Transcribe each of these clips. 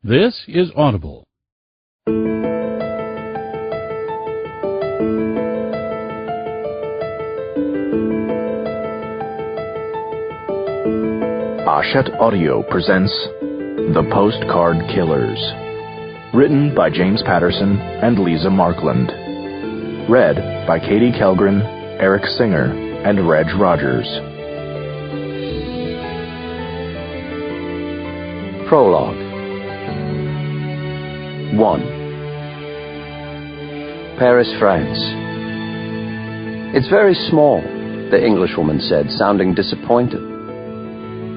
This is Audible. Hachette Audio presents The Postcard Killers. Written by James Patterson and Lisa Markland. Read by Katie Kelgren, Eric Singer, and Reg Rogers. Prologue 1. Paris, France. It's very small, the Englishwoman said, sounding disappointed.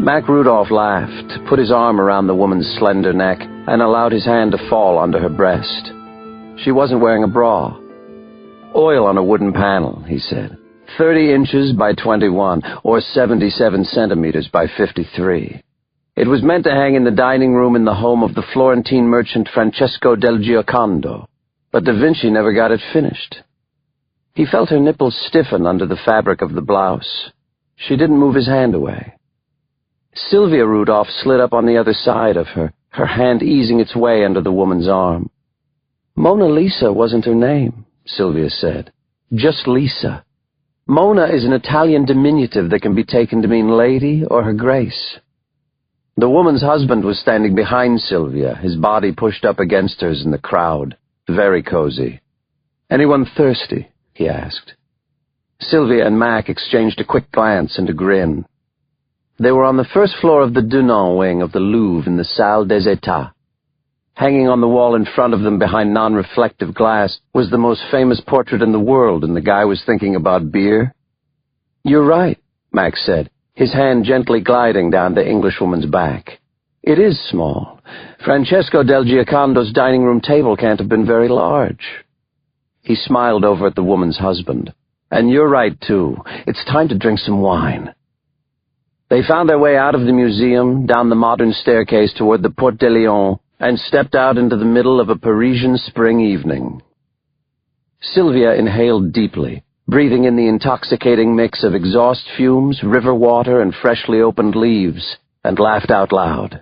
Mac Rudolph laughed, put his arm around the woman's slender neck, and allowed his hand to fall onto her breast. She wasn't wearing a bra. Oil on a wooden panel, he said. 30 inches by 21, or 77 centimeters by 53. It was meant to hang in the dining room in the home of the Florentine merchant Francesco del Giocondo, but Da Vinci never got it finished. He felt her nipples stiffen under the fabric of the blouse. She didn't move his hand away. Sylvia Rudolph slid up on the other side of her, her hand easing its way under the woman's arm. Mona Lisa wasn't her name, Sylvia said. Just Lisa. Mona is an Italian diminutive that can be taken to mean lady or her grace. The woman's husband was standing behind Sylvia, his body pushed up against hers in the crowd, very cozy. "Anyone thirsty?" he asked. Sylvia and Mac exchanged a quick glance and a grin. They were on the first floor of the Dunant wing of the Louvre in the Salle des États. Hanging on the wall in front of them behind non-reflective glass was the most famous portrait in the world, and the guy was thinking about beer. "You're right," Max said, his hand gently gliding down the Englishwoman's back. "It is small. Francesco del Giocondo's dining room table can't have been very large." He smiled over at the woman's husband. "And you're right, too. It's time to drink some wine." They found their way out of the museum, down the modern staircase toward the Porte de Lyon, and stepped out into the middle of a Parisian spring evening. Sylvia inhaled deeply, breathing in the intoxicating mix of exhaust fumes, river water, and freshly opened leaves, and laughed out loud.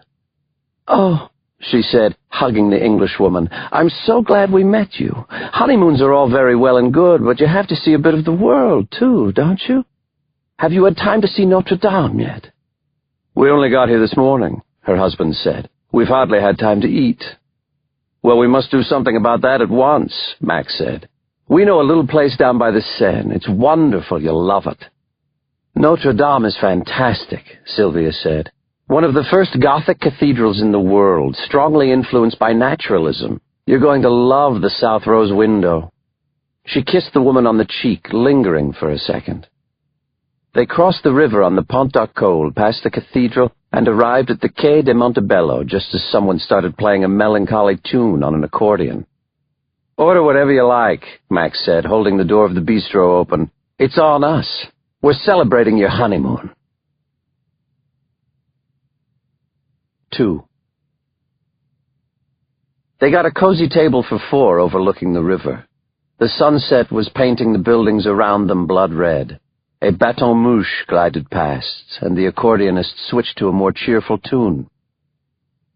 "Oh," she said, hugging the Englishwoman, "I'm so glad we met you. Honeymoons are all very well and good, but you have to see a bit of the world, too, don't you? Have you had time to see Notre Dame yet?" "We only got here this morning," her husband said. "We've hardly had time to eat." "Well, we must do something about that at once," Max said. "We know a little place down by the Seine. It's wonderful. You'll love it." "Notre Dame is fantastic," Sylvia said. "One of the first Gothic cathedrals in the world, strongly influenced by naturalism. You're going to love the South Rose window." She kissed the woman on the cheek, lingering for a second. They crossed the river on the Pont d'Arcole, past the cathedral, and arrived at the Quai de Montebello just as someone started playing a melancholy tune on an accordion. "Order whatever you like," Max said, holding the door of the bistro open. "It's on us. We're celebrating your honeymoon." 2. They got a cozy table for 4 overlooking the river. The sunset was painting the buildings around them blood red. A baton mouche glided past, and the accordionist switched to a more cheerful tune.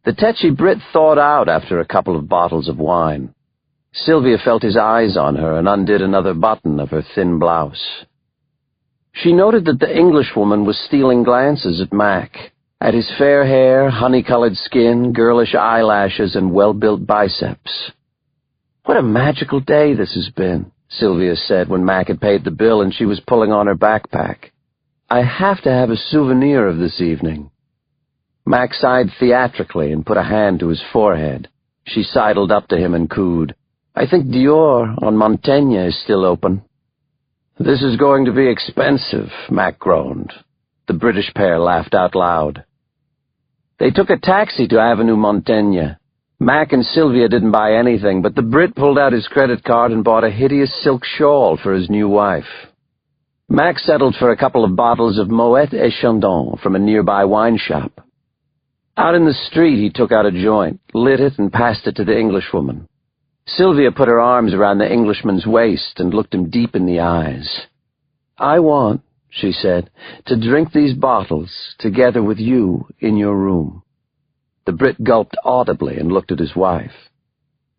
The tetchy Brit thawed out after a couple of bottles of wine. Sylvia felt his eyes on her and undid another button of her thin blouse. She noted that the Englishwoman was stealing glances at Mac, at his fair hair, honey-colored skin, girlish eyelashes, and well-built biceps. "What a magical day this has been," Sylvia said when Mac had paid the bill and she was pulling on her backpack. "I have to have a souvenir of this evening." Mac sighed theatrically and put a hand to his forehead. She sidled up to him and cooed, "I think Dior on Montaigne is still open." "This is going to be expensive," Mac groaned. The British pair laughed out loud. They took a taxi to Avenue Montaigne. Mac and Sylvia didn't buy anything, but the Brit pulled out his credit card and bought a hideous silk shawl for his new wife. Mac settled for a couple of bottles of Moet et Chandon from a nearby wine shop. Out in the street, he took out a joint, lit it, and passed it to the Englishwoman. Sylvia put her arms around the Englishman's waist and looked him deep in the eyes. "I want," she said, "to drink these bottles together with you in your room." The Brit gulped audibly and looked at his wife.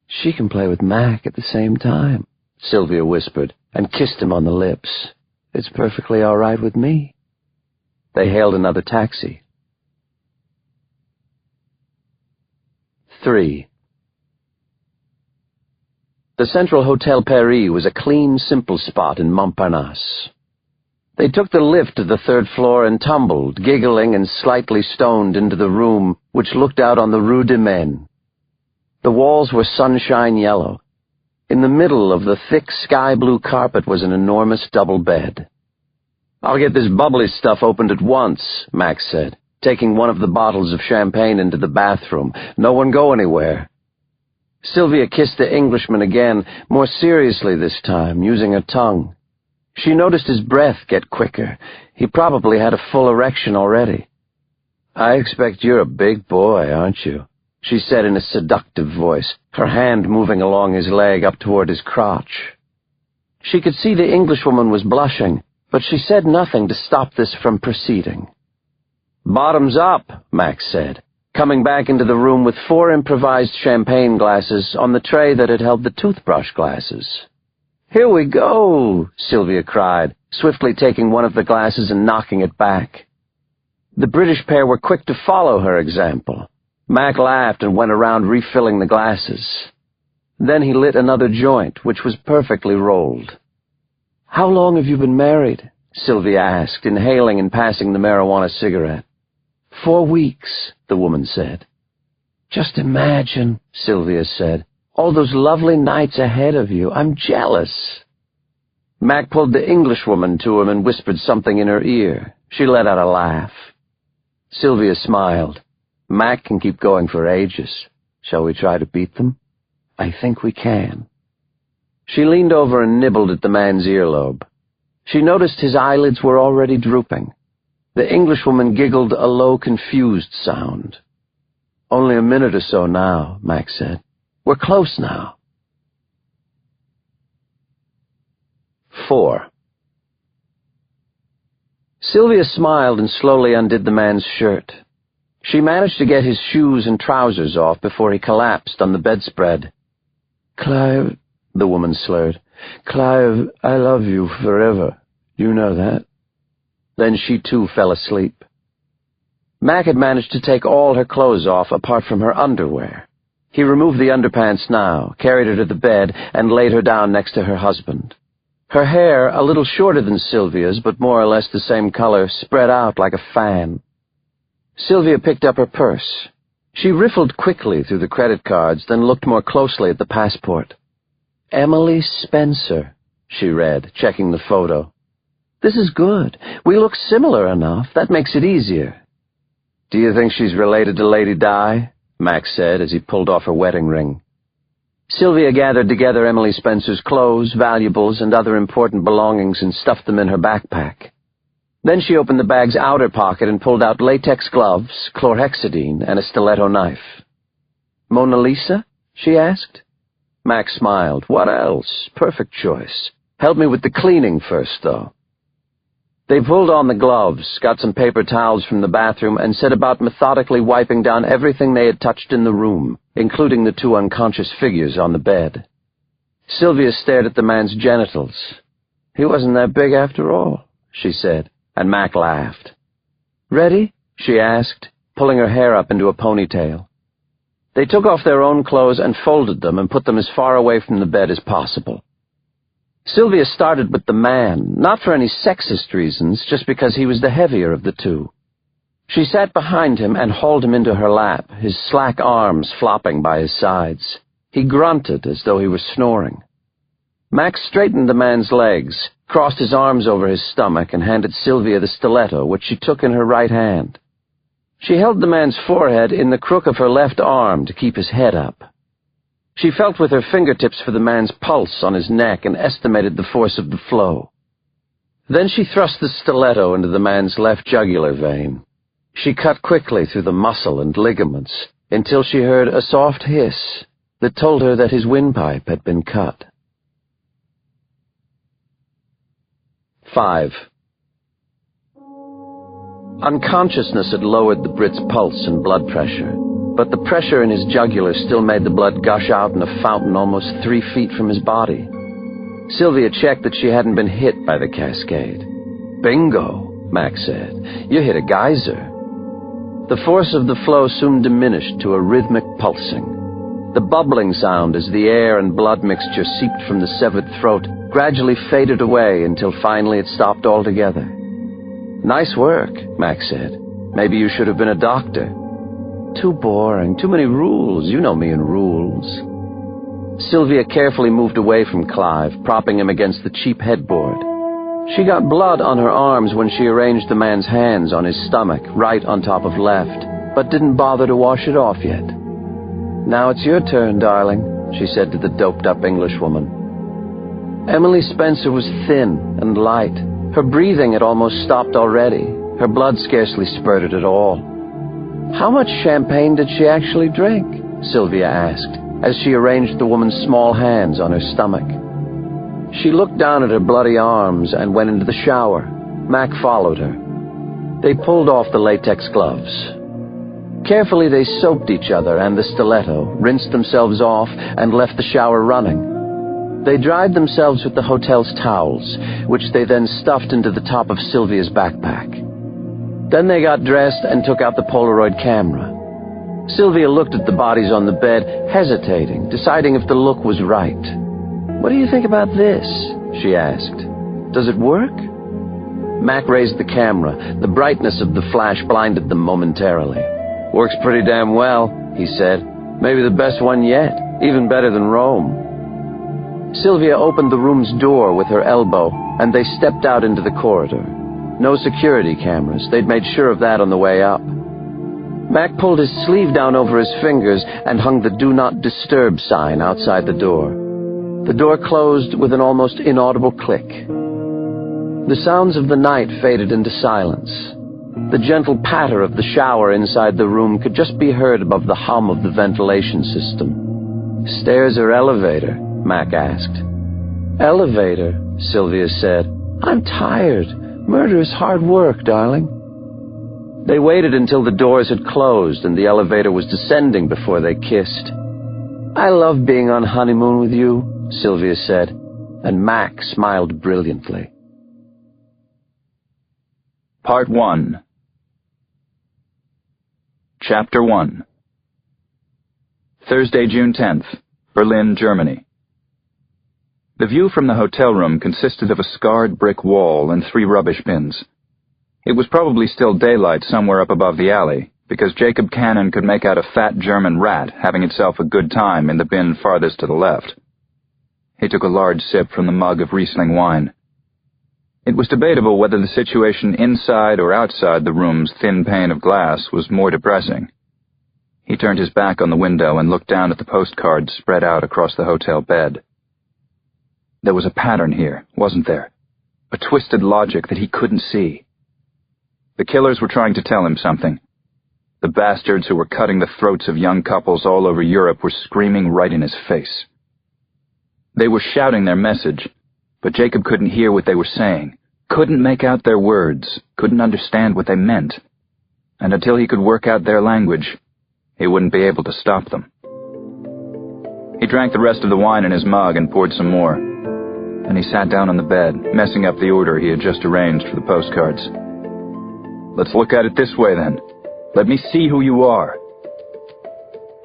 "She can play with Mac at the same time," Sylvia whispered, and kissed him on the lips. "It's perfectly all right with me." They hailed another taxi. 3. The Central Hotel Paris was a clean, simple spot in Montparnasse. They took the lift to the 3rd floor and tumbled, giggling and slightly stoned, into the room which looked out on the Rue de Maine. The walls were sunshine yellow. In the middle of the thick sky-blue carpet was an enormous double bed. "I'll get this bubbly stuff opened at once," Max said, taking one of the bottles of champagne into the bathroom. "No one go anywhere." Sylvia kissed the Englishman again, more seriously this time, using her tongue. She noticed his breath get quicker. He probably had a full erection already. "I expect you're a big boy, aren't you?" she said in a seductive voice, her hand moving along his leg up toward his crotch. She could see the Englishwoman was blushing, but she said nothing to stop this from proceeding. "Bottoms up," Max said, coming back into the room with 4 improvised champagne glasses on the tray that had held the toothbrush glasses. "Here we go," Sylvia cried, swiftly taking one of the glasses and knocking it back. The British pair were quick to follow her example. Mac laughed and went around refilling the glasses. Then he lit another joint, which was perfectly rolled. "How long have you been married?" Sylvia asked, inhaling and passing the marijuana cigarette. 4 weeks, the woman said. "Just imagine," Sylvia said, "all those lovely nights ahead of you. I'm jealous." Mac pulled the Englishwoman to him and whispered something in her ear. She let out a laugh. Sylvia smiled. "Mac can keep going for ages. Shall we try to beat them?" "I think we can." She leaned over and nibbled at the man's earlobe. She noticed his eyelids were already drooping. The Englishwoman giggled a low, confused sound. "Only a minute or so now," Max said. "We're close now." 4. Sylvia smiled and slowly undid the man's shirt. She managed to get his shoes and trousers off before he collapsed on the bedspread. "Clive," the woman slurred. "Clive, I love you forever. You know that?" Then she too fell asleep. Mac had managed to take all her clothes off apart from her underwear. He removed the underpants now, carried her to the bed, and laid her down next to her husband. Her hair, a little shorter than Sylvia's, but more or less the same color, spread out like a fan. Sylvia picked up her purse. She riffled quickly through the credit cards, then looked more closely at the passport. "Emily Spencer," she read, checking the photo. "This is good. We look similar enough. That makes it easier." "Do you think she's related to Lady Di?" Max said as he pulled off her wedding ring. Sylvia gathered together Emily Spencer's clothes, valuables, and other important belongings and stuffed them in her backpack. Then she opened the bag's outer pocket and pulled out latex gloves, chlorhexidine, and a stiletto knife. "Mona Lisa?" she asked. Max smiled. "What else? Perfect choice. Help me with the cleaning first, though." They pulled on the gloves, got some paper towels from the bathroom, and set about methodically wiping down everything they had touched in the room, including the 2 unconscious figures on the bed. Sylvia stared at the man's genitals. "He wasn't that big after all," she said, and Mac laughed. "Ready?" she asked, pulling her hair up into a ponytail. They took off their own clothes and folded them and put them as far away from the bed as possible. Sylvia started with the man, not for any sexist reasons, just because he was the heavier of the 2. She sat behind him and hauled him into her lap, his slack arms flopping by his sides. He grunted as though he were snoring. Max straightened the man's legs, crossed his arms over his stomach, and handed Sylvia the stiletto, which she took in her right hand. She held the man's forehead in the crook of her left arm to keep his head up. She felt with her fingertips for the man's pulse on his neck and estimated the force of the flow. Then she thrust the stiletto into the man's left jugular vein. She cut quickly through the muscle and ligaments until she heard a soft hiss that told her that his windpipe had been cut. 5. Unconsciousness had lowered the Brit's pulse and blood pressure. but the pressure in his jugular still made the blood gush out in a fountain almost 3 feet from his body. Sylvia checked that she hadn't been hit by the cascade. "Bingo," Mac said. "You hit a geyser." The force of the flow soon diminished to a rhythmic pulsing. The bubbling sound as the air and blood mixture seeped from the severed throat gradually faded away until finally it stopped altogether. "Nice work," Mac said. "Maybe you should have been a doctor." "Too boring, too many rules. You know me and rules." Sylvia carefully moved away from Clive, propping him against the cheap headboard. She got blood on her arms when she arranged the man's hands on his stomach, right on top of left, but didn't bother to wash it off yet. "Now it's your turn, darling," she said to the doped-up Englishwoman. Emily Spencer was thin and light. Her breathing had almost stopped already. Her blood scarcely spurted at all. "How much champagne did she actually drink?" Sylvia asked, as she arranged the woman's small hands on her stomach. She looked down at her bloody arms and went into the shower. Mac followed her. They pulled off the latex gloves. Carefully they soaped each other and the stiletto, rinsed themselves off, and left the shower running. They dried themselves with the hotel's towels, which they then stuffed into the top of Sylvia's backpack. Then they got dressed and took out the Polaroid camera. Sylvia looked at the bodies on the bed, hesitating, deciding if the look was right. "What do you think about this?" she asked. "Does it work?" Mac raised the camera. The brightness of the flash blinded them momentarily. "Works pretty damn well," he said. "Maybe the best one yet, even better than Rome." Sylvia opened the room's door with her elbow, and they stepped out into the corridor. No security cameras. They'd made sure of that on the way up. Mac pulled his sleeve down over his fingers and hung the "Do Not Disturb" sign outside the door. The door closed with an almost inaudible click. The sounds of the night faded into silence. The gentle patter of the shower inside the room could just be heard above the hum of the ventilation system. "Stairs or elevator?" Mac asked. "Elevator," Sylvia said. "I'm tired. Murder is hard work, darling." They waited until the doors had closed and the elevator was descending before they kissed. "I love being on honeymoon with you," Sylvia said, and Mac smiled brilliantly. Part 1. Chapter 1. Thursday, June 10th, Berlin, Germany. The view from the hotel room consisted of a scarred brick wall and 3 rubbish bins. It was probably still daylight somewhere up above the alley, because Jacob Kanon could make out a fat German rat having itself a good time in the bin farthest to the left. He took a large sip from the mug of Riesling wine. It was debatable whether the situation inside or outside the room's thin pane of glass was more depressing. He turned his back on the window and looked down at the postcards spread out across the hotel bed. There was a pattern here, wasn't there? A twisted logic that he couldn't see. The killers were trying to tell him something. The bastards who were cutting the throats of young couples all over Europe were screaming right in his face. They were shouting their message, but Jacob couldn't hear what they were saying, couldn't make out their words, couldn't understand what they meant. And until he could work out their language, he wouldn't be able to stop them. He drank the rest of the wine in his mug and poured some more. Then he sat down on the bed, messing up the order he had just arranged for the postcards. "Let's look at it this way, then. Let me see who you are."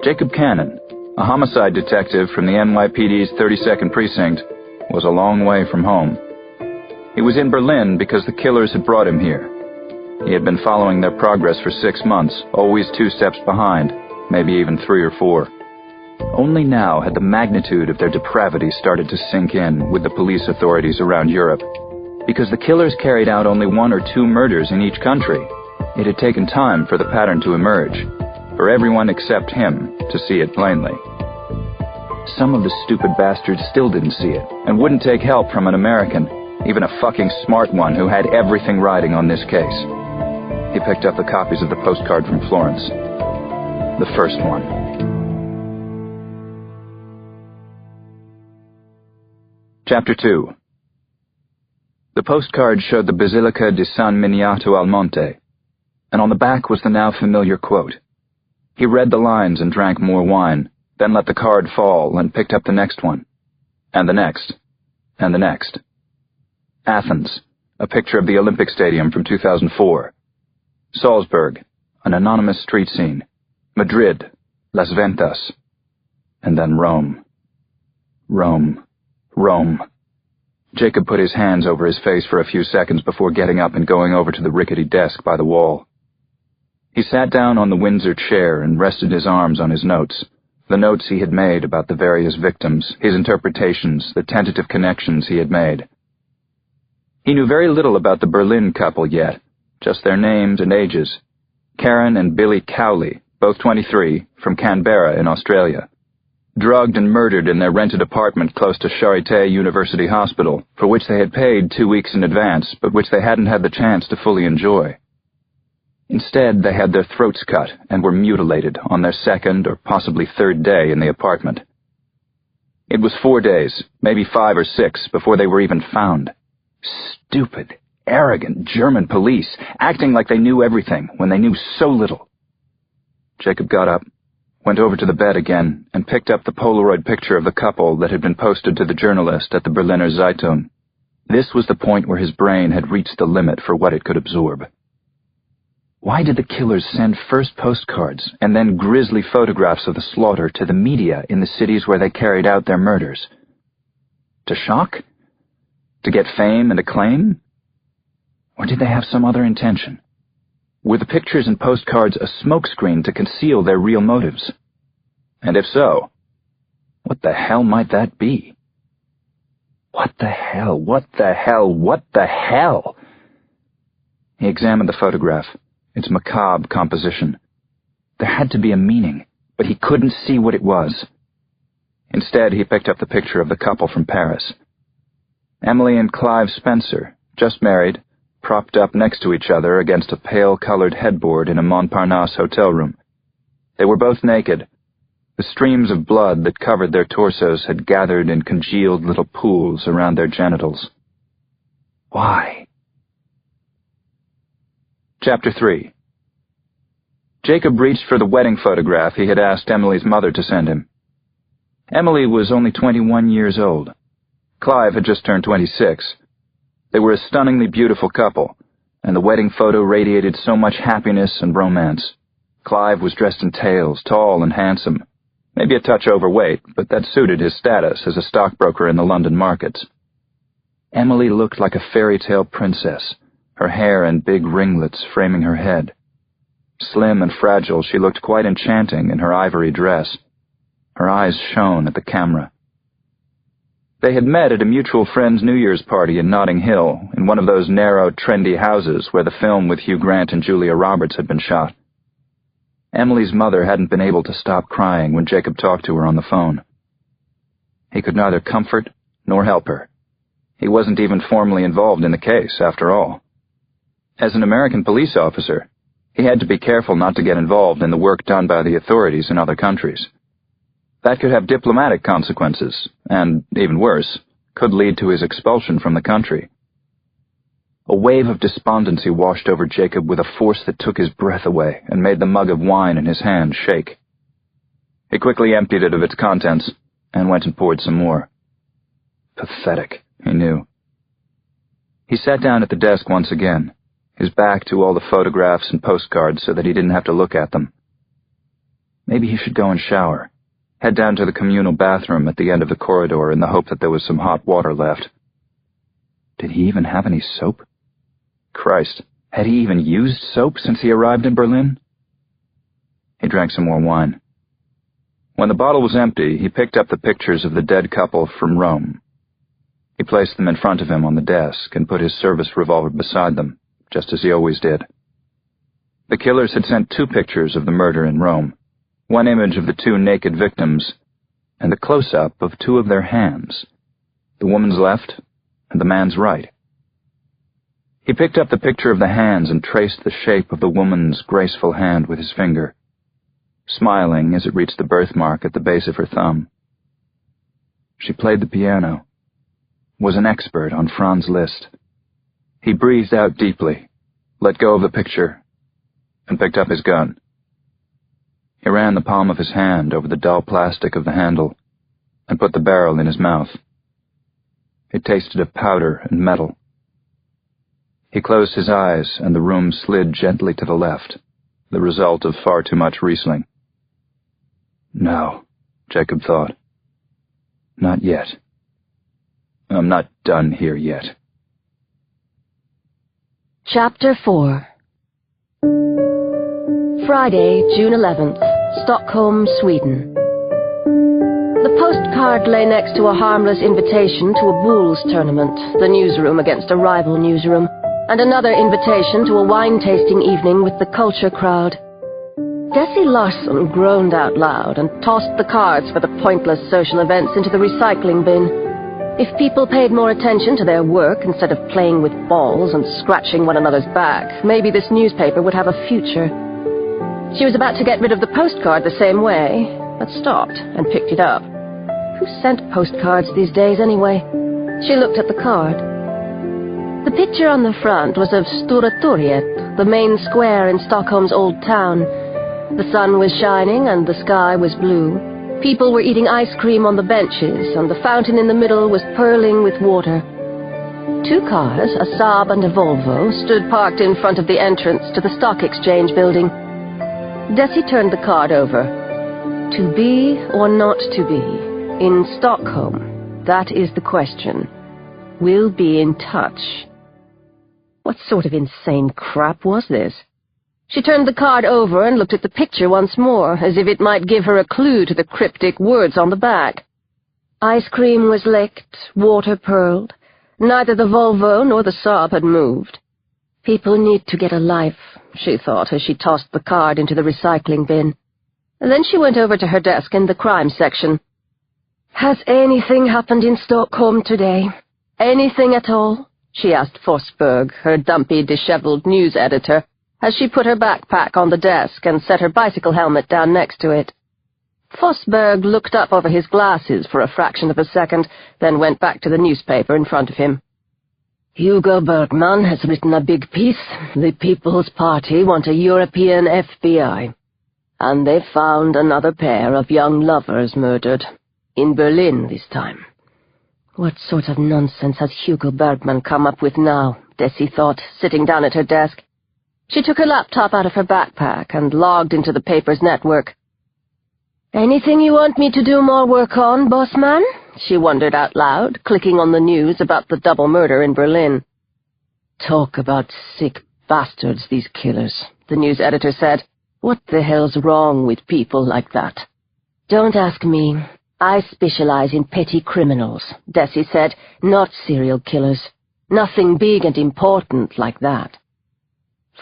Jacob Kanon, a homicide detective from the NYPD's 32nd Precinct, was a long way from home. He was in Berlin because the killers had brought him here. He had been following their progress for 6 months, always 2 steps behind, maybe even 3 or 4. Only now had the magnitude of their depravity started to sink in with the police authorities around Europe. Because the killers carried out only 1 or 2 murders in each country, it had taken time for the pattern to emerge, for everyone except him to see it plainly. Some of the stupid bastards still didn't see it, and wouldn't take help from an American, even a fucking smart one who had everything riding on this case. He picked up the copies of the postcard from Florence. The first one. Chapter 2. The postcard showed the Basilica di San Miniato al Monte, and on the back was the now familiar quote, He read the lines and drank more wine, then let the card fall and picked up the next one. And the next. And the next. Athens, a picture of the Olympic Stadium from 2004. Salzburg, an anonymous street scene. Madrid, Las Ventas. And then Rome. Rome. Rome. Jacob put his hands over his face for a few seconds before getting up and going over to the rickety desk by the wall. He sat down on the Windsor chair and rested his arms on his notes, the notes he had made about the various victims, his interpretations, the tentative connections he had made. He knew very little about the Berlin couple yet, just their names and ages. Karen and Billy Cowley, both 23, from Canberra in Australia. Drugged and murdered in their rented apartment close to Charité University Hospital, for which they had paid 2 weeks in advance, but which they hadn't had the chance to fully enjoy. Instead, they had their throats cut and were mutilated on their second or possibly third day in the apartment. It was 4 days, maybe 5 or 6, before they were even found. Stupid, arrogant German police, acting like they knew everything when they knew so little. Jacob got up, went over to the bed again, and picked up the Polaroid picture of the couple that had been posted to the journalist at the Berliner Zeitung. This was the point where his brain had reached the limit for what it could absorb. Why did the killers send first postcards and then grisly photographs of the slaughter to the media in the cities where they carried out their murders? To shock? To get fame and acclaim? Or did they have some other intention? Were the pictures and postcards a smokescreen to conceal their real motives? And if so, what the hell might that be? What the hell? What the hell? What the hell? He examined the photograph, its macabre composition. There had to be a meaning, but he couldn't see what it was. Instead, he picked up the picture of the couple from Paris. Emily and Clive Spencer, just married, propped up next to each other against a pale-colored headboard in a Montparnasse hotel room. They were both naked. The streams of blood that covered their torsos had gathered in congealed little pools around their genitals. Why? Chapter 3. Jacob reached for the wedding photograph he had asked Emily's mother to send him. Emily was only 21 years old. Clive had just turned 26. They were a stunningly beautiful couple, and the wedding photo radiated so much happiness and romance. Clive was dressed in tails, tall and handsome, maybe a touch overweight, but that suited his status as a stockbroker in the London markets. Emily looked like a fairy tale princess, her hair in big ringlets framing her head. Slim and fragile, she looked quite enchanting in her ivory dress. Her eyes shone at the camera. They had met at a mutual friend's New Year's party in Notting Hill, in one of those narrow, trendy houses where the film with Hugh Grant and Julia Roberts had been shot. Emily's mother hadn't been able to stop crying when Jacob talked to her on the phone. He could neither comfort nor help her. He wasn't even formally involved in the case, after all. As an American police officer, he had to be careful not to get involved in the work done by the authorities in other countries. That could have diplomatic consequences, and, even worse, could lead to his expulsion from the country. A wave of despondency washed over Jacob with a force that took his breath away and made the mug of wine in his hand shake. He quickly emptied it of its contents and went and poured some more. Pathetic, he knew. He sat down at the desk once again, his back to all the photographs and postcards so that he didn't have to look at them. Maybe he should go and shower. Head down to the communal bathroom at the end of the corridor in the hope that there was some hot water left. Did he even have any soap? Christ, had he even used soap since he arrived in Berlin? He drank some more wine. When the bottle was empty, he picked up the pictures of the dead couple from Rome. He placed them in front of him on the desk and put his service revolver beside them, just as he always did. The killers had sent 2 pictures of the murder in Rome. One image of the 2 naked victims, and a close-up of 2 of their hands, the woman's left and the man's right. He picked up the picture of the hands and traced the shape of the woman's graceful hand with his finger, smiling as it reached the birthmark at the base of her thumb. She played the piano, was an expert on Franz Liszt. He breathed out deeply, let go of the picture, and picked up his gun. He ran the palm of his hand over the dull plastic of the handle and put the barrel in his mouth. It tasted of powder and metal. He closed his eyes, and the room slid gently to the left, the result of far too much Riesling. No, Jacob thought. Not yet. I'm not done here yet. Chapter 4. Friday, June 11th, Stockholm, Sweden. The postcard lay next to a harmless invitation to a bowls tournament, the newsroom against a rival newsroom, and another invitation to a wine-tasting evening with the culture crowd. Desi Larsson groaned out loud and tossed the cards for the pointless social events into the recycling bin. If people paid more attention to their work instead of playing with balls and scratching one another's back, maybe this newspaper would have a future. She was about to get rid of the postcard the same way, but stopped and picked it up. Who sent postcards these days, anyway? She looked at the card. The picture on the front was of Stora Torget, the main square in Stockholm's old town. The sun was shining and the sky was blue. People were eating ice cream on the benches, and the fountain in the middle was purling with water. Two cars, a Saab and a Volvo, stood parked in front of the entrance to the stock exchange building. Desi turned the card over. To be or not to be? In Stockholm, that is the question. We'll be in touch. What sort of insane crap was this? She turned the card over and looked at the picture once more, as if it might give her a clue to the cryptic words on the back. Ice cream was licked, water purled. Neither the Volvo nor the Saab had moved. People need to get a life, she thought as she tossed the card into the recycling bin. And then she went over to her desk in the crime section. Has anything happened in Stockholm today? Anything at all? She asked Forsberg, her dumpy, disheveled news editor, as she put her backpack on the desk and set her bicycle helmet down next to it. Forsberg looked up over his glasses for a fraction of a second, then went back to the newspaper in front of him. Hugo Bergman has written a big piece. The People's Party want a European FBI. And they found another pair of young lovers murdered. In Berlin this time. What sort of nonsense has Hugo Bergman come up with now? Desi thought, sitting down at her desk. She took her laptop out of her backpack and logged into the paper's network. Anything you want me to do more work on, boss man? She wondered out loud, clicking on the news about the double murder in Berlin. Talk about sick bastards, these killers, the news editor said. What the hell's wrong with people like that? Don't ask me. I specialize in petty criminals, Desi said, not serial killers. Nothing big and important like that.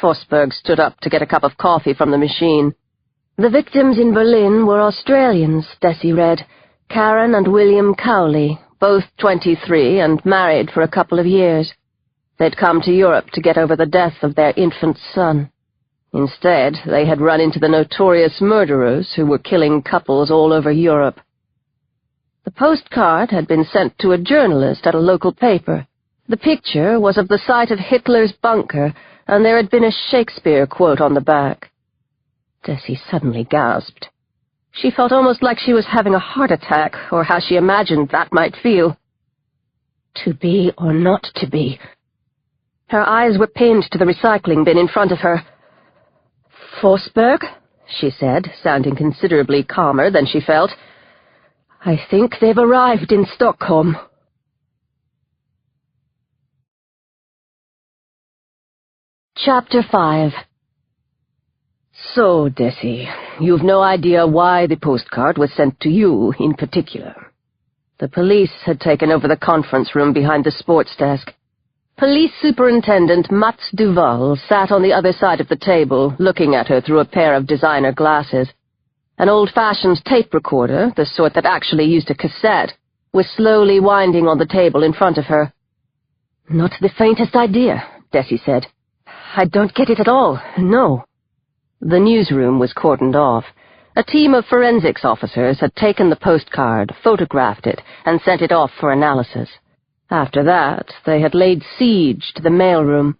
Forsberg stood up to get a cup of coffee from the machine. The victims in Berlin were Australians, Desi read. Karen and William Cowley, both 23 and married for a couple of years. They'd come to Europe to get over the death of their infant son. Instead, they had run into the notorious murderers who were killing couples all over Europe. The postcard had been sent to a journalist at a local paper. The picture was of the site of Hitler's bunker, and there had been a Shakespeare quote on the back. Desi suddenly gasped. She felt almost like she was having a heart attack, or how she imagined that might feel. To be or not to be? Her eyes were pinned to the recycling bin in front of her. Forsberg, she said, sounding considerably calmer than she felt. I think they've arrived in Stockholm. Chapter 5. So, Desi, you've no idea why the postcard was sent to you in particular. The police had taken over the conference room behind the sports desk. Police Superintendent Mats Duval sat on the other side of the table, looking at her through a pair of designer glasses. An old-fashioned tape recorder, the sort that actually used a cassette, was slowly winding on the table in front of her. Not the faintest idea, Desi said. I don't get it at all, no. The newsroom was cordoned off. A team of forensics officers had taken the postcard, photographed it, and sent it off for analysis. After that, they had laid siege to the mailroom.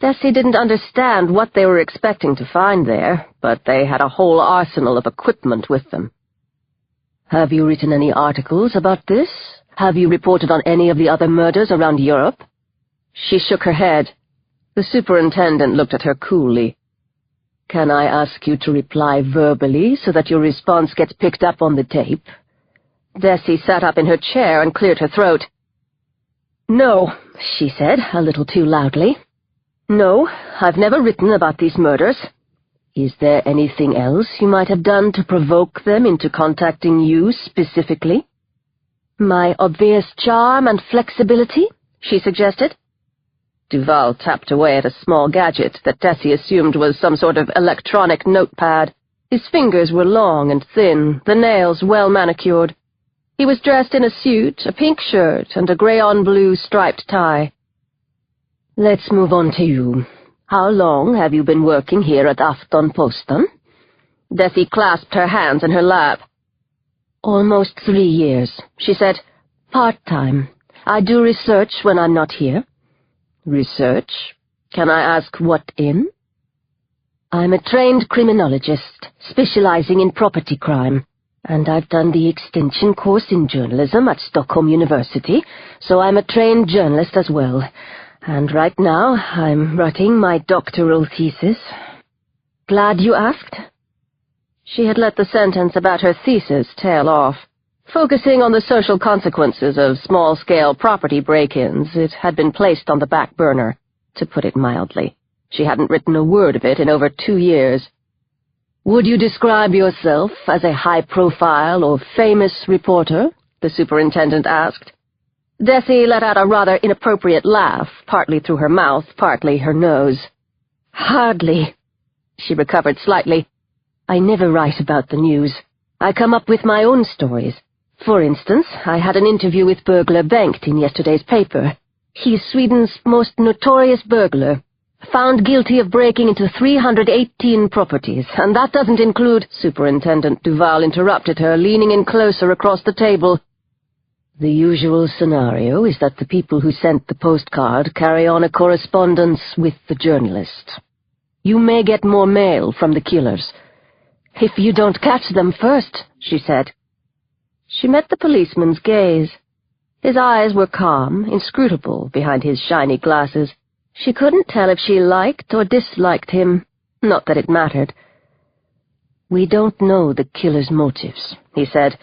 Desi didn't understand what they were expecting to find there, but they had a whole arsenal of equipment with them. "Have you written any articles about this? Have you reported on any of the other murders around Europe?" She shook her head. The superintendent looked at her coolly. "Can I ask you to reply verbally so that your response gets picked up on the tape?" Desi sat up in her chair and cleared her throat. "No," she said, a little too loudly. "No, I've never written about these murders. Is there anything else you might have done to provoke them into contacting you specifically?" "My obvious charm and flexibility," she suggested. Duval tapped away at a small gadget that Desi assumed was some sort of electronic notepad. His fingers were long and thin, the nails well manicured. He was dressed in a suit, a pink shirt, and a grey-on-blue striped tie. "Let's move on to you. How long have you been working here at Aftonposten?" Desi clasped her hands in her lap. "Almost 3 years," she said. "Part-time. I do research when I'm not here." "Research? Can I ask what in?" "I'm a trained criminologist, specializing in property crime, and I've done the extension course in journalism at Stockholm University, so I'm a trained journalist as well. And right now, I'm writing my doctoral thesis." "Glad you asked?" She had let the sentence about her thesis tail off. Focusing on the social consequences of small-scale property break-ins, it had been placed on the back burner, to put it mildly. She hadn't written a word of it in over 2 years. "Would you describe yourself as a high-profile or famous reporter?" the superintendent asked. Desi let out a rather inappropriate laugh, partly through her mouth, partly her nose. "Hardly." She recovered slightly. "I never write about the news. I come up with my own stories. For instance, I had an interview with burglar Bengt in yesterday's paper. He's Sweden's most notorious burglar, found guilty of breaking into 318 properties, and that doesn't include—" Superintendent Duval interrupted her, leaning in closer across the table. "The usual scenario is that the people who sent the postcard carry on a correspondence with the journalist. You may get more mail from the killers." "If you don't catch them first," she said. She met the policeman's gaze. His eyes were calm, inscrutable behind his shiny glasses. She couldn't tell if she liked or disliked him, not that it mattered. "We don't know the killer's motives," he said.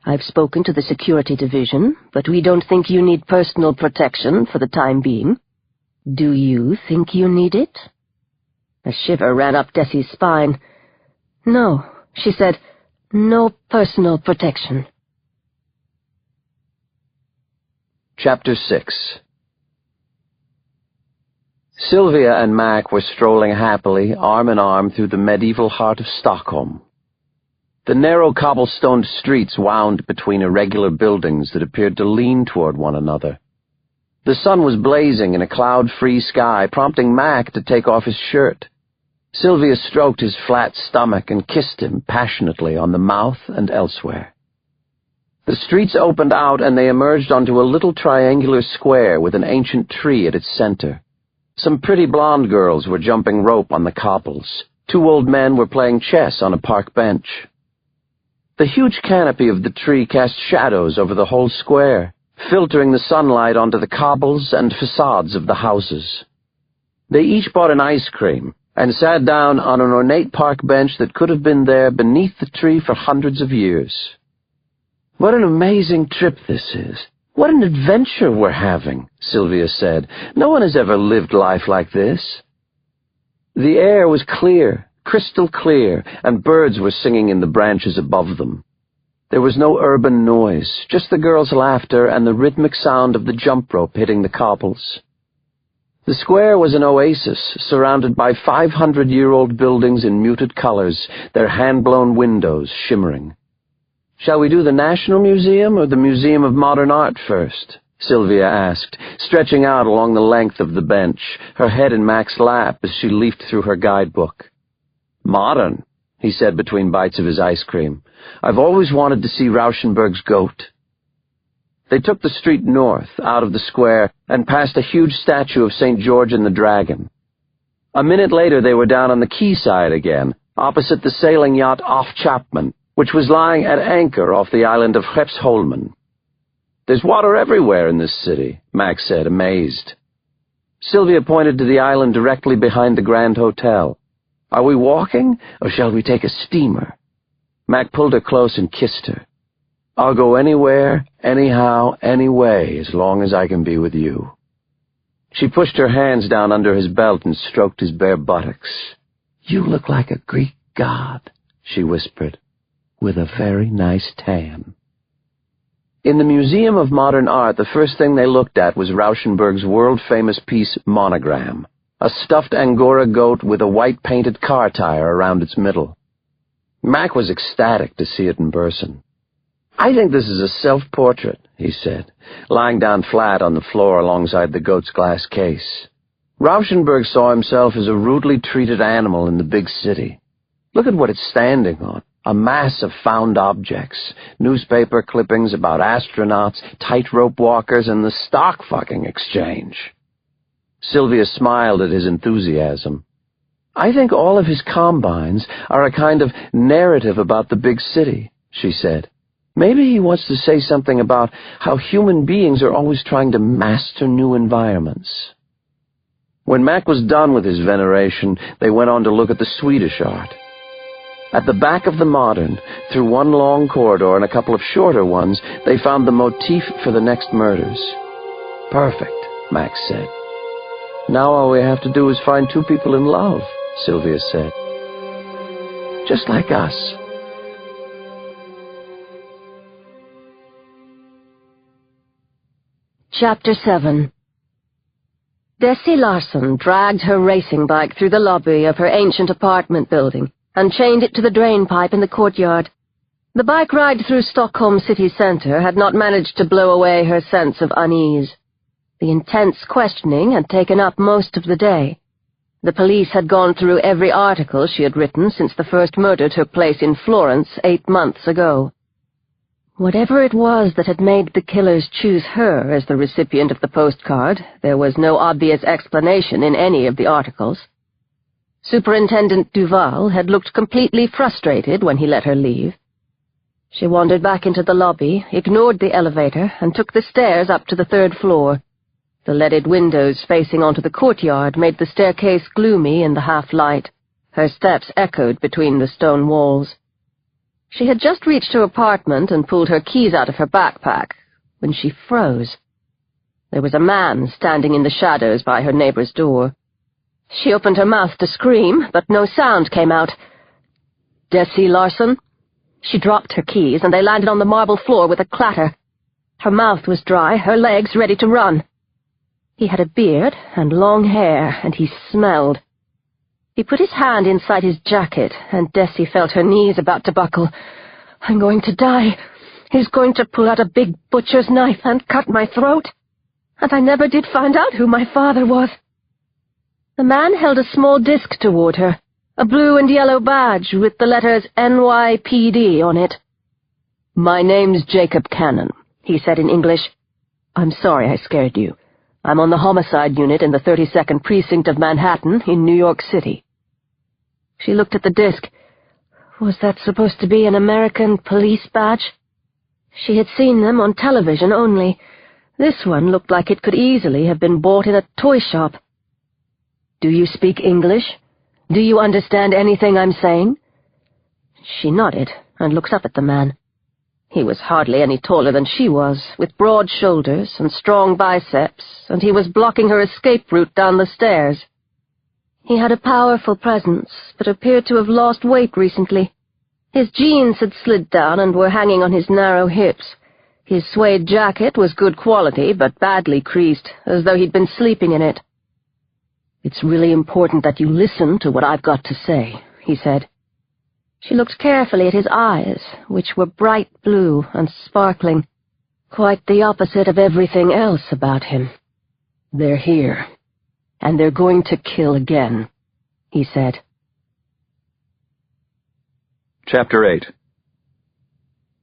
"I've spoken to the security division, but we don't think you need personal protection for the time being. Do you think you need it?" A shiver ran up Desi's spine. "No," she said. "No personal protection." Chapter 6. Sylvia and Mac were strolling happily, arm in arm, through the medieval heart of Stockholm. The narrow cobblestoned streets wound between irregular buildings that appeared to lean toward one another. The sun was blazing in a cloud-free sky, prompting Mac to take off his shirt. Sylvia stroked his flat stomach and kissed him passionately on the mouth and elsewhere. The streets opened out, and they emerged onto a little triangular square with an ancient tree at its center. Some pretty blonde girls were jumping rope on the cobbles. 2 old men were playing chess on a park bench. The huge canopy of the tree cast shadows over the whole square, filtering the sunlight onto the cobbles and facades of the houses. They each bought an ice cream and sat down on an ornate park bench that could have been there beneath the tree for hundreds of years. "What an amazing trip this is. What an adventure we're having," Sylvia said. "No one has ever lived life like this." The air was clear, crystal clear, and birds were singing in the branches above them. There was no urban noise, just the girls' laughter and the rhythmic sound of the jump rope hitting the cobbles. The square was an oasis, surrounded by 500-year-old buildings in muted colors, their hand-blown windows shimmering. "Shall we do the National Museum or the Museum of Modern Art first?" Sylvia asked, stretching out along the length of the bench, her head in Mac's lap as she leafed through her guidebook. "Modern," he said between bites of his ice cream. "I've always wanted to see Rauschenberg's goat." They took the street north, out of the square, and past a huge statue of St. George and the Dragon. A minute later they were down on the quayside again, opposite the sailing yacht Off Chapman, which was lying at anchor off the island of Hepsholmen. "There's water everywhere in this city," Max said, amazed. Sylvia pointed to the island directly behind the Grand Hotel. "Are we walking, or shall we take a steamer?" Mac pulled her close and kissed her. "I'll go anywhere, anyhow, anyway, as long as I can be with you." She pushed her hands down under his belt and stroked his bare buttocks. "You look like a Greek god," she whispered, "with a very nice tan." In the Museum of Modern Art, the first thing they looked at was Rauschenberg's world-famous piece Monogram, a stuffed Angora goat with a white-painted car tire around its middle. Mac was ecstatic to see it in person. "I think this is a self-portrait," he said, lying down flat on the floor alongside the goat's glass case. "Rauschenberg saw himself as a rudely treated animal in the big city. Look at what it's standing on. A mass of found objects, newspaper clippings about astronauts, tightrope walkers, and the stock-fucking exchange." Sylvia smiled at his enthusiasm. "I think all of his combines are a kind of narrative about the big city," she said. "Maybe he wants to say something about how human beings are always trying to master new environments." When Mac was done with his veneration, they went on to look at the Swedish art. At the back of the Modern, through one long corridor and a couple of shorter ones, they found the motif for the next murders. "Perfect," Max said. "Now all we have to do is find two people in love," Sylvia said. "Just like us." Chapter 7. Desi Larson dragged her racing bike through the lobby of her ancient apartment building and chained it to the drain pipe in the courtyard. The bike ride through Stockholm city centre had not managed to blow away her sense of unease. The intense questioning had taken up most of the day. The police had gone through every article she had written since the first murder took place in Florence 8 months ago. Whatever it was that had made the killers choose her as the recipient of the postcard, there was no obvious explanation in any of the articles. Superintendent Duval had looked completely frustrated when he let her leave. She wandered back into the lobby, ignored the elevator, and took the stairs up to the 3rd floor. The leaded windows facing onto the courtyard made the staircase gloomy in the half-light. Her steps echoed between the stone walls. She had just reached her apartment and pulled her keys out of her backpack when she froze. There was a man standing in the shadows by her neighbor's door. She opened her mouth to scream, but no sound came out. "Desi Larson?" She dropped her keys, and they landed on the marble floor with a clatter. Her mouth was dry, her legs ready to run. He had a beard and long hair, and he smelled. He put his hand inside his jacket, and Desi felt her knees about to buckle. "I'm going to die. He's going to pull out a big butcher's knife and cut my throat. And I never did find out who my father was." The man held a small disc toward her, a blue and yellow badge with the letters NYPD on it. "My name's Jacob Kanon," he said in English. "I'm sorry I scared you. I'm on the homicide unit in the 32nd Precinct of Manhattan in New York City." She looked at the disc. Was that supposed to be an American police badge? She had seen them on television only. This one looked like it could easily have been bought in a toy shop. "Do you speak English? Do you understand anything I'm saying?" She nodded and looked up at the man. He was hardly any taller than she was, with broad shoulders and strong biceps, and he was blocking her escape route down the stairs. He had a powerful presence, but appeared to have lost weight recently. His jeans had slid down and were hanging on his narrow hips. His suede jacket was good quality, but badly creased, as though he'd been sleeping in it. "It's really important that you listen to what I've got to say," he said. She looked carefully at his eyes, which were bright blue and sparkling, quite the opposite of everything else about him. "They're here, and they're going to kill again," he said. Chapter 8.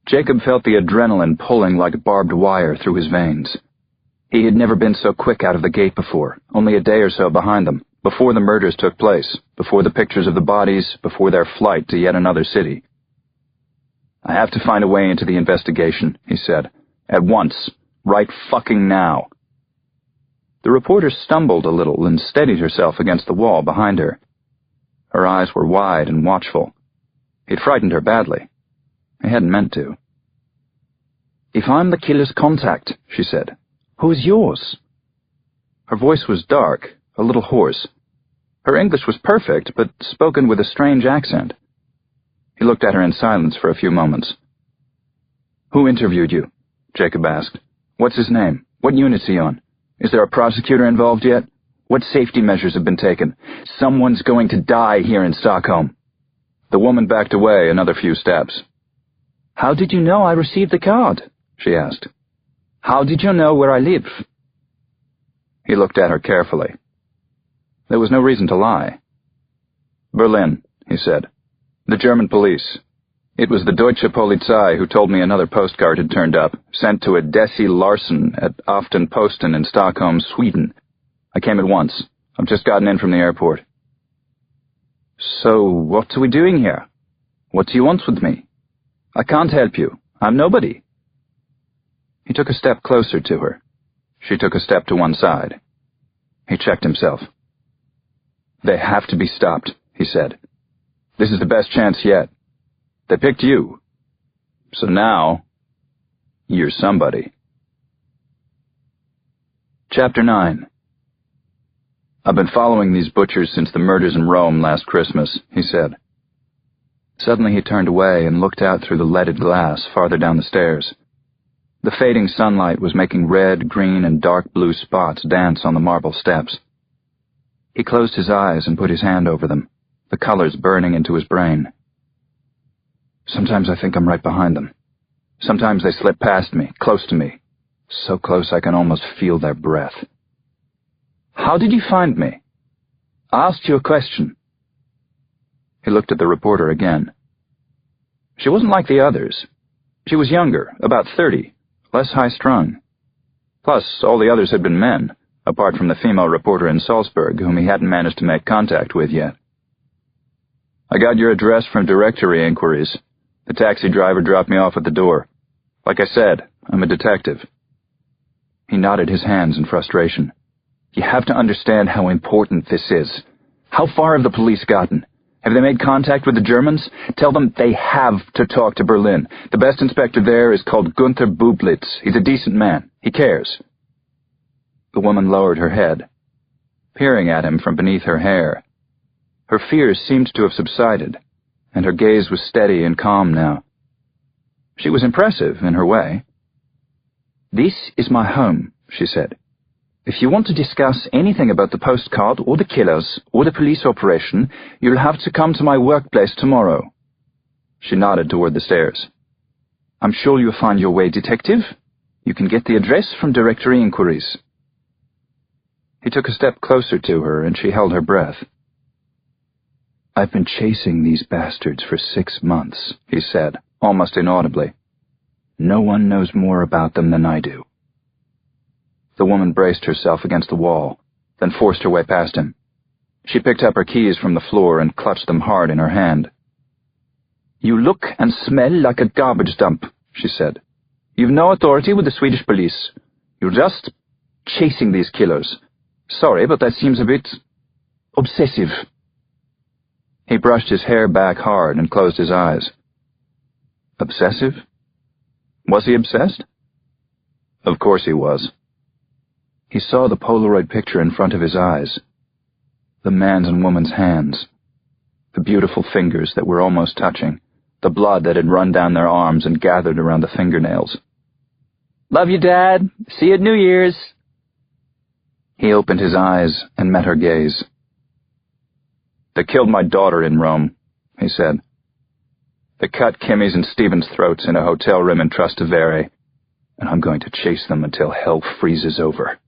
Jacob felt the adrenaline pulling like barbed wire through his veins. He had never been so quick out of the gate before, only a day or so behind them, Before the murders took place, before the pictures of the bodies, before their flight to yet another city. "I have to find a way into the investigation," he said. "At once. Right fucking now." The reporter stumbled a little and steadied herself against the wall behind her. Her eyes were wide and watchful. He'd frightened her badly. He hadn't meant to. "If I'm the killer's contact," she said, "who's yours?" Her voice was dark, a little hoarse. Her English was perfect, but spoken with a strange accent. He looked at her in silence for a few moments. "Who interviewed you?" Jacob asked. "What's his name? What unit's he on? Is there a prosecutor involved yet? What safety measures have been taken? Someone's going to die here in Stockholm." The woman backed away another few steps. "How did you know I received the card?" she asked. "How did you know where I live?" He looked at her carefully. There was no reason to lie. "Berlin," he said. "The German police. It was the Deutsche Polizei who told me another postcard had turned up, sent to a Desi Larsen at Aftenposten in Stockholm, Sweden. I came at once. I've just gotten in from the airport." "So, what are we doing here? What do you want with me? I can't help you. I'm nobody." He took a step closer to her. She took a step to one side. He checked himself. "They have to be stopped," he said. "This is the best chance yet. They picked you. So now, you're somebody." Chapter 9. "I've been following these butchers since the murders in Rome last Christmas," he said. Suddenly he turned away and looked out through the leaded glass farther down the stairs. The fading sunlight was making red, green, and dark blue spots dance on the marble steps. He closed his eyes and put his hand over them, the colors burning into his brain. "Sometimes I think I'm right behind them. Sometimes they slip past me, close to me, so close I can almost feel their breath." "How did you find me?" "I asked you a question." He looked at the reporter again. She wasn't like the others. She was younger, about 30, less high-strung. Plus, all the others had been men, apart from the female reporter in Salzburg, whom he hadn't managed to make contact with yet. "I got your address from directory inquiries. The taxi driver dropped me off at the door. Like I said, I'm a detective." He knotted his hands in frustration. "You have to understand how important this is. How far have the police gotten? Have they made contact with the Germans? Tell them they have to talk to Berlin. The best inspector there is called Gunther Bublitz. He's a decent man. He cares." The woman lowered her head, peering at him from beneath her hair. Her fears seemed to have subsided, and her gaze was steady and calm now. She was impressive in her way. "This is my home," she said. "If you want to discuss anything about the postcard or the killers or the police operation, you'll have to come to my workplace tomorrow." She nodded toward the stairs. "I'm sure you'll find your way, detective. You can get the address from directory inquiries." He took a step closer to her, and she held her breath. "I've been chasing these bastards for 6 months," he said, almost inaudibly. "No one knows more about them than I do." The woman braced herself against the wall, then forced her way past him. She picked up her keys from the floor and clutched them hard in her hand. "You look and smell like a garbage dump," she said. "You've no authority with the Swedish police. You're just chasing these killers. Sorry, but that seems a bit obsessive." He brushed his hair back hard and closed his eyes. Obsessive? Was he obsessed? Of course he was. He saw the Polaroid picture in front of his eyes. The man's and woman's hands. The beautiful fingers that were almost touching. The blood that had run down their arms and gathered around the fingernails. "Love you, Dad. See you at New Year's." He opened his eyes and met her gaze. "They killed my daughter in Rome," he said. "They cut Kimmy's and Stephen's throats in a hotel room in Trastevere, and I'm going to chase them until hell freezes over."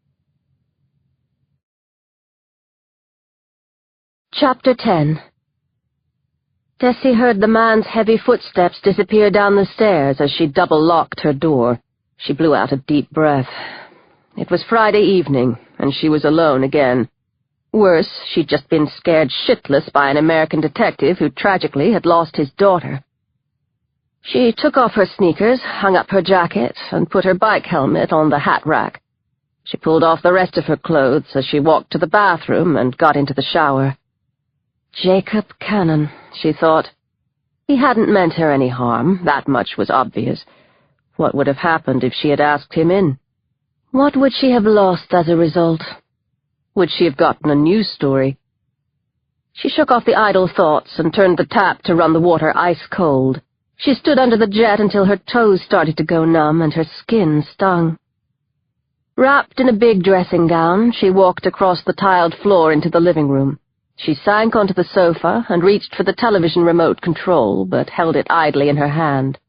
Chapter 10. Tessie heard the man's heavy footsteps disappear down the stairs as she double-locked her door. She blew out a deep breath. It was Friday evening, and she was alone again. Worse, she'd just been scared shitless by an American detective who tragically had lost his daughter. She took off her sneakers, hung up her jacket, and put her bike helmet on the hat rack. She pulled off the rest of her clothes as she walked to the bathroom and got into the shower. Jacob Kanon, she thought. He hadn't meant her any harm, that much was obvious. What would have happened if she had asked him in? What would she have lost as a result? Would she have gotten a news story? She shook off the idle thoughts and turned the tap to run the water ice cold. She stood under the jet until her toes started to go numb and her skin stung. Wrapped in a big dressing gown, she walked across the tiled floor into the living room. She sank onto the sofa and reached for the television remote control, but held it idly in her hand.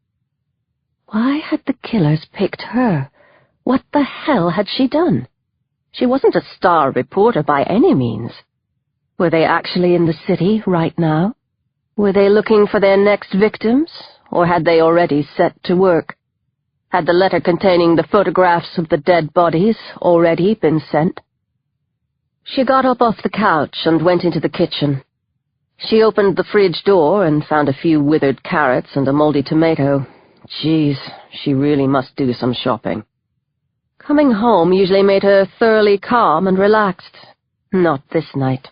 Why had the killers picked her? What the hell had she done? She wasn't a star reporter by any means. Were they actually in the city right now? Were they looking for their next victims, or had they already set to work? Had the letter containing the photographs of the dead bodies already been sent? She got up off the couch and went into the kitchen. She opened the fridge door and found a few withered carrots and a moldy tomato. Geez, she really must do some shopping. Coming home usually made her thoroughly calm and relaxed. Not this night.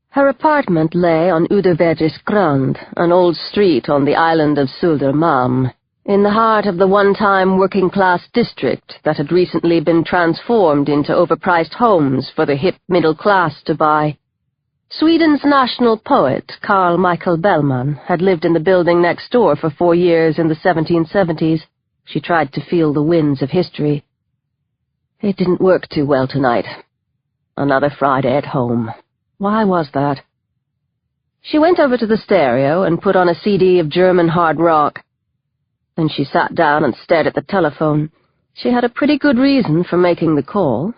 Her apartment lay on Udervedrisgrund, an old street on the island of Södermalm, in the heart of the one-time working-class district that had recently been transformed into overpriced homes for the hip middle class to buy. Sweden's national poet, Carl Michael Bellman, had lived in the building next door for 4 years in the 1770s. She tried to feel the winds of history. It didn't work too well tonight. Another Friday at home. Why was that? She went over to the stereo and put on a CD of German hard rock. Then she sat down and stared at the telephone. She had a pretty good reason for making the call.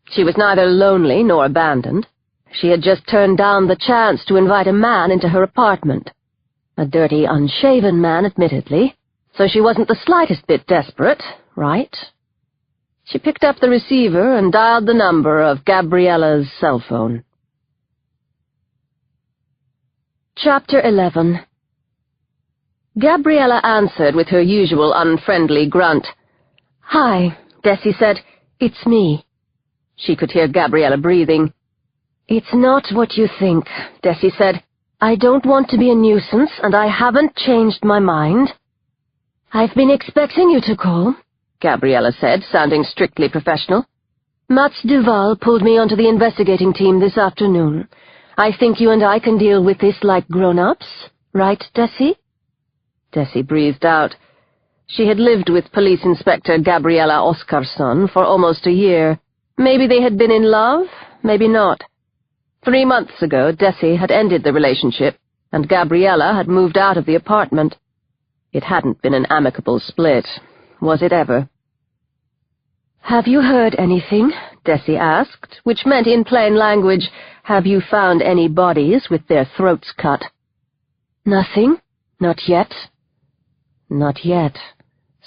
She was neither lonely nor abandoned. She had just turned down the chance to invite a man into her apartment. A dirty, unshaven man, admittedly, so she wasn't the slightest bit desperate, right? She picked up the receiver and dialed the number of Gabriella's cell phone. Chapter 11. Gabriella answered with her usual unfriendly grunt. "Hi," Desi said. "It's me." She could hear Gabriella breathing. "It's not what you think," Desi said. "I don't want to be a nuisance, and I haven't changed my mind." "I've been expecting you to call," Gabriella said, sounding strictly professional. "Mats Duval pulled me onto the investigating team this afternoon. I think you and I can deal with this like grown-ups, right, Desi?" Desi breathed out. She had lived with Police Inspector Gabriella Oskarsson for almost a year. Maybe they had been in love, maybe not. 3 months ago, Desi had ended the relationship, and Gabriella had moved out of the apartment. It hadn't been an amicable split, was it ever? "Have you heard anything?" Desi asked, which meant in plain language, "Have you found any bodies with their throats cut?" "Nothing, not yet." Not yet.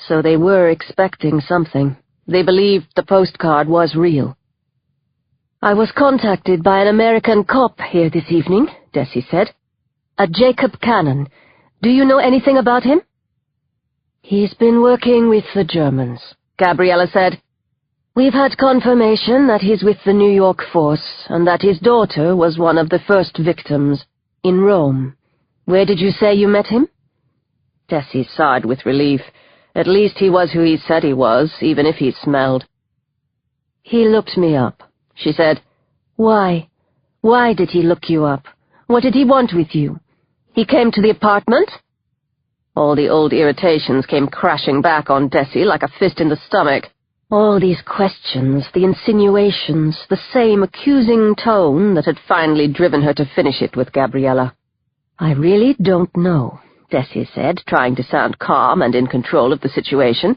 So they were expecting something. They believed the postcard was real. "I was contacted by an American cop here this evening," Desi said. "A Jacob Kanon. Do you know anything about him?" "He's been working with the Germans," Gabriella said. "We've had confirmation that he's with the New York force, and that his daughter was one of the first victims, in Rome. Where did you say you met him?" Desi sighed with relief. At least he was who he said he was, even if he smelled. "He looked me up," she said. "Why? Why did he look you up? What did he want with you? He came to the apartment?" All the old irritations came crashing back on Desi like a fist in the stomach. All these questions, the insinuations, the same accusing tone that had finally driven her to finish it with Gabriella. "I really don't know," Desi said, trying to sound calm and in control of the situation.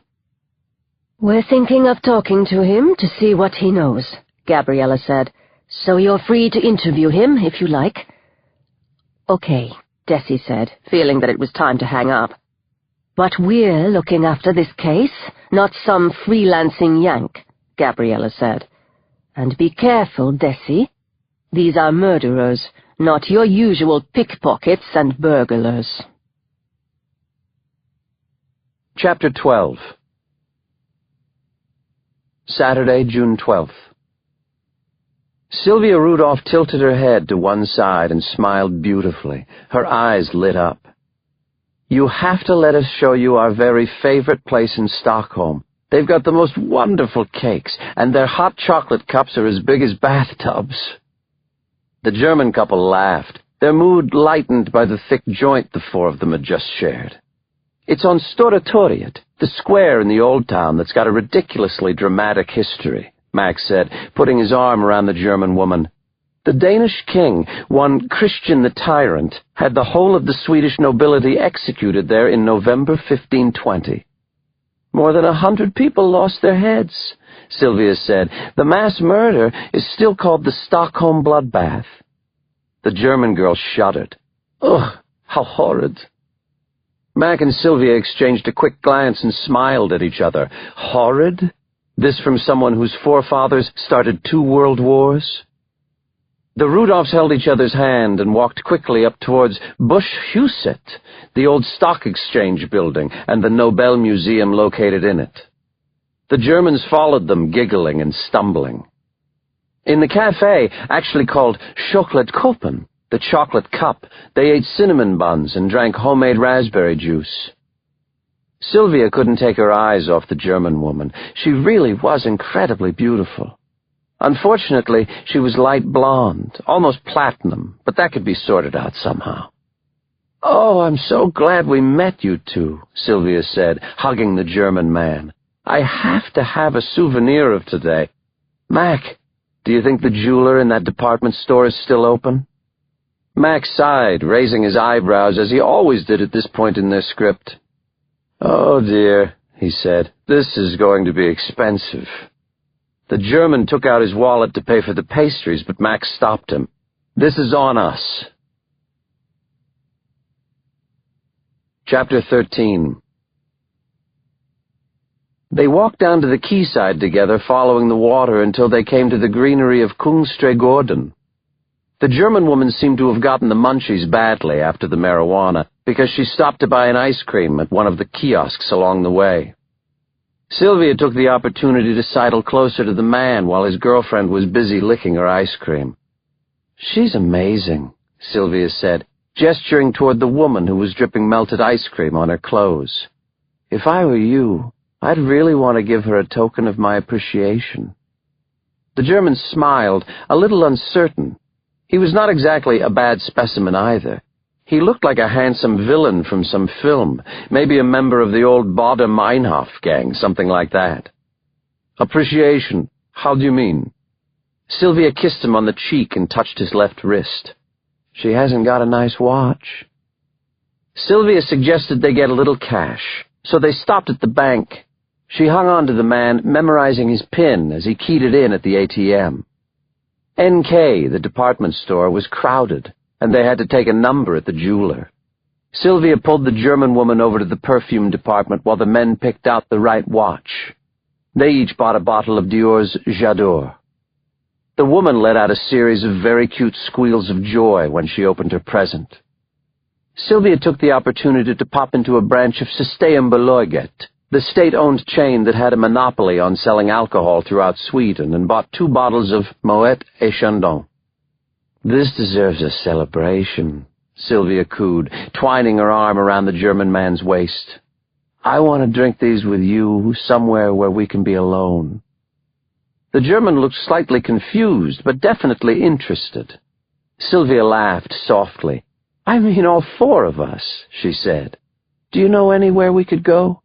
"We're thinking of talking to him to see what he knows," Gabriella said. "So you're free to interview him if you like." "Okay," Desi said, feeling that it was time to hang up. "But we're looking after this case, not some freelancing yank," Gabriella said. "And be careful, Desi. These are murderers, not your usual pickpockets and burglars. Chapter 12. Saturday, June 12th. Sylvia Rudolph tilted her head to one side and smiled beautifully. Her eyes lit up. "You have to let us show you our very favorite place in Stockholm. They've got the most wonderful cakes, and their hot chocolate cups are as big as bathtubs." The German couple laughed, their mood lightened by the thick joint the four of them had just shared. "It's on Storatoriet, the square in the old town that's got a ridiculously dramatic history," Max said, putting his arm around the German woman. "The Danish king, one Christian the Tyrant, had the whole of the Swedish nobility executed there in November 1520. More than 100 people lost their heads," Sylvia said. "The mass murder is still called the Stockholm bloodbath." The German girl shuddered. "Ugh, how horrid." Mac and Sylvia exchanged a quick glance and smiled at each other. Horrid? This from someone whose forefathers started 2 world wars? The Rudolphs held each other's hand and walked quickly up towards Buschhuset, the old stock exchange building, and the Nobel Museum located in it. The Germans followed them, giggling and stumbling. In the cafe, actually called Chokladkoppen, the chocolate cup, they ate cinnamon buns and drank homemade raspberry juice. Sylvia couldn't take her eyes off the German woman. She really was incredibly beautiful. Unfortunately, she was light blonde, almost platinum, but that could be sorted out somehow. "Oh, I'm so glad we met you two," Sylvia said, hugging the German man. "I have to have a souvenir of today. Mac, do you think the jeweler in that department store is still open?" Mac sighed, raising his eyebrows as he always did at this point in their script. "Oh dear," he said, "this is going to be expensive." The German took out his wallet to pay for the pastries, but Max stopped him. "This is on us." Chapter 13. They walked down to the quayside together, following the water until they came to the greenery of Kungsträdgården. The German woman seemed to have gotten the munchies badly after the marijuana, because she stopped to buy an ice cream at one of the kiosks along the way. Sylvia took the opportunity to sidle closer to the man while his girlfriend was busy licking her ice cream. "She's amazing," Sylvia said, gesturing toward the woman who was dripping melted ice cream on her clothes. "If I were you, I'd really want to give her a token of my appreciation." The German smiled, a little uncertain. He was not exactly a bad specimen either. He looked like a handsome villain from some film, maybe a member of the old Baader-Meinhof gang, something like that. "Appreciation? How do you mean?" Sylvia kissed him on the cheek and touched his left wrist. "She hasn't got a nice watch." Sylvia suggested they get a little cash, so they stopped at the bank. She hung on to the man, memorizing his PIN as he keyed it in at the ATM. NK, the department store, was crowded, and they had to take a number at the jeweler. Sylvia pulled the German woman over to the perfume department while the men picked out the right watch. They each bought a bottle of Dior's J'adore. The woman let out a series of very cute squeals of joy when she opened her present. Sylvia took the opportunity to pop into a branch of Systembolaget, the state-owned chain that had a monopoly on selling alcohol throughout Sweden, and bought 2 bottles of Moet et Chandon. "This deserves a celebration," Sylvia cooed, twining her arm around the German man's waist. "I want to drink these with you, somewhere where we can be alone." The German looked slightly confused, but definitely interested. Sylvia laughed softly. "I mean all 4 of us," she said. "Do you know anywhere we could go?"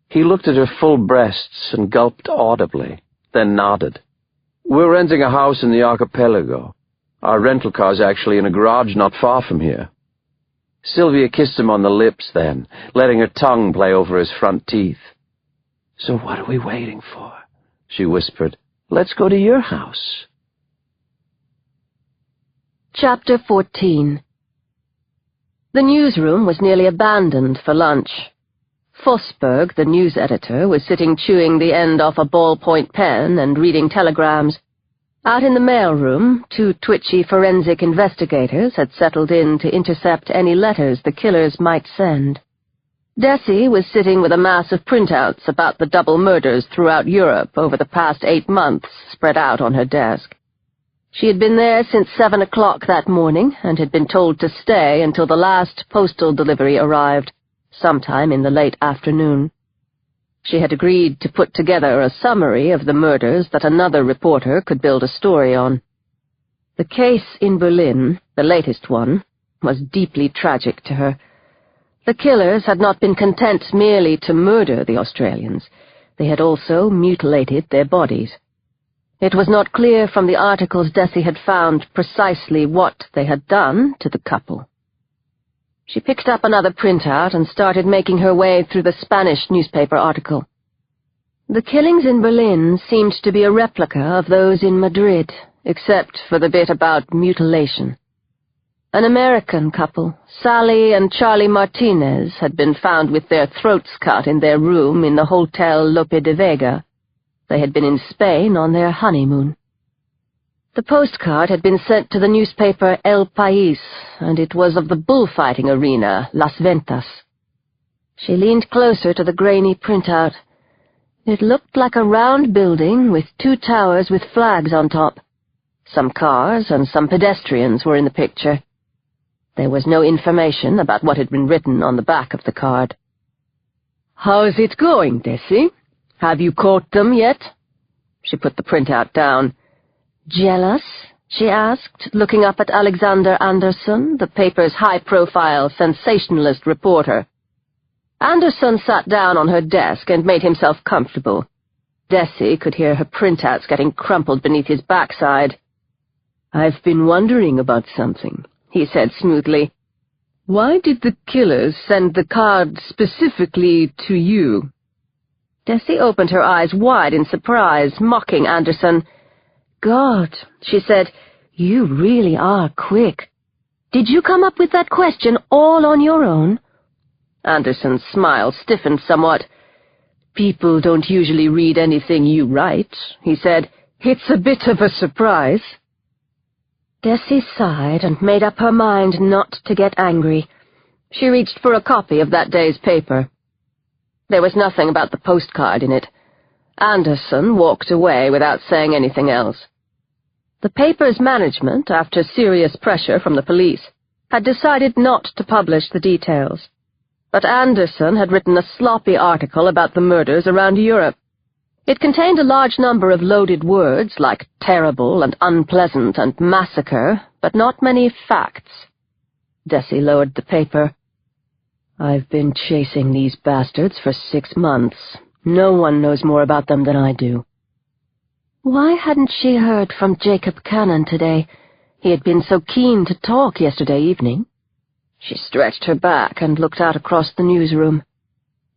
He looked at her full breasts and gulped audibly, then nodded. "We're renting a house in the archipelago. Our rental car's actually in a garage not far from here." Sylvia kissed him on the lips then, letting her tongue play over his front teeth. "So what are we waiting for?" she whispered. "Let's go to your house." Chapter 14. The newsroom was nearly abandoned for lunch. Fosberg, the news editor, was sitting chewing the end off a ballpoint pen and reading telegrams. Out in the mailroom, 2 twitchy forensic investigators had settled in to intercept any letters the killers might send. Desi was sitting with a mass of printouts about the double murders throughout Europe over the past 8 months spread out on her desk. She had been there since 7 o'clock that morning and had been told to stay until the last postal delivery arrived, sometime in the late afternoon. She had agreed to put together a summary of the murders that another reporter could build a story on. The case in Berlin, the latest one, was deeply tragic to her. The killers had not been content merely to murder the Australians. They had also mutilated their bodies. It was not clear from the articles Desi had found precisely what they had done to the couple. She picked up another printout and started making her way through the Spanish newspaper article. The killings in Berlin seemed to be a replica of those in Madrid, except for the bit about mutilation. An American couple, Sally and Charlie Martinez, had been found with their throats cut in their room in the Hotel Lope de Vega. They had been in Spain on their honeymoon. The postcard had been sent to the newspaper El País, and it was of the bullfighting arena, Las Ventas. She leaned closer to the grainy printout. It looked like a round building with 2 towers with flags on top. Some cars and some pedestrians were in the picture. There was no information about what had been written on the back of the card. "How's it going, Desi? Have you caught them yet?" She put the printout down. "Jealous?" she asked, looking up at Alexander Anderson, the paper's high-profile sensationalist reporter. Anderson sat down on her desk and made himself comfortable. Desi could hear her printouts getting crumpled beneath his backside. "I've been wondering about something," he said smoothly. "Why did the killers send the card specifically to you?" Desi opened her eyes wide in surprise, mocking Anderson. "God," she said, "you really are quick. Did you come up with that question all on your own?" Anderson's smile stiffened somewhat. "People don't usually read anything you write," he said. "It's a bit of a surprise." Desi sighed and made up her mind not to get angry. She reached for a copy of that day's paper. There was nothing about the postcard in it. Anderson walked away without saying anything else. The paper's management, after serious pressure from the police, had decided not to publish the details. But Anderson had written a sloppy article about the murders around Europe. It contained a large number of loaded words like terrible and unpleasant and massacre, but not many facts. Desi lowered the paper. "I've been chasing these bastards for 6 months. No one knows more about them than I do." Why hadn't she heard from Jacob Kanon today? He had been so keen to talk yesterday evening. She stretched her back and looked out across the newsroom.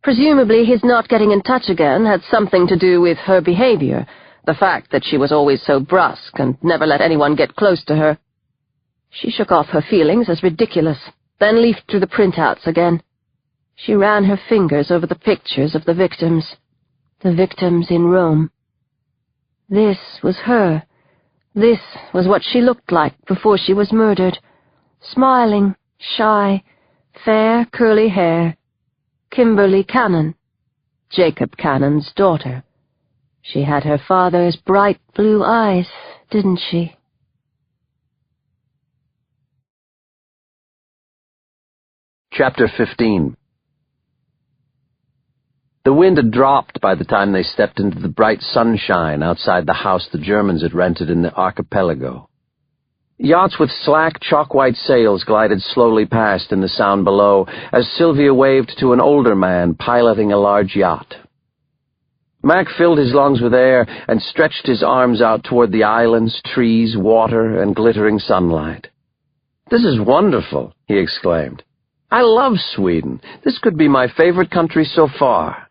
Presumably his not getting in touch again had something to do with her behavior, the fact that she was always so brusque and never let anyone get close to her. She shook off her feelings as ridiculous, then leafed through the printouts again. She ran her fingers over the pictures of the victims in Rome. This was her. This was what she looked like before she was murdered. Smiling, shy, fair curly hair. Kimberly Kanon, Jacob Kanon's daughter. She had her father's bright blue eyes, didn't she? Chapter 15. The wind had dropped by the time they stepped into the bright sunshine outside the house the Germans had rented in the archipelago. Yachts with slack, chalk-white sails glided slowly past in the sound below as Sylvia waved to an older man piloting a large yacht. Mac filled his lungs with air and stretched his arms out toward the islands, trees, water, and glittering sunlight. "This is wonderful," he exclaimed. "I love Sweden. This could be my favorite country so far."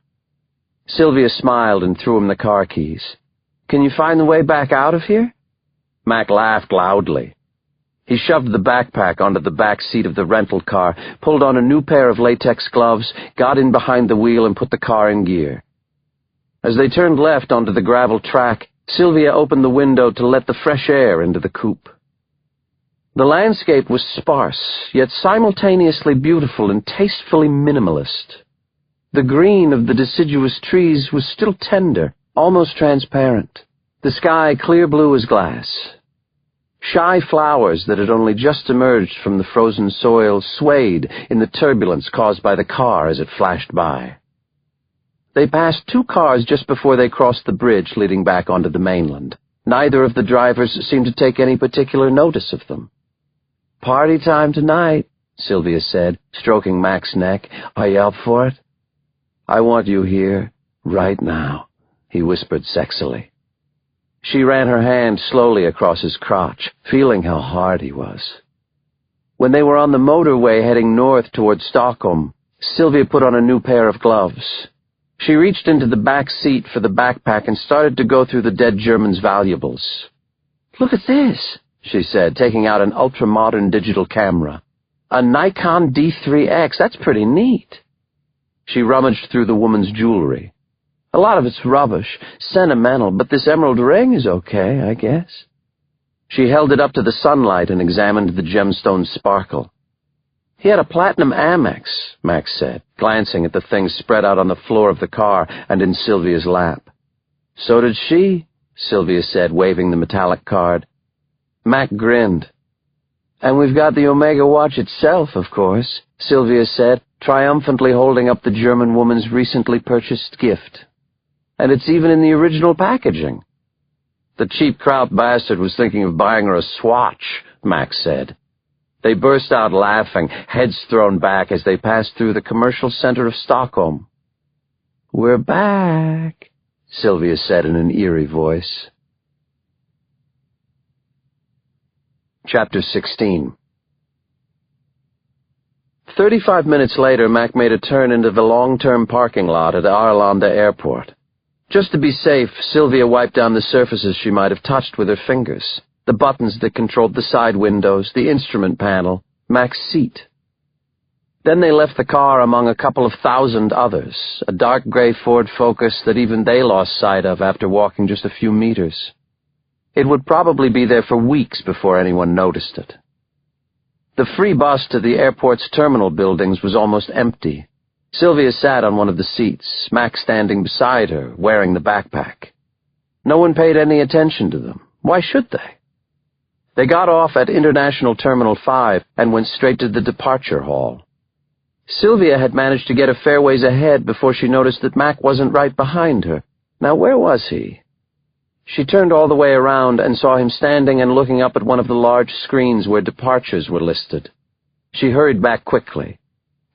Sylvia smiled and threw him the car keys. "Can you find the way back out of here?" Mac laughed loudly. He shoved the backpack onto the back seat of the rental car, pulled on a new pair of latex gloves, got in behind the wheel, and put the car in gear. As they turned left onto the gravel track, Sylvia opened the window to let the fresh air into the coupe. The landscape was sparse, yet simultaneously beautiful and tastefully minimalist. The green of the deciduous trees was still tender, almost transparent. The sky clear blue as glass. Shy flowers that had only just emerged from the frozen soil swayed in the turbulence caused by the car as it flashed by. They passed 2 cars just before they crossed the bridge leading back onto the mainland. Neither of the drivers seemed to take any particular notice of them. "Party time tonight," Sylvia said, stroking Mac's neck. "Are you up for it?" "I want you here, right now," he whispered sexily. She ran her hand slowly across his crotch, feeling how hard he was. When they were on the motorway heading north toward Stockholm, Sylvia put on a new pair of gloves. She reached into the back seat for the backpack and started to go through the dead German's valuables. "Look at this," she said, taking out an ultra-modern digital camera. "A Nikon D3X, that's pretty neat." She rummaged through the woman's jewelry. "A lot of it's rubbish, sentimental, but this emerald ring is okay, I guess." She held it up to the sunlight and examined the gemstone sparkle. "He had a platinum Amex," Max said, glancing at the things spread out on the floor of the car and in Sylvia's lap. "So did she," Sylvia said, waving the metallic card. Mac grinned. "And we've got the Omega watch itself, of course," Sylvia said, triumphantly holding up the German woman's recently purchased gift. "And it's even in the original packaging." "The cheap Kraut bastard was thinking of buying her a Swatch," Max said. They burst out laughing, heads thrown back as they passed through the commercial center of Stockholm. "We're back," Sylvia said in an eerie voice. Chapter 16. 35 minutes later, Mac made a turn into the long-term parking lot at Arlanda Airport. Just to be safe, Sylvia wiped down the surfaces she might have touched with her fingers. The buttons that controlled the side windows, the instrument panel, Mac's seat. Then they left the car among a couple of thousand others, a dark gray Ford Focus that even they lost sight of after walking just a few meters. It would probably be there for weeks before anyone noticed it. The free bus to the airport's terminal buildings was almost empty. Sylvia sat on one of the seats, Mac standing beside her, wearing the backpack. No one paid any attention to them. Why should they? They got off at International Terminal 5 and went straight to the departure hall. Sylvia had managed to get a fair ways ahead before she noticed that Mac wasn't right behind her. Now where was he? She turned all the way around and saw him standing and looking up at one of the large screens where departures were listed. She hurried back quickly.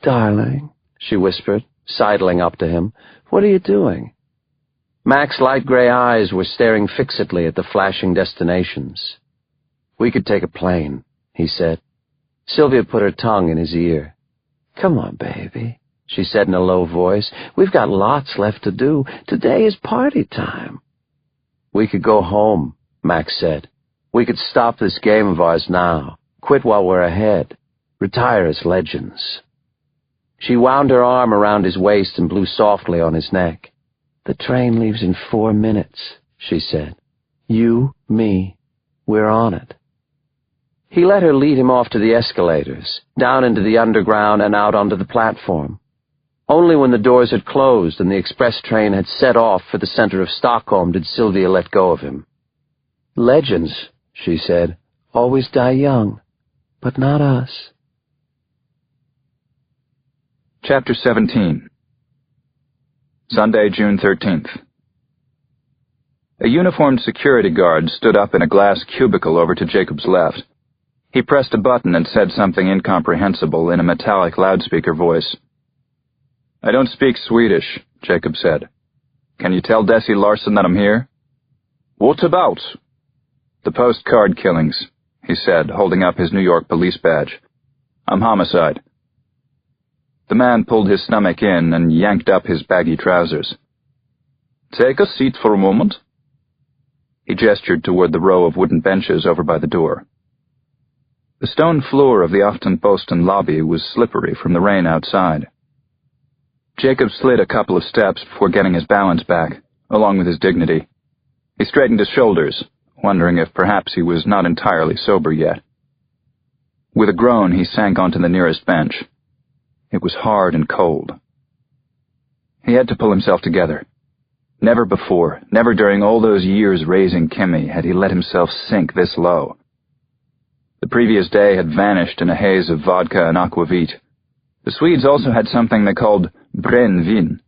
"Darling," she whispered, sidling up to him, "what are you doing?" Mac's light gray eyes were staring fixedly at the flashing destinations. "We could take a plane," he said. Sylvia put her tongue in his ear. "Come on, baby," she said in a low voice. "We've got lots left to do. Today is party time." "We could go home," Max said. "We could stop this game of ours now, quit while we're ahead, retire as legends." She wound her arm around his waist and blew softly on his neck. "The train leaves in 4 minutes," she said. "You, me, we're on it." He let her lead him off to the escalators, down into the underground and out onto the platform. Only when the doors had closed and the express train had set off for the center of Stockholm did Sylvia let go of him. "Legends," she said, "always die young, but not us." Chapter 17. Sunday, June 13th. A uniformed security guard stood up in a glass cubicle over to Jacob's left. He pressed a button and said something incomprehensible in a metallic loudspeaker voice. "I don't speak Swedish," Jacob said. "Can you tell Desi Larson that I'm here?" "What about?" "The Postcard Killings," he said, holding up his New York police badge. "I'm homicide." The man pulled his stomach in and yanked up his baggy trousers. "Take a seat for a moment." He gestured toward the row of wooden benches over by the door. The stone floor of the Aftenposten lobby was slippery from the rain outside. Jacob slid a couple of steps before getting his balance back, along with his dignity. He straightened his shoulders, wondering if perhaps he was not entirely sober yet. With a groan, he sank onto the nearest bench. It was hard and cold. He had to pull himself together. Never before, never during all those years raising Kimmy, had he let himself sink this low. The previous day had vanished in a haze of vodka and aquavit. The Swedes also had something they called brännvin,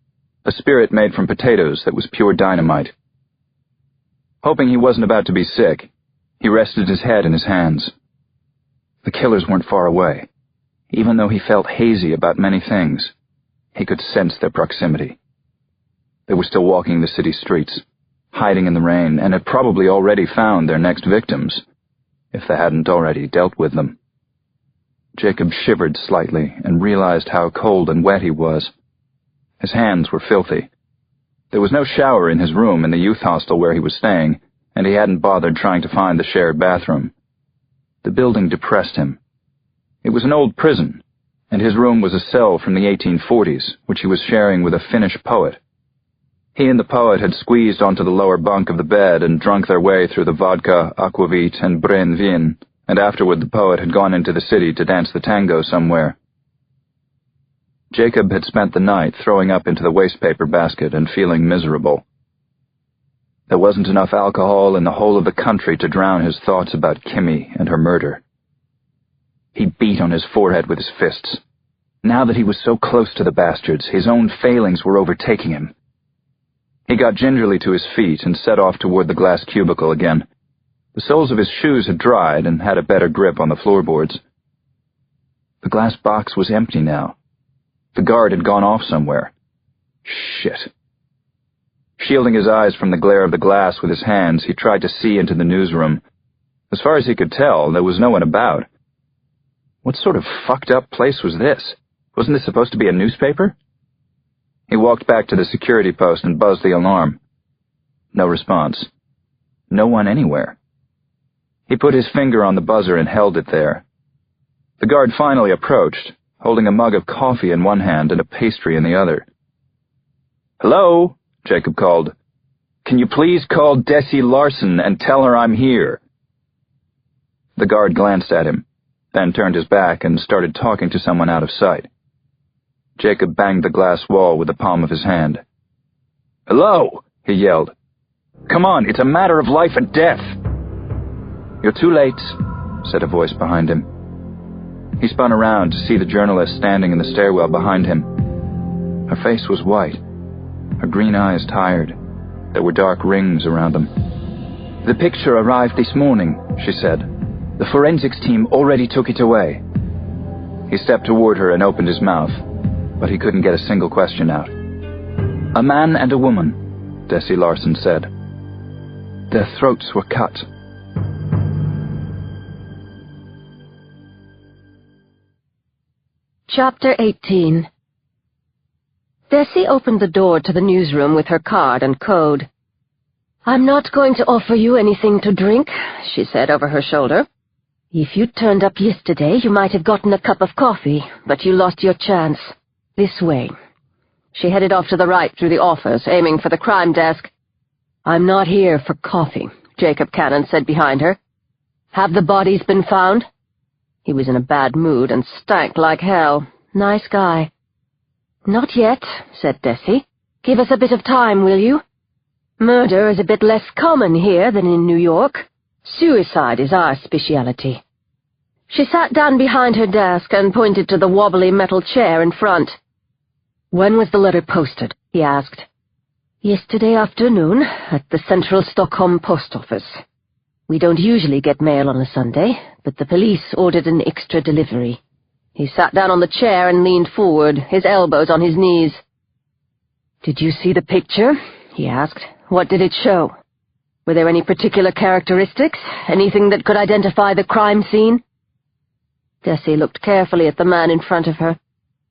a spirit made from potatoes that was pure dynamite. Hoping he wasn't about to be sick, he rested his head in his hands. The killers weren't far away. Even though he felt hazy about many things, he could sense their proximity. They were still walking the city streets, hiding in the rain, and had probably already found their next victims, if they hadn't already dealt with them. Jacob shivered slightly and realized how cold and wet he was. His hands were filthy. There was no shower in his room in the youth hostel where he was staying, and he hadn't bothered trying to find the shared bathroom. The building depressed him. It was an old prison, and his room was a cell from the 1840s, which he was sharing with a Finnish poet. He and the poet had squeezed onto the lower bunk of the bed and drunk their way through the vodka, aquavit, and brännvin, and afterward the poet had gone into the city to dance the tango somewhere. Jacob had spent the night throwing up into the wastepaper basket and feeling miserable. There wasn't enough alcohol in the whole of the country to drown his thoughts about Kimmy and her murder. He beat on his forehead with his fists. Now that he was so close to the bastards, his own failings were overtaking him. He got gingerly to his feet and set off toward the glass cubicle again. The soles of his shoes had dried and had a better grip on the floorboards. The glass box was empty now. The guard had gone off somewhere. Shit. Shielding his eyes from the glare of the glass with his hands, he tried to see into the newsroom. As far as he could tell, there was no one about. What sort of fucked-up place was this? Wasn't this supposed to be a newspaper? He walked back to the security post and buzzed the alarm. No response. No one anywhere. He put his finger on the buzzer and held it there. The guard finally approached, holding a mug of coffee in one hand and a pastry in the other. "Hello?" Jacob called. "Can you please call Desi Larson and tell her I'm here?" The guard glanced at him, then turned his back and started talking to someone out of sight. Jacob banged the glass wall with the palm of his hand. "Hello!" he yelled. "Come on, it's a matter of life and death." "You're too late," said a voice behind him. He spun around to see the journalist standing in the stairwell behind him. Her face was white, her green eyes tired. There were dark rings around them. "The picture arrived this morning," she said. "The forensics team already took it away." He stepped toward her and opened his mouth, but he couldn't get a single question out. "A man and a woman," Desi Larson said. "Their throats were cut." Chapter 18. Desi opened the door to the newsroom with her card and code. "I'm not going to offer you anything to drink," she said over her shoulder. "If you'd turned up yesterday, you might have gotten a cup of coffee, but you lost your chance. This way." She headed off to the right through the office, aiming for the crime desk. "I'm not here for coffee," Jacob Kanon said behind her. "Have the bodies been found?" He was in a bad mood and stank like hell. Nice guy. "Not yet," said Desi. "Give us a bit of time, will you? Murder is a bit less common here than in New York. Suicide is our speciality." She sat down behind her desk and pointed to the wobbly metal chair in front. "When was the letter posted?" he asked. "Yesterday afternoon, at the Central Stockholm post office. We don't usually get mail on a Sunday, but the police ordered an extra delivery." He sat down on the chair and leaned forward, his elbows on his knees. "Did you see the picture?" he asked. "What did it show? Were there any particular characteristics? Anything that could identify the crime scene?" Desi looked carefully at the man in front of her.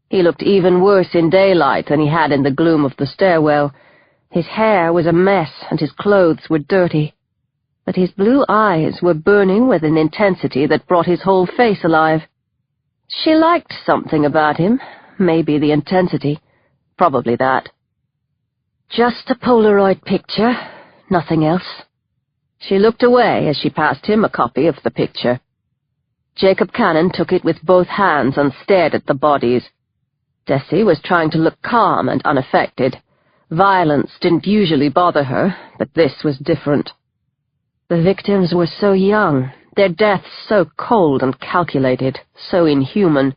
He looked even worse in daylight than he had in the gloom of the stairwell. His hair was a mess and his clothes were dirty. But his blue eyes were burning with an intensity that brought his whole face alive. She liked something about him, maybe the intensity, probably that. "Just a Polaroid picture," nothing else. She looked away as she passed him a copy of the picture. Jacob Kanon took it with both hands and stared at the bodies. Desi was trying to look calm and unaffected. Violence didn't usually bother her, but this was different. The victims were so young, their deaths so cold and calculated, so inhuman.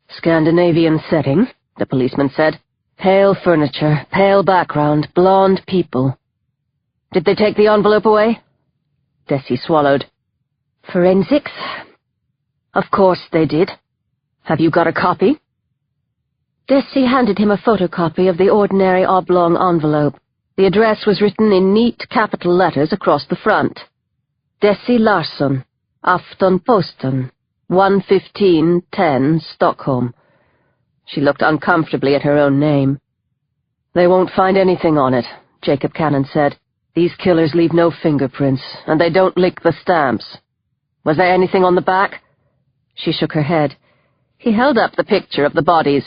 Scandinavian setting, the policeman said. Pale furniture, pale background, blonde people. Did they take the envelope away? Desi swallowed. Forensics? Of course they did. Have you got a copy? Desi handed him a photocopy of the ordinary oblong envelope. The address was written in neat capital letters across the front. Desi Larsson, Aftonposten, 1:15:10, Stockholm. She looked uncomfortably at her own name. They won't find anything on it, Jacob Kanon said. These killers leave no fingerprints, and they don't lick the stamps. Was there anything on the back? She shook her head. He held up the picture of the bodies.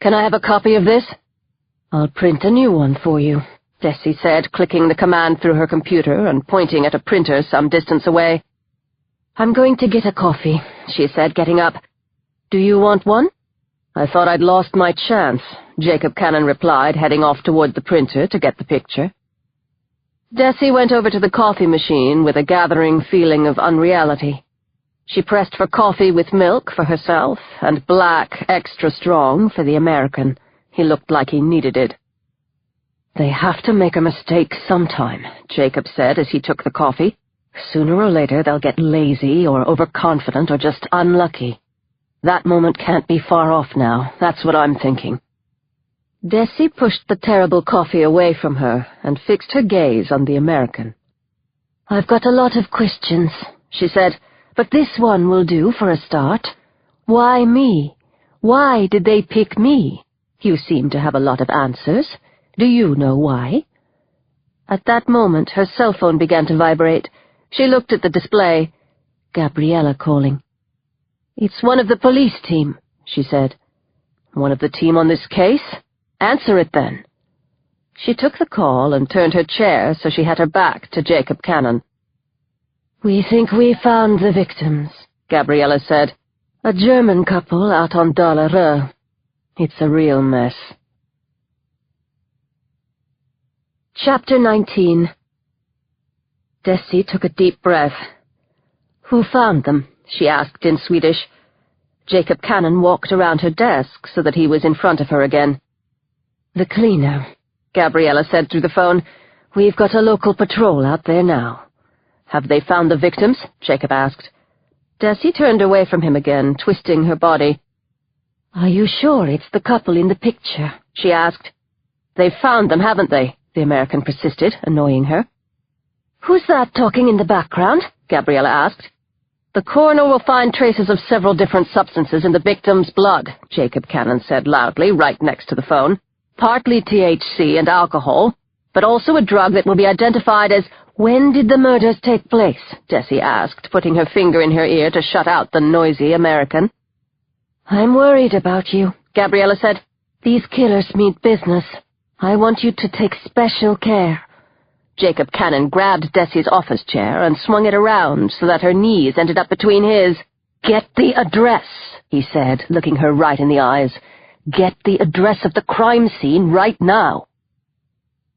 Can I have a copy of this? I'll print a new one for you, Desi said, clicking the command through her computer and pointing at a printer some distance away. I'm going to get a coffee, she said, getting up. Do you want one? I thought I'd lost my chance, Jacob Kanon replied, heading off toward the printer to get the picture. Desi went over to the coffee machine with a gathering feeling of unreality. She pressed for coffee with milk for herself and black, extra strong for the American. He looked like he needed it. They have to make a mistake sometime, Jacob said as he took the coffee. Sooner or later they'll get lazy or overconfident or just unlucky. That moment can't be far off now, that's what I'm thinking. Desi pushed the terrible coffee away from her and fixed her gaze on the American. I've got a lot of questions, she said, but this one will do for a start. Why me? Why did they pick me? You seem to have a lot of answers. Do you know why? At that moment, her cell phone began to vibrate. She looked at the display. Gabriella calling. It's one of the police team, she said. One of the team on this case? Answer it then. She took the call and turned her chair so she had her back to Jacob Kanon. We think we found the victims, Gabriella said. A German couple out on Dalarö. It's a real mess. Chapter 19. Desi took a deep breath. Who found them? She asked in Swedish. Jacob Kanon walked around her desk so that he was in front of her again. The cleaner, Gabriella said through the phone. We've got a local patrol out there now. Have they found the victims? Jacob asked. Desi turned away from him again, twisting her body. Are you sure it's the couple in the picture? She asked. They've found them, haven't they? The American persisted, annoying her. Who's that talking in the background? Gabriella asked. The coroner will find traces of several different substances in the victim's blood, Jacob Kanon said loudly, right next to the phone. Partly THC and alcohol, but also a drug that will be identified as... When did the murders take place? Desi asked, putting her finger in her ear to shut out the noisy American. I'm worried about you, Gabriella said. These killers mean business. I want you to take special care. Jacob Kanon grabbed Desi's office chair and swung it around so that her knees ended up between his. Get the address, he said, looking her right in the eyes. Get the address of the crime scene right now.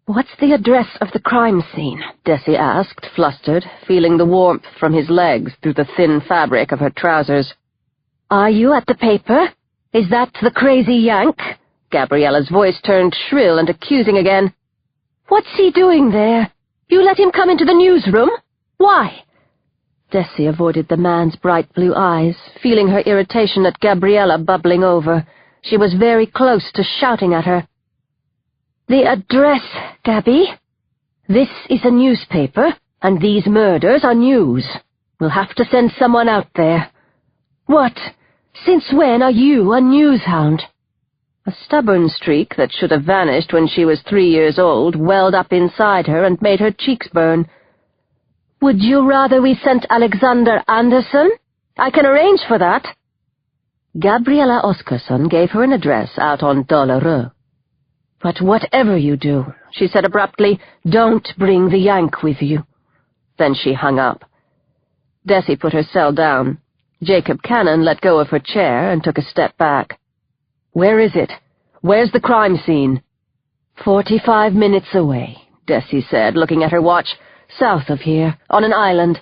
What's the address of the crime scene? Desi asked, flustered, feeling the warmth from his legs through the thin fabric of her trousers. Are you at the paper? Is that the crazy Yank? Gabriella's voice turned shrill and accusing again. What's he doing there? You let him come into the newsroom? Why? Desi avoided the man's bright blue eyes, feeling her irritation at Gabriella bubbling over. She was very close to shouting at her. The address, Gabby. This is a newspaper, and these murders are news. We'll have to send someone out there. What? Since when are you a news hound? A stubborn streak that should have vanished when she was 3 years old welled up inside her and made her cheeks burn. Would you rather we sent Alexander Anderson? I can arrange for that. Gabriella Oskarsson gave her an address out on Dalarö. But whatever you do, she said abruptly. "Don't bring the yank with you." Then she hung up. Desi put her cell down. Jacob Kanon let go of her chair and took a step back. "Where is it? Where's the crime scene?" 45 minutes away, Desi said, looking at her watch. "South of here, on an island."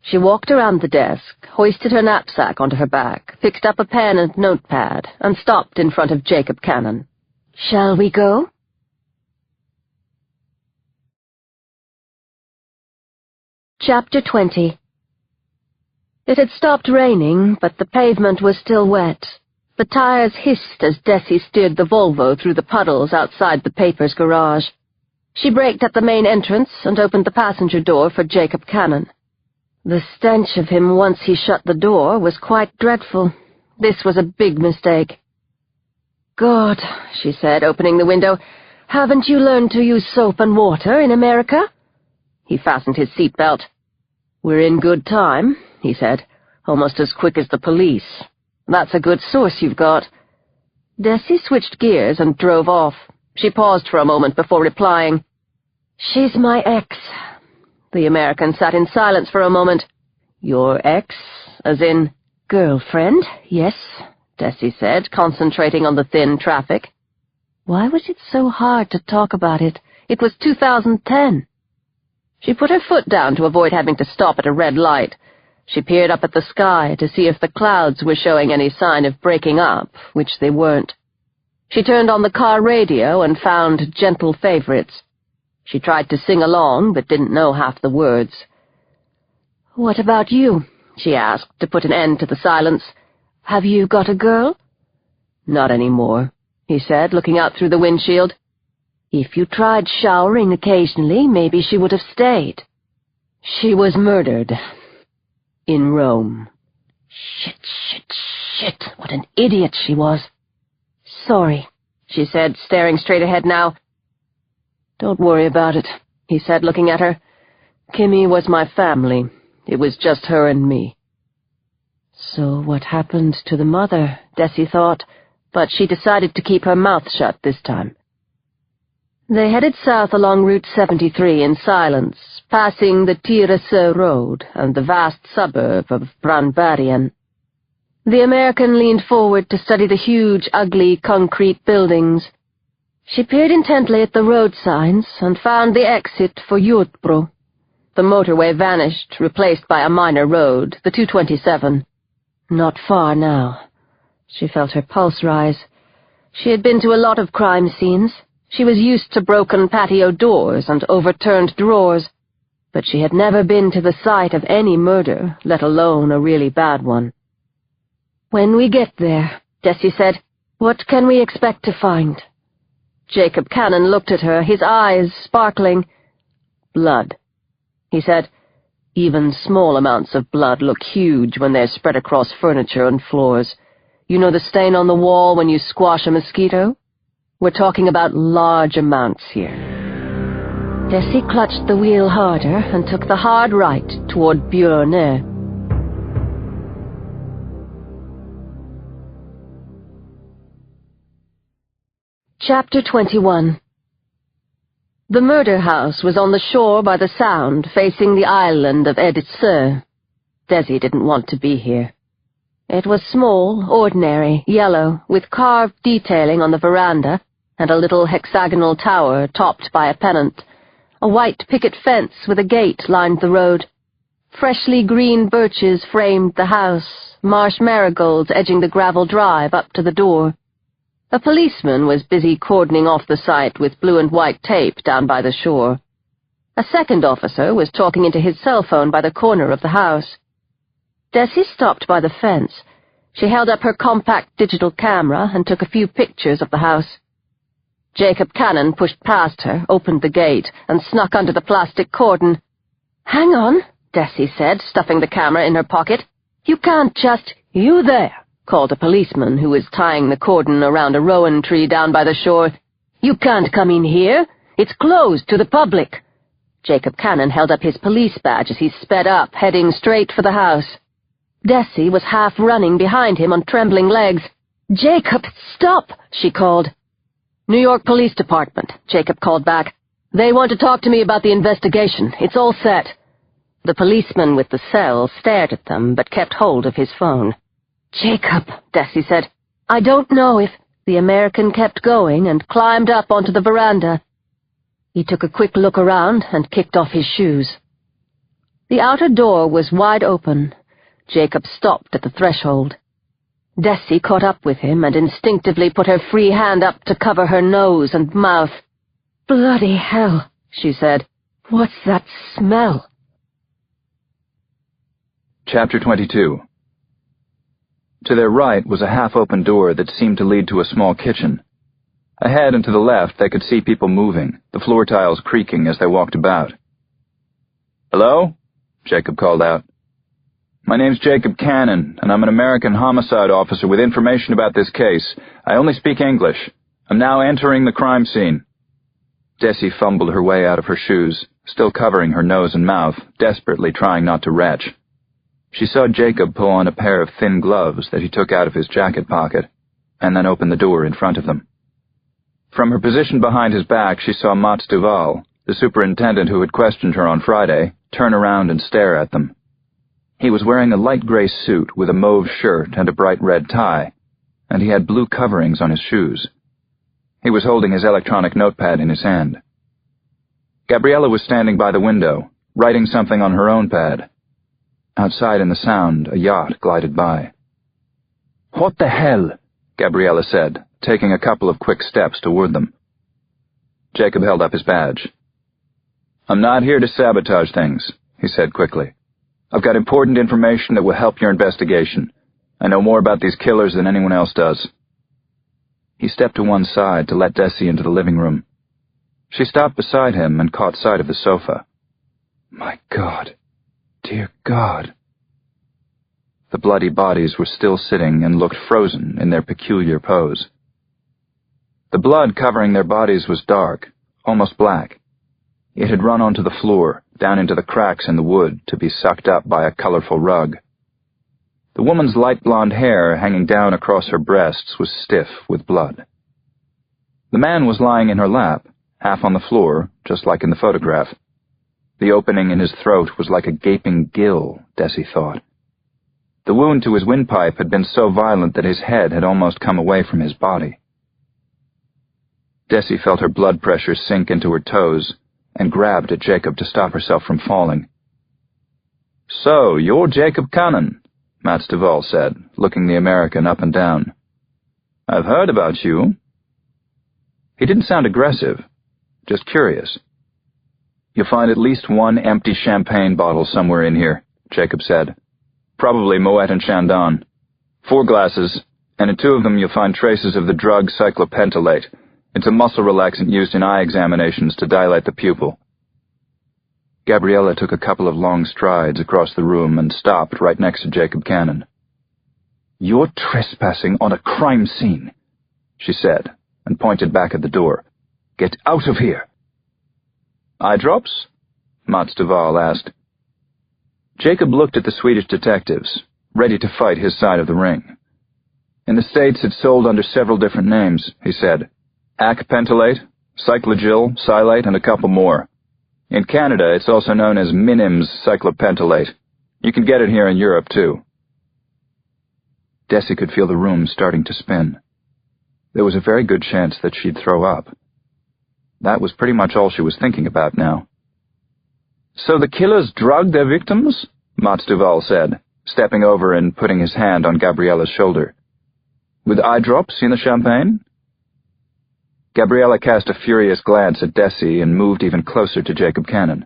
She walked around the desk, hoisted her knapsack onto her back, picked up a pen and notepad, and stopped in front of Jacob Kanon. "Shall we go?" Chapter 20. It had stopped raining, but the pavement was still wet. The tires hissed as Desi steered the Volvo through the puddles outside the paper's garage. She braked at the main entrance and opened the passenger door for Jacob Kanon. The stench of him once he shut the door was quite dreadful. This was a big mistake. "God," she said, opening the window, "haven't you learned to use soap and water in America?" He fastened his seatbelt. "We're in good time," he said, "almost as quick as the police. That's a good source you've got." Desi switched gears and drove off. She paused for a moment before replying. "She's my ex." The American sat in silence for a moment. "Your ex? As in—" "Girlfriend, yes," Desi said, concentrating on the thin traffic. Why was it so hard to talk about it? It was 2010. She put her foot down to avoid having to stop at a red light. She peered up at the sky to see if the clouds were showing any sign of breaking up, which they weren't. She turned on the car radio and found Gentle Favorites. She tried to sing along, but didn't know half the words. "What about you?" she asked, to put an end to the silence. "Have you got a girl?" "Not anymore," he said, looking out through the windshield. "If you tried showering occasionally, maybe she would have stayed." "She was murdered. In Rome." Shit, what an idiot she was. "Sorry," she said, staring straight ahead now. "Don't worry about it," he said, looking at her. "Kimmy was my family. It was just her and me." So what happened to the mother, Desi thought, but she decided to keep her mouth shut this time. They headed south along Route 73 in silence, passing the Tirese Road and the vast suburb of Brandbergen. The American leaned forward to study the huge, ugly concrete buildings. She peered intently at the road signs and found the exit for Jordbro. The motorway vanished, replaced by a minor road, the 227. Not far now. She felt her pulse rise. She had been to a lot of crime scenes. She was used to broken patio doors and overturned drawers, but she had never been to the site of any murder, let alone a really bad one. "When we get there," Desi said, "what can we expect to find?" Jacob Kanon looked at her, his eyes sparkling. "Blood," he said. "Even small amounts of blood look huge when they're spread across furniture and floors. You know the stain on the wall when you squash a mosquito? We're talking about large amounts here." Desi clutched the wheel harder and took the hard right toward Björne. Chapter 21. The murder house was on the shore by the Sound, facing the island of Editsö. Desi didn't want to be here. It was small, ordinary, yellow, with carved detailing on the veranda and a little hexagonal tower topped by a pennant. A white picket fence with a gate lined the road. Freshly green birches framed the house, marsh marigolds edging the gravel drive up to the door. A policeman was busy cordoning off the site with blue and white tape down by the shore. A second officer was talking into his cell phone by the corner of the house. Desi stopped by the fence. She held up her compact digital camera and took a few pictures of the house. Jacob Kanon pushed past her, opened the gate, and snuck under the plastic cordon. "Hang on," Desi said, stuffing the camera in her pocket. "You can't just—" "You there," called a policeman who was tying the cordon around a rowan tree down by the shore. "You can't come in here. It's closed to the public." Jacob Kanon held up his police badge as he sped up, heading straight for the house. Desi was half running behind him on trembling legs. "Jacob, stop!" she called. New York Police Department, Jacob called back. They want to talk to me about the investigation. It's all set. The policeman with the cell stared at them, but kept hold of his phone. Jacob, Desi said, I don't know if... The American kept going and climbed up onto the veranda. He took a quick look around and kicked off his shoes. The outer door was wide open. Jacob stopped at the threshold. Desi caught up with him and instinctively put her free hand up to cover her nose and mouth. Bloody hell, she said. What's that smell? Chapter 22. To their right was a half-open door that seemed to lead to a small kitchen. Ahead and to the left they could see people moving, the floor tiles creaking as they walked about. "Hello?" Jacob called out. "My name's Jacob Kanon, and I'm an American homicide officer with information about this case. I only speak English. I'm now entering the crime scene." Desi fumbled her way out of her shoes, still covering her nose and mouth, desperately trying not to retch. She saw Jacob pull on a pair of thin gloves that he took out of his jacket pocket, and then open the door in front of them. From her position behind his back, she saw Mats Duval, the superintendent who had questioned her on Friday, turn around and stare at them. He was wearing a light gray suit with a mauve shirt and a bright red tie, and he had blue coverings on his shoes. He was holding his electronic notepad in his hand. Gabriella was standing by the window, writing something on her own pad. Outside in the Sound, a yacht glided by. "What the hell?" Gabriella said, taking a couple of quick steps toward them. Jacob held up his badge. "I'm not here to sabotage things," he said quickly. "I've got important information that will help your investigation. I know more about these killers than anyone else does." He stepped to one side to let Desi into the living room. She stopped beside him and caught sight of the sofa. My God. Dear God. The bloody bodies were still sitting and looked frozen in their peculiar pose. The blood covering their bodies was dark, almost black. It had run onto the floor, down into the cracks in the wood, to be sucked up by a colorful rug. The woman's light blonde hair hanging down across her breasts was stiff with blood. The man was lying in her lap, half on the floor, just like in the photograph. The opening in his throat was like a gaping gill, Desi thought. The wound to his windpipe had been so violent that his head had almost come away from his body. Desi felt her blood pressure sink into her toes and grabbed at Jacob to stop herself from falling. "So, you're Jacob Kanon," Mats Duval said, looking the American up and down. "I've heard about you." He didn't sound aggressive, just curious. "You'll find at least one empty champagne bottle somewhere in here," Jacob said. "Probably Moet and Chandon. 4 glasses, and in 2 of them you'll find traces of the drug cyclopentolate. It's a muscle relaxant used in eye examinations to dilate the pupil." Gabriella took a couple of long strides across the room and stopped right next to Jacob Kanon. "You're trespassing on a crime scene," she said, and pointed back at the door. "Get out of here." "Eye drops?" Mats Duval asked. Jacob looked at the Swedish detectives, ready to fight his side of the ring. "In the States it's sold under several different names," he said. Acpentolate, cyclogil, xylate, and a couple more. In Canada it's also known as Minims cyclopentolate. You can get it here in Europe, too. Desi could feel the room starting to spin. There was a very good chance that she'd throw up. That was pretty much all she was thinking about now. "So the killers drugged their victims?" Mats Duval said, stepping over and putting his hand on Gabriella's shoulder. "With eye drops in the champagne?" Gabriella cast a furious glance at Desi and moved even closer to Jacob Kanon.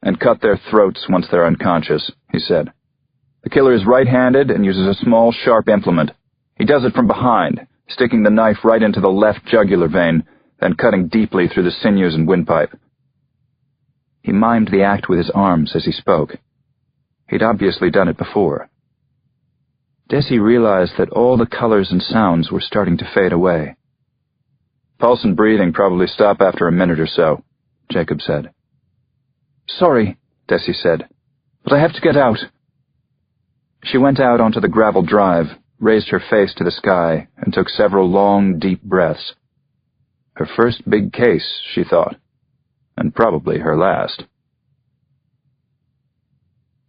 "And cut their throats once they're unconscious," he said. "The killer is right-handed and uses a small, sharp implement. He does it from behind, sticking the knife right into the left jugular vein, then cutting deeply through the sinews and windpipe." He mimed the act with his arms as he spoke. He'd obviously done it before. Desi realized that all the colors and sounds were starting to fade away. "Pulse and breathing probably stop after a minute or so," Jacob said. "Sorry," Desi said, "but I have to get out." She went out onto the gravel drive, raised her face to the sky, and took several long, deep breaths. Her first big case, she thought, and probably her last.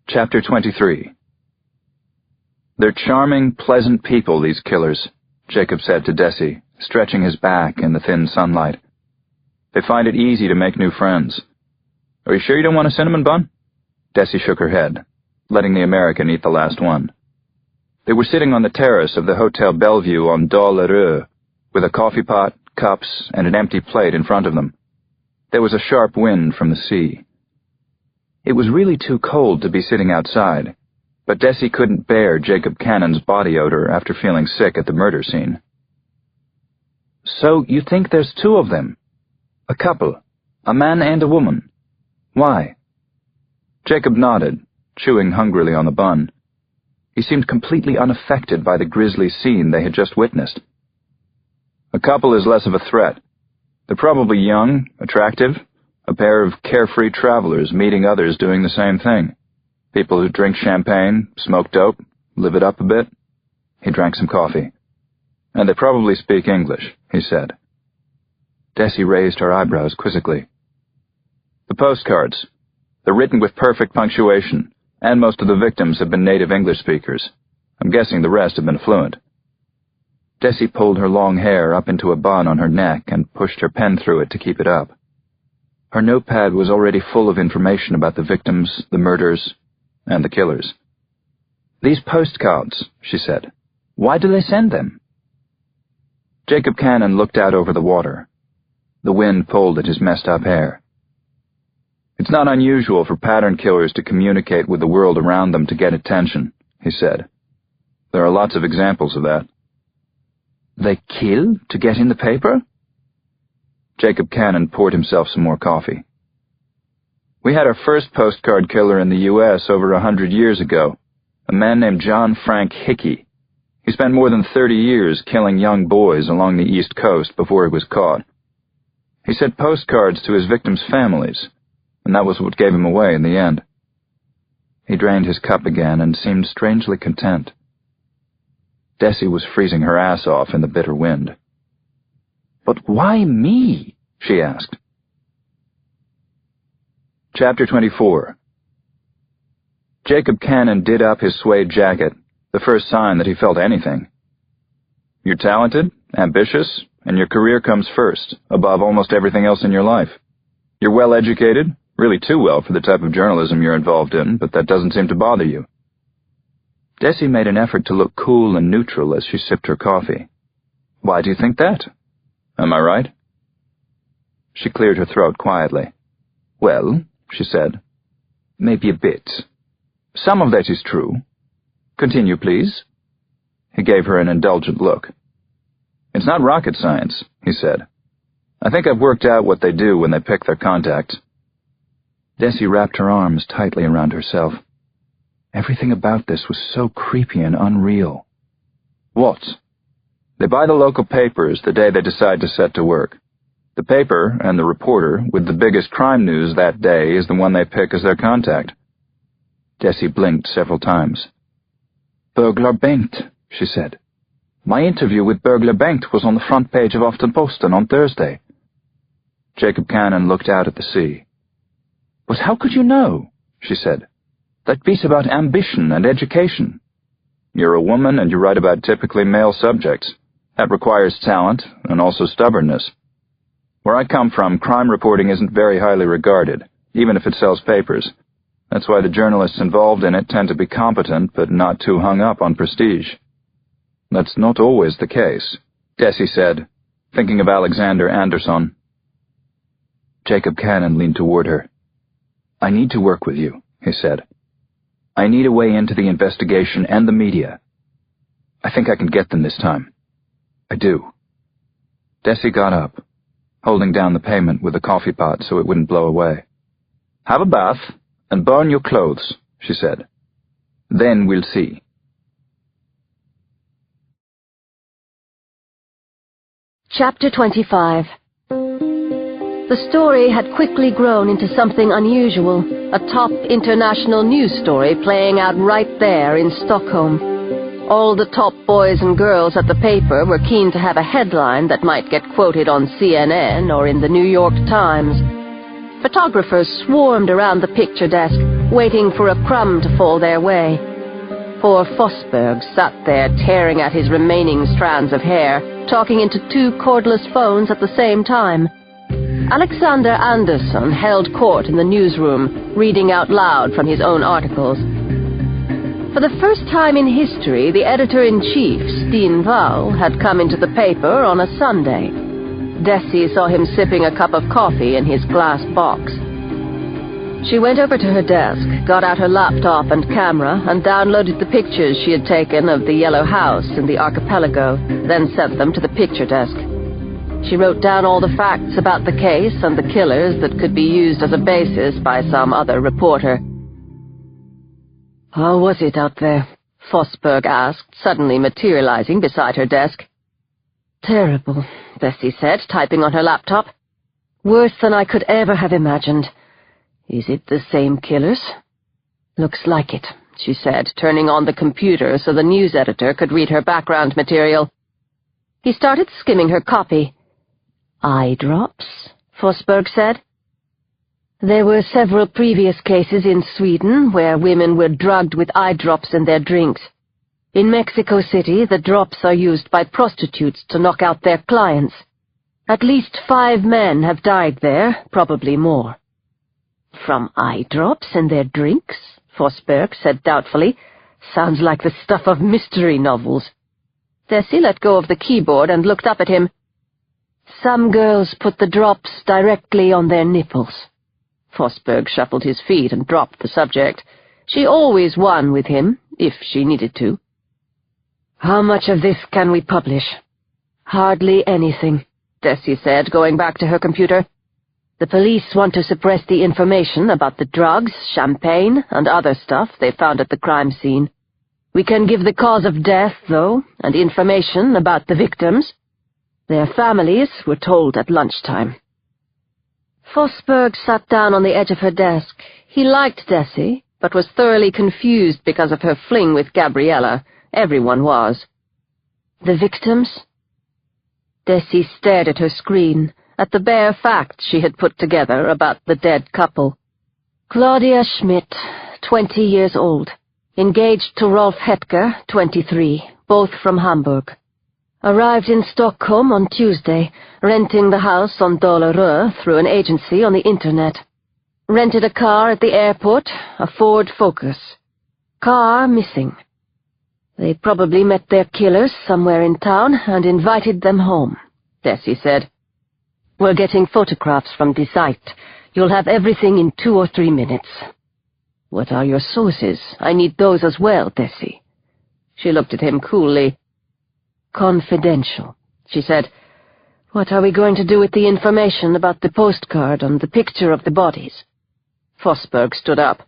Chapter 23. "They're charming, pleasant people, these killers," Jacob said to Desi, stretching his back in the thin sunlight. "They find it easy to make new friends. Are you sure you don't want a cinnamon bun?" Desi shook her head, letting the American eat the last one. They were sitting on the terrace of the Hotel Bellevue on Dol-le-Reux, with a coffee pot, cups, and an empty plate in front of them. There was a sharp wind from the sea. It was really too cold to be sitting outside, but Desi couldn't bear Jacob Kanon's body odor after feeling sick at the murder scene. "So you think there's two of them? A couple, a man and a woman. Why?" Jacob nodded, chewing hungrily on the bun. He seemed completely unaffected by the grisly scene they had just witnessed. "A couple is less of a threat. They're probably young, attractive, a pair of carefree travelers meeting others doing the same thing. People who drink champagne, smoke dope, live it up a bit." He drank some coffee. "And they probably speak English," he said. Desi raised her eyebrows quizzically. "The postcards. They're written with perfect punctuation, and most of the victims have been native English speakers. I'm guessing the rest have been fluent." Desi pulled her long hair up into a bun on her neck and pushed her pen through it to keep it up. Her notepad was already full of information about the victims, the murders, and the killers. "These postcards," she said. "Why do they send them?" Jacob Kanon looked out over the water. The wind pulled at his messed-up hair. "It's not unusual for pattern killers to communicate with the world around them to get attention," he said. "There are lots of examples of that." "They kill to get in the paper?" Jacob Kanon poured himself some more coffee. "We had our first postcard killer in the U.S. over 100 years ago, a man named John Frank Hickey. He spent more than 30 years killing young boys along the East Coast before he was caught. He sent postcards to his victims' families, and that was what gave him away in the end." He drained his cup again and seemed strangely content. Desi was freezing her ass off in the bitter wind. "But why me?" she asked. Chapter 24. Jacob Kanon did up his suede jacket, the first sign that he felt anything. "You're talented, ambitious, and your career comes first, above almost everything else in your life. You're well-educated, really too well for the type of journalism you're involved in, but that doesn't seem to bother you." Desi made an effort to look cool and neutral as she sipped her coffee. "Why do you think that? Am I right?" She cleared her throat quietly. "Well," she said, "maybe a bit. Some of that is true. Continue, please." He gave her an indulgent look. "It's not rocket science," he said. "I think I've worked out what they do when they pick their contacts." Desi wrapped her arms tightly around herself. Everything about this was so creepy and unreal. "What?" "They buy the local papers the day they decide to set to work. The paper and the reporter with the biggest crime news that day is the one they pick as their contact." Desi blinked several times. "Burglar Bengt," she said. "My interview with Burglar Bengt was on the front page of Aftenposten on Thursday." Jacob Kanon looked out at the sea. "But how could you know?" she said. "That piece about ambition and education. You're a woman and you write about typically male subjects. That requires talent and also stubbornness. Where I come from, crime reporting isn't very highly regarded, even if it sells papers. That's why the journalists involved in it tend to be competent but not too hung up on prestige." "That's not always the case," Desi said, thinking of Alexander Anderson. Jacob Kanon leaned toward her. "I need to work with you," he said. "I need a way into the investigation and the media. I think I can get them this time. I do." Desi got up, holding down the payment with the coffee pot so it wouldn't blow away. "Have a bath and burn your clothes," she said. "Then we'll see." Chapter 25. The story had quickly grown into something unusual, a top international news story playing out right there in Stockholm. All the top boys and girls at the paper were keen to have a headline that might get quoted on CNN or in the New York Times. Photographers swarmed around the picture desk, waiting for a crumb to fall their way. Poor Fosberg sat there tearing at his remaining strands of hair, talking into two cordless phones at the same time. Alexander Anderson held court in the newsroom, reading out loud from his own articles. For the first time in history, the editor-in-chief, Steen Val, had come into the paper on a Sunday. Desi saw him sipping a cup of coffee in his glass box. She went over to her desk, got out her laptop and camera, and downloaded the pictures she had taken of the yellow house in the archipelago, then sent them to the picture desk. She wrote down all the facts about the case and the killers that could be used as a basis by some other reporter. "How was it out there?" Fosberg asked, suddenly materializing beside her desk. "Terrible," Bessie said, typing on her laptop. "Worse than I could ever have imagined. Is it the same killers?" "Looks like it," she said, turning on the computer so the news editor could read her background material. He started skimming her copy. "Eye drops?" Fosberg said. "There were several previous cases in Sweden where women were drugged with eye drops in their drinks. In Mexico City, the drops are used by prostitutes to knock out their clients. At least 5 men have died there, probably more." "From eye drops in their drinks?" Fosberg said doubtfully. "Sounds like the stuff of mystery novels." Desi let go of the keyboard and looked up at him. "Some girls put the drops directly on their nipples." Fosberg shuffled his feet and dropped the subject. She always won with him, if she needed to. "How much of this can we publish?" "Hardly anything," Desi said, going back to her computer. "The police want to suppress the information about the drugs, champagne, and other stuff they found at the crime scene. We can give the cause of death, though, and information about the victims. Their families were told at lunchtime." Fosberg sat down on the edge of her desk. He liked Desi, but was thoroughly confused because of her fling with Gabriella. Everyone was. "The victims?" Desi stared at her screen, at the bare facts she had put together about the dead couple. Claudia Schmidt, 20 years old. Engaged to Rolf Hetker, 23, both from Hamburg. Arrived in Stockholm on Tuesday, renting the house on Dollarö through an agency on the internet. Rented a car at the airport, a Ford Focus. Car missing. They probably met their killers somewhere in town and invited them home, Desi said. "We're getting photographs from the site. You'll have everything in 2 or 3 minutes." "What are your sources? I need those as well, Desi." She looked at him coolly. "Confidential," she said. "What are we going to do with the information about the postcard and the picture of the bodies?" Fosberg stood up.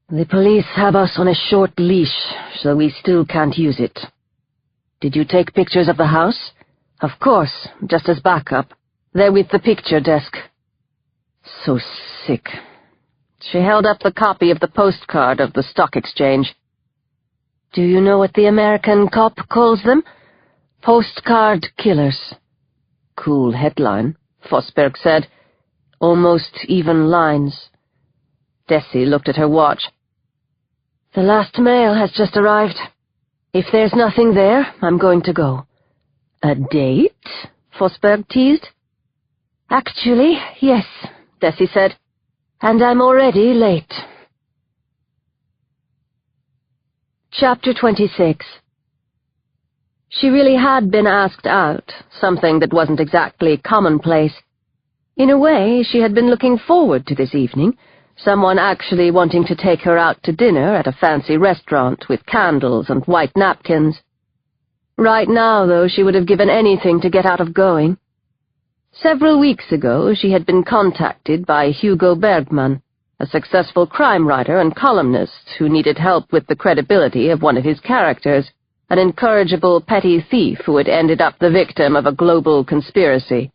"The police have us on a short leash, so we still can't use it." "Did you take pictures of the house?" "Of course, just as backup. They're with the picture desk." So sick. She held up the copy of the postcard of the stock exchange. "Do you know what the American cop calls them? Postcard Killers." "Cool headline," Fosberg said. "Almost even lines." Desi looked at her watch. "The last mail has just arrived. If there's nothing there, I'm going to go." "A date?" Fosberg teased. "Actually, yes," Desi said. "And I'm already late." Chapter 26. She really had been asked out, something that wasn't exactly commonplace. In a way, she had been looking forward to this evening, someone actually wanting to take her out to dinner at a fancy restaurant with candles and white napkins. Right now, though, she would have given anything to get out of going. Several weeks ago, she had been contacted by Hugo Bergman, a successful crime writer and columnist who needed help with the credibility of one of his characters, an incorrigible petty thief who had ended up the victim of a global conspiracy.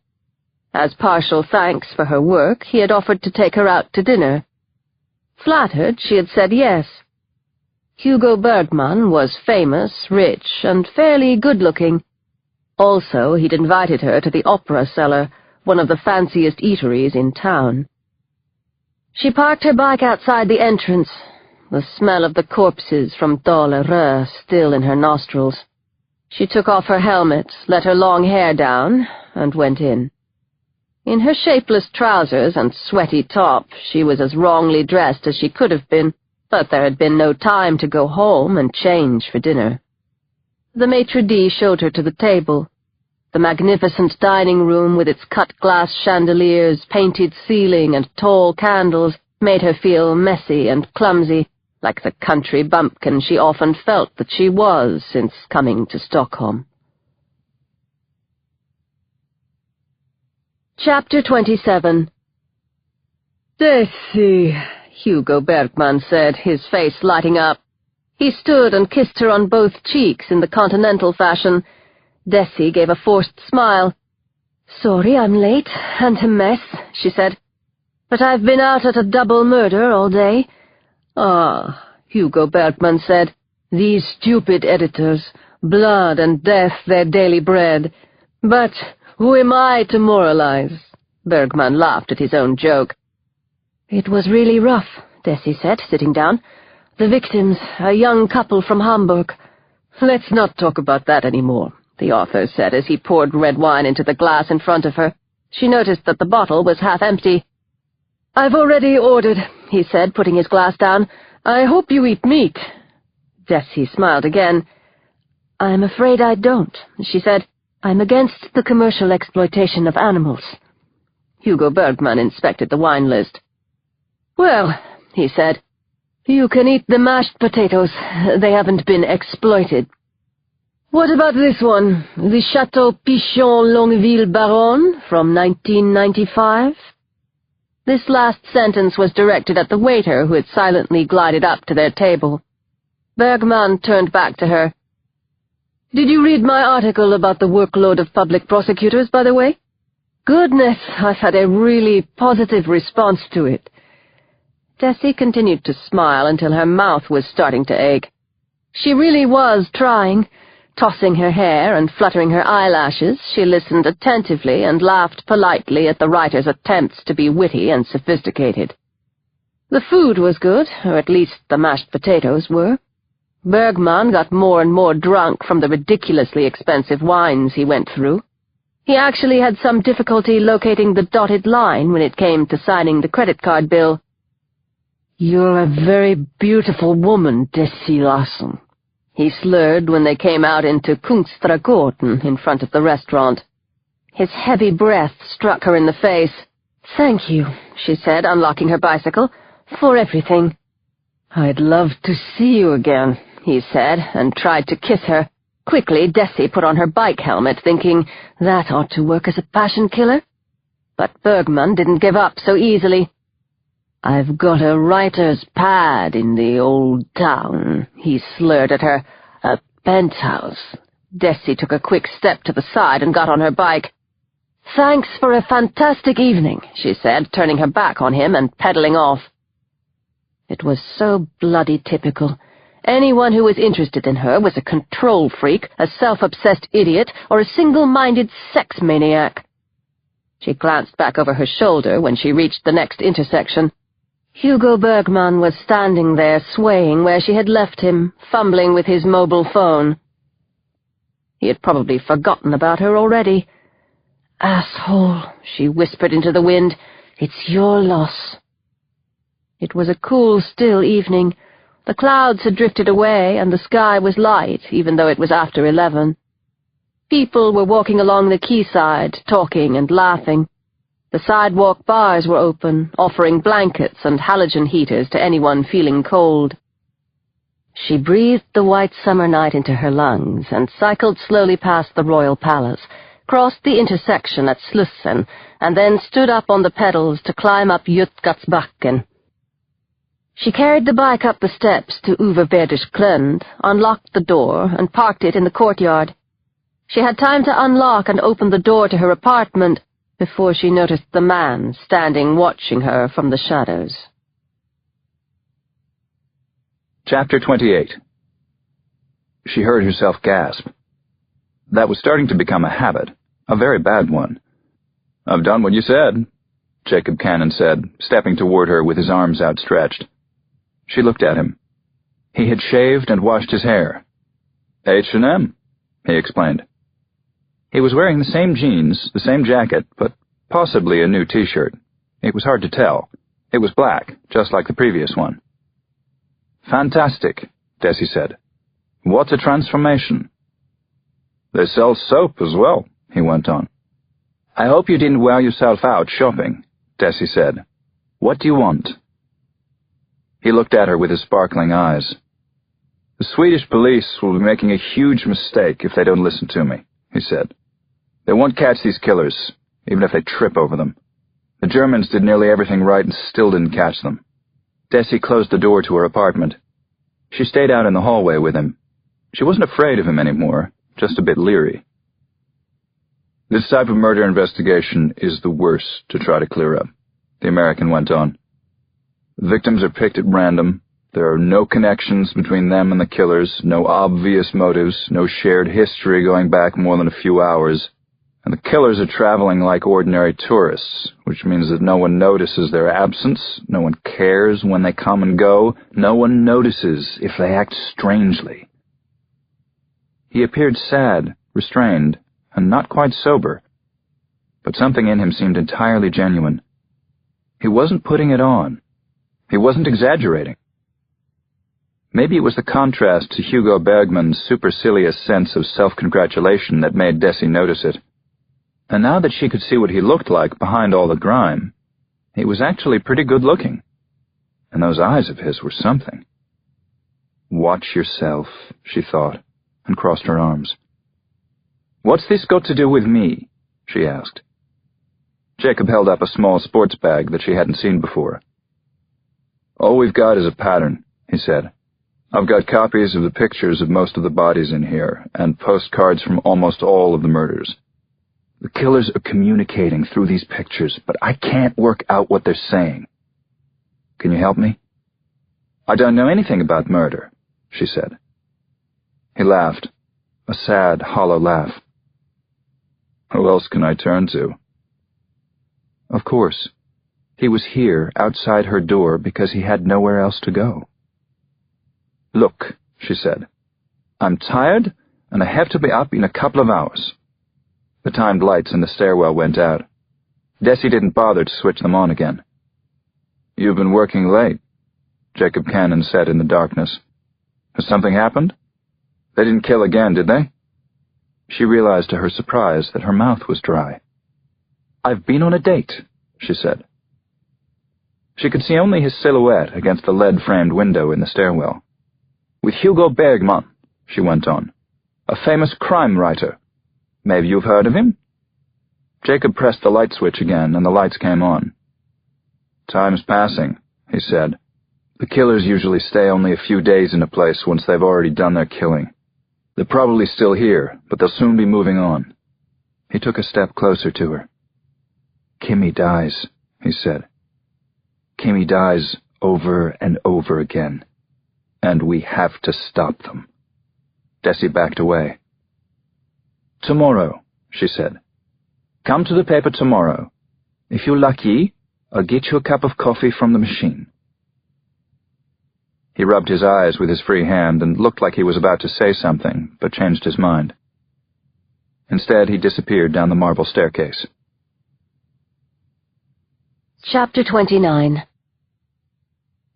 As partial thanks for her work, he had offered to take her out to dinner. Flattered, she had said yes. Hugo Bergman was famous, rich, and fairly good-looking. Also, he'd invited her to the Opera Cellar, one of the fanciest eateries in town. She parked her bike outside the entrance, the smell of the corpses from Dollereux still in her nostrils. She took off her helmet, let her long hair down, and went in. In her shapeless trousers and sweaty top, she was as wrongly dressed as she could have been, but there had been no time to go home and change for dinner. The maitre d' showed her to the table. The magnificent dining room with its cut-glass chandeliers, painted ceiling, and tall candles made her feel messy and clumsy, like the country bumpkin she often felt that she was since coming to Stockholm. Chapter 27. "Desi," Hugo Bergman said, his face lighting up. He stood and kissed her on both cheeks in the continental fashion. Desi gave a forced smile. "Sorry I'm late, and a mess," she said. "But I've been out at a double murder all day." "Ah," Hugo Bergman said, "these stupid editors, blood and death their daily bread. But who am I to moralize?" Bergman laughed at his own joke. "It was really rough," Desi said, sitting down. "The victims, a young couple from Hamburg." "Let's not talk about that anymore," the author said as he poured red wine into the glass in front of her. She noticed that the bottle was half empty. "I've already ordered," he said, putting his glass down. "I hope you eat meat." Desi smiled again. "I'm afraid I don't," she said. "I'm against the commercial exploitation of animals." Hugo Bergman inspected the wine list. "Well," he said, "you can eat the mashed potatoes. They haven't been exploited." "What about this one? The Chateau Pichon Longueville Baron from 1995? This last sentence was directed at the waiter who had silently glided up to their table. Bergman turned back to her. "Did you read my article about the workload of public prosecutors, by the way? Goodness, I've had a really positive response to it." Desi continued to smile until her mouth was starting to ache. She really was trying. Tossing her hair and fluttering her eyelashes, she listened attentively and laughed politely at the writer's attempts to be witty and sophisticated. The food was good, or at least the mashed potatoes were. Bergman got more and more drunk from the ridiculously expensive wines he went through. He actually had some difficulty locating the dotted line when it came to signing the credit card bill. "You're a very beautiful woman, Desi Larsson," he slurred when they came out into Kungsträdgården in front of the restaurant. His heavy breath struck her in the face. "Thank you," she said, unlocking her bicycle, "for everything." "I'd love to see you again," he said, and tried to kiss her. Quickly, Desi put on her bike helmet, thinking, that ought to work as a passion killer. But Bergman didn't give up so easily. "I've got a writer's pad in the old town," he slurred at her. "A penthouse." Desi took a quick step to the side and got on her bike. "Thanks for a fantastic evening," she said, turning her back on him and pedaling off. It was so bloody typical. Anyone who was interested in her was a control freak, a self-obsessed idiot, or a single-minded sex maniac. She glanced back over her shoulder when she reached the next intersection. Hugo Bergman was standing there, swaying where she had left him, fumbling with his mobile phone. He had probably forgotten about her already. "Asshole," she whispered into the wind. "It's your loss." It was a cool, still evening. The clouds had drifted away, and the sky was light, even though it was after 11. People were walking along the quayside, talking and laughing. The sidewalk bars were open, offering blankets and halogen heaters to anyone feeling cold. She breathed the white summer night into her lungs and cycled slowly past the Royal Palace, crossed the intersection at Slussen, and then stood up on the pedals to climb up Jutgatsbacken. She carried the bike up the steps to Uverberdisch Klund, unlocked the door, and parked it in the courtyard. She had time to unlock and open the door to her apartment before she noticed the man standing watching her from the shadows. Chapter 28. She heard herself gasp. That was starting to become a habit, a very bad one. "I've done what you said," Jacob Kanon said, stepping toward her with his arms outstretched. She looked at him. He had shaved and washed his hair. "H&M," he explained. He was wearing the same jeans, the same jacket, but possibly a new T-shirt. It was hard to tell. It was black, just like the previous one. "Fantastic," Desi said. "What a transformation." "They sell soap as well," he went on. "I hope you didn't wear yourself out shopping," Desi said. "What do you want?" He looked at her with his sparkling eyes. "The Swedish police will be making a huge mistake if they don't listen to me," he said. "They won't catch these killers, even if they trip over them. The Germans did nearly everything right and still didn't catch them." Desi closed the door to her apartment. She stayed out in the hallway with him. She wasn't afraid of him anymore, just a bit leery. "This type of murder investigation is the worst to try to clear up," the American went on. "Victims are picked at random. There are no connections between them and the killers, no obvious motives, no shared history going back more than a few hours. And the killers are traveling like ordinary tourists, which means that no one notices their absence, no one cares when they come and go, no one notices if they act strangely." He appeared sad, restrained, and not quite sober, but something in him seemed entirely genuine. He wasn't putting it on. He wasn't exaggerating. Maybe it was the contrast to Hugo Bergman's supercilious sense of self-congratulation that made Desi notice it. And now that she could see what he looked like behind all the grime, he was actually pretty good-looking. And those eyes of his were something. "Watch yourself," she thought, and crossed her arms. "What's this got to do with me?" she asked. Jacob held up a small sports bag that she hadn't seen before. "All we've got is a pattern," he said. "I've got copies of the pictures of most of the bodies in here, and postcards from almost all of the murders. The killers are communicating through these pictures, but I can't work out what they're saying. Can you help me?" "I don't know anything about murder," she said. He laughed, a sad, hollow laugh. "Who else can I turn to?" Of course. He was here, outside her door, because he had nowhere else to go. "Look," she said. "I'm tired, and I have to be up in a couple of hours." The timed lights in the stairwell went out. Desi didn't bother to switch them on again. "You've been working late," Jacob Kanon said in the darkness. "Has something happened? They didn't kill again, did they?" She realized to her surprise that her mouth was dry. "I've been on a date," she said. She could see only his silhouette against the lead-framed window in the stairwell. "With Hugo Bergman," she went on. "A famous crime writer. Maybe you've heard of him?" Jacob pressed the light switch again, and the lights came on. "Time's passing," he said. "The killers usually stay only a few days in a place once they've already done their killing. They're probably still here, but they'll soon be moving on." He took a step closer to her. "Kimmy dies," he said. "Kimmy dies over and over again. And we have to stop them." Desi backed away. "Tomorrow," she said. "Come to the paper tomorrow. If you're lucky, I'll get you a cup of coffee from the machine." He rubbed his eyes with his free hand and looked like he was about to say something, but changed his mind. Instead, he disappeared down the marble staircase. Chapter 29.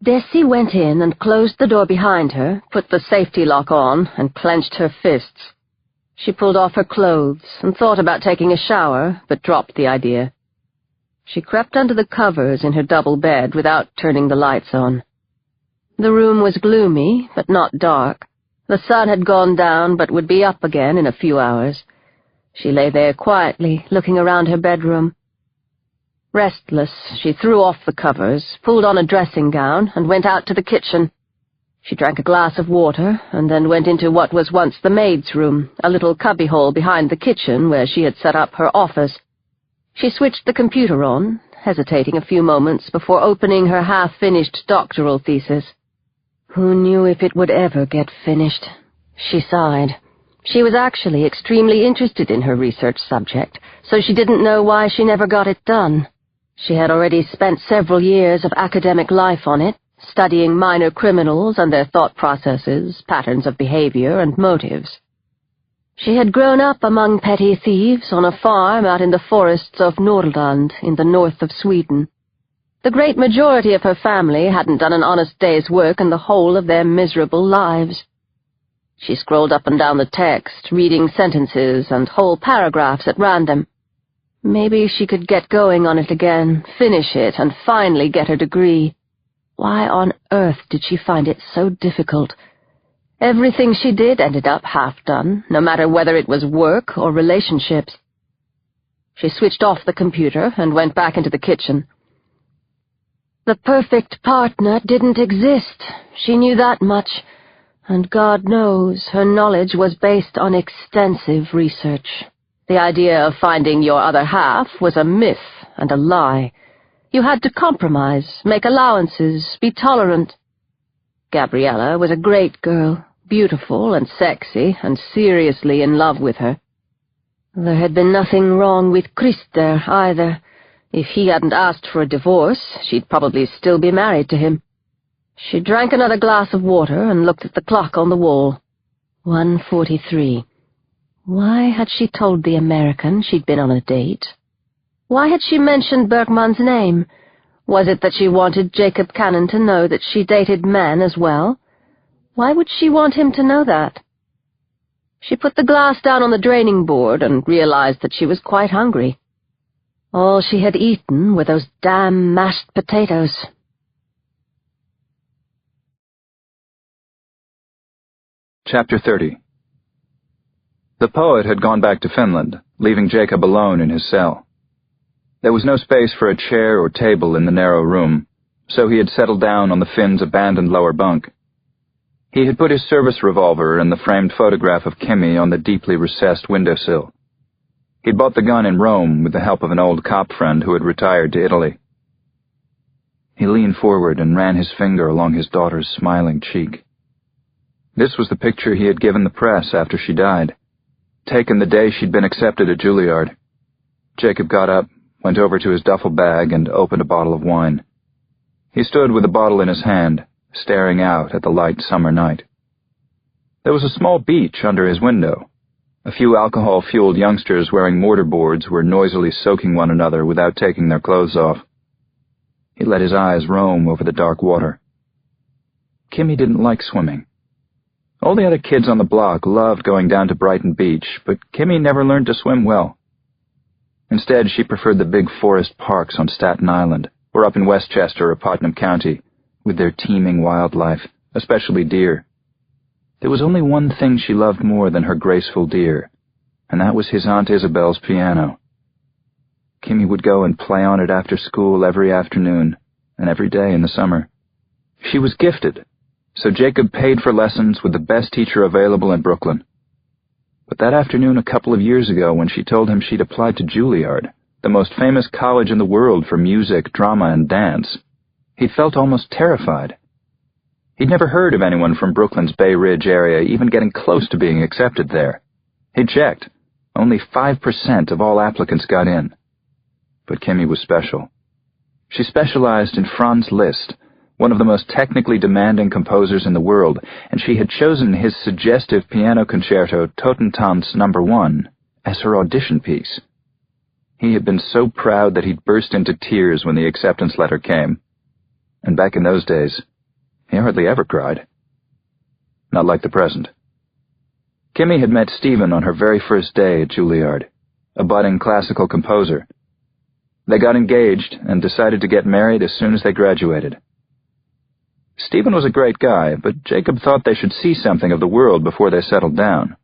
Desi went in and closed the door behind her, put the safety lock on, and clenched her fists. She pulled off her clothes and thought about taking a shower, but dropped the idea. She crept under the covers in her double bed without turning the lights on. The room was gloomy, but not dark. The sun had gone down, but would be up again in a few hours. She lay there quietly, looking around her bedroom. Restless, she threw off the covers, pulled on a dressing gown, and went out to the kitchen. She drank a glass of water, and then went into what was once the maid's room, a little cubbyhole behind the kitchen where she had set up her office. She switched the computer on, hesitating a few moments before opening her half-finished doctoral thesis. Who knew if it would ever get finished? She sighed. She was actually extremely interested in her research subject, so she didn't know why she never got it done. She had already spent several years of academic life on it, studying minor criminals and their thought processes, patterns of behavior, and motives. She had grown up among petty thieves on a farm out in the forests of Norrland in the north of Sweden. The great majority of her family hadn't done an honest day's work in the whole of their miserable lives. She scrolled up and down the text, reading sentences and whole paragraphs at random. Maybe she could get going on it again, finish it, and finally get her degree. Why on earth did she find it so difficult? Everything she did ended up half-done, no matter whether it was work or relationships. She switched off the computer and went back into the kitchen. The perfect partner didn't exist. She knew that much. And God knows her knowledge was based on extensive research. The idea of finding your other half was a myth and a lie. You had to compromise, make allowances, be tolerant. Gabriella was a great girl, beautiful and sexy, and seriously in love with her. There had been nothing wrong with Christer either. If he hadn't asked for a divorce, she'd probably still be married to him. She drank another glass of water and looked at the clock on the wall. 1:43. Why had she told the American she'd been on a date? Why had she mentioned Bergman's name? Was it that she wanted Jacob Kanon to know that she dated men as well? Why would she want him to know that? She put the glass down on the draining board and realized that she was quite hungry. All she had eaten were those damn mashed potatoes. Chapter 30. The poet had gone back to Finland, leaving Jacob alone in his cell. There was no space for a chair or table in the narrow room, so he had settled down on the Finn's abandoned lower bunk. He had put his service revolver and the framed photograph of Kimmy on the deeply recessed windowsill. He'd bought the gun in Rome with the help of an old cop friend who had retired to Italy. He leaned forward and ran his finger along his daughter's smiling cheek. This was the picture he had given the press after she died, taken the day she'd been accepted at Juilliard. Jacob got up, went over to his duffel bag, and opened a bottle of wine. He stood with the bottle in his hand, staring out at the light summer night. There was a small beach under his window. A few alcohol-fueled youngsters wearing mortarboards were noisily soaking one another without taking their clothes off. He let his eyes roam over the dark water. Kimmy didn't like swimming. All the other kids on the block loved going down to Brighton Beach, but Kimmy never learned to swim well. Instead, she preferred the big forest parks on Staten Island, or up in Westchester or Putnam County, with their teeming wildlife, especially deer. There was only one thing she loved more than her graceful deer, and that was his Aunt Isabel's piano. Kimmy would go and play on it after school every afternoon, and every day in the summer. She was gifted, so Jacob paid for lessons with the best teacher available in Brooklyn. But that afternoon a couple of years ago, when she told him she'd applied to Juilliard, the most famous college in the world for music, drama, and dance, he felt almost terrified. He'd never heard of anyone from Brooklyn's Bay Ridge area even getting close to being accepted there. He'd checked. Only 5% of all applicants got in. But Kimmy was special. She specialized in Franz Liszt, one of the most technically demanding composers in the world, and she had chosen his suggestive piano concerto Totentanz No. 1 as her audition piece. He had been so proud that he'd burst into tears when the acceptance letter came. And back in those days, he hardly ever cried. Not like the present. Kimmy had met Stephen on her very first day at Juilliard, a budding classical composer. They got engaged and decided to get married as soon as they graduated. Stephen was a great guy, but Jacob thought they should see something of the world before they settled down.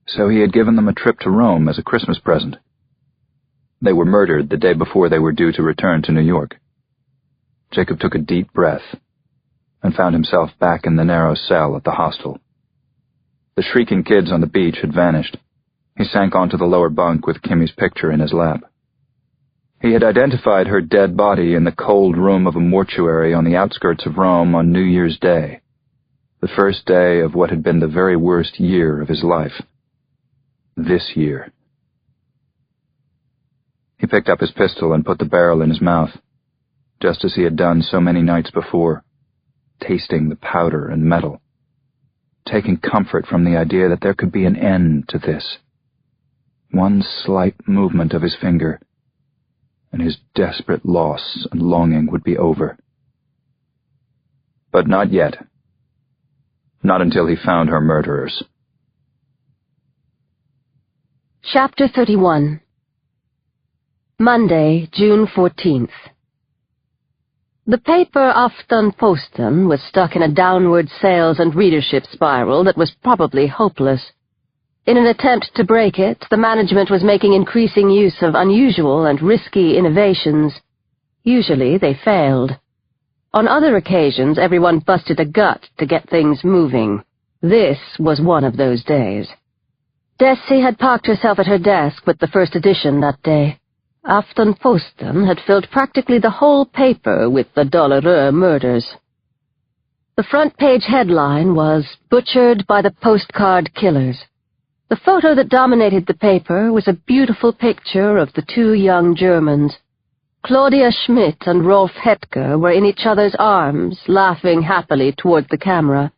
So he had given them a trip to Rome as a Christmas present. They were murdered the day before they were due to return to New York. Jacob took a deep breath and found himself back in the narrow cell at the hostel. The shrieking kids on the beach had vanished. He sank onto the lower bunk with Kimmy's picture in his lap. He had identified her dead body in the cold room of a mortuary on the outskirts of Rome on New Year's Day. The first day of what had been the very worst year of his life. This year. He picked up his pistol and put the barrel in his mouth, just as he had done so many nights before, tasting the powder and metal, taking comfort from the idea that there could be an end to this. One slight movement of his finger, and his desperate loss and longing would be over. But not yet. Not until he found her murderers. Chapter 31. Monday, June 14th. The paper Aftenposten was stuck in a downward sales and readership spiral that was probably hopeless. In an attempt to break it, the management was making increasing use of unusual and risky innovations. Usually they failed. On other occasions, everyone busted a gut to get things moving. This was one of those days. Desi had parked herself at her desk with the first edition that day. Aftenposten had filled practically the whole paper with the Dollereux murders. The front page headline was, "Butchered by the Postcard Killers." The photo that dominated the paper was a beautiful picture of the two young Germans. Claudia Schmidt and Rolf Hetker were in each other's arms, laughing happily toward the camera.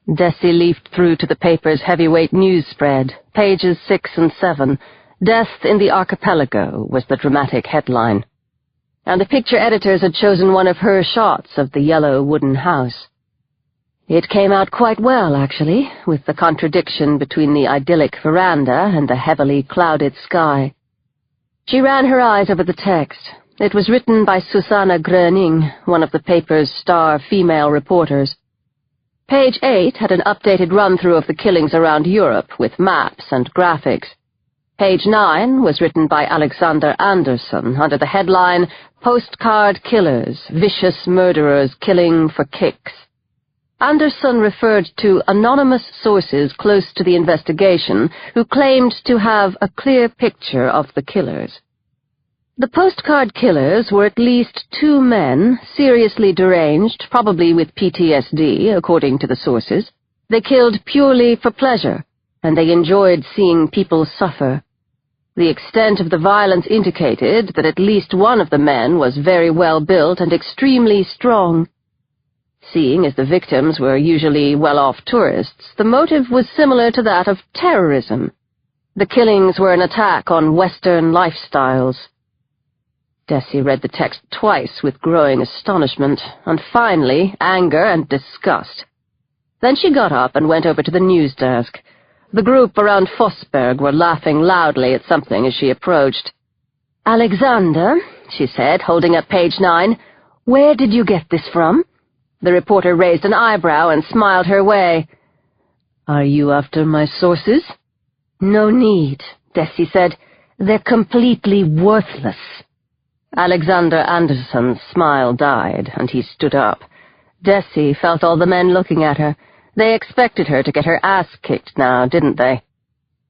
Desi leafed through to the paper's heavyweight news spread, pages 6 and 7. "Death in the Archipelago" was the dramatic headline. And the picture editors had chosen one of her shots of the yellow wooden house. It came out quite well, actually, with the contradiction between the idyllic veranda and the heavily clouded sky. She ran her eyes over the text. It was written by Susanna Gröning, one of the paper's star female reporters. Page 8 had an updated run-through of the killings around Europe with maps and graphics. Page 9 was written by Alexander Anderson under the headline, "Postcard Killers, Vicious Murderers Killing for Kicks." Anderson referred to anonymous sources close to the investigation who claimed to have a clear picture of the killers. The Postcard Killers were at least 2 men, seriously deranged, probably with PTSD, according to the sources. They killed purely for pleasure, and they enjoyed seeing people suffer. The extent of the violence indicated that at least one of the men was very well built and extremely strong. Seeing as the victims were usually well-off tourists, the motive was similar to that of terrorism. The killings were an attack on Western lifestyles. Desi read the text twice with growing astonishment, and finally anger and disgust. Then she got up and went over to the news desk. The group around Fosberg were laughing loudly at something as she approached. "Alexander," she said, holding up page 9, "where did you get this from?" The reporter raised an eyebrow and smiled her way. "Are you after my sources?" "No need," Desi said. "They're completely worthless." Alexander Anderson's smile died, and he stood up. Desi felt all the men looking at her. They expected her to get her ass kicked now, didn't they?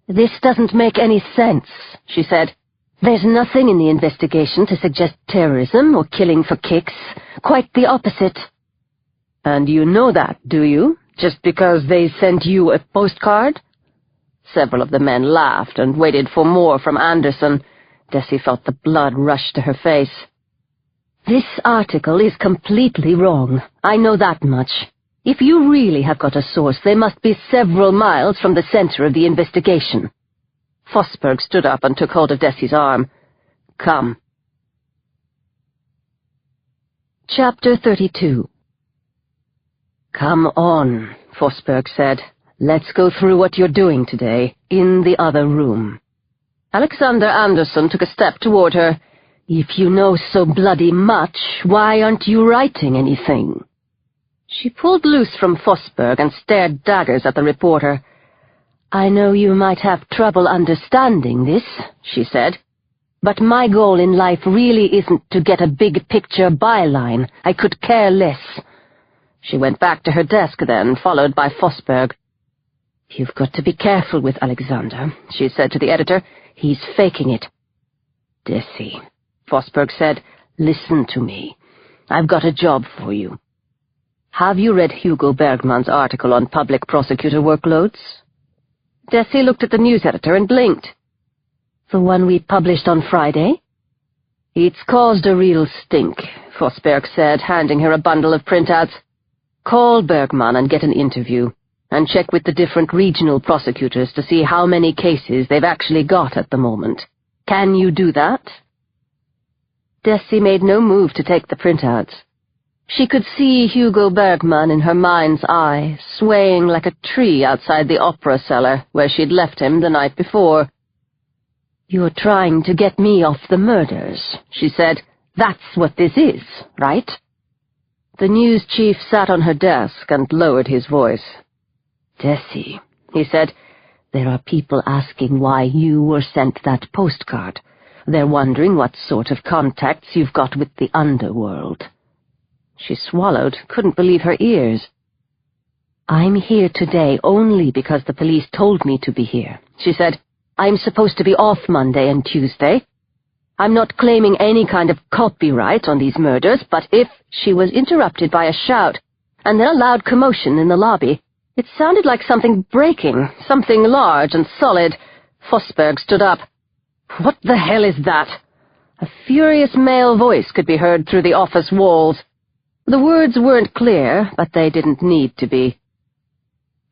"This doesn't make any sense," she said. "There's nothing in the investigation to suggest terrorism or killing for kicks. Quite the opposite." "And you know that, do you? Just because they sent you a postcard?" Several of the men laughed and waited for more from Anderson. Desi felt the blood rush to her face. "This article is completely wrong. I know that much. If you really have got a source, they must be several miles from the center of the investigation." Fosberg stood up and took hold of Desi's arm. "Come." Chapter 32. "Come on," Fosberg said. "Let's go through what you're doing today, in the other room." Alexander Anderson took a step toward her. "If you know so bloody much, why aren't you writing anything?" She pulled loose from Fosberg and stared daggers at the reporter. "I know you might have trouble understanding this," she said, "but my goal in life really isn't to get a big-picture byline. I could care less." She went back to her desk then, followed by Fosberg. "You've got to be careful with Alexander," she said to the editor. "He's faking it." "Desi," Fosberg said, "listen to me. I've got a job for you." Have you read Hugo Bergman's article on public prosecutor workloads? Desi looked at the news editor and blinked. The one we published on Friday? It's caused a real stink, Forsberg said, handing her a bundle of printouts. Call Bergman and get an interview, and check with the different regional prosecutors to see how many cases they've actually got at the moment. Can you do that? Desi made no move to take the printouts. She could see Hugo Bergman in her mind's eye, swaying like a tree outside the opera cellar where she'd left him the night before. "You're trying to get me off the murders," she said. "That's what this is, right?" The news chief sat on her desk and lowered his voice. "Desi," he said, "there are people asking why you were sent that postcard. They're wondering what sort of contacts you've got with the underworld." She swallowed, couldn't believe her ears. "I'm here today only because the police told me to be here," she said. "I'm supposed to be off Monday and Tuesday. I'm not claiming any kind of copyright on these murders, but if..." She was interrupted by a shout, and then a loud commotion in the lobby. It sounded like something breaking, something large and solid. Forsberg stood up. "What the hell is that?" A furious male voice could be heard through the office walls. The words weren't clear, but they didn't need to be.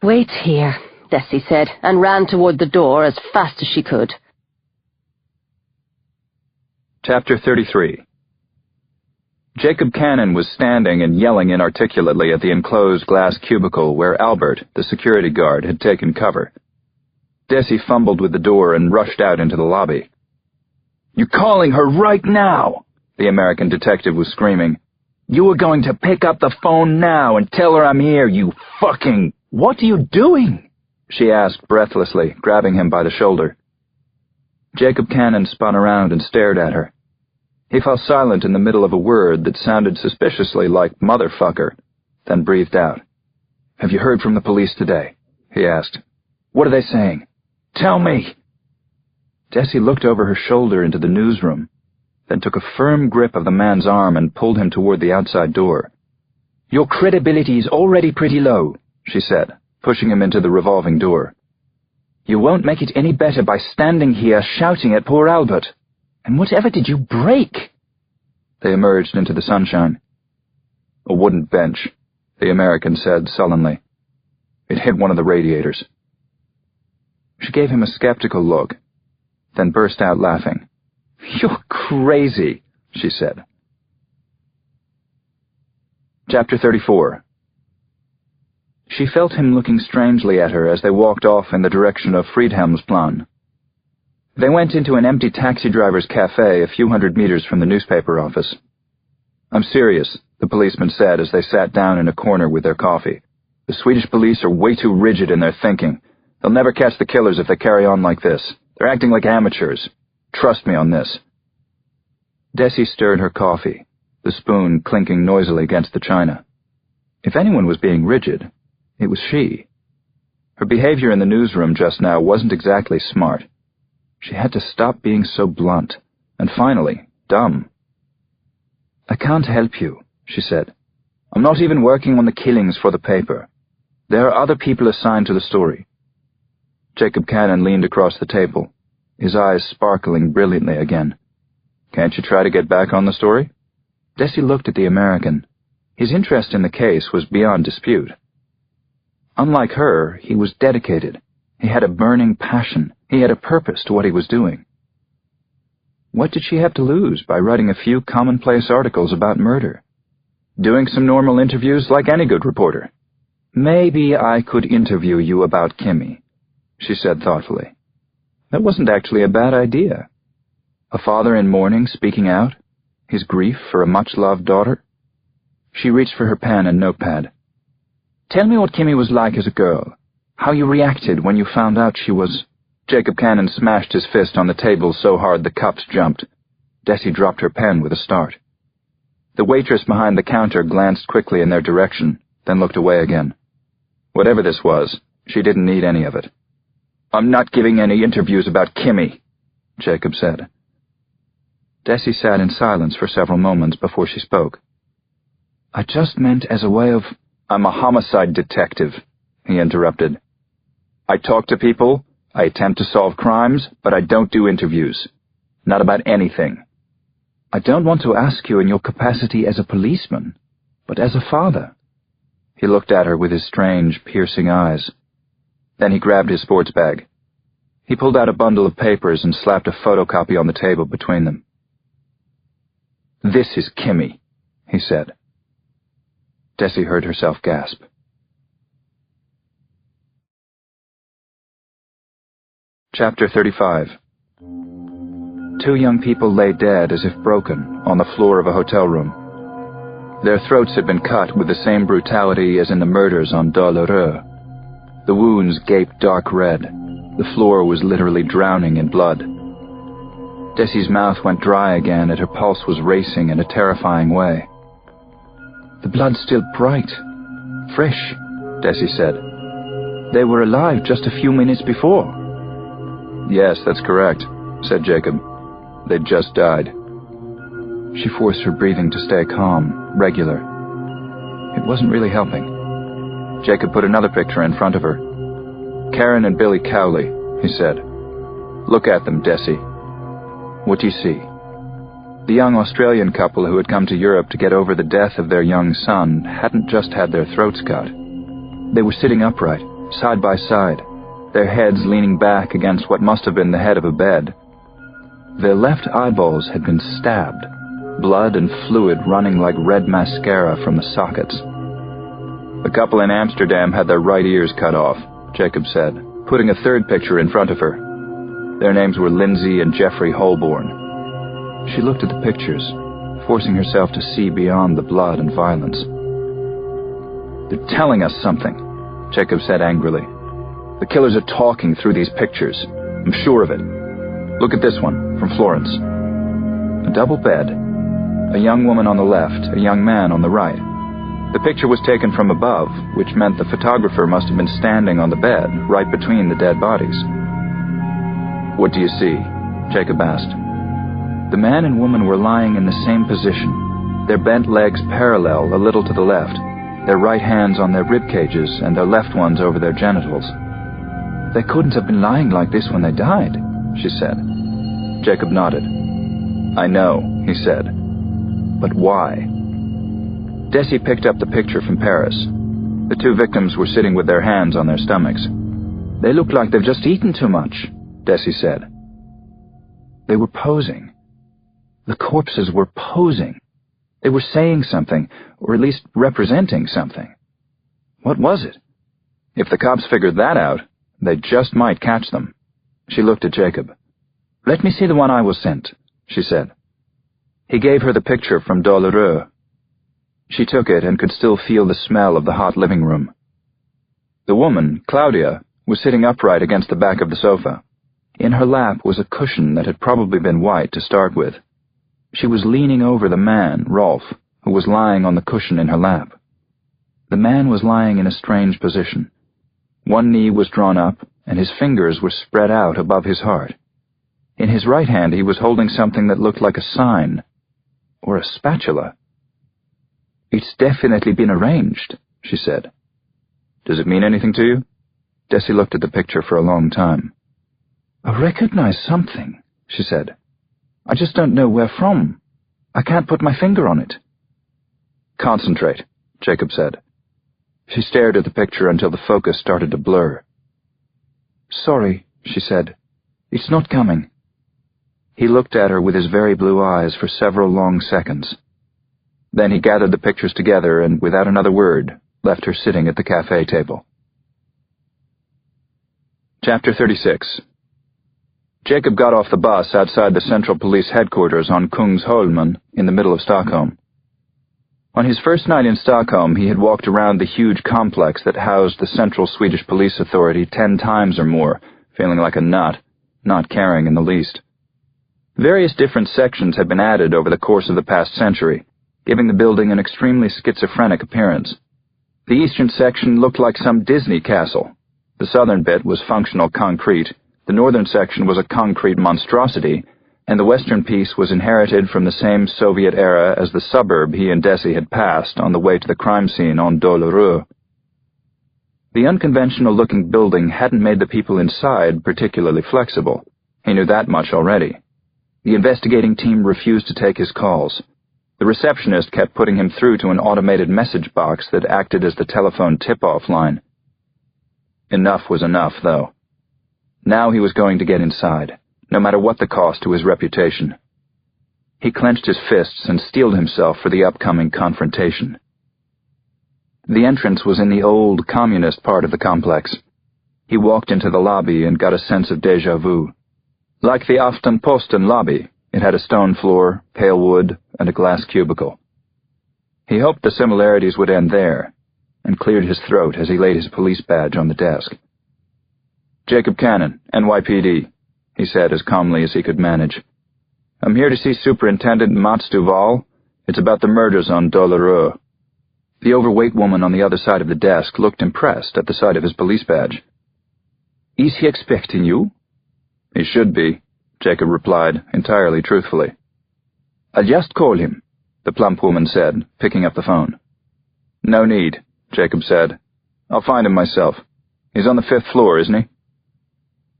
"Wait here," Desi said, and ran toward the door as fast as she could. Chapter 33. Jacob Kanon was standing and yelling inarticulately at the enclosed glass cubicle where Albert, the security guard, had taken cover. Desi fumbled with the door and rushed out into the lobby. "You're calling her right now!" the American detective was screaming. "You are going to pick up the phone now and tell her I'm here, you fucking—" "What are you doing?" she asked breathlessly, grabbing him by the shoulder. Jacob Kanon spun around and stared at her. He fell silent in the middle of a word that sounded suspiciously like motherfucker, then breathed out. "Have you heard from the police today?" he asked. "What are they saying? Tell me!" Desi looked over her shoulder into the newsroom, then took a firm grip of the man's arm and pulled him toward the outside door. "Your credibility is already pretty low," she said, pushing him into the revolving door. "You won't make it any better by standing here shouting at poor Albert. And whatever did you break?" They emerged into the sunshine. "A wooden bench," the American said sullenly. "It hit one of the radiators." She gave him a skeptical look, then burst out laughing. "You're crazy," she said. Chapter 34. She felt him looking strangely at her as they walked off in the direction of Friedhelmsplan. They went into an empty taxi driver's cafe a few hundred meters from the newspaper office. "I'm serious," the policeman said as they sat down in a corner with their coffee. "The Swedish police are way too rigid in their thinking. They'll never catch the killers if they carry on like this. They're acting like amateurs. Trust me on this." Desi stirred her coffee, the spoon clinking noisily against the china. If anyone was being rigid, it was she. Her behavior in the newsroom just now wasn't exactly smart. She had to stop being so blunt, and finally, dumb. "I can't help you," she said. "I'm not even working on the killings for the paper. There are other people assigned to the story." Jacob Kanon leaned across the table, his eyes sparkling brilliantly again. "Can't you try to get back on the story?" Desi looked at the American. His interest in the case was beyond dispute. Unlike her, he was dedicated. He had a burning passion. He had a purpose to what he was doing. What did she have to lose by writing a few commonplace articles about murder? Doing some normal interviews like any good reporter. "Maybe I could interview you about Kimmy," she said thoughtfully. That wasn't actually a bad idea. A father in mourning speaking out, his grief for a much-loved daughter. She reached for her pen and notepad. "Tell me what Kimmy was like as a girl. How you reacted when you found out she was—" Jacob Kanon smashed his fist on the table so hard the cups jumped. Desi dropped her pen with a start. The waitress behind the counter glanced quickly in their direction, then looked away again. Whatever this was, she didn't need any of it. "I'm not giving any interviews about Kimmy," Jacob said. Desi sat in silence for several moments before she spoke. "I just meant as a way of I'm a homicide detective, he interrupted. I talk to people, I attempt to solve crimes, but I don't do interviews. Not about anything. I don't want to ask you in your capacity as a policeman, but as a father. He looked at her with his strange, piercing eyes. Then he grabbed his sports bag. He pulled out a bundle of papers and slapped a photocopy on the table between them. This is Kimmy, he said. Desi heard herself gasp. Chapter 35. Two young people lay dead as if broken on the floor of a hotel room. Their throats had been cut with the same brutality as in the murders on Douloureux. The wounds gaped dark red. The floor was literally drowning in blood. Desi's mouth went dry again and her pulse was racing in a terrifying way. The blood's still bright. Fresh, Desi said. They were alive just a few minutes before. Yes, that's correct, said Jacob. They'd just died. She forced her breathing to stay calm, regular. It wasn't really helping. Jacob put another picture in front of her. Karen and Billy Cowley, he said. Look at them, Desi. What do you see? The young Australian couple who had come to Europe to get over the death of their young son hadn't just had their throats cut. They were sitting upright, side by side, their heads leaning back against what must have been the head of a bed. Their left eyeballs had been stabbed, blood and fluid running like red mascara from the sockets. The couple in Amsterdam had their right ears cut off, Jacob said, putting a third picture in front of her. Their names were Lindsay and Jeffrey Holborn. She looked at the pictures, forcing herself to see beyond the blood and violence. They're telling us something, Jacob said angrily. The killers are talking through these pictures. I'm sure of it. Look at this one, from Florence. A double bed, a young woman on the left, a young man on the right. The picture was taken from above, which meant the photographer must have been standing on the bed, right between the dead bodies. What do you see? Jacob asked. The man and woman were lying in the same position, their bent legs parallel a little to the left, their right hands on their rib cages and their left ones over their genitals. They couldn't have been lying like this when they died, she said. Jacob nodded. I know, he said. But why? Desi picked up the picture from Paris. The two victims were sitting with their hands on their stomachs. They look like they've just eaten too much, Desi said. They were posing. The corpses were posing. They were saying something, or at least representing something. What was it? If the cops figured that out, they just might catch them. She looked at Jacob. Let me see the one I was sent, she said. He gave her the picture from Douloureux. She took it and could still feel the smell of the hot living room. The woman, Claudia, was sitting upright against the back of the sofa. In her lap was a cushion that had probably been white to start with. She was leaning over the man, Rolf, who was lying on the cushion in her lap. The man was lying in a strange position. One knee was drawn up, and his fingers were spread out above his heart. In his right hand he was holding something that looked like a sign, or a spatula. It's definitely been arranged, she said. Does it mean anything to you? Desi looked at the picture for a long time. I recognize something, she said. I just don't know where from. I can't put my finger on it. Concentrate, Jacob said. She stared at the picture until the focus started to blur. Sorry, she said. It's not coming. He looked at her with his very blue eyes for several long seconds. Then he gathered the pictures together and, without another word, left her sitting at the cafe table. Chapter 36. Jacob got off the bus outside the Central Police Headquarters on Kungsholmen in the middle of Stockholm. On his first night in Stockholm, he had walked around the huge complex that housed the Central Swedish Police Authority 10 times or more, feeling like a nut, not caring in the least. Various different sections had been added over the course of the past century, giving the building an extremely schizophrenic appearance. The eastern section looked like some Disney castle. The southern bit was functional concrete, the northern section was a concrete monstrosity, and the western piece was inherited from the same Soviet era as the suburb he and Desi had passed on the way to the crime scene on Doloreux. The unconventional-looking building hadn't made the people inside particularly flexible. He knew that much already. The investigating team refused to take his calls. The receptionist kept putting him through to an automated message box that acted as the telephone tip-off line. Enough was enough, though. Now he was going to get inside, no matter what the cost to his reputation. He clenched his fists and steeled himself for the upcoming confrontation. The entrance was in the old communist part of the complex. He walked into the lobby and got a sense of déjà vu. Like the Aftenposten lobby, it had a stone floor, pale wood, and a glass cubicle. He hoped the similarities would end there, and cleared his throat as he laid his police badge on the desk. "Jacob Kanon, NYPD," he said as calmly as he could manage. "I'm here to see Superintendent Mats Duval. It's about the murders on Doloreux." The overweight woman on the other side of the desk looked impressed at the sight of his police badge. "Is he expecting you?" "He should be," Jacob replied, entirely truthfully. "I'll just call him," the plump woman said, picking up the phone. "No need," Jacob said. "I'll find him myself. He's on the 5th floor, isn't he?"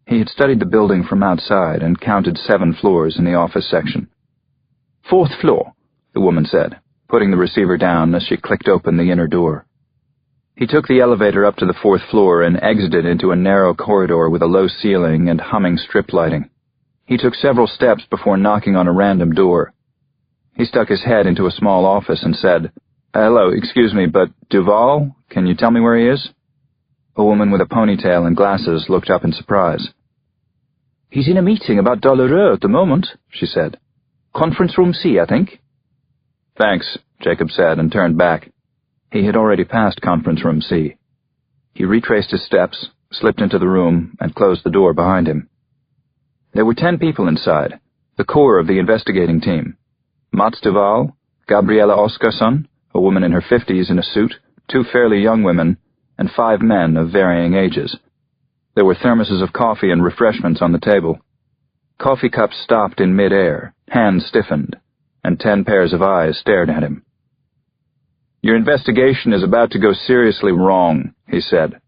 He had studied the building from outside and counted 7 floors in the office section. "4th floor," the woman said, putting the receiver down as she clicked open the inner door. He took the elevator up to the 4th floor and exited into a narrow corridor with a low ceiling and humming strip lighting. He took several steps before knocking on a random door. He stuck his head into a small office and said, "Hello, excuse me, but Duval, can you tell me where he is?" A woman with a ponytail and glasses looked up in surprise. "He's in a meeting about Doloreux at the moment," she said. "Conference room C, I think." "Thanks," Jacob said and turned back. He had already passed conference room C. He retraced his steps, slipped into the room, and closed the door behind him. There were 10 people inside, the core of the investigating team. Mats Duval, Gabriella Oskarsson, a woman in her 50s in a suit, 2 fairly young women, and 5 men of varying ages. There were thermoses of coffee and refreshments on the table. Coffee cups stopped in mid-air, hands stiffened, and 10 pairs of eyes stared at him. "Your investigation is about to go seriously wrong," he said,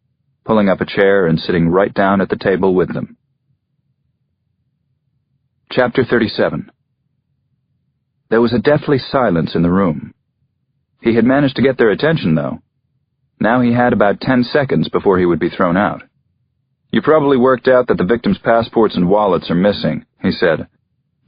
pulling up a chair and sitting right down at the table with them. Chapter 37. There was a deathly silence in the room. He had managed to get their attention, though. Now he had about 10 seconds before he would be thrown out. "You probably worked out that the victims' passports and wallets are missing," he said.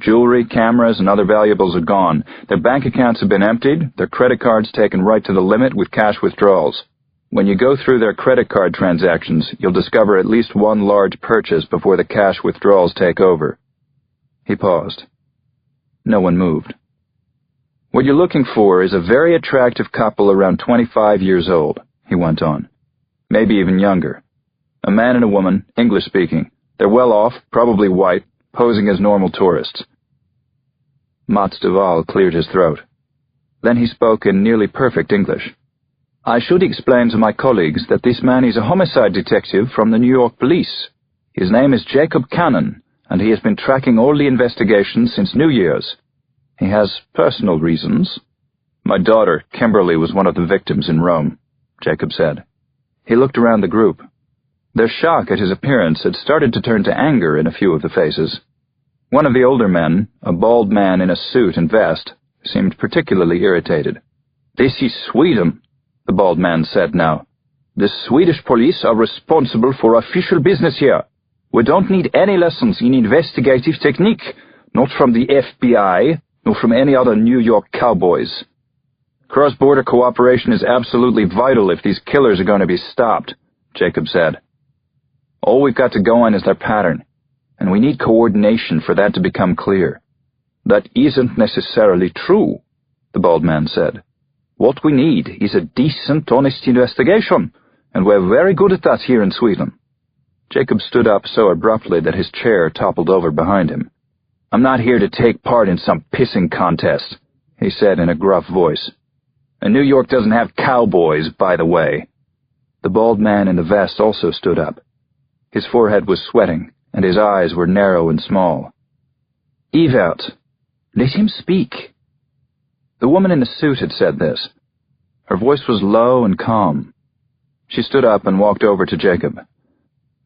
"Jewelry, cameras, and other valuables are gone. Their bank accounts have been emptied, their credit cards taken right to the limit with cash withdrawals. When you go through their credit card transactions, you'll discover at least one large purchase before the cash withdrawals take over." He paused. No one moved. "What you're looking for is a very attractive couple around 25 years old," he went on. "Maybe even younger. A man and a woman, English-speaking. They're well off, probably white, posing as normal tourists." Mats Duval cleared his throat. Then he spoke in nearly perfect English. "I should explain to my colleagues that this man is a homicide detective from the New York police. His name is Jacob Kanon, and he has been tracking all the investigations since New Year's. He has personal reasons. My daughter, Kimberly, was one of the victims in Rome," Jacob said. He looked around the group. Their shock at his appearance had started to turn to anger in a few of the faces. One of the older men, a bald man in a suit and vest, seemed particularly irritated. "This is Sweden," the bald man said now. "The Swedish police are responsible for official business here. We don't need any lessons in investigative technique, not from the FBI, nor from any other New York cowboys. Cross-border cooperation is absolutely vital if these killers are going to be stopped," Jacob said. "All we've got to go on is their pattern, and we need coordination for that to become clear." "That isn't necessarily true," the bald man said. "What we need is a decent, honest investigation, and we're very good at that here in Sweden." Jacob stood up so abruptly that his chair toppled over behind him. "I'm not here to take part in some pissing contest," he said in a gruff voice. "And New York doesn't have cowboys, by the way." The bald man in the vest also stood up. His forehead was sweating, and his eyes were narrow and small. Evert, let him speak. The woman in the suit had said this. Her voice was low and calm. She stood up and walked over to Jacob.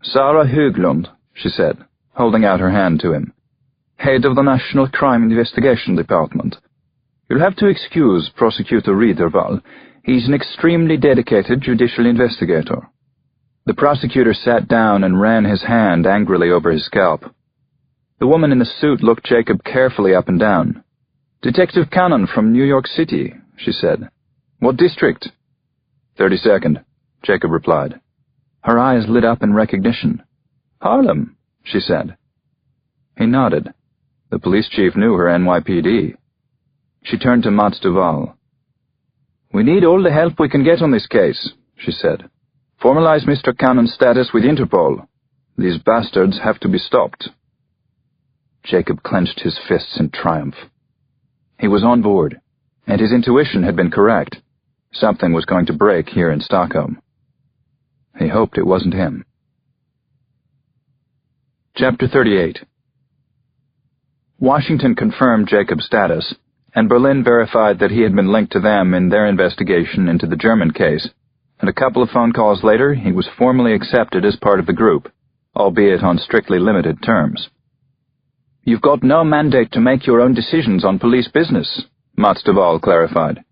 Sarah Höglund, she said, holding out her hand to him. Head of the National Crime Investigation Department. You'll have to excuse Prosecutor Riederval. He's an extremely dedicated judicial investigator. The prosecutor sat down and ran his hand angrily over his scalp. The woman in the suit looked Jacob carefully up and down. Detective Kanon from New York City, she said. What district? 32nd, Jacob replied. Her eyes lit up in recognition. Harlem, she said. He nodded. The police chief knew her NYPD. She turned to Mats Duval. We need all the help we can get on this case, she said. Formalize Mr. Kanon's status with Interpol. These bastards have to be stopped. Jacob clenched his fists in triumph. He was on board, and his intuition had been correct. Something was going to break here in Stockholm. He hoped it wasn't him. Chapter 38. Washington confirmed Jacob's status, and Berlin verified that he had been linked to them in their investigation into the German case, and a couple of phone calls later he was formally accepted as part of the group, albeit on strictly limited terms. You've got no mandate to make your own decisions on police business, Mats Duval clarified.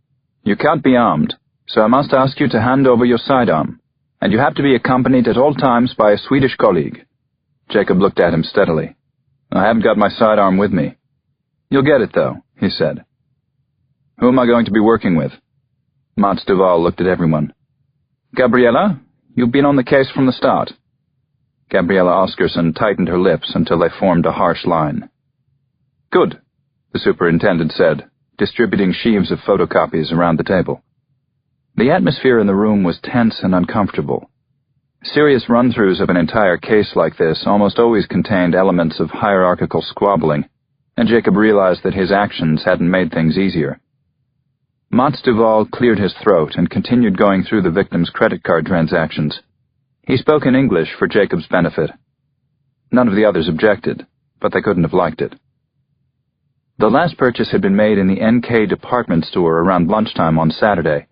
You can't be armed, so I must ask you to hand over your sidearm, and you have to be accompanied at all times by a Swedish colleague. Jacob looked at him steadily. I haven't got my sidearm with me. You'll get it, though, he said. Who am I going to be working with? Mats Duval looked at everyone. Gabriella, you've been on the case from the start. Gabriella Oscarsson tightened her lips until they formed a harsh line. Good, the superintendent said, distributing sheaves of photocopies around the table. The atmosphere in the room was tense and uncomfortable. Serious run-throughs of an entire case like this almost always contained elements of hierarchical squabbling, and Jacob realized that his actions hadn't made things easier. Mats Duval cleared his throat and continued going through the victim's credit card transactions. He spoke in English for Jacob's benefit. None of the others objected, but they couldn't have liked it. The last purchase had been made in the NK department store around lunchtime on Saturday.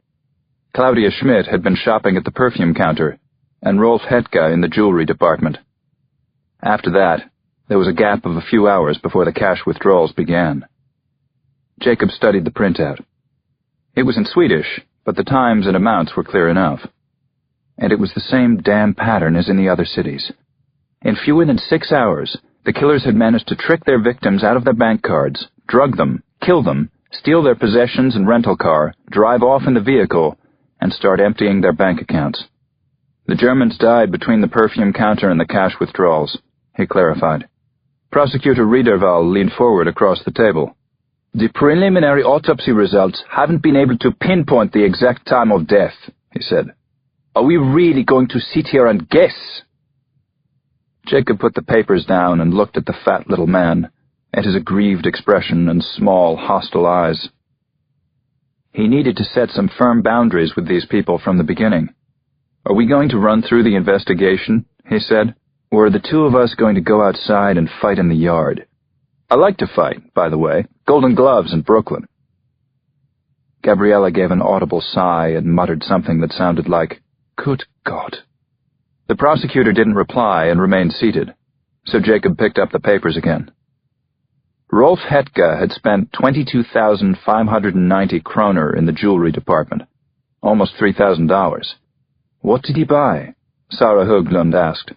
Claudia Schmidt had been shopping at the perfume counter, and Rolf Hetka in the jewelry department. After that, there was a gap of a few hours before the cash withdrawals began. Jacob studied the printout. It was in Swedish, but the times and amounts were clear enough. And it was the same damn pattern as in the other cities. In fewer than 6 hours, the killers had managed to trick their victims out of their bank cards, drug them, kill them, steal their possessions and rental car, drive off in the vehicle, and start emptying their bank accounts. The Germans died between the perfume counter and the cash withdrawals, he clarified. Prosecutor Riederval leaned forward across the table. The preliminary autopsy results haven't been able to pinpoint the exact time of death, he said. Are we really going to sit here and guess? Jacob put the papers down and looked at the fat little man, at his aggrieved expression and small, hostile eyes. He needed to set some firm boundaries with these people from the beginning. Are we going to run through the investigation, he said, or are the two of us going to go outside and fight in the yard? I like to fight, by the way. Golden Gloves in Brooklyn. Gabriella gave an audible sigh and muttered something that sounded like, Good God. The prosecutor didn't reply and remained seated, so Jacob picked up the papers again. Rolf Hetka had spent 22,590 kroner in the jewelry department, almost $3,000. What did he buy? Sarah Höglund asked.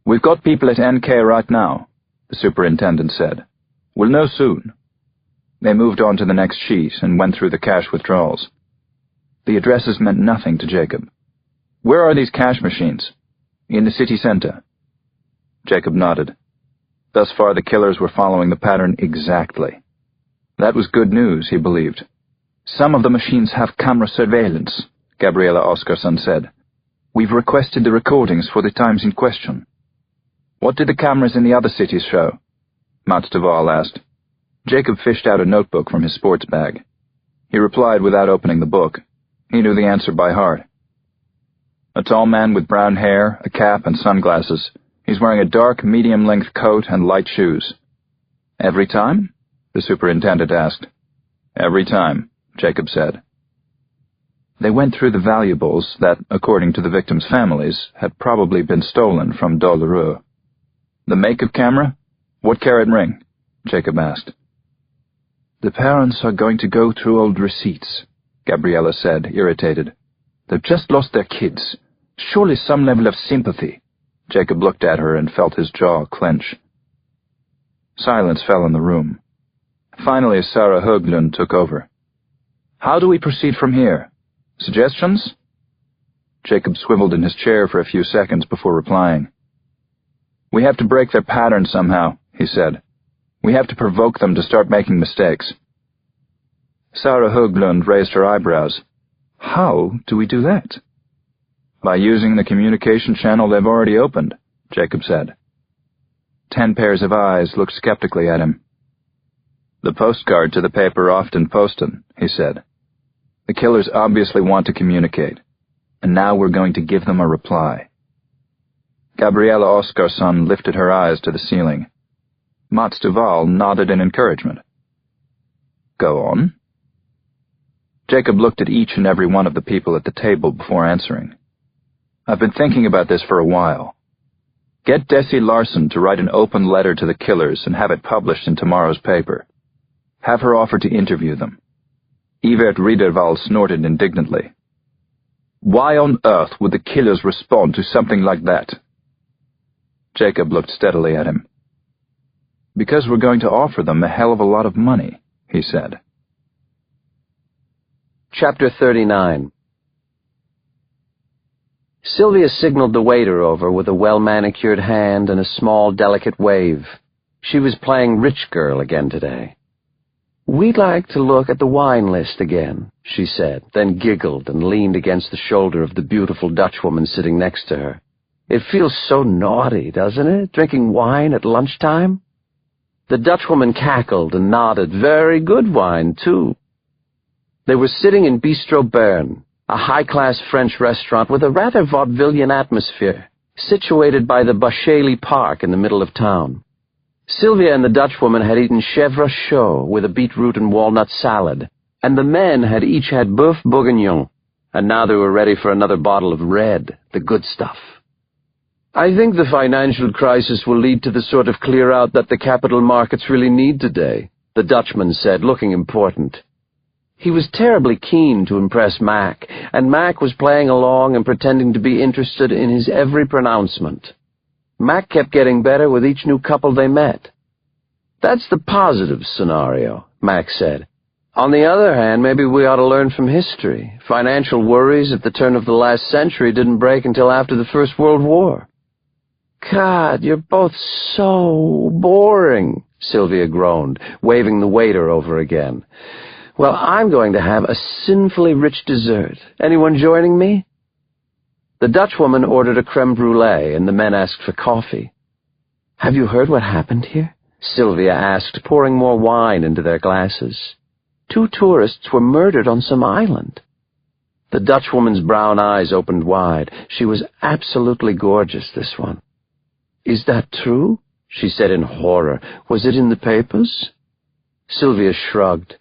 We've got people at NK right now, the superintendent said. We'll know soon. They moved on to the next sheet and went through the cash withdrawals. The addresses meant nothing to Jacob. Where are these cash machines? In the city center. Jacob nodded. Thus far the killers were following the pattern exactly. That was good news, he believed. Some of the machines have camera surveillance, Gabriella Oscarsson said. We've requested the recordings for the times in question. What did the cameras in the other cities show? Mats Duval asked. Jacob fished out a notebook from his sports bag. He replied without opening the book. He knew the answer by heart. A tall man with brown hair, a cap, and sunglasses. He's wearing a dark, medium-length coat and light shoes. Every time? The superintendent asked. Every time, Jacob said. They went through the valuables that, according to the victims' families, had probably been stolen from Dolereux. The make of camera? What carat ring? Jacob asked. The parents are going to go through old receipts, Gabriella said, irritated. They've just lost their kids. Surely some level of sympathy. Jacob looked at her and felt his jaw clench. Silence fell in the room. Finally, Sarah Höglund took over. How do we proceed from here? Suggestions? Jacob swiveled in his chair for a few seconds before replying. We have to break their pattern somehow, he said. We have to provoke them to start making mistakes. Sarah Höglund raised her eyebrows. How do we do that? By using the communication channel they've already opened, Jacob said. 10 pairs of eyes looked skeptically at him. The postcard to the paper often posted, he said. The killers obviously want to communicate, and now we're going to give them a reply. Gabriella Oskarsson lifted her eyes to the ceiling. Mats Duval nodded in encouragement. Go on. Jacob looked at each and every one of the people at the table before answering. I've been thinking about this for a while. Get Desi Larson to write an open letter to the killers and have it published in tomorrow's paper. Have her offer to interview them. Evert Riederwald snorted indignantly. Why on earth would the killers respond to something like that? Jacob looked steadily at him. Because we're going to offer them a hell of a lot of money, he said. Chapter 39. Sylvia signaled the waiter over with a well-manicured hand and a small, delicate wave. She was playing rich girl again today. We'd like to look at the wine list again, she said, then giggled and leaned against the shoulder of the beautiful Dutchwoman sitting next to her. It feels so naughty, doesn't it, drinking wine at lunchtime? The Dutchwoman cackled and nodded. Very good wine, too. They were sitting in Bistro Bern, a high-class French restaurant with a rather vaudevillian atmosphere, situated by the Bacheli Park in the middle of town. Sylvia and the Dutchwoman had eaten chèvre chaud with a beetroot and walnut salad, and the men had each had bœuf bourguignon, and now they were ready for another bottle of red, the good stuff. I think the financial crisis will lead to the sort of clear-out that the capital markets really need today, the Dutchman said, looking important. He was terribly keen to impress Mac, and Mac was playing along and pretending to be interested in his every pronouncement. Mac kept getting better with each new couple they met. That's the positive scenario, Mac said. On the other hand, maybe we ought to learn from history. Financial worries at the turn of the last century didn't break until after the First World War. God, you're both so boring, Sylvia groaned, waving the waiter over again. Well, I'm going to have a sinfully rich dessert. Anyone joining me? The Dutchwoman ordered a creme brulee, and the men asked for coffee. Have you heard what happened here? Sylvia asked, pouring more wine into their glasses. 2 tourists were murdered on some island. The Dutchwoman's brown eyes opened wide. She was absolutely gorgeous, this one. Is that true? She said in horror. Was it in the papers? Sylvia shrugged.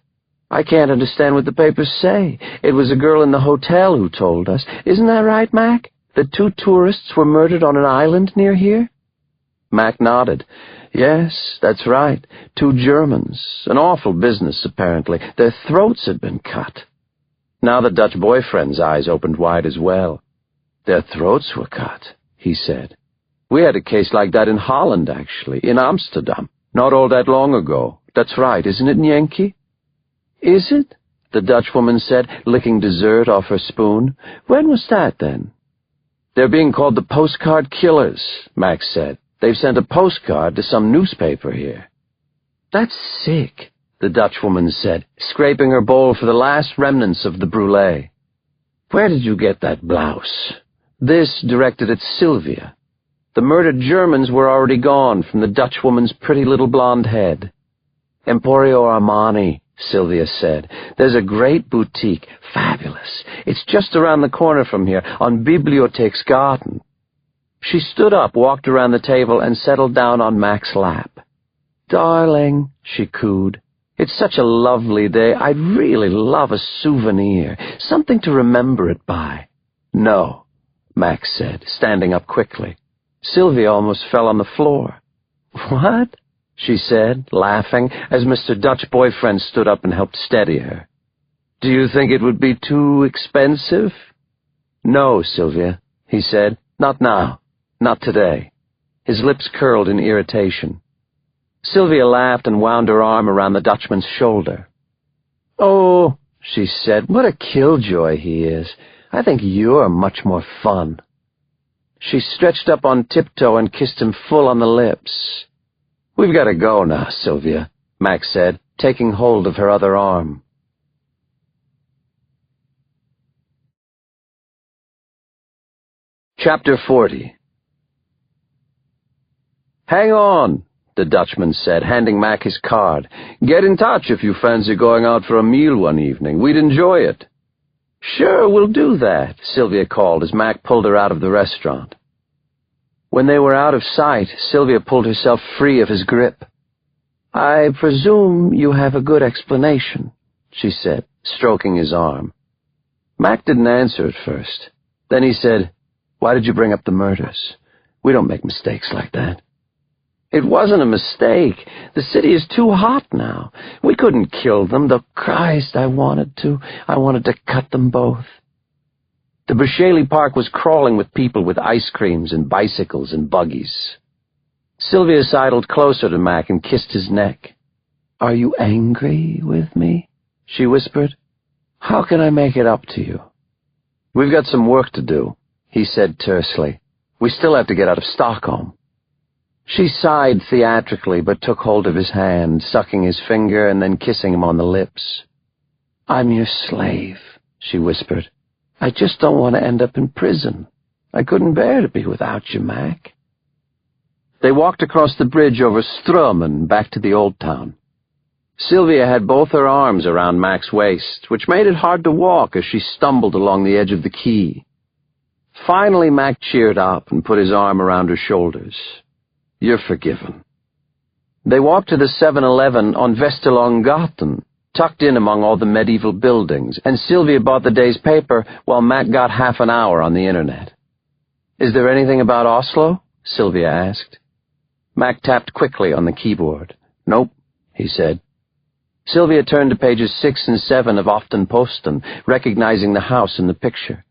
I can't understand what the papers say. It was a girl in the hotel who told us. Isn't that right, Mac? That 2 tourists were murdered on an island near here? Mac nodded. Yes, that's right. 2 Germans. An awful business, apparently. Their throats had been cut. Now the Dutch boyfriend's eyes opened wide as well. Their throats were cut, he said. We had a case like that in Holland, actually, in Amsterdam, not all that long ago. That's right, isn't it, Yankee? Is it? The Dutchwoman said, licking dessert off her spoon. When was that, then? They're being called the Postcard Killers, Max said. They've sent a postcard to some newspaper here. That's sick, the Dutchwoman said, scraping her bowl for the last remnants of the brulee. Where did you get that blouse? This directed at Sylvia. The murdered Germans were already gone from the Dutchwoman's pretty little blonde head. Emporio Armani, Sylvia said. There's a great boutique. Fabulous. It's just around the corner from here, on Bibliotheksgarten. She stood up, walked around the table, and settled down on Mac's lap. Darling, she cooed, it's such a lovely day. I'd really love a souvenir, something to remember it by. No, Max said, standing up quickly. Sylvia almost fell on the floor. What? She said, laughing, as Mr. Dutch boyfriend stood up and helped steady her. Do you think it would be too expensive? No, Sylvia, he said. Not now. Not today. His lips curled in irritation. Sylvia laughed and wound her arm around the Dutchman's shoulder. Oh, she said, what a killjoy he is. I think you're much more fun. She stretched up on tiptoe and kissed him full on the lips. We've got to go now, Sylvia, Max said, taking hold of her other arm. Chapter 40. Hang on, the Dutchman said, handing Mac his card. Get in touch if you fancy going out for a meal one evening. We'd enjoy it. Sure, we'll do that, Sylvia called as Mac pulled her out of the restaurant. When they were out of sight, Sylvia pulled herself free of his grip. I presume you have a good explanation, she said, stroking his arm. Mac didn't answer at first. Then he said, Why did you bring up the murders? We don't make mistakes like that. It wasn't a mistake. The city is too hot now. We couldn't kill them, though Christ, I wanted to. I wanted to cut them both. The Berchaley Park was crawling with people with ice creams and bicycles and buggies. Sylvia sidled closer to Mac and kissed his neck. Are you angry with me? She whispered. How can I make it up to you? We've got some work to do, he said tersely. We still have to get out of Stockholm. She sighed theatrically, but took hold of his hand, sucking his finger and then kissing him on the lips. I'm your slave, she whispered. I just don't want to end up in prison. I couldn't bear to be without you, Mac. They walked across the bridge over Strömmen back to the old town. Sylvia had both her arms around Mac's waist, which made it hard to walk as she stumbled along the edge of the quay. Finally, Mac cheered up and put his arm around her shoulders. You're forgiven. They walked to the 7-Eleven on Västerlånggatan, tucked in among all the medieval buildings, and Sylvia bought the day's paper while Mac got half an hour on the internet. Is there anything about Oslo? Sylvia asked. Mac tapped quickly on the keyboard. Nope, he said. Sylvia turned to pages 6 and 7 of Aftenposten, recognizing the house in the picture.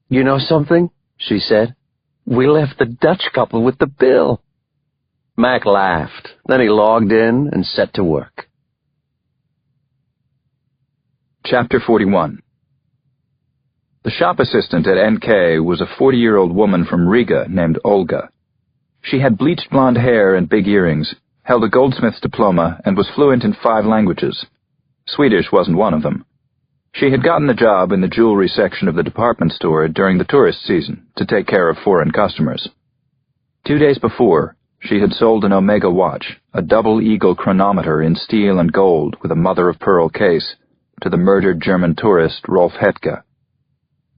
You know something? She said. We left the Dutch couple with the bill. Mac laughed. Then he logged in and set to work. Chapter 41. The shop assistant at NK was a 40-year-old woman from Riga named Olga. She had bleached blonde hair and big earrings, held a goldsmith's diploma, and was fluent in 5 languages. Swedish wasn't one of them. She had gotten the job in the jewelry section of the department store during the tourist season to take care of foreign customers. 2 days before, she had sold an Omega watch, a double eagle chronometer in steel and gold with a mother-of-pearl case, to the murdered German tourist Rolf Hetke.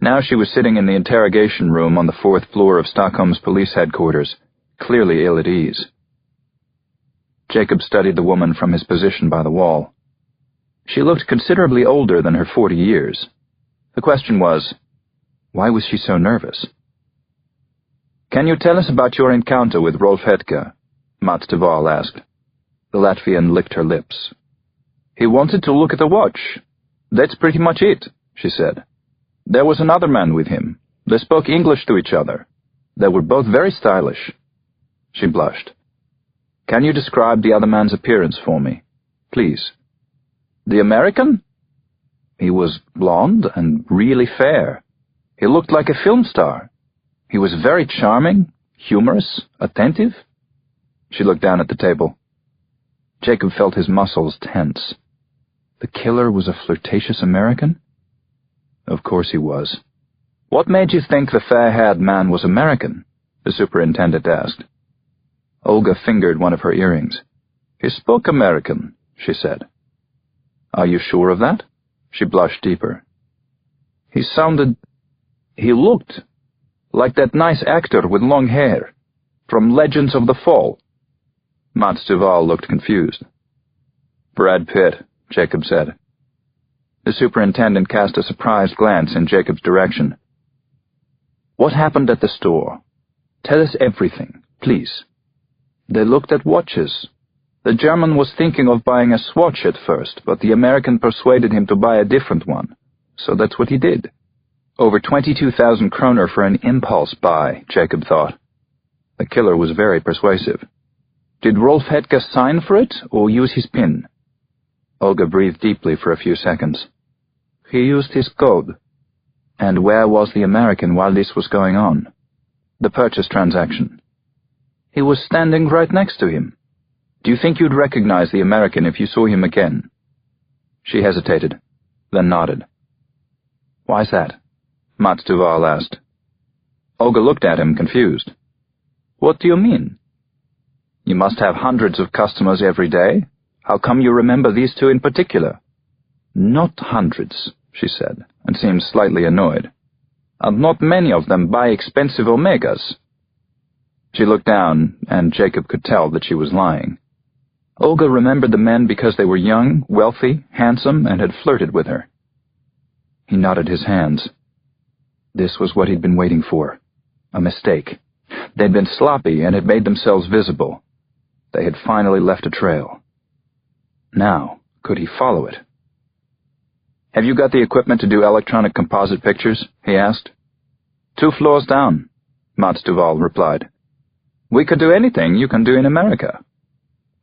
Now she was sitting in the interrogation room on the 4th floor of Stockholm's police headquarters, clearly ill at ease. Jacob studied the woman from his position by the wall. She looked considerably older than her 40 years. The question was, why was she so nervous? Can you tell us about your encounter with Rolf Hetke? Mats de Waal asked. The Latvian licked her lips. He wanted to look at the watch. That's pretty much it, she said. There was another man with him. They spoke English to each other. They were both very stylish. She blushed. Can you describe the other man's appearance for me, please? The American? He was blonde and really fair. He looked like a film star. He was very charming, humorous, attentive. She looked down at the table. Jacob felt his muscles tense. The killer was a flirtatious American? Of course he was. What made you think the fair-haired man was American? The superintendent asked. Olga fingered one of her earrings. He spoke American, she said. Are you sure of that? She blushed deeper. He looked like that nice actor with long hair, from Legends of the Fall. Mats Duval looked confused. Brad Pitt, Jacob said. The superintendent cast a surprised glance in Jacob's direction. What happened at the store? Tell us everything, please. They looked at watches. The German was thinking of buying a Swatch at first, but the American persuaded him to buy a different one. So that's what he did. Over 22,000 kroner for an impulse buy, Jacob thought. The killer was very persuasive. Did Rolf Hetke sign for it, or use his PIN? Olga breathed deeply for a few seconds. He used his code. And where was the American while this was going on? The purchase transaction. He was standing right next to him. Do you think you'd recognize the American if you saw him again? She hesitated, then nodded. Why's that? Mats Duval asked. Olga looked at him, confused. What do you mean? You must have hundreds of customers every day. How come you remember these two in particular? Not hundreds, she said, and seemed slightly annoyed. And not many of them buy expensive Omegas. She looked down, and Jacob could tell that she was lying. Olga remembered the men because they were young, wealthy, handsome, and had flirted with her. He nodded his hands. This was what he'd been waiting for. A mistake. They'd been sloppy and had made themselves visible. They had finally left a trail. Now, could he follow it? Have you got the equipment to do electronic composite pictures? He asked. 2 floors down, Mats Duval replied. We could do anything you can do in America.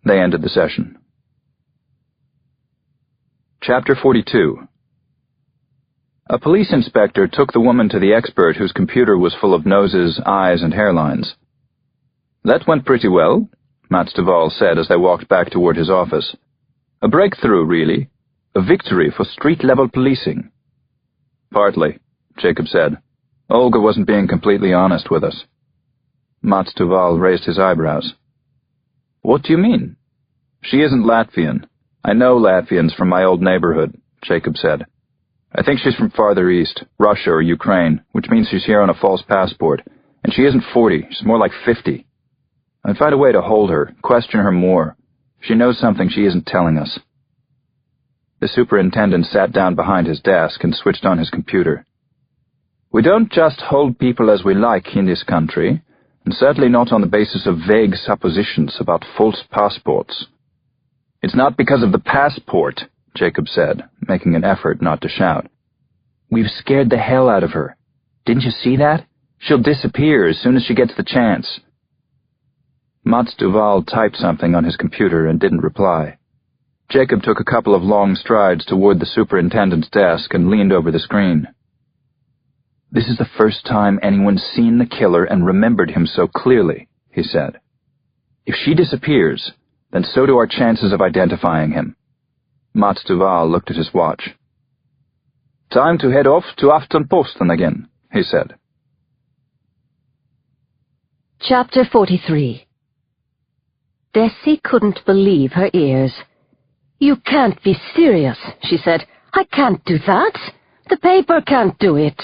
They ended the session. Chapter 42. A police inspector took the woman to the expert whose computer was full of noses, eyes, and hairlines. That went pretty well, Mats Duval said as they walked back toward his office. A breakthrough, really. A victory for street-level policing. Partly, Jacob said. Olga wasn't being completely honest with us. Mats Duval raised his eyebrows. What do you mean? She isn't Latvian. I know Latvians from my old neighborhood, Jacob said. I think she's from farther east, Russia or Ukraine, which means she's here on a false passport. And she isn't 40, she's more like 50. I'd find a way to hold her, question her more. She knows something she isn't telling us. The superintendent sat down behind his desk and switched on his computer. We don't just hold people as we like in this country, and certainly not on the basis of vague suppositions about false passports. It's not because of the passport, Jacob said, making an effort not to shout. We've scared the hell out of her. Didn't you see that? She'll disappear as soon as she gets the chance. Mats Duval typed something on his computer and didn't reply. Jacob took a couple of long strides toward the superintendent's desk and leaned over the screen. This is the first time anyone's seen the killer and remembered him so clearly, he said. If she disappears, then so do our chances of identifying him. Mats Duval looked at his watch. Time to head off to Aftenposten again, he said. Chapter 43. Desi couldn't believe her ears. You can't be serious, she said. I can't do that. The paper can't do it.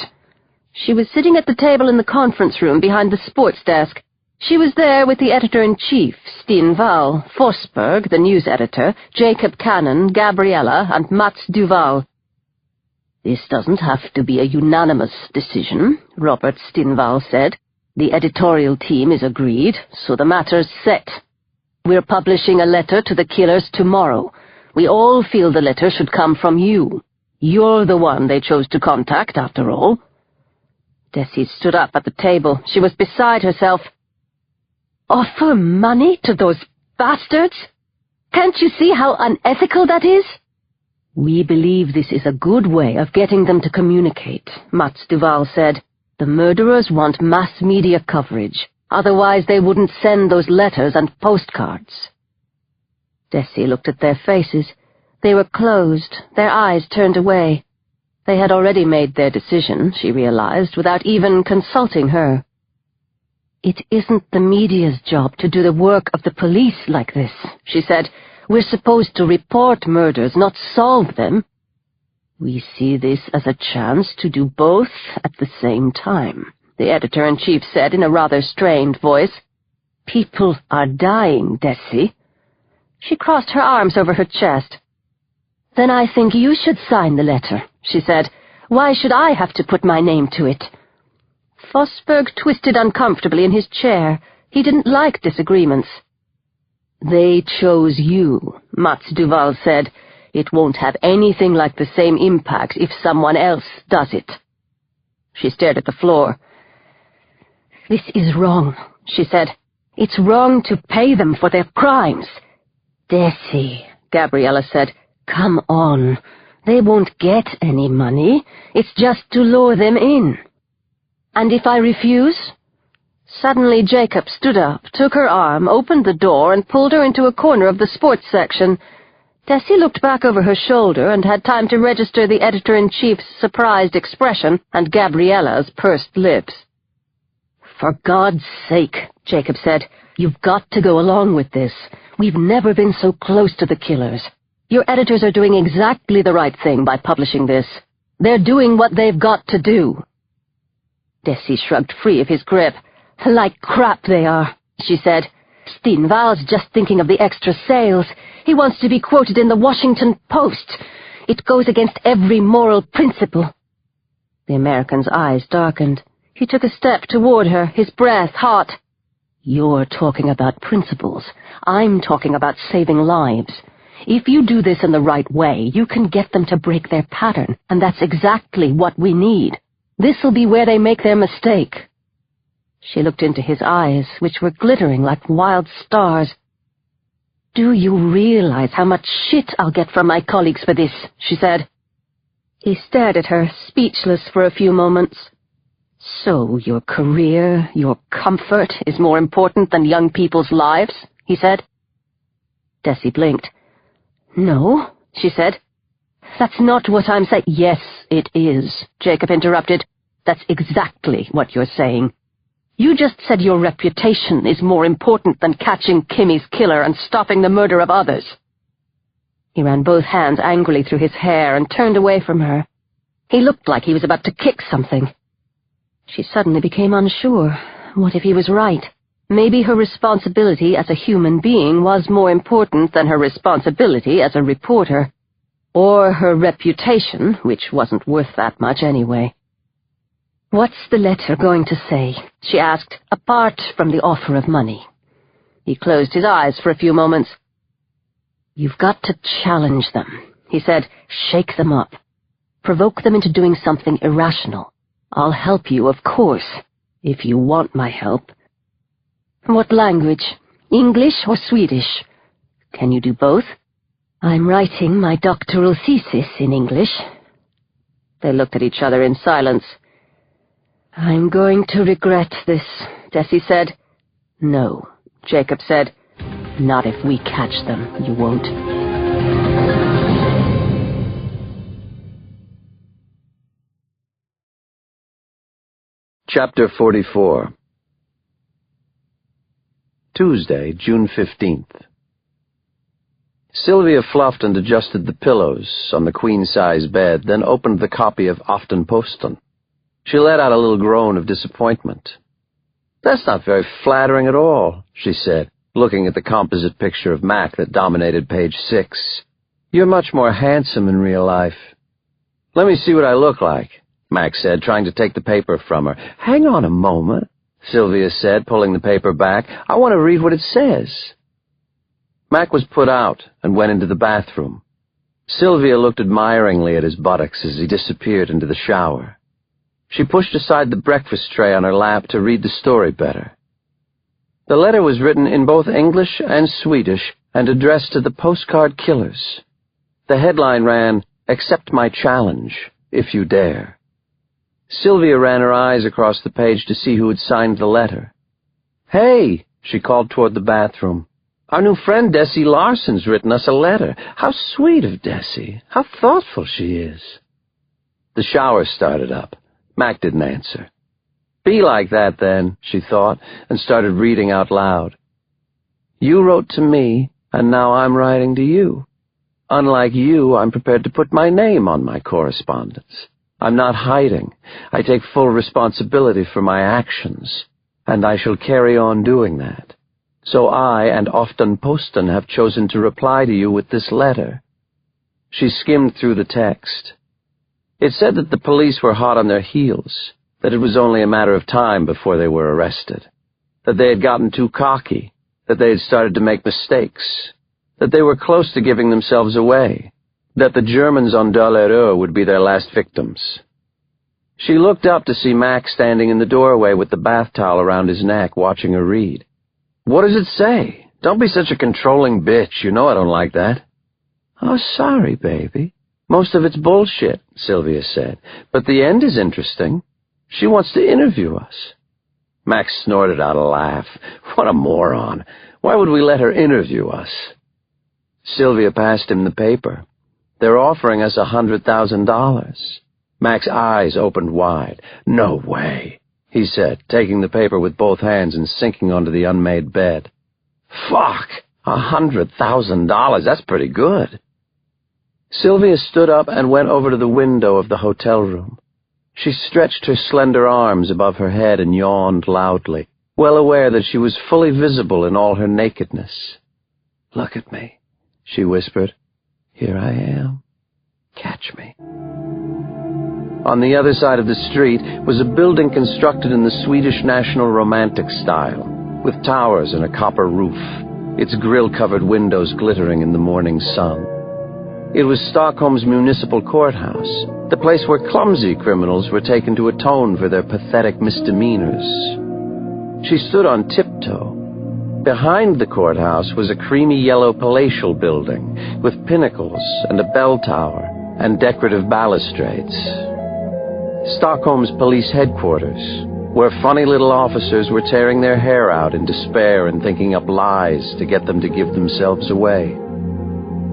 She was sitting at the table in the conference room behind the sports desk. She was there with the editor-in-chief, Steen Wahl, Forsberg, the news editor, Jacob Kanon, Gabriella, and Mats Duval. This doesn't have to be a unanimous decision, Robert Steen Wahl said. The editorial team is agreed, so the matter's set. We're publishing a letter to the killers tomorrow. We all feel the letter should come from you. You're the one they chose to contact, after all. Desi stood up at the table. She was beside herself. Offer money to those bastards? Can't you see how unethical that is? We believe this is a good way of getting them to communicate, Mats Duval said. The murderers want mass media coverage. Otherwise they wouldn't send those letters and postcards. Desi looked at their faces. They were closed, their eyes turned away. They had already made their decision, she realized, without even consulting her. It isn't the media's job to do the work of the police like this, she said. We're supposed to report murders, not solve them. We see this as a chance to do both at the same time, the editor-in-chief said in a rather strained voice. People are dying, Desi. She crossed her arms over her chest. "Then I think you should sign the letter," she said. "Why should I have to put my name to it?" Fosberg twisted uncomfortably in his chair. He didn't like disagreements. "They chose you," Mats Duval said. "It won't have anything like the same impact if someone else does it." She stared at the floor. "This is wrong," she said. "It's wrong to pay them for their crimes." "Desi," Gabriella said, "come on. They won't get any money. It's just to lure them in." "And if I refuse?" Suddenly Jacob stood up, took her arm, opened the door, and pulled her into a corner of the sports section. Desi looked back over her shoulder and had time to register the editor-in-chief's surprised expression and Gabriella's pursed lips. "For God's sake," Jacob said, "you've got to go along with this. We've never been so close to the killers. Your editors are doing exactly the right thing by publishing this. They're doing what they've got to do." Desi shrugged free of his grip. "Like crap they are," she said. "Stenval's just thinking of the extra sales. He wants to be quoted in the Washington Post. It goes against every moral principle." The American's eyes darkened. He took a step toward her, his breath hot. "You're talking about principles. I'm talking about saving lives. If you do this in the right way, you can get them to break their pattern, and that's exactly what we need. This'll be where they make their mistake." She looked into his eyes, which were glittering like wild stars. "Do you realize how much shit I'll get from my colleagues for this?" she said. He stared at her, speechless for a few moments. "So your career, your comfort, is more important than young people's lives?" he said. Desi blinked. "No," she said. "That's not what I'm saying." "Yes, it is," Jacob interrupted. "That's exactly what you're saying. You just said your reputation is more important than catching Kimmy's killer and stopping the murder of others." He ran both hands angrily through his hair and turned away from her. He looked like he was about to kick something. She suddenly became unsure. What if he was right? Maybe her responsibility as a human being was more important than her responsibility as a reporter. Or her reputation, which wasn't worth that much anyway. "What's the letter going to say?" she asked, apart from the offer of money. He closed his eyes for a few moments. "You've got to challenge them," he said. "Shake them up. Provoke them into doing something irrational. I'll help you, of course, if you want my help." "What language? English or Swedish?" "Can you do both?" "I'm writing my doctoral thesis in English." They looked at each other in silence. "I'm going to regret this," Desi said. "No," Jacob said. "Not if we catch them, you won't." Chapter 44. Tuesday, June 15th. Sylvia fluffed and adjusted the pillows on the queen-size bed, then opened the copy of Aftenposten. She let out a little groan of disappointment. "That's not very flattering at all," she said, looking at the composite picture of Mac that dominated page 6. "You're much more handsome in real life." "Let me see what I look like," Mac said, trying to take the paper from her. "Hang on a moment," Sylvia said, pulling the paper back. "I want to read what it says." Mac was put out and went into the bathroom. Sylvia looked admiringly at his buttocks as he disappeared into the shower. She pushed aside the breakfast tray on her lap to read the story better. The letter was written in both English and Swedish and addressed to the Postcard Killers. The headline ran, "Accept my challenge, if you dare." Sylvia ran her eyes across the page to see who had signed the letter. "Hey," she called toward the bathroom. "Our new friend Desi Larson's written us a letter. How sweet of Desi. How thoughtful she is." The shower started up. Mac didn't answer. "Be like that, then," she thought, and started reading out loud. "You wrote to me, and now I'm writing to you. Unlike you, I'm prepared to put my name on my correspondence. I'm not hiding. I take full responsibility for my actions, and I shall carry on doing that. So I and Aftenposten have chosen to reply to you with this letter." She skimmed through the text. It said that the police were hot on their heels, that it was only a matter of time before they were arrested, that they had gotten too cocky, that they had started to make mistakes, that they were close to giving themselves away, that the Germans on Dollereux would be their last victims. She looked up to see Max standing in the doorway with the bath towel around his neck, watching her read. "What does it say? Don't be such a controlling bitch. You know I don't like that." "Oh, sorry, baby. Most of it's bullshit," Sylvia said. "But the end is interesting. She wants to interview us." Max snorted out a laugh. "What a moron. Why would we let her interview us?" Sylvia passed him the paper. "They're offering us $100,000. Max's eyes opened wide. "No way," he said, taking the paper with both hands and sinking onto the unmade bed. "Fuck, $100,000, that's pretty good." Sylvia stood up and went over to the window of the hotel room. She stretched her slender arms above her head and yawned loudly, well aware that she was fully visible in all her nakedness. "Look at me," she whispered. "Here I am. Catch me." On the other side of the street was a building constructed in the Swedish National Romantic style, with towers and a copper roof, its grille-covered windows glittering in the morning sun. It was Stockholm's municipal courthouse, the place where clumsy criminals were taken to atone for their pathetic misdemeanors. She stood on tiptoe. Behind the courthouse was a creamy yellow palatial building with pinnacles and a bell tower and decorative balustrades. Stockholm's police headquarters, where funny little officers were tearing their hair out in despair and thinking up lies to get them to give themselves away.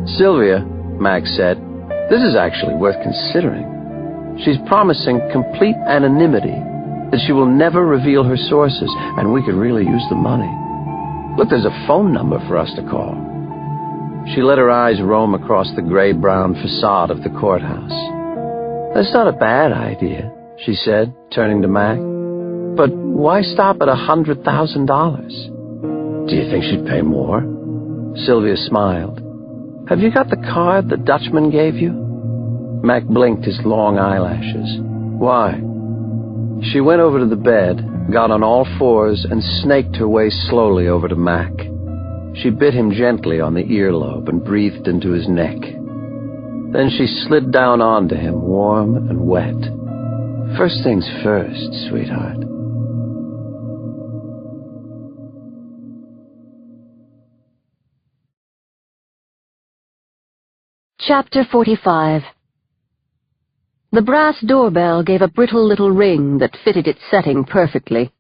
"Sylvia," Max said, "this is actually worth considering. She's promising complete anonymity, that she will never reveal her sources, and we could really use the money. Look, there's a phone number for us to call." She let her eyes roam across the gray-brown facade of the courthouse. "That's not a bad idea," she said, turning to Mac. "But why stop at $100,000? Do you think she'd pay more?" Sylvia smiled. "Have you got the card the Dutchman gave you?" Mac blinked his long eyelashes. "Why?" She went over to the bed, got on all fours, and snaked her way slowly over to Mac. She bit him gently on the earlobe and breathed into his neck. Then she slid down onto him, warm and wet. "First things first, sweetheart." Chapter 45. The brass doorbell gave a brittle little ring that fitted its setting perfectly.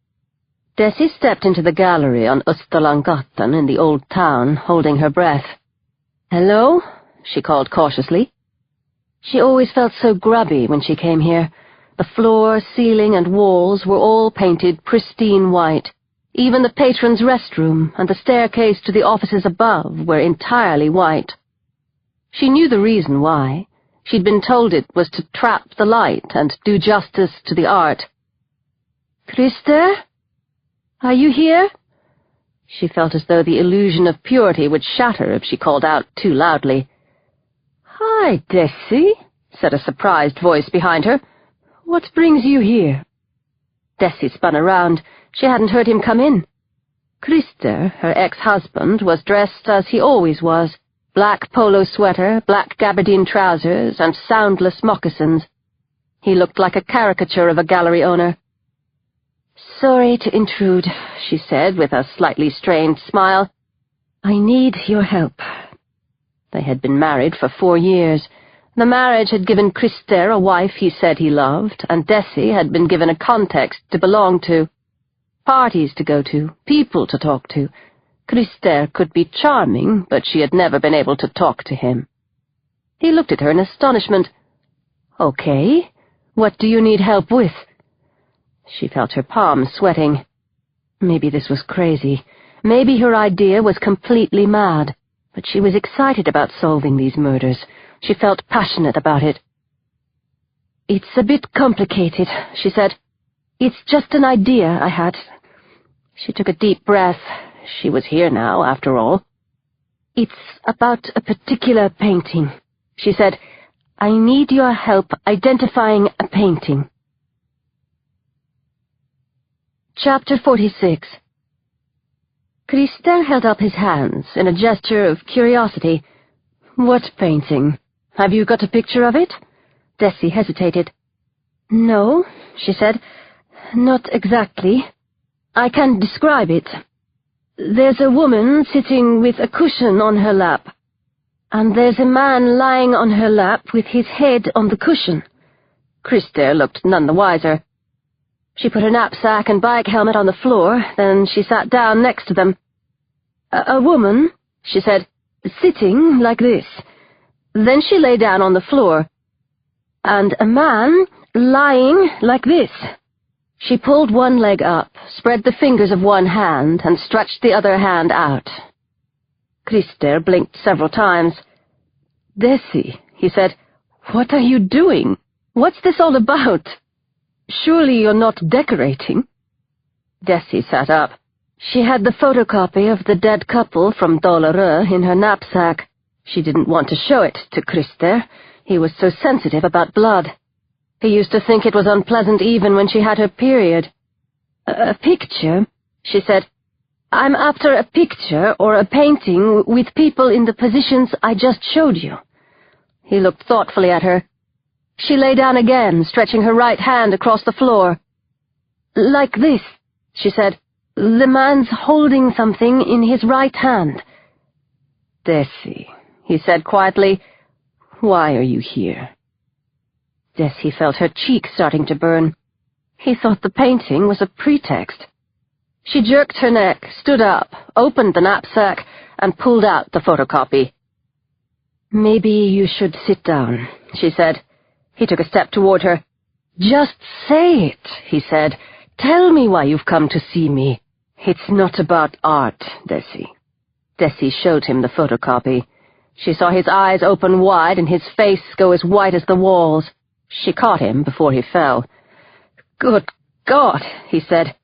Desi stepped into the gallery on Österlånggatan in the old town, holding her breath. "Hello?" she called cautiously. She always felt so grubby when she came here. The floor, ceiling, and walls were all painted pristine white. Even the patron's restroom and the staircase to the offices above were entirely white. She knew the reason why. She'd been told it was to trap the light and do justice to the art. "Christer? Are you here?" She felt as though the illusion of purity would shatter if she called out too loudly. "Hi, Desi," said a surprised voice behind her. "What brings you here?" Desi spun around. She hadn't heard him come in. Christer, her ex-husband, was dressed as he always was. Black polo sweater, black gabardine trousers, and soundless moccasins. He looked like a caricature of a gallery owner. "Sorry to intrude," she said with a slightly strained smile. "I need your help." They had been married for 4 years. The marriage had given Christer a wife he said he loved, and Desi had been given a context to belong to, parties to go to, people to talk to. Christer could be charming, but she had never been able to talk to him. He looked at her in astonishment. "Okay, what do you need help with?" She felt her palms sweating. Maybe this was crazy. Maybe her idea was completely mad, but she was excited about solving these murders. She felt passionate about it. "It's a bit complicated," she said. "It's just an idea I had." She took a deep breath. She was here now, after all. "It's about a particular painting," she said. "I need your help identifying a painting." Chapter 46. Christer held up his hands in a gesture of curiosity. "What painting? Have you got a picture of it?" Desi hesitated. "No," she said. "Not exactly. I can describe it. There's a woman sitting with a cushion on her lap, and there's a man lying on her lap with his head on the cushion." Christer looked none the wiser. She put her knapsack and bike helmet on the floor, then she sat down next to them. A woman," she said, "sitting like this." Then she lay down on the floor. "And a man lying like this." She pulled one leg up, spread the fingers of one hand, and stretched the other hand out. Christer blinked several times. "Desi," he said, "what are you doing? What's this all about? Surely you're not decorating?" Desi sat up. She had the photocopy of the dead couple from Dollarö in her knapsack. She didn't want to show it to Christer. He was so sensitive about blood. He used to think it was unpleasant even when she had her period. A picture," she said. "I'm after a picture or a painting with people in the positions I just showed you." He looked thoughtfully at her. She lay down again, stretching her right hand across the floor. "Like this," she said. "The man's holding something in his right hand." "Desi," he said quietly, "why are you here?" Desi felt her cheek starting to burn. He thought the painting was a pretext. She jerked her neck, stood up, opened the knapsack, and pulled out the photocopy. "Maybe you should sit down," she said. He took a step toward her. "Just say it," he said. "Tell me why you've come to see me. It's not about art, Desi." Desi showed him the photocopy. She saw his eyes open wide and his face go as white as the walls. She caught him before he fell. "Good God," he said.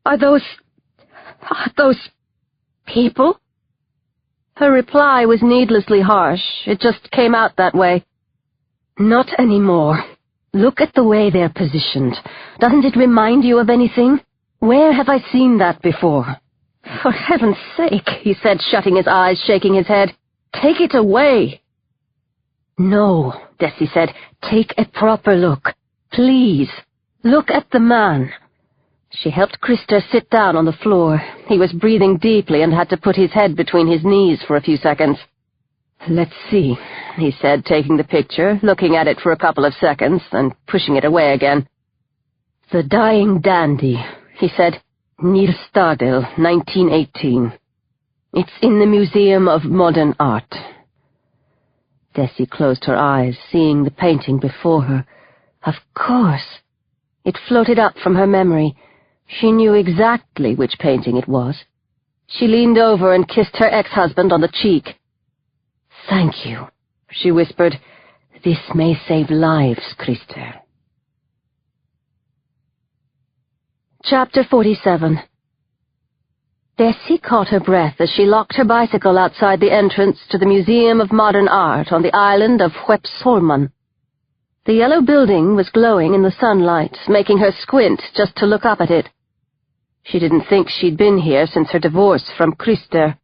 Are those people?" Her reply was needlessly harsh. It just came out that way. "Not anymore. Look at the way they're positioned. Doesn't it remind you of anything? Where have I seen that before?" "For heaven's sake," he said, shutting his eyes, shaking his head. "Take it away." "No," Desi said. "Take a proper look. Please. Look at the man." She helped Christer sit down on the floor. He was breathing deeply and had to put his head between his knees for a few seconds. "Let's see," he said, taking the picture, looking at it for a couple of seconds, and pushing it away again. "The Dying Dandy," he said. "Near Stardale, 1918. It's in the Museum of Modern Art." Desi closed her eyes, seeing the painting before her. Of course. It floated up from her memory. She knew exactly which painting it was. She leaned over and kissed her ex-husband on the cheek. "Thank you," she whispered. "This may save lives, Christer." Chapter 47. Desi caught her breath as she locked her bicycle outside the entrance to the Museum of Modern Art on the island of Skeppsholmen. The yellow building was glowing in the sunlight, making her squint just to look up at it. She didn't think she'd been here since her divorce from Christer.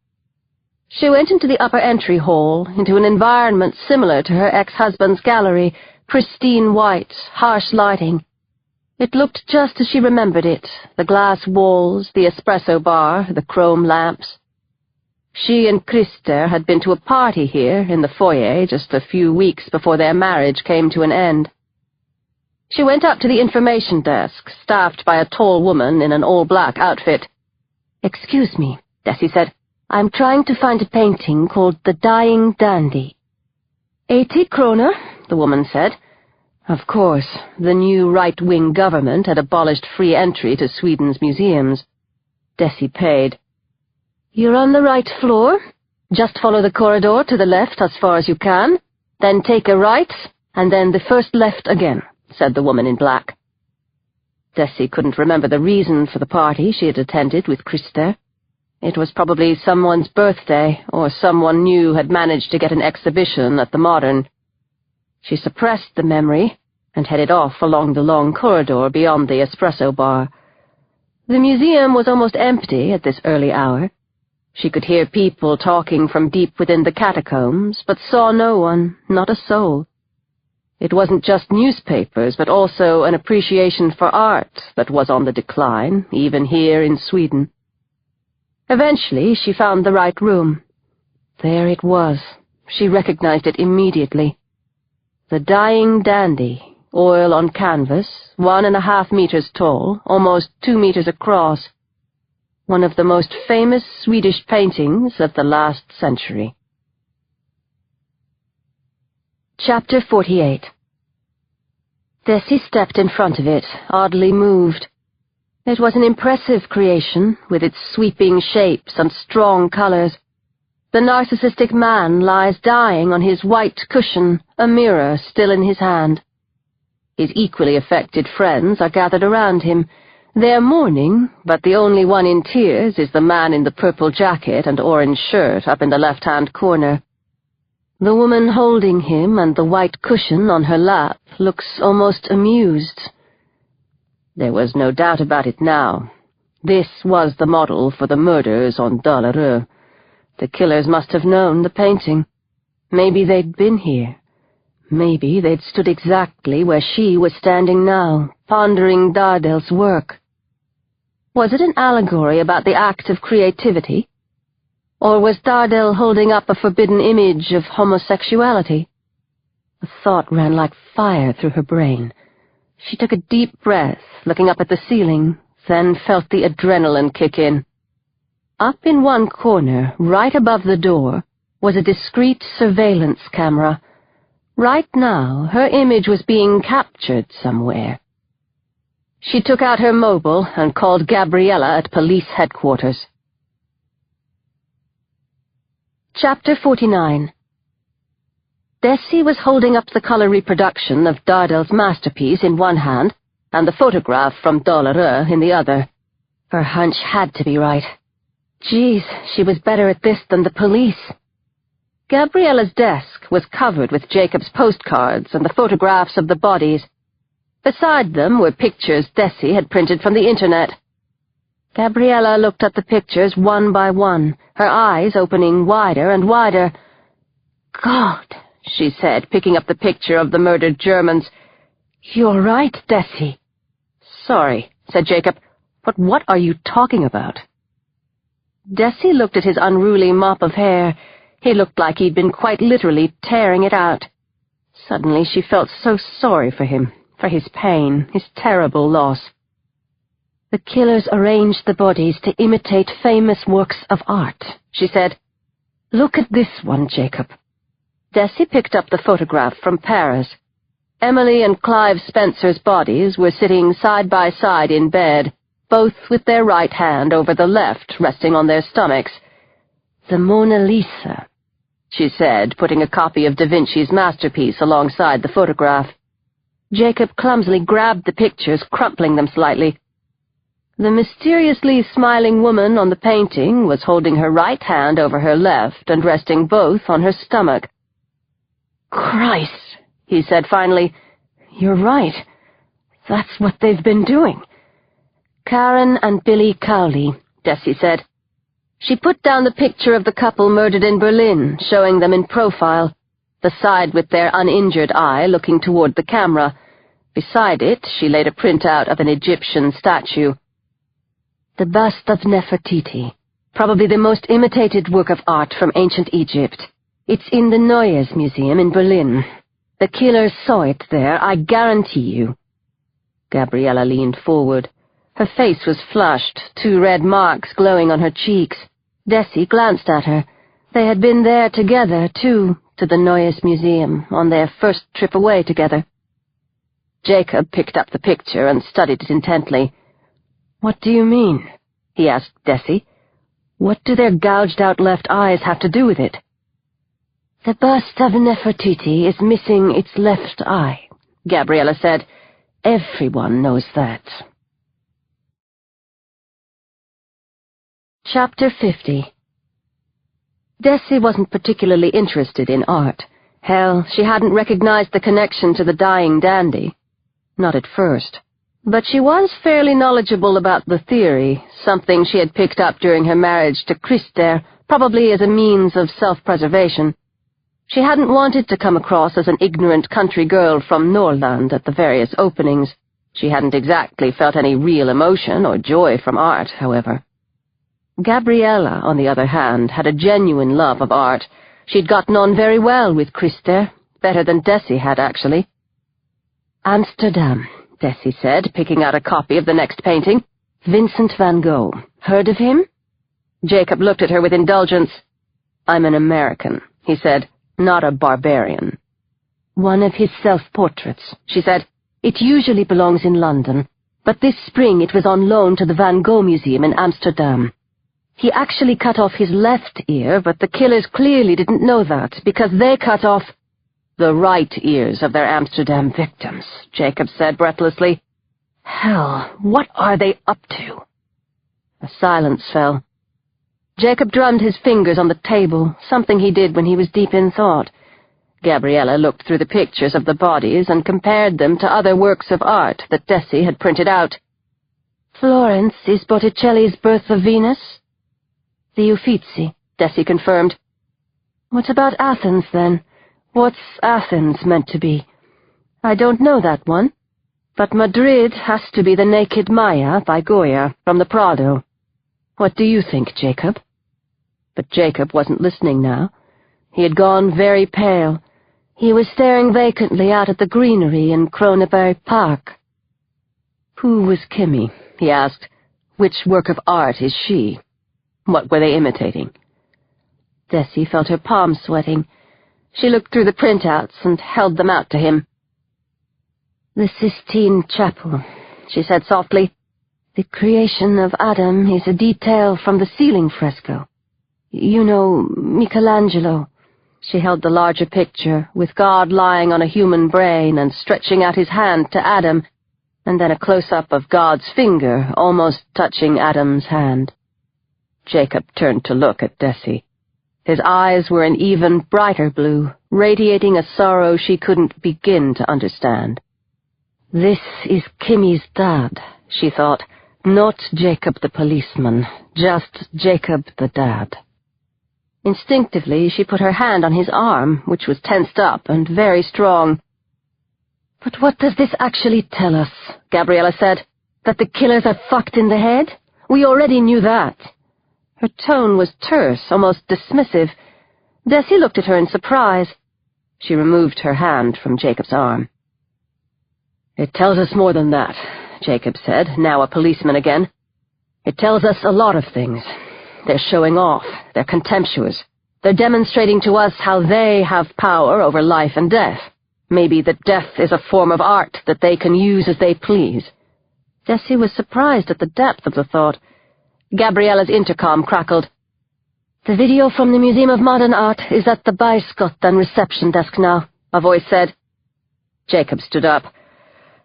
She went into the upper entry hall, into an environment similar to her ex-husband's gallery, pristine white, harsh lighting. It looked just as she remembered it, the glass walls, the espresso bar, the chrome lamps. She and Christer had been to a party here in the foyer just a few weeks before their marriage came to an end. She went up to the information desk, staffed by a tall woman in an all-black outfit. "Excuse me," Desi said. "I'm trying to find a painting called The Dying Dandy." 80 kroner, the woman said. Of course, the new right-wing government had abolished free entry to Sweden's museums. Desi paid. "You're on the right floor. Just follow the corridor to the left as far as you can, then take a right, and then the first left again," said the woman in black. Desi couldn't remember the reason for the party she had attended with Christer. It was probably someone's birthday, or someone new had managed to get an exhibition at the Modern. She suppressed the memory and headed off along the long corridor beyond the espresso bar. The museum was almost empty at this early hour. She could hear people talking from deep within the catacombs, but saw no one, not a soul. It wasn't just newspapers, but also an appreciation for art that was on the decline, even here in Sweden. Eventually, she found the right room. There it was. She recognized it immediately. The Dying Dandy, oil on canvas, 1.5 meters tall, almost 2 meters across. One of the most famous Swedish paintings of the last century. Chapter 48. Desi stepped in front of it, oddly moved. It was an impressive creation, with its sweeping shapes and strong colors. The narcissistic man lies dying on his white cushion, a mirror still in his hand. His equally affected friends are gathered around him. They're mourning, but the only one in tears is the man in the purple jacket and orange shirt up in the left-hand corner. The woman holding him and the white cushion on her lap looks almost amused. There was no doubt about it now. This was the model for the murders on Dalarö. The killers must have known the painting. Maybe they'd been here. Maybe they'd stood exactly where she was standing now, pondering Dardel's work. Was it an allegory about the act of creativity? Or was Dardel holding up a forbidden image of homosexuality? The thought ran like fire through her brain. She took a deep breath, looking up at the ceiling, then felt the adrenaline kick in. Up in one corner, right above the door, was a discreet surveillance camera. Right now, her image was being captured somewhere. She took out her mobile and called Gabriella at police headquarters. Chapter 49. Desi was holding up the color reproduction of Dardel's masterpiece in one hand and the photograph from Dalarö in the other. Her hunch had to be right. Geez, she was better at this than the police. Gabriella's desk was covered with Jacob's postcards and the photographs of the bodies. Beside them were pictures Desi had printed from the internet. Gabriella looked at the pictures one by one, her eyes opening wider and wider. God, she said, picking up the picture of the murdered Germans. You're right, Desi. Sorry, said Jacob, but what are you talking about? Desi looked at his unruly mop of hair. He looked like he'd been quite literally tearing it out. Suddenly she felt so sorry for him, for his pain, his terrible loss. The killers arranged the bodies to imitate famous works of art, she said. Look at this one, Jacob. Desi picked up the photograph from Paris. Emily and Clive Spencer's bodies were sitting side by side in bed, both with their right hand over the left resting on their stomachs. The Mona Lisa, she said, putting a copy of Da Vinci's masterpiece alongside the photograph. Jacob clumsily grabbed the pictures, crumpling them slightly. The mysteriously smiling woman on the painting was holding her right hand over her left and resting both on her stomach. Christ, he said finally. You're right. That's what they've been doing. Karen and Billy Cowley, Desi said. She put down the picture of the couple murdered in Berlin, showing them in profile, the side with their uninjured eye looking toward the camera. Beside it, she laid a printout of an Egyptian statue. The bust of Nefertiti, probably the most imitated work of art from ancient Egypt. It's in the Neues Museum in Berlin. The killers saw it there, I guarantee you. Gabriella leaned forward. Her face was flushed, 2 red marks glowing on her cheeks. Desi glanced at her. They had been there together, too, to the Neues Museum, on their first trip away together. Jacob picked up the picture and studied it intently. What do you mean? He asked Desi. What do their gouged-out left eyes have to do with it? The bust of Nefertiti is missing its left eye, Gabriella said. Everyone knows that. Chapter 50. Desi wasn't particularly interested in art. Hell, she hadn't recognized the connection to the dying dandy. Not at first. But she was fairly knowledgeable about the theory, something she had picked up during her marriage to Christer, probably as a means of self-preservation. She hadn't wanted to come across as an ignorant country girl from Norrland at the various openings. She hadn't exactly felt any real emotion or joy from art, however. Gabriella, on the other hand, had a genuine love of art. She'd gotten on very well with Christer, better than Desi had, actually. Amsterdam, Desi said, picking out a copy of the next painting. Vincent van Gogh. Heard of him? Jacob looked at her with indulgence. I'm an American, he said, not a barbarian. One of his self-portraits, she said. It usually belongs in London, but this spring it was on loan to the Van Gogh Museum in Amsterdam. He actually cut off his left ear, but the killers clearly didn't know that, because they cut off the right ears of their Amsterdam victims, Jacob said breathlessly. Hell, what are they up to? A silence fell. Jacob drummed his fingers on the table, something he did when he was deep in thought. Gabriella looked through the pictures of the bodies and compared them to other works of art that Desi had printed out. Florence is Botticelli's Birth of Venus? The Uffizi, Desi confirmed. What about Athens, then? What's Athens meant to be? I don't know that one. But Madrid has to be the Naked Maya by Goya from the Prado. What do you think, Jacob? But Jacob wasn't listening now. He had gone very pale. He was staring vacantly out at the greenery in Kroneberg Park. Who was Kimmy? He asked. Which work of art is she? What were they imitating? Desi felt her palms sweating. She looked through the printouts and held them out to him. The Sistine Chapel, she said softly. The creation of Adam is a detail from the ceiling fresco. You know, Michelangelo. She held the larger picture, with God lying on a human brain and stretching out his hand to Adam, and then a close-up of God's finger almost touching Adam's hand. Jacob turned to look at Desi. His eyes were an even brighter blue, radiating a sorrow she couldn't begin to understand. This is Kimmy's dad, she thought, not Jacob the policeman, just Jacob the dad. Instinctively, she put her hand on his arm, which was tensed up and very strong. But what does this actually tell us? Gabriella said. That the killers are fucked in the head? We already knew that. Her tone was terse, almost dismissive. Desi looked at her in surprise. She removed her hand from Jacob's arm. It tells us more than that, Jacob said, now a policeman again. It tells us a lot of things. They're showing off. They're contemptuous. They're demonstrating to us how they have power over life and death. Maybe that death is a form of art that they can use as they please. Desi was surprised at the depth of the thought. Gabriella's intercom crackled. The video from the Museum of Modern Art is at the Bijskotten reception desk now, a voice said. Jacob stood up.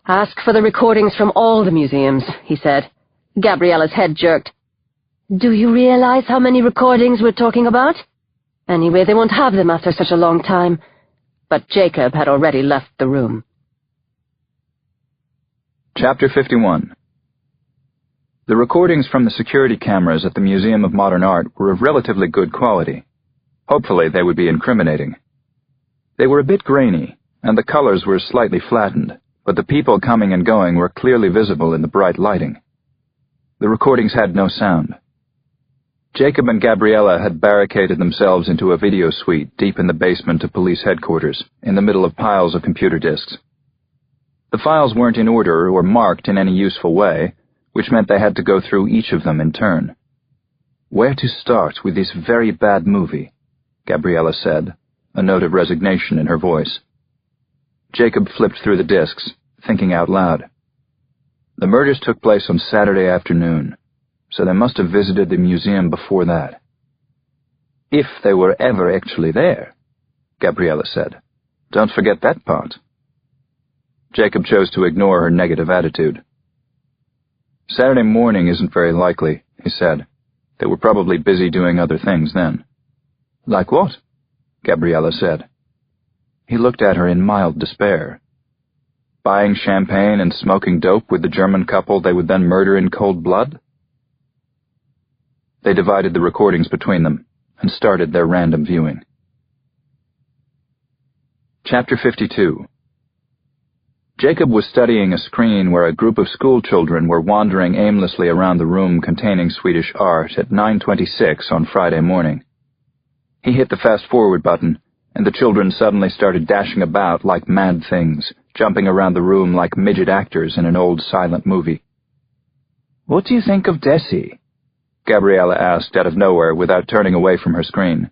Ask for the recordings from all the museums, he said. Gabriella's head jerked. Do you realize how many recordings we're talking about? Anyway, they won't have them after such a long time. But Jacob had already left the room. Chapter 51. The recordings from the security cameras at the Museum of Modern Art were of relatively good quality. Hopefully they would be incriminating. They were a bit grainy, and the colors were slightly flattened, but the people coming and going were clearly visible in the bright lighting. The recordings had no sound. Jacob and Gabriella had barricaded themselves into a video suite deep in the basement of police headquarters, in the middle of piles of computer disks. The files weren't in order or marked in any useful way, which meant they had to go through each of them in turn. Where to start with this very bad movie? Gabriella said, a note of resignation in her voice. Jacob flipped through the disks, thinking out loud. The murders took place on Saturday afternoon, so they must have visited the museum before that. If they were ever actually there, Gabriella said. Don't forget that part. Jacob chose to ignore her negative attitude. Saturday morning isn't very likely, he said. They were probably busy doing other things then. Like what? Gabriella said. He looked at her in mild despair. Buying champagne and smoking dope with the German couple they would then murder in cold blood? They divided the recordings between them and started their random viewing. Chapter 52. Jacob was studying a screen where a group of schoolchildren were wandering aimlessly around the room containing Swedish art at 9:26 on Friday morning. He hit the fast-forward button, and the children suddenly started dashing about like mad things, jumping around the room like midget actors in an old silent movie. "What do you think of Desi?" Gabriella asked out of nowhere without turning away from her screen.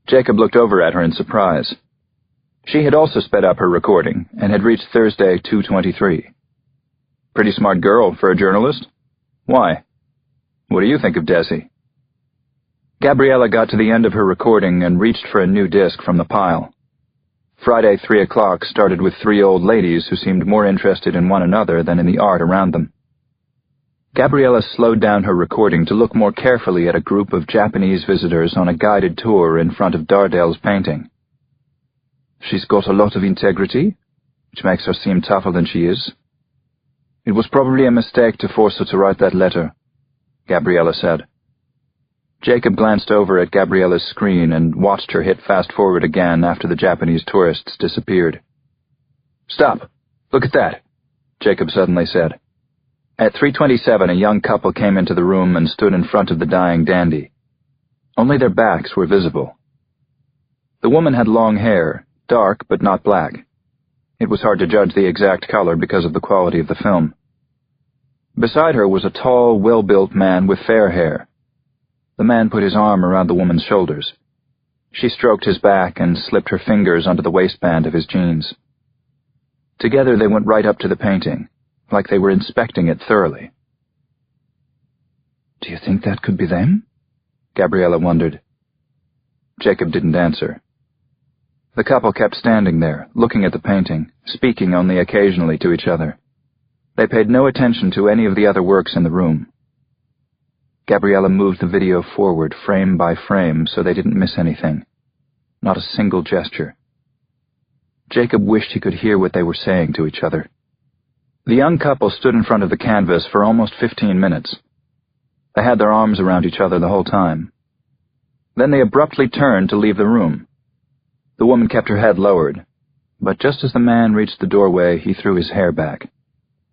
Jacob looked over at her in surprise. She had also sped up her recording and had reached Thursday 2:23. Pretty smart girl for a journalist? Why? What do you think of Desi? Gabriella got to the end of her recording and reached for a new disc from the pile. Friday 3 o'clock started with 3 old ladies who seemed more interested in one another than in the art around them. Gabriella slowed down her recording to look more carefully at a group of Japanese visitors on a guided tour in front of Dardell's painting. She's got a lot of integrity, which makes her seem tougher than she is. It was probably a mistake to force her to write that letter, Gabriella said. Jacob glanced over at Gabriella's screen and watched her hit fast-forward again after the Japanese tourists disappeared. "Stop! Look at that!" Jacob suddenly said. At 3:27, a young couple came into the room and stood in front of the dying dandy. Only their backs were visible. The woman had long hair, dark but not black. It was hard to judge the exact color because of the quality of the film. Beside her was a tall, well-built man with fair hair. The man put his arm around the woman's shoulders. She stroked his back and slipped her fingers onto the waistband of his jeans. Together they went right up to the painting, like they were inspecting it thoroughly. "Do you think that could be them?" Gabriella wondered. Jacob didn't answer. The couple kept standing there, looking at the painting, speaking only occasionally to each other. They paid no attention to any of the other works in the room. Gabriella moved the video forward frame by frame so they didn't miss anything. Not a single gesture. Jacob wished he could hear what they were saying to each other. The young couple stood in front of the canvas for almost 15 minutes. They had their arms around each other the whole time. Then they abruptly turned to leave the room. The woman kept her head lowered, but just as the man reached the doorway, he threw his hair back.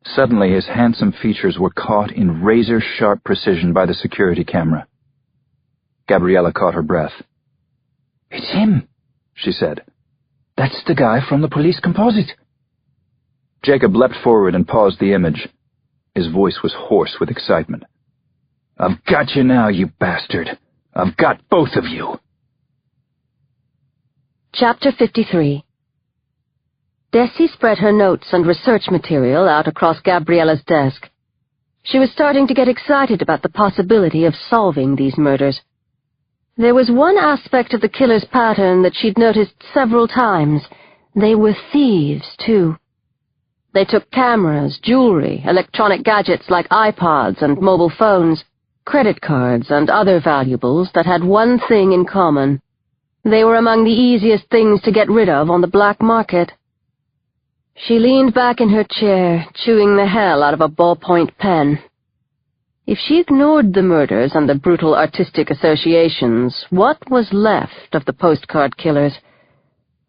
Suddenly, his handsome features were caught in razor-sharp precision by the security camera. Gabriella caught her breath. "It's him," she said. "That's the guy from the police composite." Jacob leapt forward and paused the image. His voice was hoarse with excitement. "I've got you now, you bastard. I've got both of you." Chapter 53. Desi spread her notes and research material out across Gabriella's desk. She was starting to get excited about the possibility of solving these murders. There was one aspect of the killer's pattern that she'd noticed several times. They were thieves, too. They took cameras, jewelry, electronic gadgets like iPods and mobile phones, credit cards, and other valuables that had one thing in common. They were among the easiest things to get rid of on the black market. She leaned back in her chair, chewing the hell out of a ballpoint pen. If she ignored the murders and the brutal artistic associations, what was left of the postcard killers?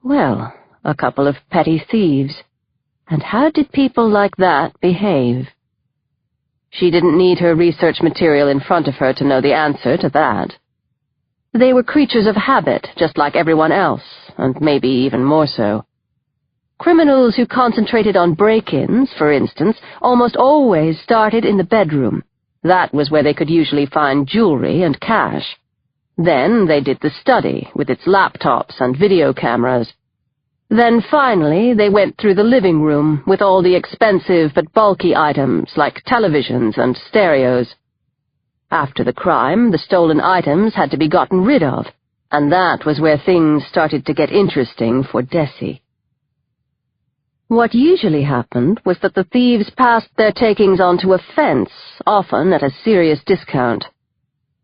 Well, a couple of petty thieves. And how did people like that behave? She didn't need her research material in front of her to know the answer to that. They were creatures of habit, just like everyone else, and maybe even more so. Criminals who concentrated on break-ins, for instance, almost always started in the bedroom. That was where they could usually find jewelry and cash. Then they did the study, with its laptops and video cameras. Then finally they went through the living room, with all the expensive but bulky items like televisions and stereos. After the crime, the stolen items had to be gotten rid of, and that was where things started to get interesting for Desi. What usually happened was that the thieves passed their takings onto a fence, often at a serious discount.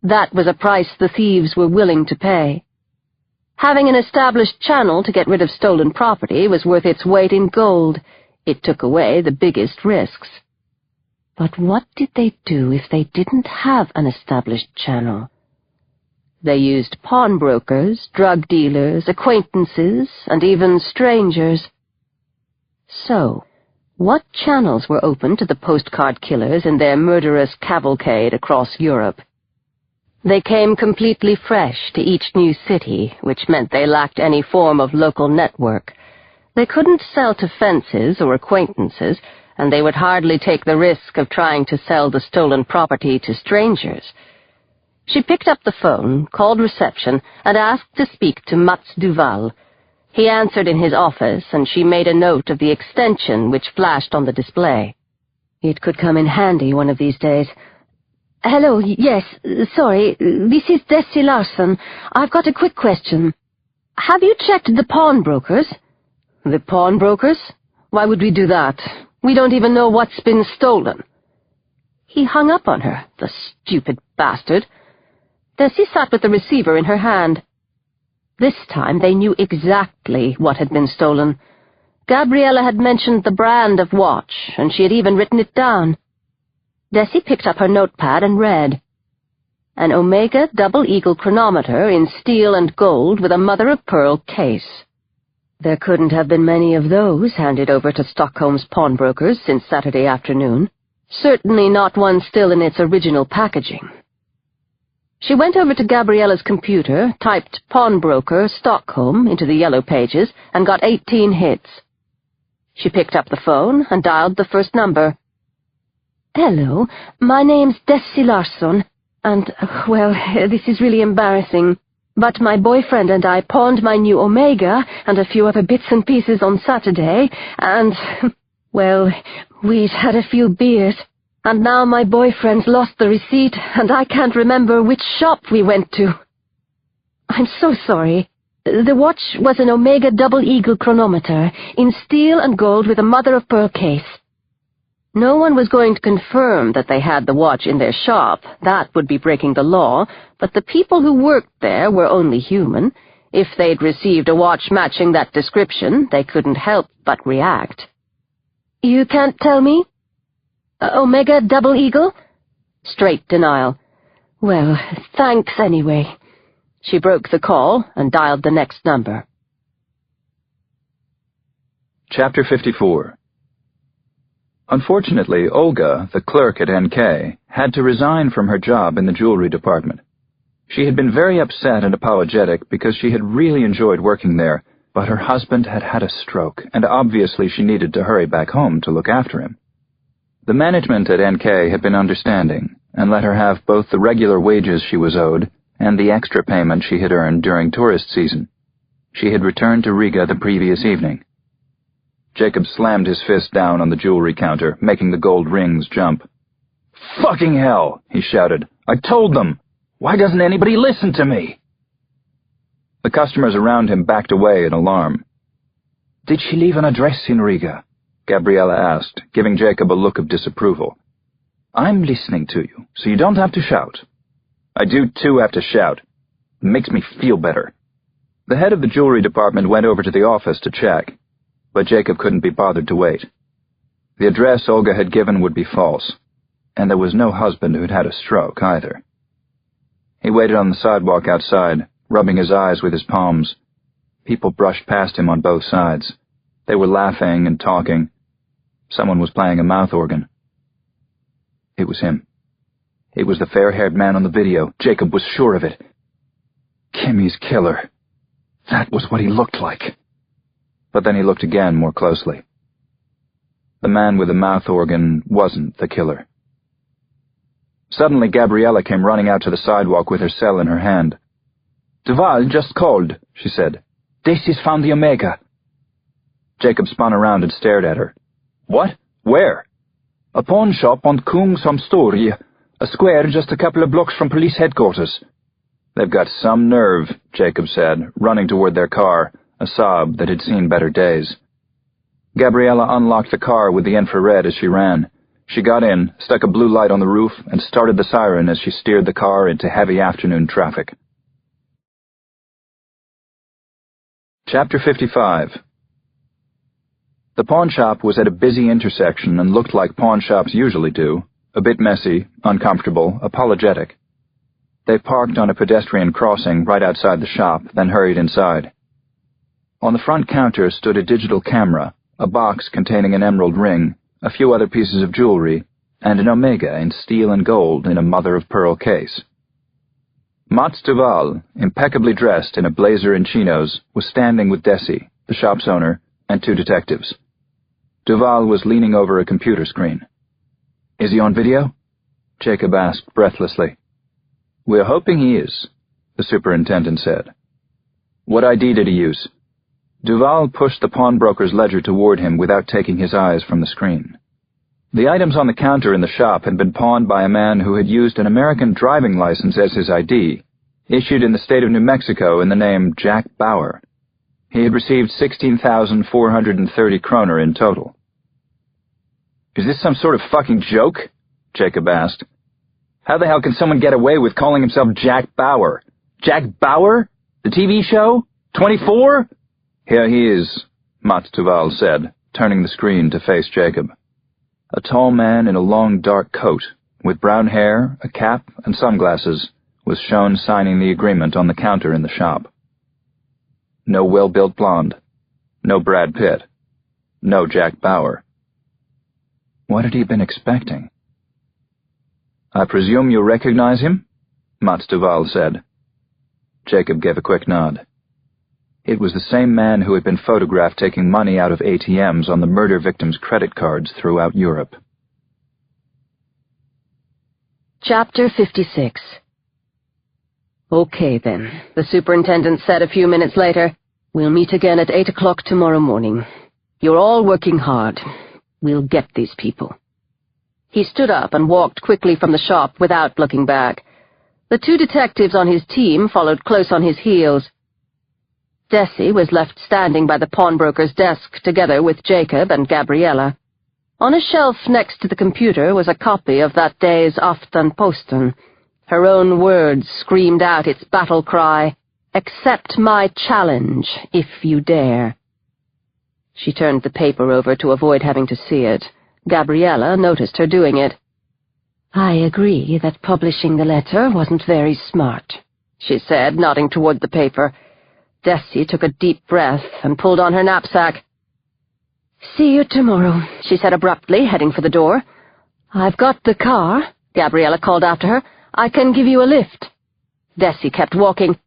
That was a price the thieves were willing to pay. Having an established channel to get rid of stolen property was worth its weight in gold. It took away the biggest risks. But what did they do if they didn't have an established channel? They used pawnbrokers, drug dealers, acquaintances, and even strangers. So, what channels were open to the postcard killers in their murderous cavalcade across Europe? They came completely fresh to each new city, which meant they lacked any form of local network. They couldn't sell to fences or acquaintances, and they would hardly take the risk of trying to sell the stolen property to strangers. She picked up the phone, called reception, and asked to speak to Mats Duval. He answered in his office, and she made a note of the extension which flashed on the display. It could come in handy one of these days. Hello, yes, sorry, this is Desi Larsson. I've got a quick question. Have you checked the pawnbrokers? The pawnbrokers? Why would we do that? We don't even know what's been stolen. He hung up on her, the stupid bastard. Desi sat with the receiver in her hand. This time they knew exactly what had been stolen. Gabriella had mentioned the brand of watch, and she had even written it down. Desi picked up her notepad and read, "An Omega double eagle chronometer in steel and gold with a mother-of-pearl case." There couldn't have been many of those handed over to Stockholm's pawnbrokers since Saturday afternoon. Certainly not one still in its original packaging. She went over to Gabriella's computer, typed "pawnbroker Stockholm" into the yellow pages, and got 18 hits. She picked up the phone and dialed the first number. "Hello, my name's Desi Larsson, and, well, this is really embarrassing, but my boyfriend and I pawned my new Omega and a few other bits and pieces on Saturday, and, well, we'd had a few beers. And now my boyfriend's lost the receipt, and I can't remember which shop we went to. I'm so sorry. The watch was an Omega double eagle chronometer, in steel and gold with a mother-of-pearl case. No one was going to confirm that they had the watch in their shop. That would be breaking the law, but the people who worked there were only human. If they'd received a watch matching that description, they couldn't help but react. You can't tell me? Omega double eagle? Straight denial. Well, thanks anyway. She broke the call and dialed the next number. Chapter 54. Unfortunately, Olga, the clerk at NK, had to resign from her job in the jewelry department. She had been very upset and apologetic because she had really enjoyed working there, but her husband had had a stroke, and obviously she needed to hurry back home to look after him. The management at NK had been understanding, and let her have both the regular wages she was owed and the extra payment she had earned during tourist season. She had returned to Riga the previous evening. Jacob slammed his fist down on the jewelry counter, making the gold rings jump. "Fucking hell!" he shouted. "I told them! Why doesn't anybody listen to me?" The customers around him backed away in alarm. "Did she leave an address in Riga?" Gabriella asked, giving Jacob a look of disapproval. "I'm listening to you, so you don't have to shout." "I do, too, have to shout. It makes me feel better." The head of the jewelry department went over to the office to check, but Jacob couldn't be bothered to wait. The address Olga had given would be false, and there was no husband who'd had a stroke, either. He waited on the sidewalk outside, rubbing his eyes with his palms. People brushed past him on both sides. They were laughing and talking. Someone was playing a mouth organ. It was him. It was the fair-haired man on the video. Jacob was sure of it. Kimmy's killer. That was what he looked like. But then he looked again more closely. The man with the mouth organ wasn't the killer. Suddenly, Gabriella came running out to the sidewalk with her cell in her hand. "Duval just called," she said. "Desi's found the Omega." Jacob spun around and stared at her. "What? Where?" "A pawn shop on Kungsholmstorg, a square just a couple of blocks from police headquarters." "They've got some nerve," Jacob said, running toward their car, a sob that had seen better days. Gabriella unlocked the car with the infrared as she ran. She got in, stuck a blue light on the roof, and started the siren as she steered the car into heavy afternoon traffic. Chapter 55. The pawn shop was at a busy intersection and looked like pawn shops usually do, a bit messy, uncomfortable, apologetic. They parked on a pedestrian crossing right outside the shop, then hurried inside. On the front counter stood a digital camera, a box containing an emerald ring, a few other pieces of jewelry, and an omega in steel and gold in a mother-of-pearl case. Mats Duval, impeccably dressed in a blazer and chinos, was standing with Desi, the shop's owner, and 2 detectives. Duval was leaning over a computer screen. "Is he on video?" Jacob asked breathlessly. "We're hoping he is," the superintendent said. "What ID did he use?" Duval pushed the pawnbroker's ledger toward him without taking his eyes from the screen. The items on the counter in the shop had been pawned by a man who had used an American driving license as his ID, issued in the state of New Mexico in the name Jack Bauer. He had received 16,430 kroner in total. "Is this some sort of fucking joke?" Jacob asked. "How the hell can someone get away with calling himself Jack Bauer? Jack Bauer? The TV show? 24? "Here he is," Mats Duval said, turning the screen to face Jacob. A tall man in a long dark coat, with brown hair, a cap, and sunglasses, was shown signing the agreement on the counter in the shop. No well-built blonde. No Brad Pitt. No Jack Bauer. What had he been expecting? "I presume you recognize him?" Mats Duval said. Jacob gave a quick nod. It was the same man who had been photographed taking money out of ATMs on the murder victims' credit cards throughout Europe. Chapter 56. "Okay, then," the superintendent said a few minutes later. "We'll meet again at 8 o'clock tomorrow morning. You're all working hard. We'll get these people." He stood up and walked quickly from the shop without looking back. The 2 detectives on his team followed close on his heels. Desi was left standing by the pawnbroker's desk together with Jacob and Gabriella. On a shelf next to the computer was a copy of that day's Aftenposten. Her own words screamed out its battle cry, "Accept my challenge, if you dare." She turned the paper over to avoid having to see it. Gabriella noticed her doing it. "I agree that publishing the letter wasn't very smart," she said, nodding toward the paper. Desi took a deep breath and pulled on her knapsack. "See you tomorrow," she said abruptly, heading for the door. "I've got the car," Gabriella called after her. "I can give you a lift." Desi kept walking.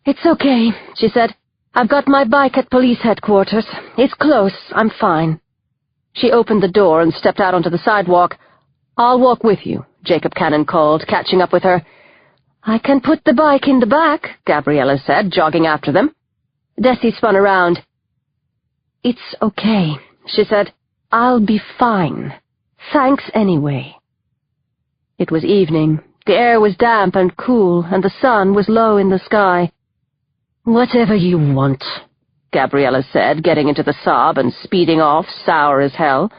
"It's okay," she said. "I've got my bike at police headquarters. It's close. I'm fine." She opened the door and stepped out onto the sidewalk. "I'll walk with you," Jacob Kanon called, catching up with her. "I can put the bike in the back," Gabriella said, jogging after them. Desi spun around. "It's okay," she said. "I'll be fine. Thanks anyway." It was evening. The air was damp and cool, and the sun was low in the sky. "Whatever you want," Gabriella said, getting into the Saab and speeding off, sour as hell.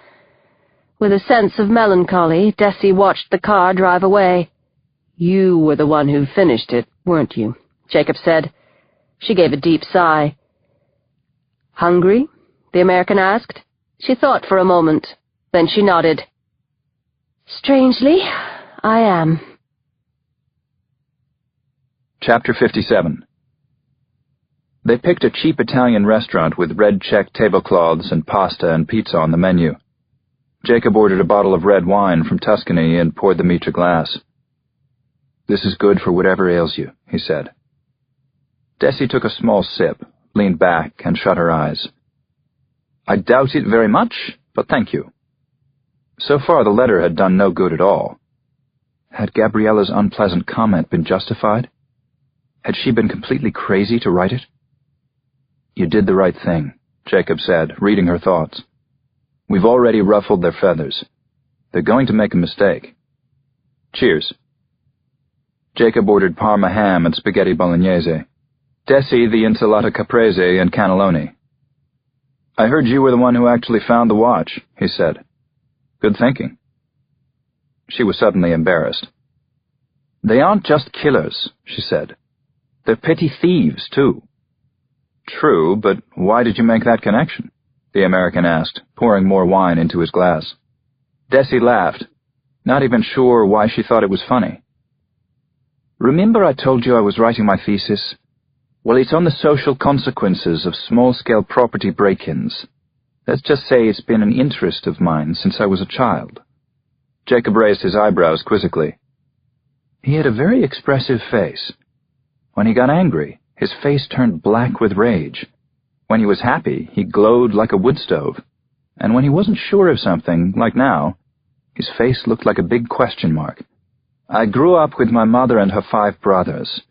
With a sense of melancholy, Desi watched the car drive away. "You were the one who finished it, weren't you?" Jacob said. She gave a deep sigh. "Hungry?" the American asked. She thought for a moment. Then she nodded. "Strangely, I am." Chapter 57. They picked a cheap Italian restaurant with red check tablecloths and pasta and pizza on the menu. Jacob ordered a bottle of red wine from Tuscany and poured them each a glass. "This is good for whatever ails you," he said. Desi took a small sip, leaned back, and shut her eyes. "I doubt it very much, but thank you." So far the letter had done no good at all. Had Gabriella's unpleasant comment been justified? Had she been completely crazy to write it? "You did the right thing," Jacob said, reading her thoughts. "We've already ruffled their feathers. They're going to make a mistake. Cheers." Jacob ordered Parma ham and spaghetti bolognese. Desi the insalata caprese and cannelloni. "I heard you were the one who actually found the watch," he said. "Good thinking." She was suddenly embarrassed. "They aren't just killers," she said. "They're petty thieves, too." "True, but why did you make that connection?" the American asked, pouring more wine into his glass. Desi laughed, not even sure why she thought it was funny. "Remember I told you I was writing my thesis? Well, it's on the social consequences of small-scale property break-ins. Let's just say it's been an interest of mine since I was a child." Jacob raised his eyebrows quizzically. He had a very expressive face. When he got angry, his face turned black with rage. When he was happy, he glowed like a wood stove. And when he wasn't sure of something, like now, his face looked like a big question mark. "I grew up with my mother and her 5 brothers.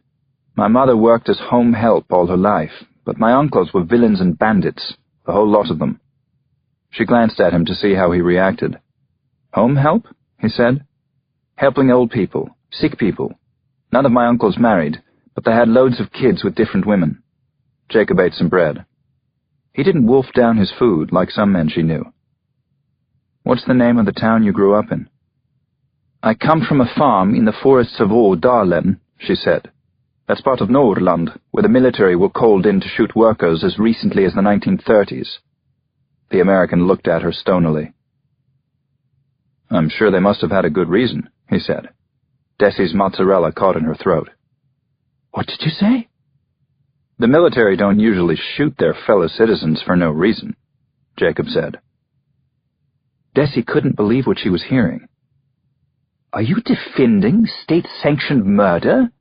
My mother worked as home help all her life, but my uncles were villains and bandits, the whole lot of them." She glanced at him to see how he reacted. "Home help?" he said. "Helping old people, sick people. None of my uncles married, but they had loads of kids with different women." Jacob ate some bread. He didn't wolf down his food like some men she knew. "What's the name of the town you grew up in?" "I come from a farm in the forests of Ådalen," she said. "That's part of Norrland, where the military were called in to shoot workers as recently as the 1930s. The American looked at her stonily. "I'm sure they must have had a good reason," he said. Desi's mozzarella caught in her throat. "What did you say?" "The military don't usually shoot their fellow citizens for no reason," Jacob said. Desi couldn't believe what she was hearing. "Are you defending state-sanctioned murder?"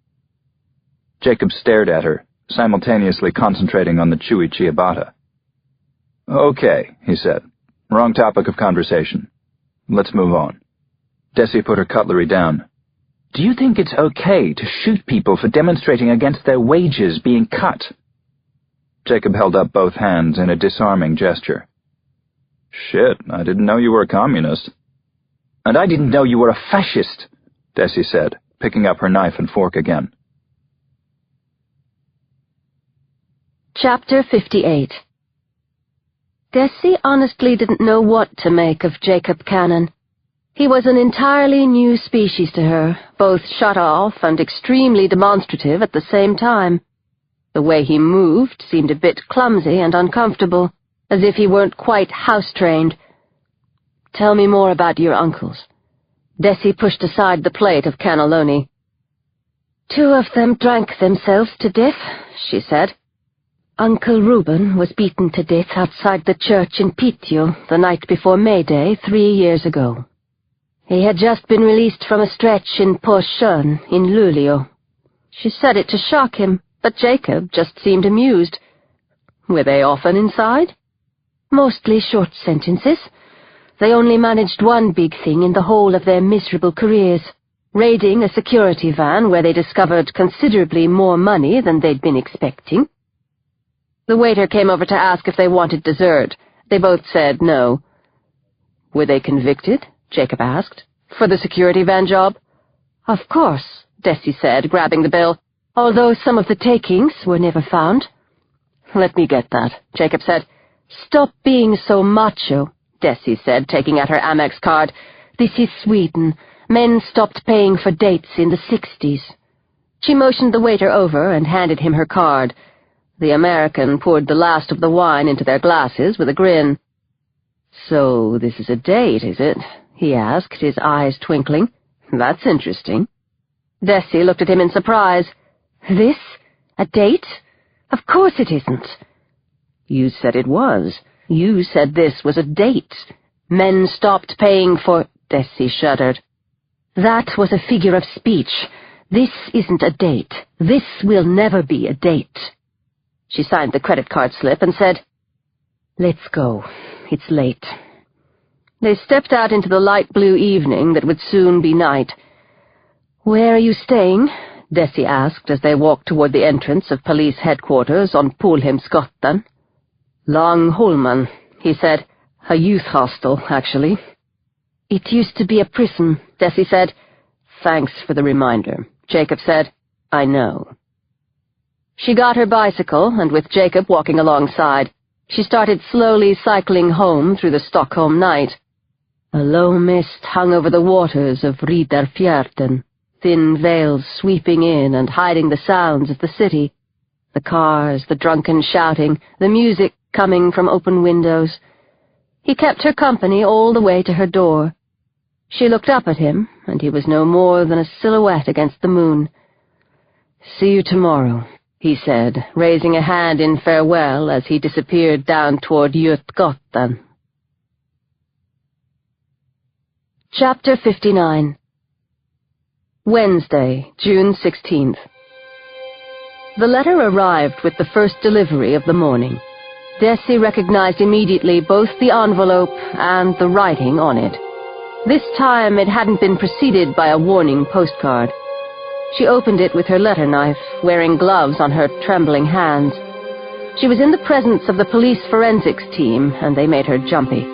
Jacob stared at her, simultaneously concentrating on the chewy ciabatta. "Okay," he said. "Wrong topic of conversation. Let's move on." Desi put her cutlery down. "Do you think it's okay to shoot people for demonstrating against their wages being cut?" Jacob held up both hands in a disarming gesture. "Shit, I didn't know you were a communist." "And I didn't know you were a fascist," Desi said, picking up her knife and fork again. Chapter 58. Desi honestly didn't know what to make of Jacob Kanon. He was an entirely new species to her, both shut off and extremely demonstrative at the same time. The way he moved seemed a bit clumsy and uncomfortable, as if he weren't quite house-trained. "Tell me more about your uncles." Desi pushed aside the plate of cannelloni. "2 of them drank themselves to death," she said. "Uncle Reuben was beaten to death outside the church in Piteå the night before May Day 3 years ago. He had just been released from a stretch in Påsjön in Luleå." She said it to shock him, but Jacob just seemed amused. "Were they often inside?" "Mostly short sentences. They only managed one big thing in the whole of their miserable careers, raiding a security van where they discovered considerably more money than they'd been expecting." The waiter came over to ask if they wanted dessert. They both said no. "Were they convicted?" Jacob asked. "For the security van job?" "Of course," Desi said, grabbing the bill, "although some of the takings were never found." "Let me get that," Jacob said. "Stop being so macho," Desi said, taking out her Amex card. "This is Sweden. Men stopped paying for dates in the 60s. She motioned the waiter over and handed him her card. The American poured the last of the wine into their glasses with a grin. "So this is a date, is it?" he asked, his eyes twinkling. "That's interesting." Desi looked at him in surprise. "This? A date? Of course it isn't." "You said it was. You said this was a date. Men stopped paying for—" Desi shuddered. "That was a figure of speech. This isn't a date. This will never be a date." She signed the credit card slip and said, "Let's go. It's late." They stepped out into the light blue evening that would soon be night. "Where are you staying?" Desi asked as they walked toward the entrance of police headquarters on Polhemsgatan. "Långholmen," he said. "A youth hostel, actually." "It used to be a prison," Desi said. "Thanks for the reminder," Jacob said. "I know." She got her bicycle, and with Jacob walking alongside, she started slowly cycling home through the Stockholm night. A low mist hung over the waters of Riederfjärden, thin veils sweeping in and hiding the sounds of the city. The cars, the drunken shouting, the music coming from open windows. He kept her company all the way to her door. She looked up at him, and he was no more than a silhouette against the moon. "See you tomorrow," he said, raising a hand in farewell as he disappeared down toward Götgatan. Chapter 59. Wednesday, June 16th. The letter arrived with the first delivery of the morning. Desi recognized immediately both the envelope and the writing on it. This time it hadn't been preceded by a warning postcard. She opened it with her letter knife, wearing gloves on her trembling hands. She was in the presence of the police forensics team, and they made her jumpy.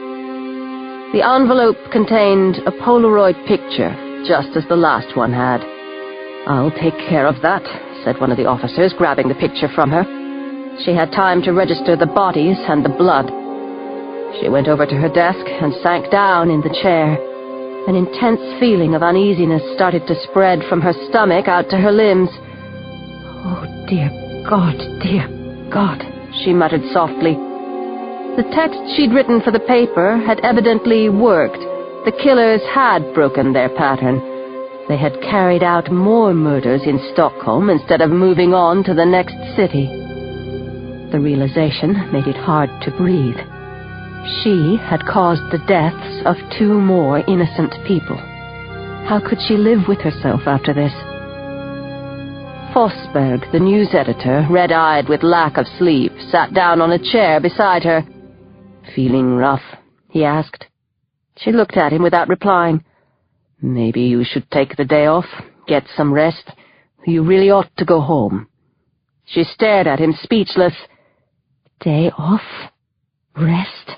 The envelope contained a Polaroid picture, just as the last one had. "I'll take care of that," said one of the officers, grabbing the picture from her. She had time to register the bodies and the blood. She went over to her desk and sank down in the chair. An intense feeling of uneasiness started to spread from her stomach out to her limbs. "Oh, dear God," she muttered softly. The text she'd written for the paper had evidently worked. The killers had broken their pattern. They had carried out more murders in Stockholm instead of moving on to the next city. The realization made it hard to breathe. She had caused the deaths of 2 more innocent people. How could she live with herself after this? Forsberg, the news editor, red-eyed with lack of sleep, sat down on a chair beside her. "Feeling rough?" he asked. She looked at him without replying. "Maybe you should take the day off, get some rest. You really ought to go home." She stared at him, speechless. "Day off? Rest?"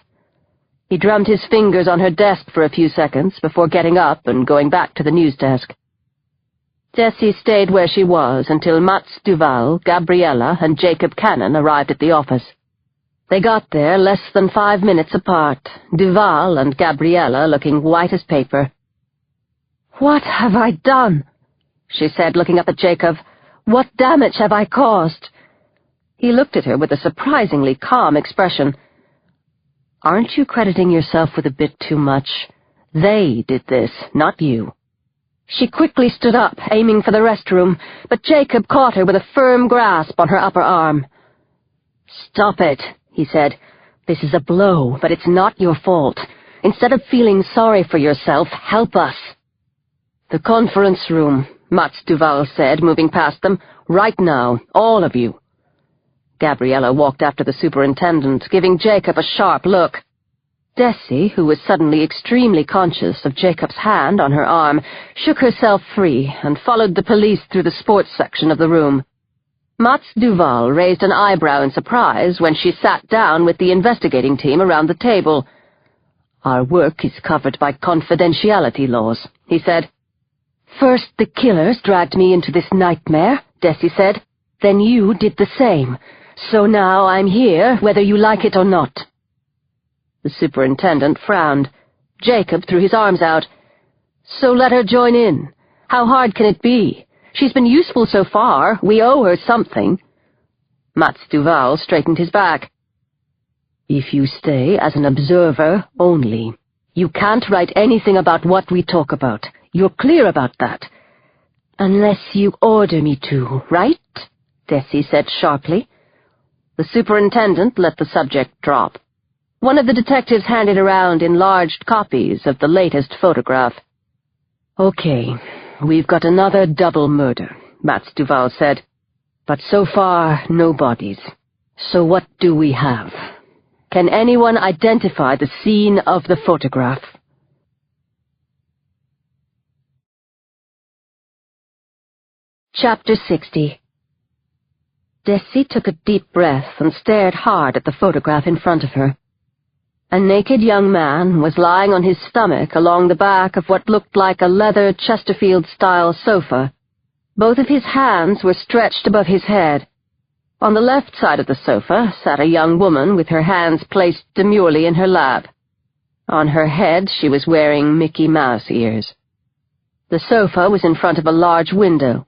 He drummed his fingers on her desk for a few seconds before getting up and going back to the news desk. Desi stayed where she was until Mats Duval, Gabriella, and Jacob Kanon arrived at the office. They got there less than 5 minutes apart, Duval and Gabriella looking white as paper. "What have I done?" she said, looking up at Jacob. "What damage have I caused?" He looked at her with a surprisingly calm expression. "Aren't you crediting yourself with a bit too much? They did this, not you." She quickly stood up, aiming for the restroom, but Jacob caught her with a firm grasp on her upper arm. "Stop it," he said. "This is a blow, but it's not your fault. Instead of feeling sorry for yourself, help us." "The conference room," Mats Duval said, moving past them. "Right now, all of you." Gabriella walked after the superintendent, giving Jacob a sharp look. Desi, who was suddenly extremely conscious of Jacob's hand on her arm, shook herself free and followed the police through the sports section of the room. Mats Duval raised an eyebrow in surprise when she sat down with the investigating team around the table. "Our work is covered by confidentiality laws," he said. "First the killers dragged me into this nightmare," Desi said. "Then you did the same. So now I'm here, whether you like it or not." The superintendent frowned. Jacob threw his arms out. "So let her join in. How hard can it be? She's been useful so far. We owe her something." Mats Duval straightened his back. "If you stay as an observer only. You can't write anything about what we talk about. You're clear about that." "Unless you order me to, right?" Desi said sharply. The superintendent let the subject drop. One of the detectives handed around enlarged copies of the latest photograph. "Okay, we've got another double murder," Mats Duval said. "But so far, no bodies. So what do we have? Can anyone identify the scene of the photograph?" Chapter 60. Desi took a deep breath and stared hard at the photograph in front of her. A naked young man was lying on his stomach along the back of what looked like a leather Chesterfield-style sofa. Both of his hands were stretched above his head. On the left side of the sofa sat a young woman with her hands placed demurely in her lap. On her head, she was wearing Mickey Mouse ears. The sofa was in front of a large window.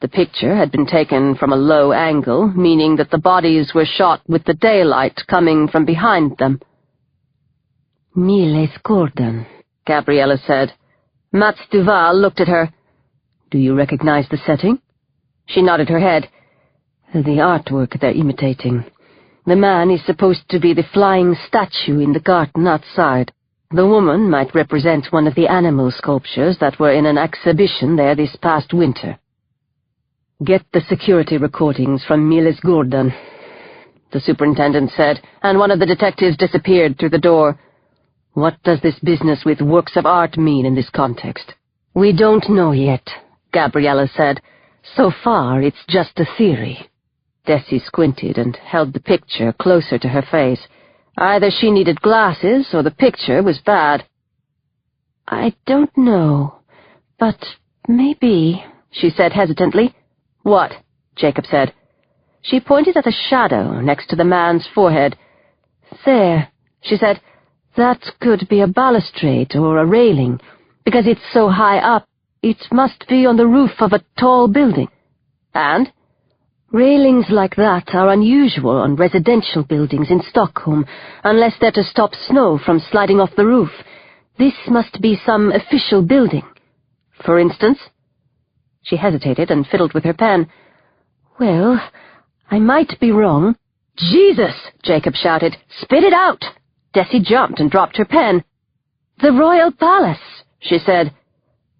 The picture had been taken from a low angle, meaning that the bodies were shot with the daylight coming from behind them. "Miles Gordon," Gabriella said. Mats Duval looked at her. "Do you recognize the setting?" She nodded her head. "The artwork they're imitating. The man is supposed to be the flying statue in the garden outside. The woman might represent one of the animal sculptures that were in an exhibition there this past winter." "Get the security recordings from Miles Gordon," the superintendent said, and one of the detectives disappeared through the door. "What does this business with works of art mean in this context?" "We don't know yet," Gabriella said. "So far, it's just a theory." Desi squinted and held the picture closer to her face. Either she needed glasses or the picture was bad. "I don't know, but maybe," she said hesitantly. "What?" Jacob said. She pointed at a shadow next to the man's forehead. "There," she said. "That could be a balustrade or a railing. Because it's so high up, it must be on the roof of a tall building. And railings like that are unusual on residential buildings in Stockholm, unless they're to stop snow from sliding off the roof. This must be some official building. For instance?" She hesitated and fiddled with her pen. "Well, I might be wrong." "Jesus!" Jacob shouted. "Spit it out!" Desi jumped and dropped her pen. "The Royal Palace," she said.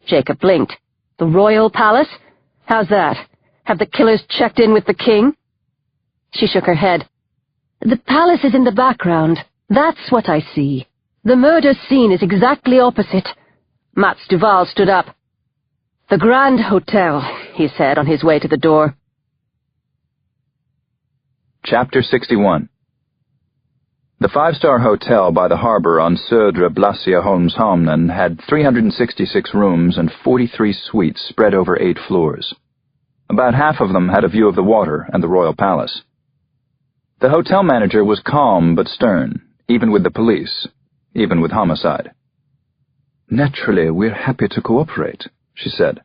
Jacob blinked. "The Royal Palace? How's that? Have the killers checked in with the king?" She shook her head. "The palace is in the background. That's what I see. The murder scene is exactly opposite." Mats Duval stood up. "The Grand Hotel," he said on his way to the door. Chapter 61. The five-star hotel by the harbor on Södra Blasieholmshamnen had 366 rooms and 43 suites spread over 8 floors. About half of them had a view of the water and the royal palace. The hotel manager was calm but stern, even with the police, even with homicide. "Naturally, we're happy to cooperate," she said,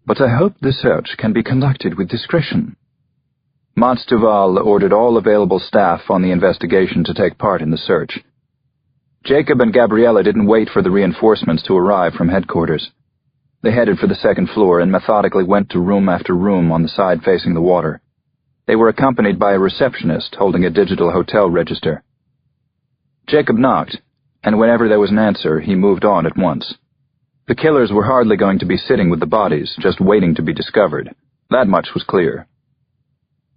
"but I hope the search can be conducted with discretion." Mats Duval ordered all available staff on the investigation to take part in the search. Jacob and Gabriella didn't wait for the reinforcements to arrive from headquarters. They headed for the second floor and methodically went to room after room on the side facing the water. They were accompanied by a receptionist holding a digital hotel register. Jacob knocked, and whenever there was an answer, he moved on at once. The killers were hardly going to be sitting with the bodies, just waiting to be discovered. That much was clear.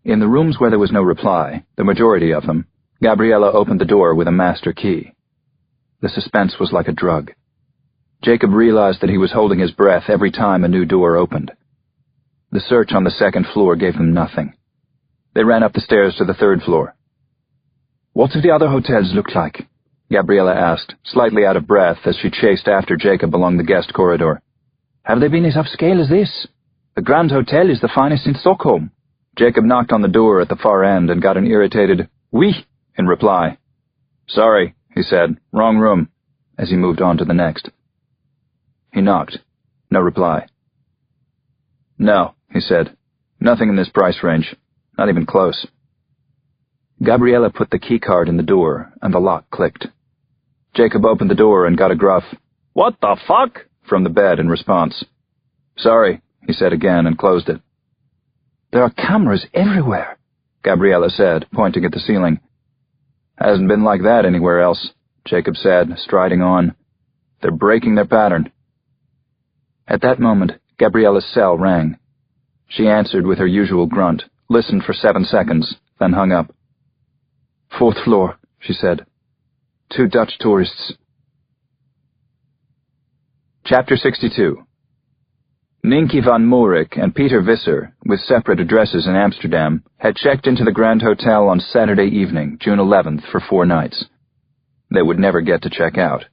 In the rooms where there was no reply, the majority of them, Gabriella opened the door with a master key. The suspense was like a drug. Jacob realized that he was holding his breath every time a new door opened. The search on the second floor gave them nothing. They ran up the stairs to the third floor. "What do the other hotels look like?" Gabriella asked, slightly out of breath as she chased after Jacob along the guest corridor. "Have they been as upscale as this? The Grand Hotel is the finest in Stockholm." Jacob knocked on the door at the far end and got an irritated "Oui" in reply. "Sorry," he said, "wrong room," as he moved on to the next. He knocked. No reply. "No," he said. "Nothing in this price range. Not even close." Gabriella put the keycard in the door, and the lock clicked. Jacob opened the door and got a gruff, "What the fuck?" from the bed in response. "Sorry," he said again and closed it. "There are cameras everywhere," Gabriella said, pointing at the ceiling. "Hasn't been like that anywhere else," Jacob said, striding on. "They're breaking their pattern." At that moment, Gabriella's cell rang. She answered with her usual grunt, listened for 7 seconds, then hung up. "4th floor," she said. 2 Dutch tourists." Chapter 62. Ninky van Moorik and Peter Visser, with separate addresses in Amsterdam, had checked into the Grand Hotel on Saturday evening, June 11th, for 4 nights. They would never get to check out.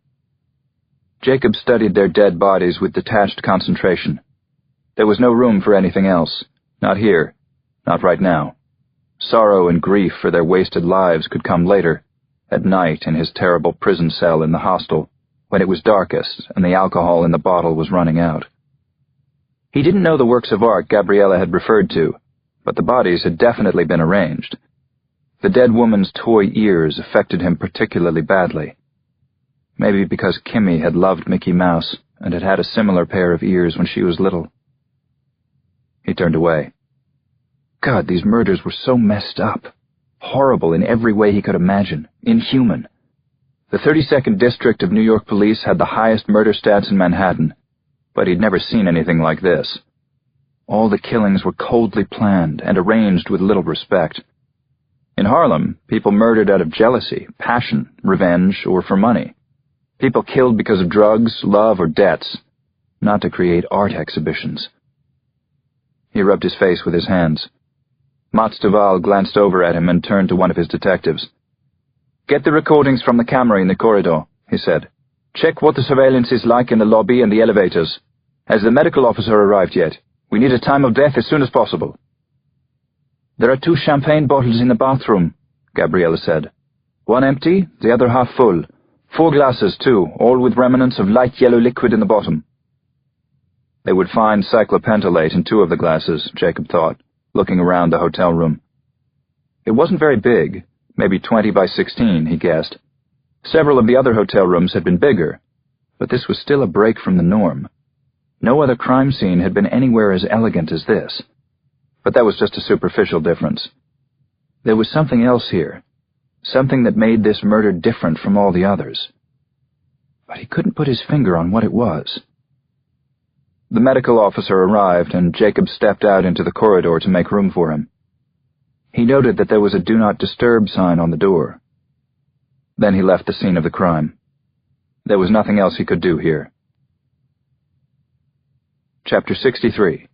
Jacob studied their dead bodies with detached concentration. There was no room for anything else. Not here. Not right now. Sorrow and grief for their wasted lives could come later, at night in his terrible prison cell in the hostel, when it was darkest and the alcohol in the bottle was running out. He didn't know the works of art Gabriella had referred to, but the bodies had definitely been arranged. The dead woman's toy ears affected him particularly badly. Maybe because Kimmy had loved Mickey Mouse and had had a similar pair of ears when she was little. He turned away. God, these murders were so messed up. Horrible in every way he could imagine. Inhuman. The 32nd District of New York Police had the highest murder stats in Manhattan, but he'd never seen anything like this. All the killings were coldly planned and arranged with little respect. In Harlem, people murdered out of jealousy, passion, revenge, or for money. People killed because of drugs, love, or debts, not to create art exhibitions. He rubbed his face with his hands. Mats Duval glanced over at him and turned to one of his detectives. "Get the recordings from the camera in the corridor," he said. "Check what the surveillance is like in the lobby and the elevators. Has the medical officer arrived yet? We need a time of death as soon as possible." "There are 2 champagne bottles in the bathroom," Gabriella said. "One empty, the other half full. 4 glasses, too, all with remnants of light yellow liquid in the bottom." They would find cyclopentolate in 2 of the glasses, Jacob thought, looking around the hotel room. It wasn't very big, maybe 20 by 16, he guessed. Several of the other hotel rooms had been bigger, but this was still a break from the norm. No other crime scene had been anywhere as elegant as this. But that was just a superficial difference. There was something else here, something that made this murder different from all the others. But he couldn't put his finger on what it was. The medical officer arrived, and Jacob stepped out into the corridor to make room for him. He noted that there was a "Do Not Disturb" sign on the door. Then he left the scene of the crime. There was nothing else he could do here. Chapter 63.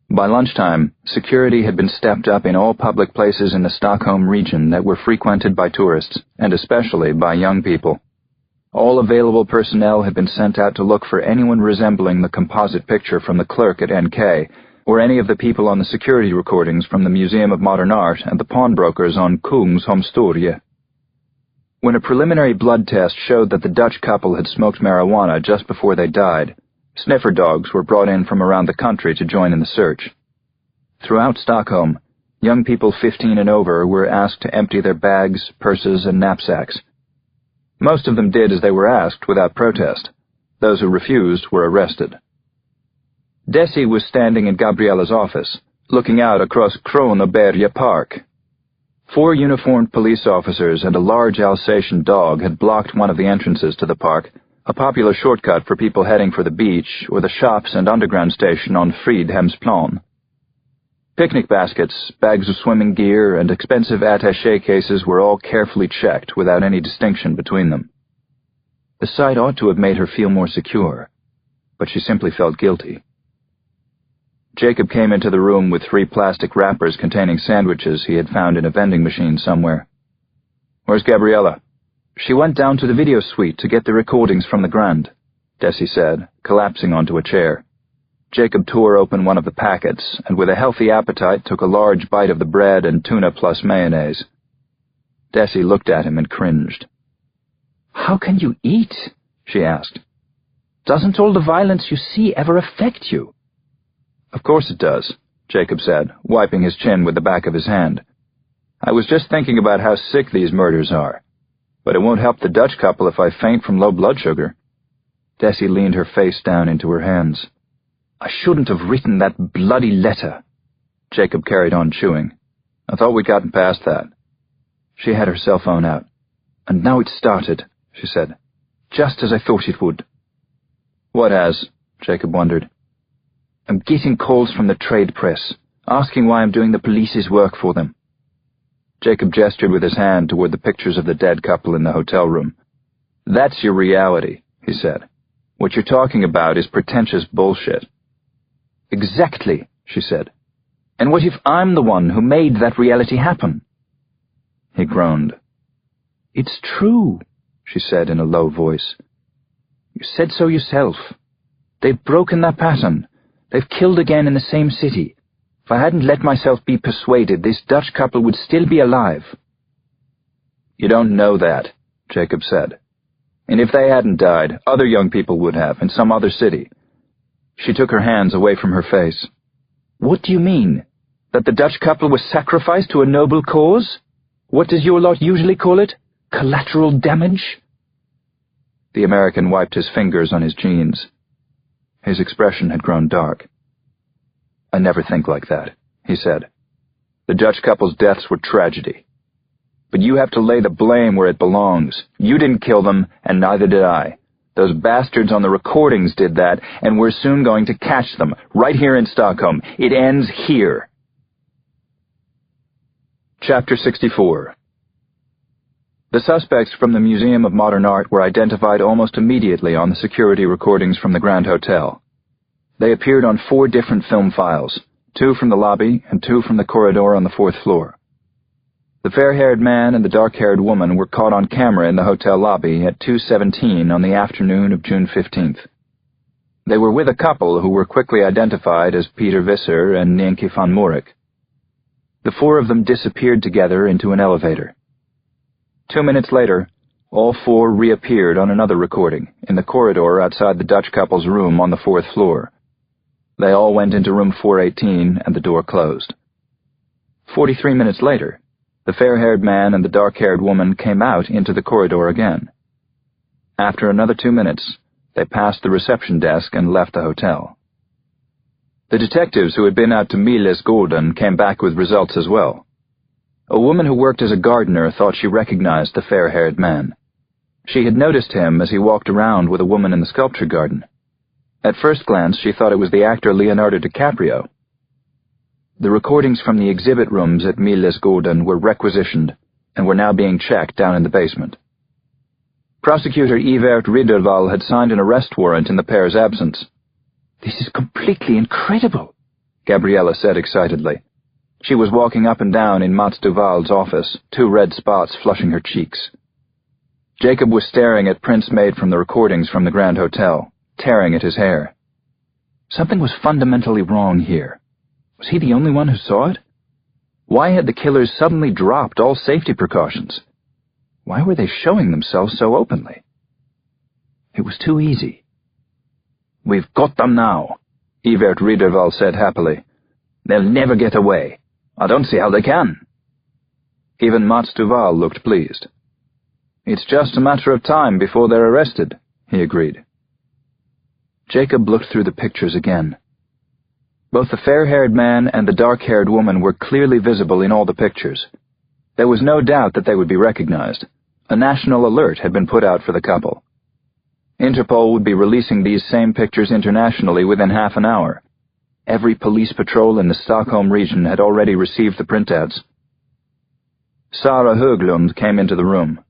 By lunchtime, security had been stepped up in all public places in the Stockholm region that were frequented by tourists, and especially by young people. All available personnel had been sent out to look for anyone resembling the composite picture from the clerk at NK, or any of the people on the security recordings from the Museum of Modern Art and the pawnbrokers on Kungs Homstorie. When a preliminary blood test showed that the Dutch couple had smoked marijuana just before they died, sniffer dogs were brought in from around the country to join in the search. Throughout Stockholm, young people 15 and over were asked to empty their bags, purses, and knapsacks. Most of them did as they were asked without protest. Those who refused were arrested. Desi was standing in Gabriella's office, looking out across Kronoberg Park. 4 uniformed police officers and a large Alsatian dog had blocked one of the entrances to the park, a popular shortcut for people heading for the beach or the shops and underground station on Fridhemsplan. Picnic baskets, bags of swimming gear, and expensive attaché cases were all carefully checked without any distinction between them. The sight ought to have made her feel more secure, but she simply felt guilty. Jacob came into the room with 3 plastic wrappers containing sandwiches he had found in a vending machine somewhere. "Where's Gabriella?" "She went down to the video suite to get the recordings from the Grand," Desi said, collapsing onto a chair. Jacob tore open one of the packets, and with a healthy appetite took a large bite of the bread and tuna plus mayonnaise. Desi looked at him and cringed. "How can you eat?" she asked. "Doesn't all the violence you see ever affect you?" "Of course it does," Jacob said, wiping his chin with the back of his hand. "I was just thinking about how sick these murders are. But it won't help the Dutch couple if I faint from low blood sugar." Desi leaned her face down into her hands. "I shouldn't have written that bloody letter." Jacob carried on chewing. "I thought we'd gotten past that." She had her cell phone out. "And now it's started," she said. "Just as I thought it would." "What has?" Jacob wondered. "I'm getting calls from the trade press, asking why I'm doing the police's work for them." Jacob gestured with his hand toward the pictures of the dead couple in the hotel room. "That's your reality," he said. "What you're talking about is pretentious bullshit." "Exactly," she said. "And what if I'm the one who made that reality happen?" He groaned. "It's true," she said in a low voice. "You said so yourself. They've broken that pattern. They've killed again in the same city. If I hadn't let myself be persuaded, this Dutch couple would still be alive." "You don't know that," Jacob said. And if they hadn't died, other young people would have, in some other city. She took her hands away from her face. What do you mean? That the Dutch couple was sacrificed to a noble cause? What does your lot usually call it? Collateral damage? The American wiped his fingers on his jeans. His expression had grown dark. I never think like that, he said. The Dutch couple's deaths were tragedy. But you have to lay the blame where it belongs. You didn't kill them, and neither did I. Those bastards on the recordings did that, and we're soon going to catch them, right here in Stockholm. It ends here. Chapter 64. The suspects from the Museum of Modern Art were identified almost immediately on the security recordings from the Grand Hotel. They appeared on 4 different film files, 2 from the lobby and 2 from the corridor on the 4th floor. The fair-haired man and the dark-haired woman were caught on camera in the hotel lobby at 2:17 on the afternoon of June 15th. They were with a couple who were quickly identified as Peter Visser and Nienke van Morik. The 4 of them disappeared together into an elevator. 2 minutes later, all 4 reappeared on another recording in the corridor outside the Dutch couple's room on the 4th floor. They all went into room 418 and the door closed. 43 minutes later, the fair-haired man and the dark-haired woman came out into the corridor again. After another 2 minutes, they passed the reception desk and left the hotel. The detectives who had been out to Milles-Gordon came back with results as well. A woman who worked as a gardener thought she recognized the fair-haired man. She had noticed him as he walked around with a woman in the sculpture garden. At first glance, she thought it was the actor Leonardo DiCaprio. The recordings from the exhibit rooms at Milles-Gordon were requisitioned and were now being checked down in the basement. Prosecutor Evert Riddervall had signed an arrest warrant in the pair's absence. "This is completely incredible," Gabriella said excitedly. She was walking up and down in Mats Duval's office, 2 red spots flushing her cheeks. Jacob was staring at prints made from the recordings from the Grand Hotel, tearing at his hair. Something was fundamentally wrong here. Was he the only one who saw it? Why had the killers suddenly dropped all safety precautions? Why were they showing themselves so openly? It was too easy. "We've got them now," Evert Riddervall said happily. "They'll never get away. I don't see how they can." Even Mats Duval looked pleased. "It's just a matter of time before they're arrested," he agreed. Jacob looked through the pictures again. Both the fair-haired man and the dark-haired woman were clearly visible in all the pictures. There was no doubt that they would be recognized. A national alert had been put out for the couple. Interpol would be releasing these same pictures internationally within half an hour. Every police patrol in the Stockholm region had already received the printouts. Sarah Höglund came into the room.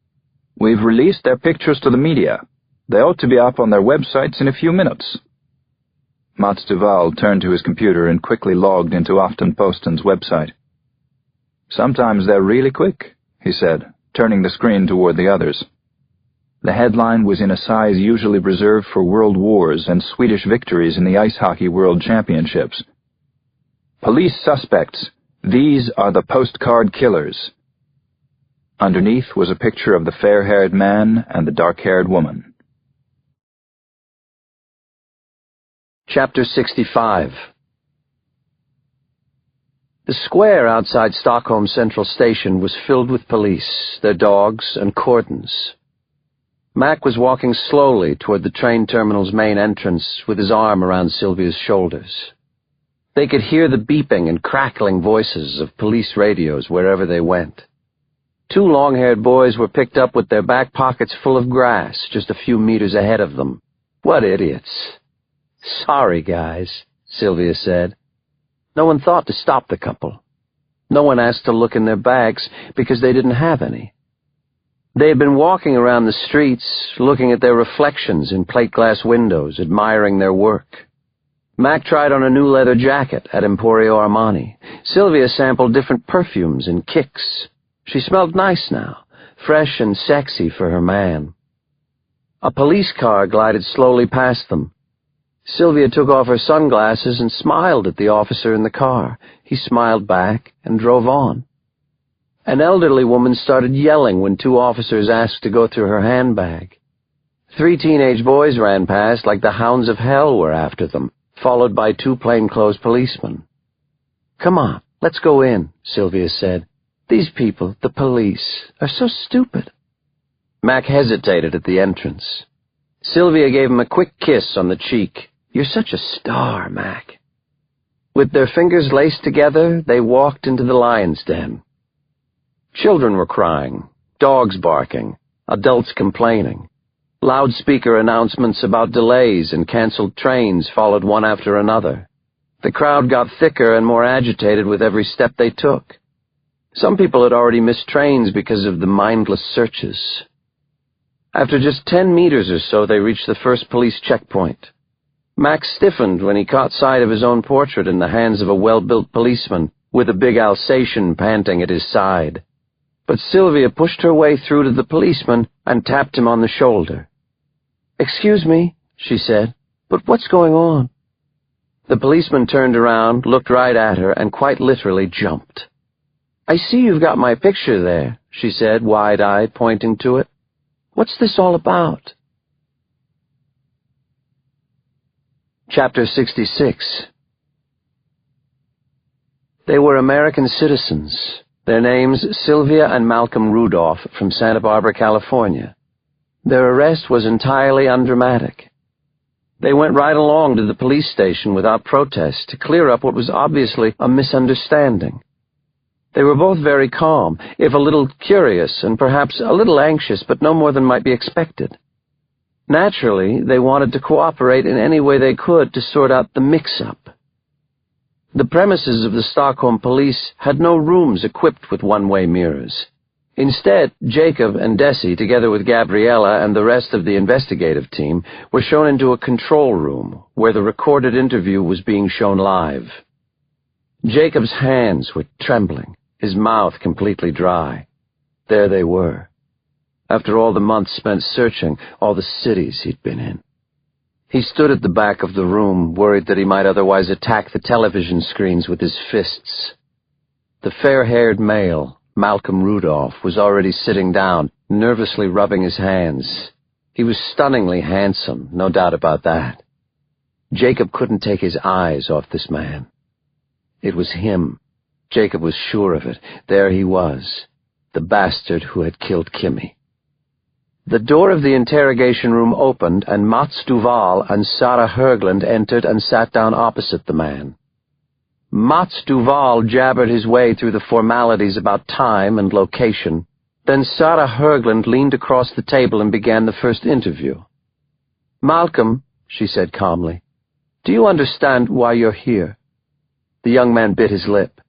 "We've released their pictures to the media. They ought to be up on their websites in a few minutes." Mats Duval turned to his computer and quickly logged into Aftenposten's website. "Sometimes they're really quick," he said, turning the screen toward the others. The headline was in a size usually reserved for world wars and Swedish victories in the ice hockey world championships. "Police suspects. These are the postcard killers." Underneath was a picture of the fair-haired man and the dark-haired woman. Chapter 65. The square outside Stockholm Central Station was filled with police, their dogs, and cordons. Mac was walking slowly toward the train terminal's main entrance with his arm around Sylvia's shoulders. They could hear the beeping and crackling voices of police radios wherever they went. 2 long-haired boys were picked up with their back pockets full of grass just a few meters ahead of them. What idiots. "Sorry, guys," Sylvia said. No one thought to stop the couple. No one asked to look in their bags because they didn't have any. They had been walking around the streets, looking at their reflections in plate-glass windows, admiring their work. Mac tried on a new leather jacket at Emporio Armani. Sylvia sampled different perfumes and kicks. She smelled nice now, fresh and sexy for her man. A police car glided slowly past them. Sylvia took off her sunglasses and smiled at the officer in the car. He smiled back and drove on. An elderly woman started yelling when 2 officers asked to go through her handbag. 3 teenage boys ran past like the hounds of hell were after them, followed by 2 plainclothes policemen. "Come on, let's go in," Sylvia said. "These people, the police, are so stupid." Mac hesitated at the entrance. Sylvia gave him a quick kiss on the cheek. "You're such a star, Mac." With their fingers laced together, they walked into the lion's den. Children were crying, dogs barking, adults complaining. Loudspeaker announcements about delays and canceled trains followed one after another. The crowd got thicker and more agitated with every step they took. Some people had already missed trains because of the mindless searches. After just 10 meters or so, they reached the first police checkpoint. Max stiffened when he caught sight of his own portrait in the hands of a well-built policeman with a big Alsatian panting at his side. But Sylvia pushed her way through to the policeman and tapped him on the shoulder. "Excuse me," she said, "but what's going on?" The policeman turned around, looked right at her, and quite literally jumped. "I see you've got my picture there," she said, wide-eyed, pointing to it. "What's this all about?" Chapter 66. They were American citizens. Their names Sylvia and Malcolm Rudolph from Santa Barbara, California. Their arrest was entirely undramatic. They went right along to the police station without protest to clear up what was obviously a misunderstanding. They were both very calm, if a little curious and perhaps a little anxious, but no more than might be expected. Naturally, they wanted to cooperate in any way they could to sort out the mix-up. The premises of the Stockholm police had no rooms equipped with one-way mirrors. Instead, Jacob and Desi, together with Gabriella and the rest of the investigative team, were shown into a control room where the recorded interview was being shown live. Jacob's hands were trembling, his mouth completely dry. There they were. After all the months spent searching, all the cities he'd been in. He stood at the back of the room, worried that he might otherwise attack the television screens with his fists. The fair-haired male, Malcolm Rudolph, was already sitting down, nervously rubbing his hands. He was stunningly handsome, no doubt about that. Jacob couldn't take his eyes off this man. It was him. Jacob was sure of it. There he was, the bastard who had killed Kimmy. The door of the interrogation room opened, and Mats Duval and Sarah Höglund entered and sat down opposite the man. Mats Duval jabbered his way through the formalities about time and location. Then Sarah Höglund leaned across the table and began the first interview. "Malcolm," she said calmly, "do you understand why you're here?" The young man bit his lip.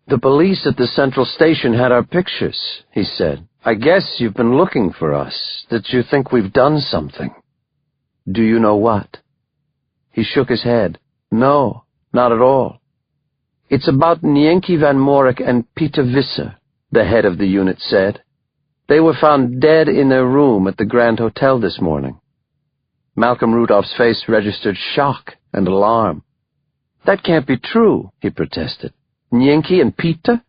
"The police at the central station had our pictures," he said. "I guess you've been looking for us, that you think we've done something." "Do you know what?" He shook his head. "No, not at all." "It's about Nyenki Van Morik and Peter Visser," the head of the unit said. "They were found dead in their room at the Grand Hotel this morning." Malcolm Rudolph's face registered shock and alarm. "That can't be true," he protested. "Nyenki and Peter?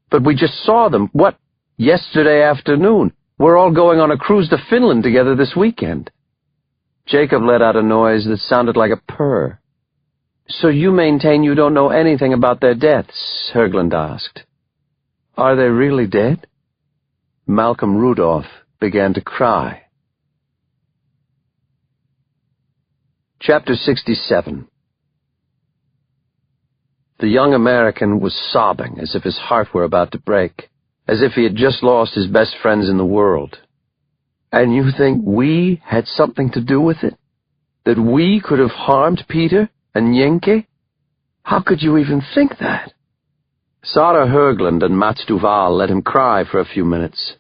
But we just saw them, yesterday afternoon. We're all going on a cruise to Finland together this weekend." Jacob let out a noise that sounded like a purr. "So you maintain you don't know anything about their deaths?" Höglund asked. "Are they really dead?" Malcolm Rudolph began to cry. Chapter 67. The young American was sobbing as if his heart were about to break, as if he had just lost his best friends in the world. "And you think we had something to do with it? That we could have harmed Peter and Nyenki? How could you even think that?" Sarah Höglund and Mats Duval let him cry for a few minutes.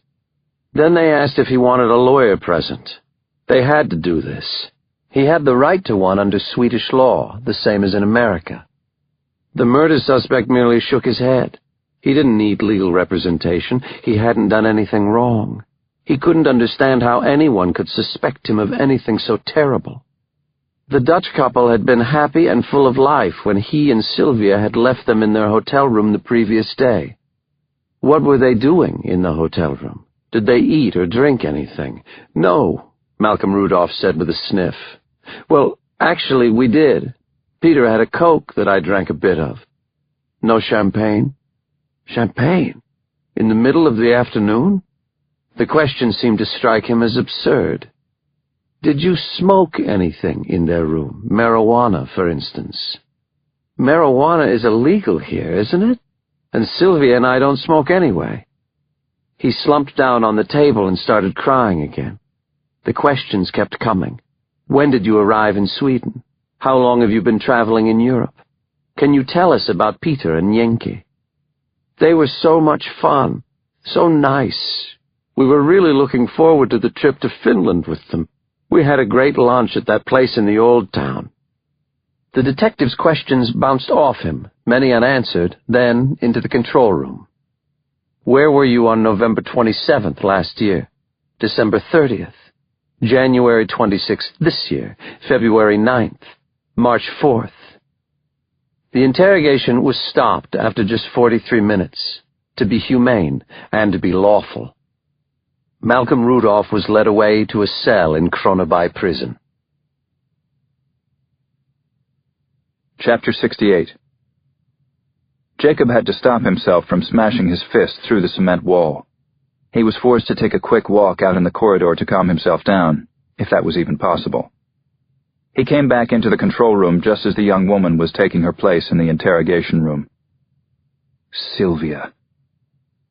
Then they asked if he wanted a lawyer present. They had to do this. He had the right to one under Swedish law, the same as in America. The murder suspect merely shook his head. He didn't need legal representation. He hadn't done anything wrong. He couldn't understand how anyone could suspect him of anything so terrible. The Dutch couple had been happy and full of life when he and Sylvia had left them in their hotel room the previous day. What were they doing in the hotel room? Did they eat or drink anything? No, Malcolm Rudolph said with a sniff. Well, actually, we did. Peter had a Coke that I drank a bit of. No champagne? Champagne? In the middle of the afternoon? The question seemed to strike him as absurd. Did you smoke anything in their room? Marijuana, for instance. Marijuana is illegal here, isn't it? And Sylvia and I don't smoke anyway. He slumped down on the table and started crying again. The questions kept coming. When did you arrive in Sweden? How long have you been traveling in Europe? Can you tell us about Peter and Yankee? They were so much fun, so nice. We were really looking forward to the trip to Finland with them. We had a great lunch at that place in the old town. The detective's questions bounced off him, many unanswered, then into the control room. Where were you on November 27th last year? December 30th? January 26th this year? February 9th? March 4th? The interrogation was stopped after just 43 minutes, to be humane and to be lawful. Malcolm Rudolph was led away to a cell in Kronoby prison. Chapter 68. Jacob had to stop himself from smashing his fist through the cement wall. He was forced to take a quick walk out in the corridor to calm himself down, if that was even possible. He came back into the control room just as the young woman was taking her place in the interrogation room. Sylvia.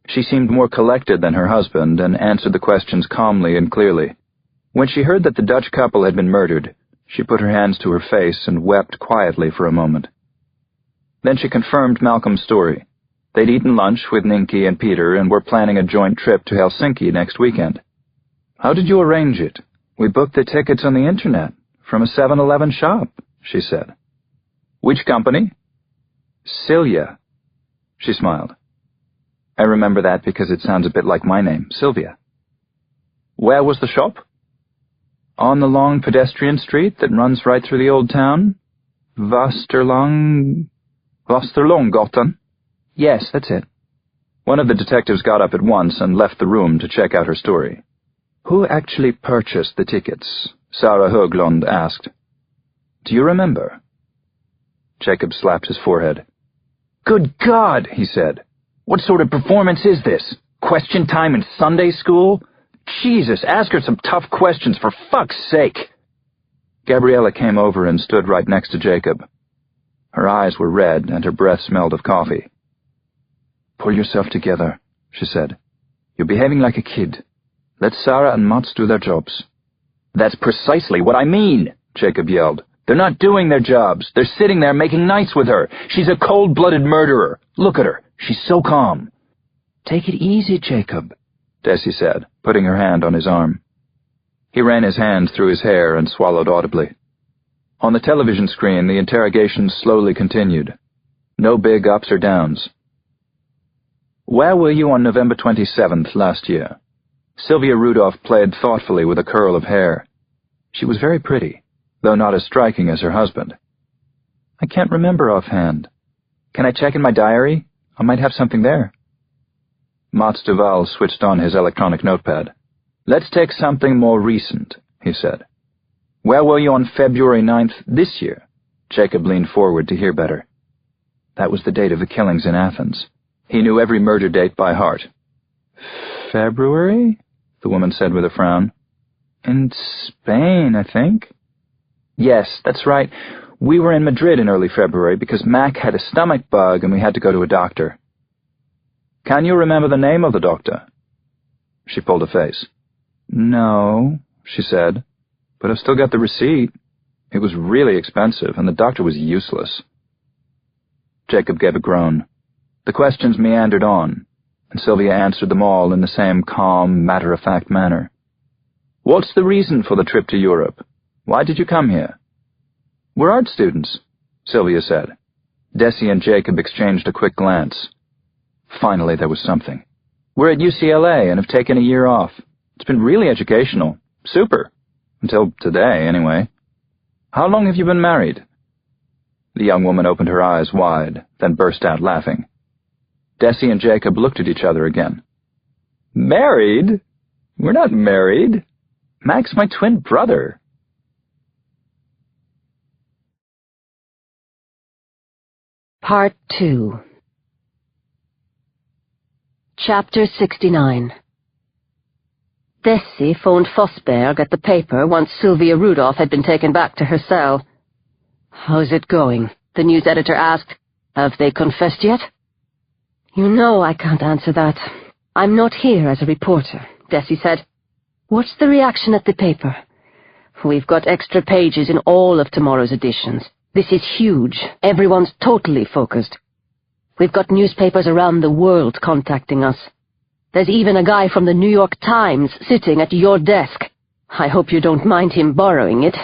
She seemed more collected than her husband and answered the questions calmly and clearly. When she heard that the Dutch couple had been murdered, she put her hands to her face and wept quietly for a moment. Then she confirmed Malcolm's story. They'd eaten lunch with Ninky and Peter and were planning a joint trip to Helsinki next weekend. How did you arrange it? We booked the tickets on the internet, from a 7-Eleven shop, she said. Which company? Silja. She smiled. I remember that because it sounds a bit like my name, Sylvia. Where was the shop? On the long pedestrian street that runs right through the old town. Vasterlånggatan? Yes, that's it. One of the detectives got up at once and left the room to check out her story. Who actually purchased the tickets? Sarah Höglund asked. Do you remember? Jacob slapped his forehead. Good God, he said. What sort of performance is this? Question time in Sunday school? Jesus, ask her some tough questions, for fuck's sake. Gabriella came over and stood right next to Jacob. Her eyes were red and her breath smelled of coffee. Pull yourself together, she said. You're behaving like a kid. Let Sarah and Mats do their jobs. That's precisely what I mean, Jacob yelled. They're not doing their jobs. They're sitting there making nice with her. She's a cold-blooded murderer. Look at her. She's so calm. Take it easy, Jacob, Desi said, putting her hand on his arm. He ran his hand through his hair and swallowed audibly. On the television screen, the interrogation slowly continued. No big ups or downs. Where were you on November 27th last year? Sylvia Rudolph played thoughtfully with a curl of hair. She was very pretty, though not as striking as her husband. I can't remember offhand. Can I check in my diary? I might have something there. Mats Duval switched on his electronic notepad. Let's take something more recent, he said. Where were you on February 9th this year? Jacob leaned forward to hear better. That was the date of the killings in Athens. He knew every murder date by heart. February? The woman said with a frown. In Spain, I think. Yes, that's right. We were in Madrid in early February because Mac had a stomach bug and we had to go to a doctor. Can you remember the name of the doctor? She pulled a face. No, she said, but I've still got the receipt. It was really expensive and the doctor was useless. Jacob gave a groan. The questions meandered on, and Sylvia answered them all in the same calm, matter-of-fact manner. What's the reason for the trip to Europe? Why did you come here? We're art students, Sylvia said. Desi and Jacob exchanged a quick glance. Finally, there was something. We're at UCLA and have taken a year off. It's been really educational. Super. Until today, anyway. How long have you been married? The young woman opened her eyes wide, then burst out laughing. Desi and Jacob looked at each other again. Married? We're not married. Mac's my twin brother. Part 2. Chapter 69. Desi phoned Fosberg at the paper once Sylvia Rudolph had been taken back to her cell. "How's it going?" the news editor asked. "Have they confessed yet?" "You know I can't answer that. I'm not here as a reporter," Desi said. "What's the reaction at the paper?" "We've got extra pages in all of tomorrow's editions. This is huge. Everyone's totally focused. We've got newspapers around the world contacting us. There's even a guy from the New York Times sitting at your desk. I hope you don't mind him borrowing it.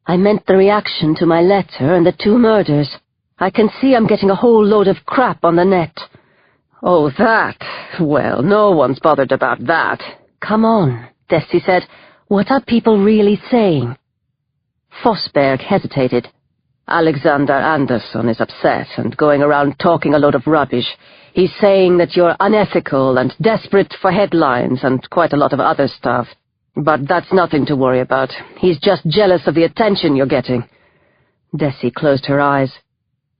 I meant the reaction to my letter and the 2 murders. I can see I'm getting a whole load of crap on the net." "Oh, that? Well, no one's bothered about that." "Come on," Desi said. "What are people really saying?" Fosberg hesitated. "Alexander Anderson is upset and going around talking a load of rubbish. He's saying that you're unethical and desperate for headlines and quite a lot of other stuff. But that's nothing to worry about. He's just jealous of the attention you're getting." Desi closed her eyes.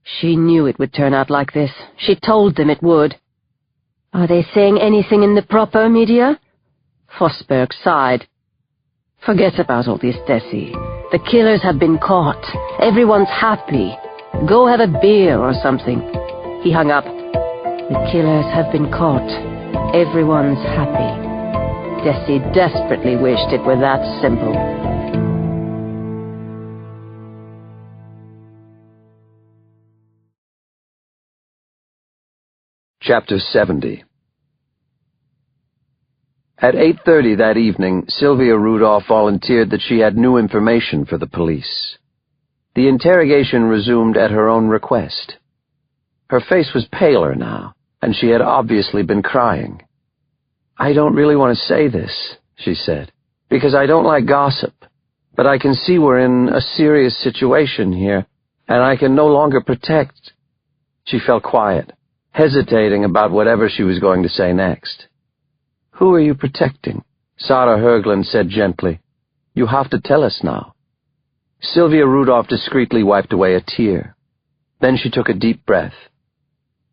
She knew it would turn out like this. She told them it would. "Are they saying anything in the proper media?" Fosberg sighed. "Forget about all this, Desi. The killers have been caught. Everyone's happy. Go have a beer or something." He hung up. "The killers have been caught. Everyone's happy." Desi desperately wished it were that simple. Chapter 70. At 8:30 that evening, Sylvia Rudolph volunteered that she had new information for the police. The interrogation resumed at her own request. Her face was paler now, and she had obviously been crying. "I don't really want to say this," she said, "because I don't like gossip, but I can see we're in a serious situation here, and I can no longer protect—" She fell quiet, hesitating about whatever she was going to say next. "Who are you protecting?" Sarah Höglund said gently. "You have to tell us now." Sylvia Rudolph discreetly wiped away a tear. Then she took a deep breath.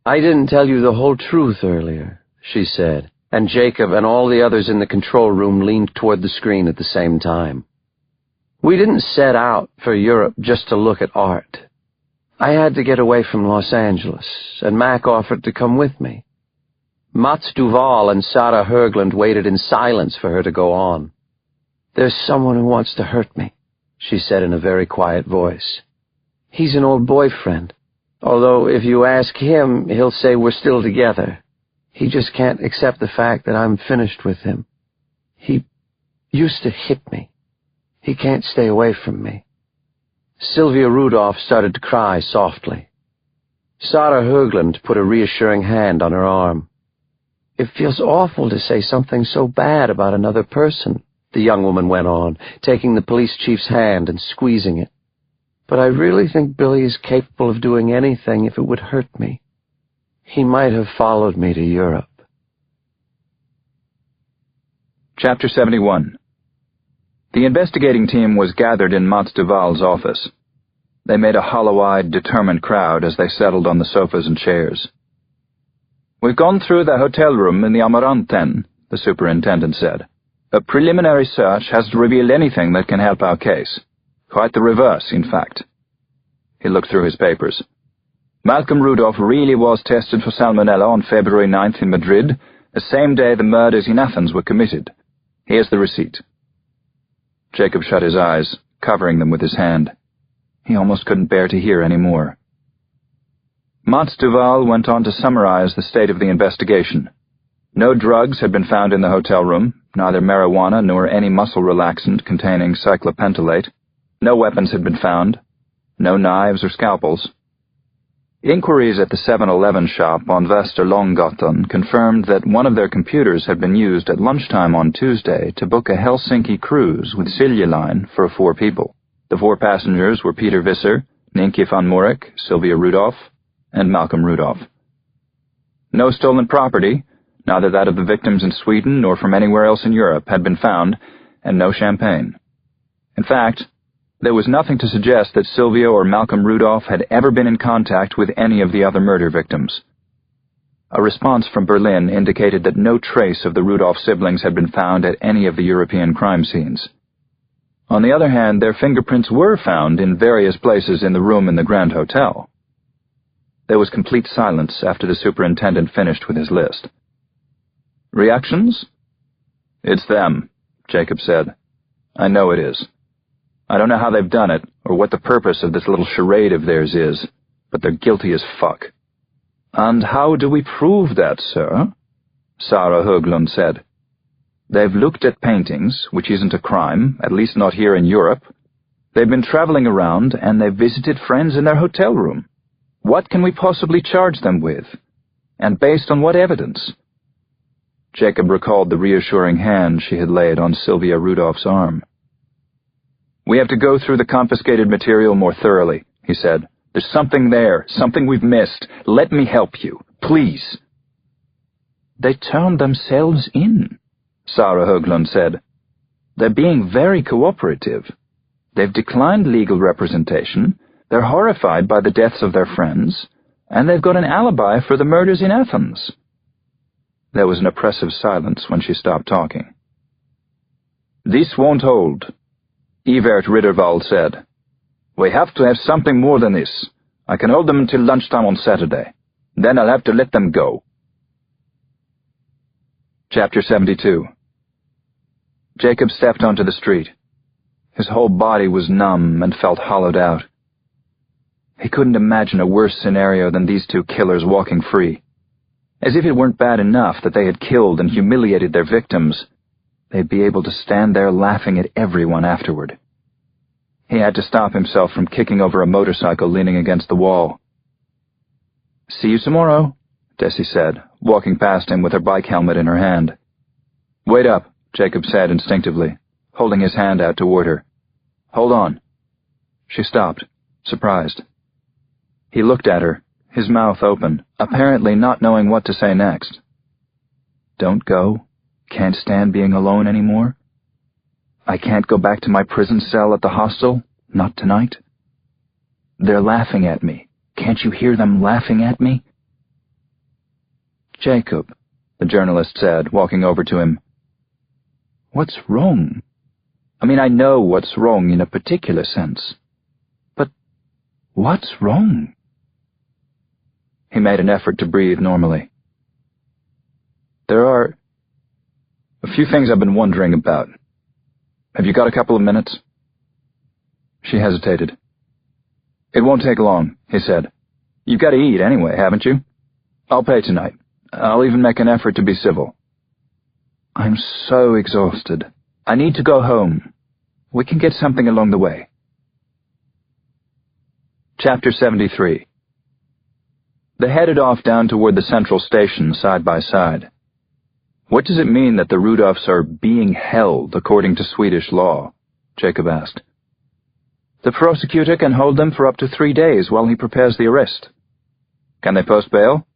"I didn't tell you the whole truth earlier," she said, and Jacob and all the others in the control room leaned toward the screen at the same time. "We didn't set out for Europe just to look at art. I had to get away from Los Angeles, and Mac offered to come with me." Mats Duval and Sarah Höglund waited in silence for her to go on. "There's someone who wants to hurt me," she said in a very quiet voice. "He's an old boyfriend, although if you ask him, he'll say we're still together. He just can't accept the fact that I'm finished with him. He used to hit me. He can't stay away from me." Sylvia Rudolph started to cry softly. Sarah Höglund put a reassuring hand on her arm. "It feels awful to say something so bad about another person," the young woman went on, taking the police chief's hand and squeezing it. "But I really think Billy is capable of doing anything if it would hurt me. He might have followed me to Europe." Chapter 71. The investigating team was gathered in Mats Duval's office. They made a hollow-eyed, determined crowd as they settled on the sofas and chairs. "We've gone through the hotel room in the Amaranten," the superintendent said. "A preliminary search hasn't revealed anything that can help our case. Quite the reverse, in fact." He looked through his papers. "Malcolm Rudolph really was tested for salmonella on February 9th in Madrid, the same day the murders in Athens were committed. Here's the receipt." Jacob shut his eyes, covering them with his hand. He almost couldn't bear to hear any more. Mats Duval went on to summarize the state of the investigation. No drugs had been found in the hotel room, neither marijuana nor any muscle relaxant containing cyclopentolate. No weapons had been found. No knives or scalpels. Inquiries at the 7-Eleven shop on Västerlånggatan confirmed that one of their computers had been used at lunchtime on Tuesday to book a Helsinki cruise with Silja Line for 4 people. The 4 passengers were Peter Visser, Ninki van Morik, Sylvia Rudolph, and Malcolm Rudolph. No stolen property, neither that of the victims in Sweden nor from anywhere else in Europe, had been found, and no champagne. In fact, there was nothing to suggest that Sylvia or Malcolm Rudolph had ever been in contact with any of the other murder victims. A response from Berlin indicated that no trace of the Rudolph siblings had been found at any of the European crime scenes. On the other hand, their fingerprints were found in various places in the room in the Grand Hotel. There was complete silence after the superintendent finished with his list. Reactions? It's them, Jacob said. I know it is. I don't know how they've done it, or what the purpose of this little charade of theirs is, but they're guilty as fuck. And how do we prove that, sir? Sarah Höglund said. They've looked at paintings, which isn't a crime, at least not here in Europe. They've been traveling around, and they've visited friends in their hotel room. What can we possibly charge them with? And based on what evidence? Jacob recalled the reassuring hand she had laid on Sylvia Rudolph's arm. We have to go through the confiscated material more thoroughly, he said. There's something there, something we've missed. Let me help you, please. They turned themselves in, Sarah Höglund said. They're being very cooperative. They've declined legal representation, they're horrified by the deaths of their friends, and they've got an alibi for the murders in Athens. There was an oppressive silence when she stopped talking. This won't hold, Evert Ridderwald said. We have to have something more than this. I can hold them until lunchtime on Saturday. Then I'll have to let them go. Chapter 72. Jacob stepped onto the street. His whole body was numb and felt hollowed out. He couldn't imagine a worse scenario than these two killers walking free. As if it weren't bad enough that they had killed and humiliated their victims, they'd be able to stand there laughing at everyone afterward. He had to stop himself from kicking over a motorcycle leaning against the wall. See you tomorrow, Desi said, walking past him with her bike helmet in her hand. Wait up, Jacob said instinctively, holding his hand out toward her. Hold on. She stopped, surprised. He looked at her, his mouth open, apparently not knowing what to say next. Don't go? Can't stand being alone anymore? I can't go back to my prison cell at the hostel? Not tonight? They're laughing at me. Can't you hear them laughing at me? Jacob, the journalist said, walking over to him. What's wrong? I mean, I know what's wrong in a particular sense. But what's wrong? He made an effort to breathe normally. There are a few things I've been wondering about. Have you got a couple of minutes? She hesitated. It won't take long, he said. You've got to eat anyway, haven't you? I'll pay tonight. I'll even make an effort to be civil. I'm so exhausted. I need to go home. We can get something along the way. Chapter 73. They headed off down toward the central station side by side. What does it mean that the Rudolphs are being held according to Swedish law? Jacob asked. The prosecutor can hold them for up to 3 days while he prepares the arrest. Can they post bail?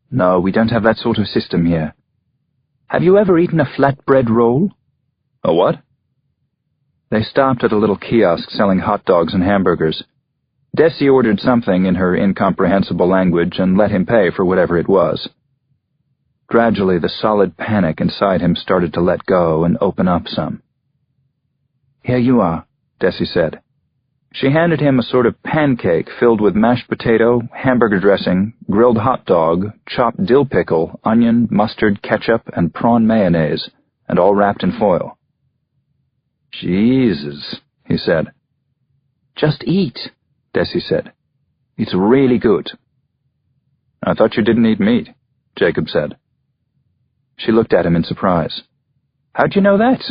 No, we don't have that sort of system here. Have you ever eaten a flatbread roll? A what? They stopped at a little kiosk selling hot dogs and hamburgers. Desi ordered something in her incomprehensible language and let him pay for whatever it was. Gradually, the solid panic inside him started to let go and open up some. Here you are, Desi said. She handed him a sort of pancake filled with mashed potato, hamburger dressing, grilled hot dog, chopped dill pickle, onion, mustard, ketchup, and prawn mayonnaise, and all wrapped in foil. Jesus, he said. Just eat, Desi said. It's really good. I thought you didn't eat meat, Jacob said. She looked at him in surprise. How'd you know that?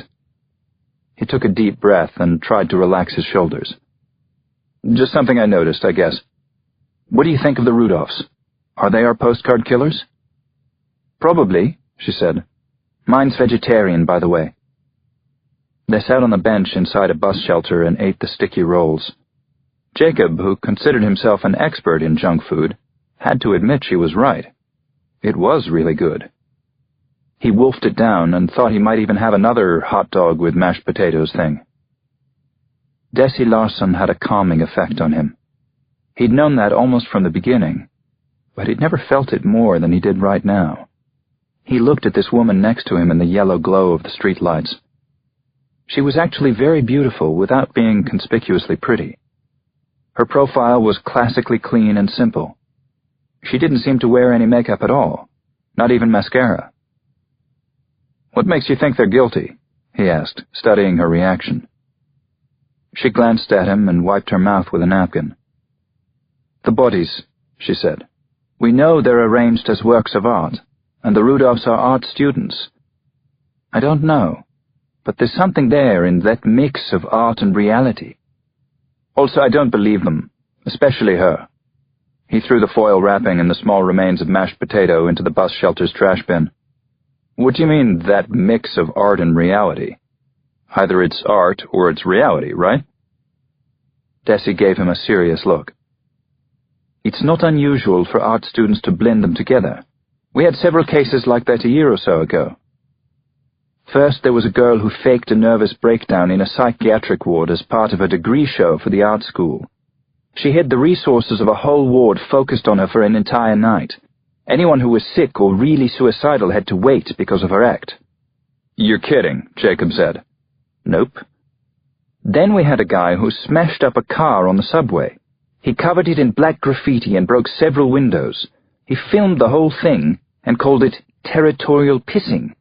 He took a deep breath and tried to relax his shoulders. Just something I noticed, I guess. What do you think of the Rudolphs? Are they our postcard killers? Probably, she said. Mine's vegetarian, by the way. They sat on the bench inside a bus shelter and ate the sticky rolls. Jacob, who considered himself an expert in junk food, had to admit she was right. It was really good. He wolfed it down and thought he might even have another hot dog with mashed potatoes thing. Desi Larson had a calming effect on him. He'd known that almost from the beginning, but he'd never felt it more than he did right now. He looked at this woman next to him in the yellow glow of the streetlights. She was actually very beautiful without being conspicuously pretty. Her profile was classically clean and simple. She didn't seem to wear any makeup at all, not even mascara. "What makes you think they're guilty?" he asked, studying her reaction. She glanced at him and wiped her mouth with a napkin. "The bodies," she said. "We know they're arranged as works of art, and the Rudolphs are art students. I don't know, but there's something there in that mix of art and reality. Also, I don't believe them, especially her." He threw the foil wrapping and the small remains of mashed potato into the bus shelter's trash bin. "What do you mean, that mix of art and reality? Either it's art or it's reality, right?" Desi gave him a serious look. "It's not unusual for art students to blend them together. We had several cases like that a year or so ago. First, there was a girl who faked a nervous breakdown in a psychiatric ward as part of a degree show for the art school. She hid the resources of a whole ward focused on her for an entire night. Anyone who was sick or really suicidal had to wait because of her act." "You're kidding," Jacob said. "Nope." Then we had a guy who smashed up a car on the subway. He covered it in black graffiti and broke several windows. He filmed the whole thing and called it territorial pissing.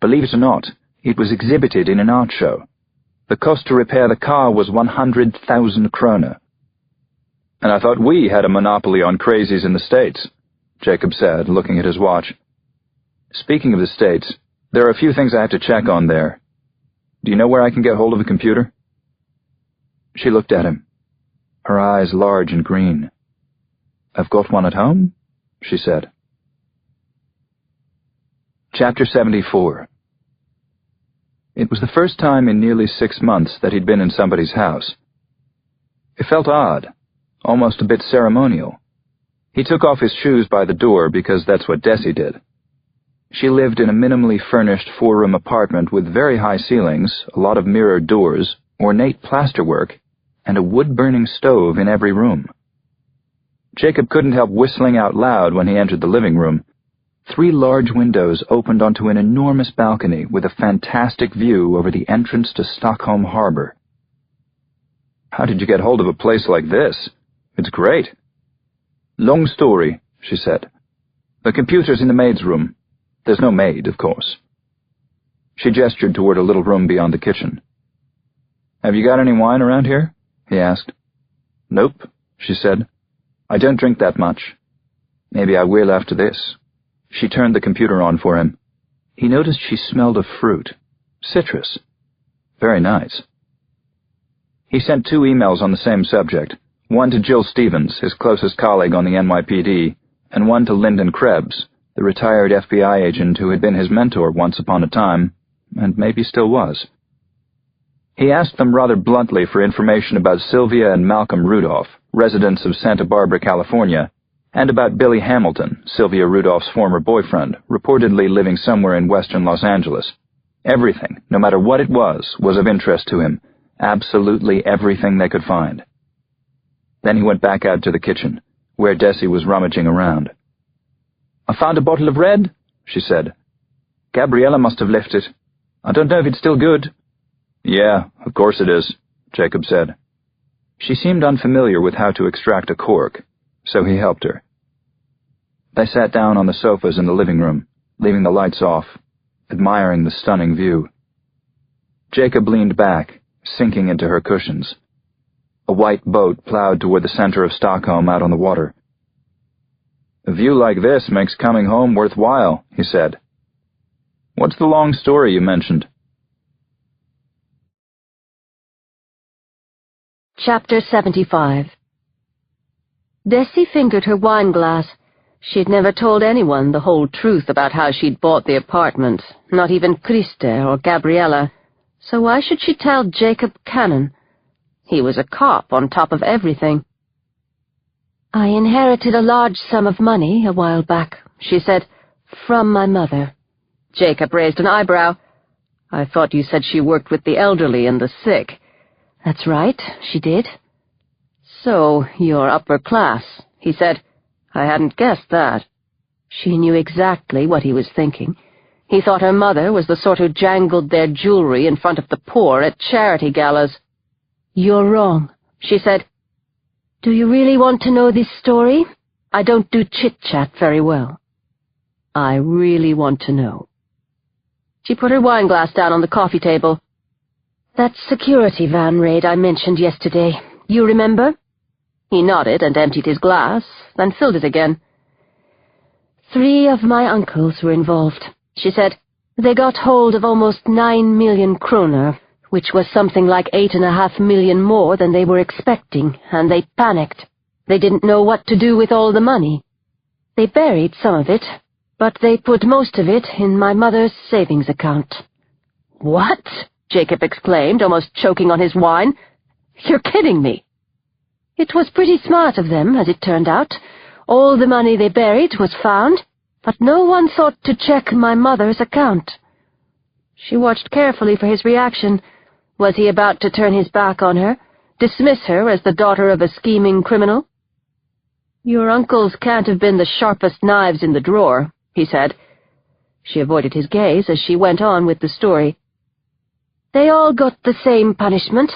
Believe it or not, it was exhibited in an art show. The cost to repair the car was 100,000 kroner. "And I thought we had a monopoly on crazies in the States," Jacob said, looking at his watch. "Speaking of the States, there are a few things I have to check on there. Do you know where I can get hold of a computer?" She looked at him, her eyes large and green. "I've got one at home," she said. Chapter 74. It was the first time in nearly 6 months that he'd been in somebody's house. It felt odd, almost a bit ceremonial. He took off his shoes by the door because that's what Desi did. She lived in a minimally furnished 4-room apartment with very high ceilings, a lot of mirrored doors, ornate plasterwork, and a wood-burning stove in every room. Jacob couldn't help whistling out loud when he entered the living room. 3 large windows opened onto an enormous balcony with a fantastic view over the entrance to Stockholm Harbor. "How did you get hold of a place like this? It's great." "Long story," she said. "The computer's in the maid's room. There's no maid, of course." She gestured toward a little room beyond the kitchen. "Have you got any wine around here?" he asked. "Nope," she said. "I don't drink that much. Maybe I will after this." She turned the computer on for him. He noticed she smelled of fruit. Citrus. Very nice. He sent 2 emails on the same subject, one to Jill Stevens, his closest colleague on the NYPD, and one to Lyndon Krebs, the retired FBI agent who had been his mentor once upon a time, and maybe still was. He asked them rather bluntly for information about Sylvia and Malcolm Rudolph, residents of Santa Barbara, California, and about Billy Hamilton, Sylvia Rudolph's former boyfriend, reportedly living somewhere in western Los Angeles. Everything, no matter what it was of interest to him, absolutely everything they could find. Then he went back out to the kitchen, where Desi was rummaging around. "I found a bottle of red," she said. "Gabriella must have left it. I don't know if it's still good." "Yeah, of course it is," Jacob said. She seemed unfamiliar with how to extract a cork, so he helped her. They sat down on the sofas in the living room, leaving the lights off, admiring the stunning view. Jacob leaned back, sinking into her cushions. A white boat plowed toward the center of Stockholm out on the water. "A view like this makes coming home worthwhile," he said. "What's the long story you mentioned?" Chapter 75. Desi fingered her wine glass. She'd never told anyone the whole truth about how she'd bought the apartment, not even Christer or Gabriella, so why should she tell Jacob Kanon? He was a cop on top of everything. "I inherited a large sum of money a while back," she said, "from my mother. Jacob raised an eyebrow. "I thought you said she worked with the elderly and the sick." "That's right, she did." "So, you're upper class," he said. "I hadn't guessed that." She knew exactly what he was thinking. He thought her mother was the sort who jangled their jewelry in front of the poor at charity galas. "You're wrong," she said. "Do you really want to know this story? I don't do chit-chat very well." "I really want to know." She put her wineglass down on the coffee table. "That security van raid I mentioned yesterday, you remember?" He nodded and emptied his glass, then filled it again. 3 of my uncles were involved, she said. They got hold of almost 9 million kroner, which was something like 8.5 million more than they were expecting, and they panicked. They didn't know what to do with all the money. They buried some of it, but they put most of it in my mother's savings account. "What?" Jacob exclaimed, almost choking on his wine. "You're kidding me." "It was pretty smart of them, as it turned out. All the money they buried was found, but no one thought to check my mother's account." She watched carefully for his reaction. Was he about to turn his back on her, dismiss her as the daughter of a scheming criminal? "Your uncles can't have been the sharpest knives in the drawer," he said. She avoided his gaze as she went on with the story. "They all got the same punishment,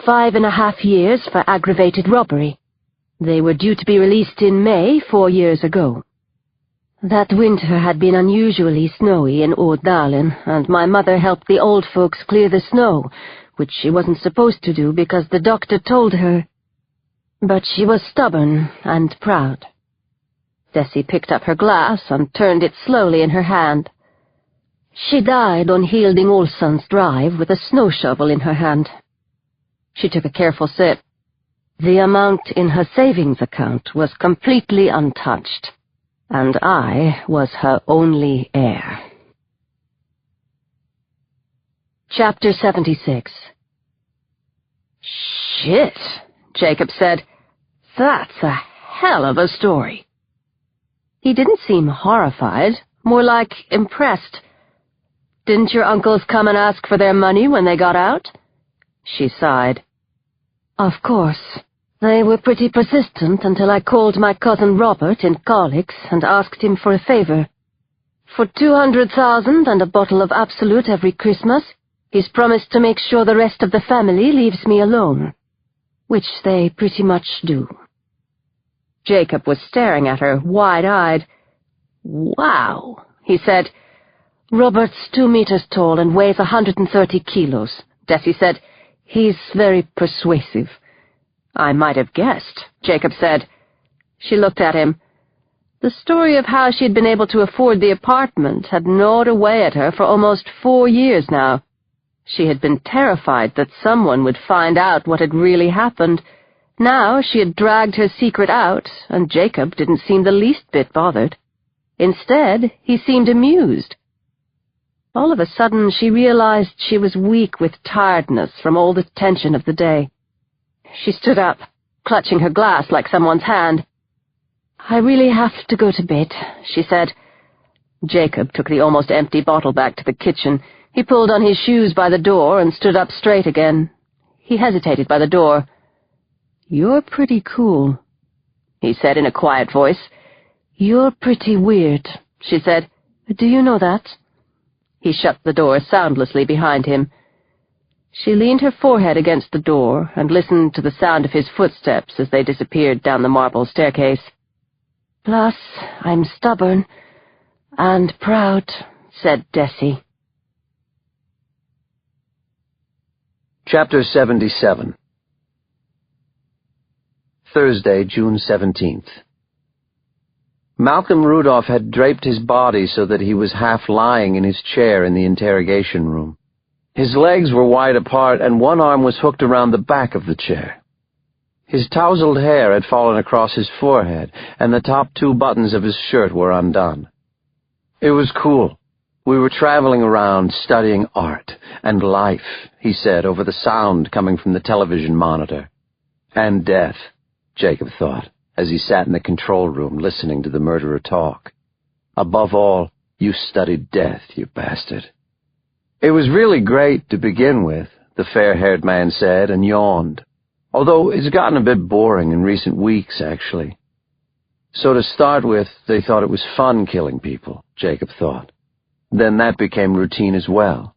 5.5 years for aggravated robbery. They were due to be released in May 4 years ago. That winter had been unusually snowy in Ådalen, and my mother helped the old folks clear the snow, which she wasn't supposed to do because the doctor told her. But she was stubborn and proud." Desi picked up her glass and turned it slowly in her hand. "She died on Hilding Olsson's drive with a snow shovel in her hand." She took a careful sip. "The amount in her savings account was completely untouched, and I was her only heir." Chapter 76. "Shit," Jacob said. "That's a hell of a story." He didn't seem horrified, more like impressed. "Didn't your uncles come and ask for their money when they got out?" She sighed. "Of course. They were pretty persistent until I called my cousin Robert in Kalix and asked him for a favor. For 200,000 and a bottle of Absolute every Christmas, he's promised to make sure the rest of the family leaves me alone. Which they pretty much do." Jacob was staring at her, wide-eyed. "Wow," he said. "Robert's 2 meters tall and weighs 130 kilos, Desi said. "He's very persuasive." "I might have guessed," Jacob said. She looked at him. The story of how she had been able to afford the apartment had gnawed away at her for almost 4 years now. She had been terrified that someone would find out what had really happened. Now she had dragged her secret out, and Jacob didn't seem the least bit bothered. Instead, he seemed amused. All of a sudden, she realized she was weak with tiredness from all the tension of the day. She stood up, clutching her glass like someone's hand. "I really have to go to bed," she said. Jacob took the almost empty bottle back to the kitchen. He pulled on his shoes by the door and stood up straight again. He hesitated by the door. "You're pretty cool," he said in a quiet voice. "You're pretty weird," she said. "Do you know that?" He shut the door soundlessly behind him. She leaned her forehead against the door and listened to the sound of his footsteps as they disappeared down the marble staircase. "Plus, I'm stubborn and proud," said Desi. Chapter 77. Thursday, June 17th. Malcolm Rudolph had draped his body so that he was half lying in his chair in the interrogation room. His legs were wide apart, and one arm was hooked around the back of the chair. His tousled hair had fallen across his forehead, and the top 2 buttons of his shirt were undone. It was cool. We were traveling around studying art and life, he said over the sound coming from the television monitor. And death, Jacob thought, as he sat in the control room listening to the murderer talk. Above all, You studied death, you bastard. It was really great to begin with, the fair-haired man said, and yawned. Although it's gotten a bit boring in recent weeks, actually. So to start with, they thought it was fun killing people, Jacob thought. Then that became routine as well.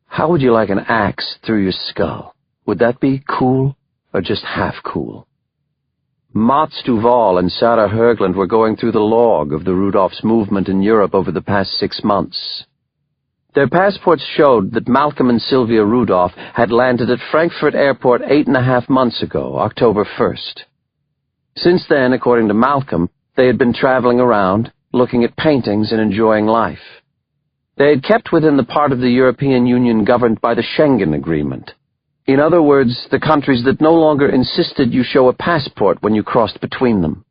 How would you like an axe through your skull? Would that be cool, or just half cool? Mats Duval and Sarah Högland were going through the log of the Rudolph's movement in Europe over the past 6 months. Their passports showed that Malcolm and Sylvia Rudolph had landed at Frankfurt Airport 8.5 months ago, October 1st. Since then, according to Malcolm, they had been traveling around, looking at paintings and enjoying life. They had kept within the part of the European Union governed by the Schengen Agreement. In other words, the countries that no longer insisted you show a passport when you crossed between them.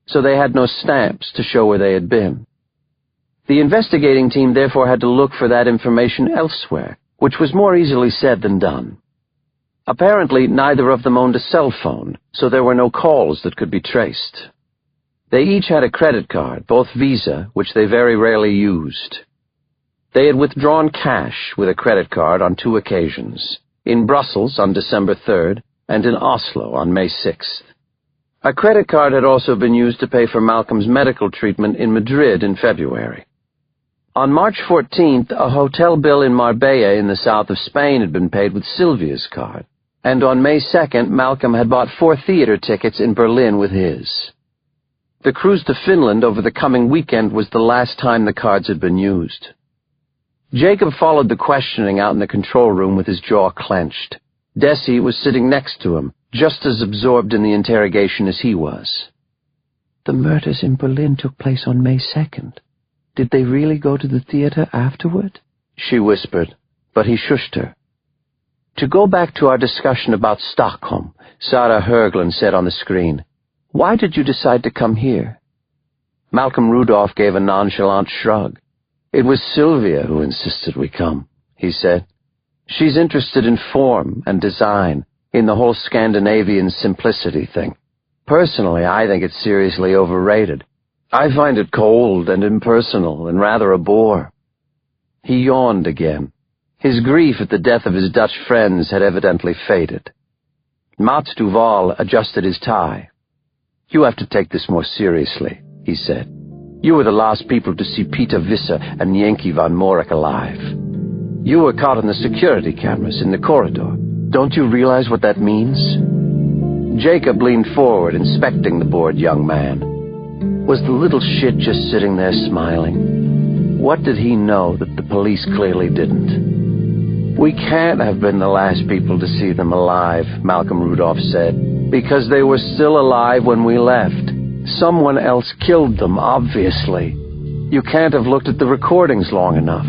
So they had no stamps to show where they had been. The investigating team therefore had to look for that information elsewhere, which was more easily said than done. Apparently, neither of them owned a cell phone, so there were no calls that could be traced. They each had a credit card, both Visa, which they very rarely used. They had withdrawn cash with a credit card on 2 occasions, in Brussels on December 3rd and in Oslo on May 6th. A credit card had also been used to pay for Malcolm's medical treatment in Madrid in February. On March 14th, a hotel bill in Marbella in the south of Spain had been paid with Sylvia's card, and on May 2nd, Malcolm had bought 4 theater tickets in Berlin with his. The cruise to Finland over the coming weekend was the last time the cards had been used. Jacob followed the questioning out in the control room with his jaw clenched. Desi was sitting next to him, just as absorbed in the interrogation as he was. The murders in Berlin took place on May 2nd. Did they really go to the theater afterward? She whispered, but he shushed her. To go back to our discussion about Stockholm, Sarah Högland said on the screen, "Why did you decide to come here?" Malcolm Rudolph gave a nonchalant shrug. "It was Sylvia who insisted we come," he said. "She's interested in form and design, in the whole Scandinavian simplicity thing. Personally, I think it's seriously overrated. I find it cold and impersonal and rather a bore." He yawned again. His grief at the death of his Dutch friends had evidently faded. Mats Duval adjusted his tie. "You have to take this more seriously," he said. "You were the last people to see Peter Visser and Yankee von Morik alive. You were caught on the security cameras in the corridor. Don't you realize what that means?" Jacob leaned forward, inspecting the bored young man. Was the little shit just sitting there smiling? What did he know that the police clearly didn't? "We can't have been the last people to see them alive," Malcolm Rudolph said, "because they were still alive when we left. Someone else killed them, obviously. You can't have looked at the recordings long enough."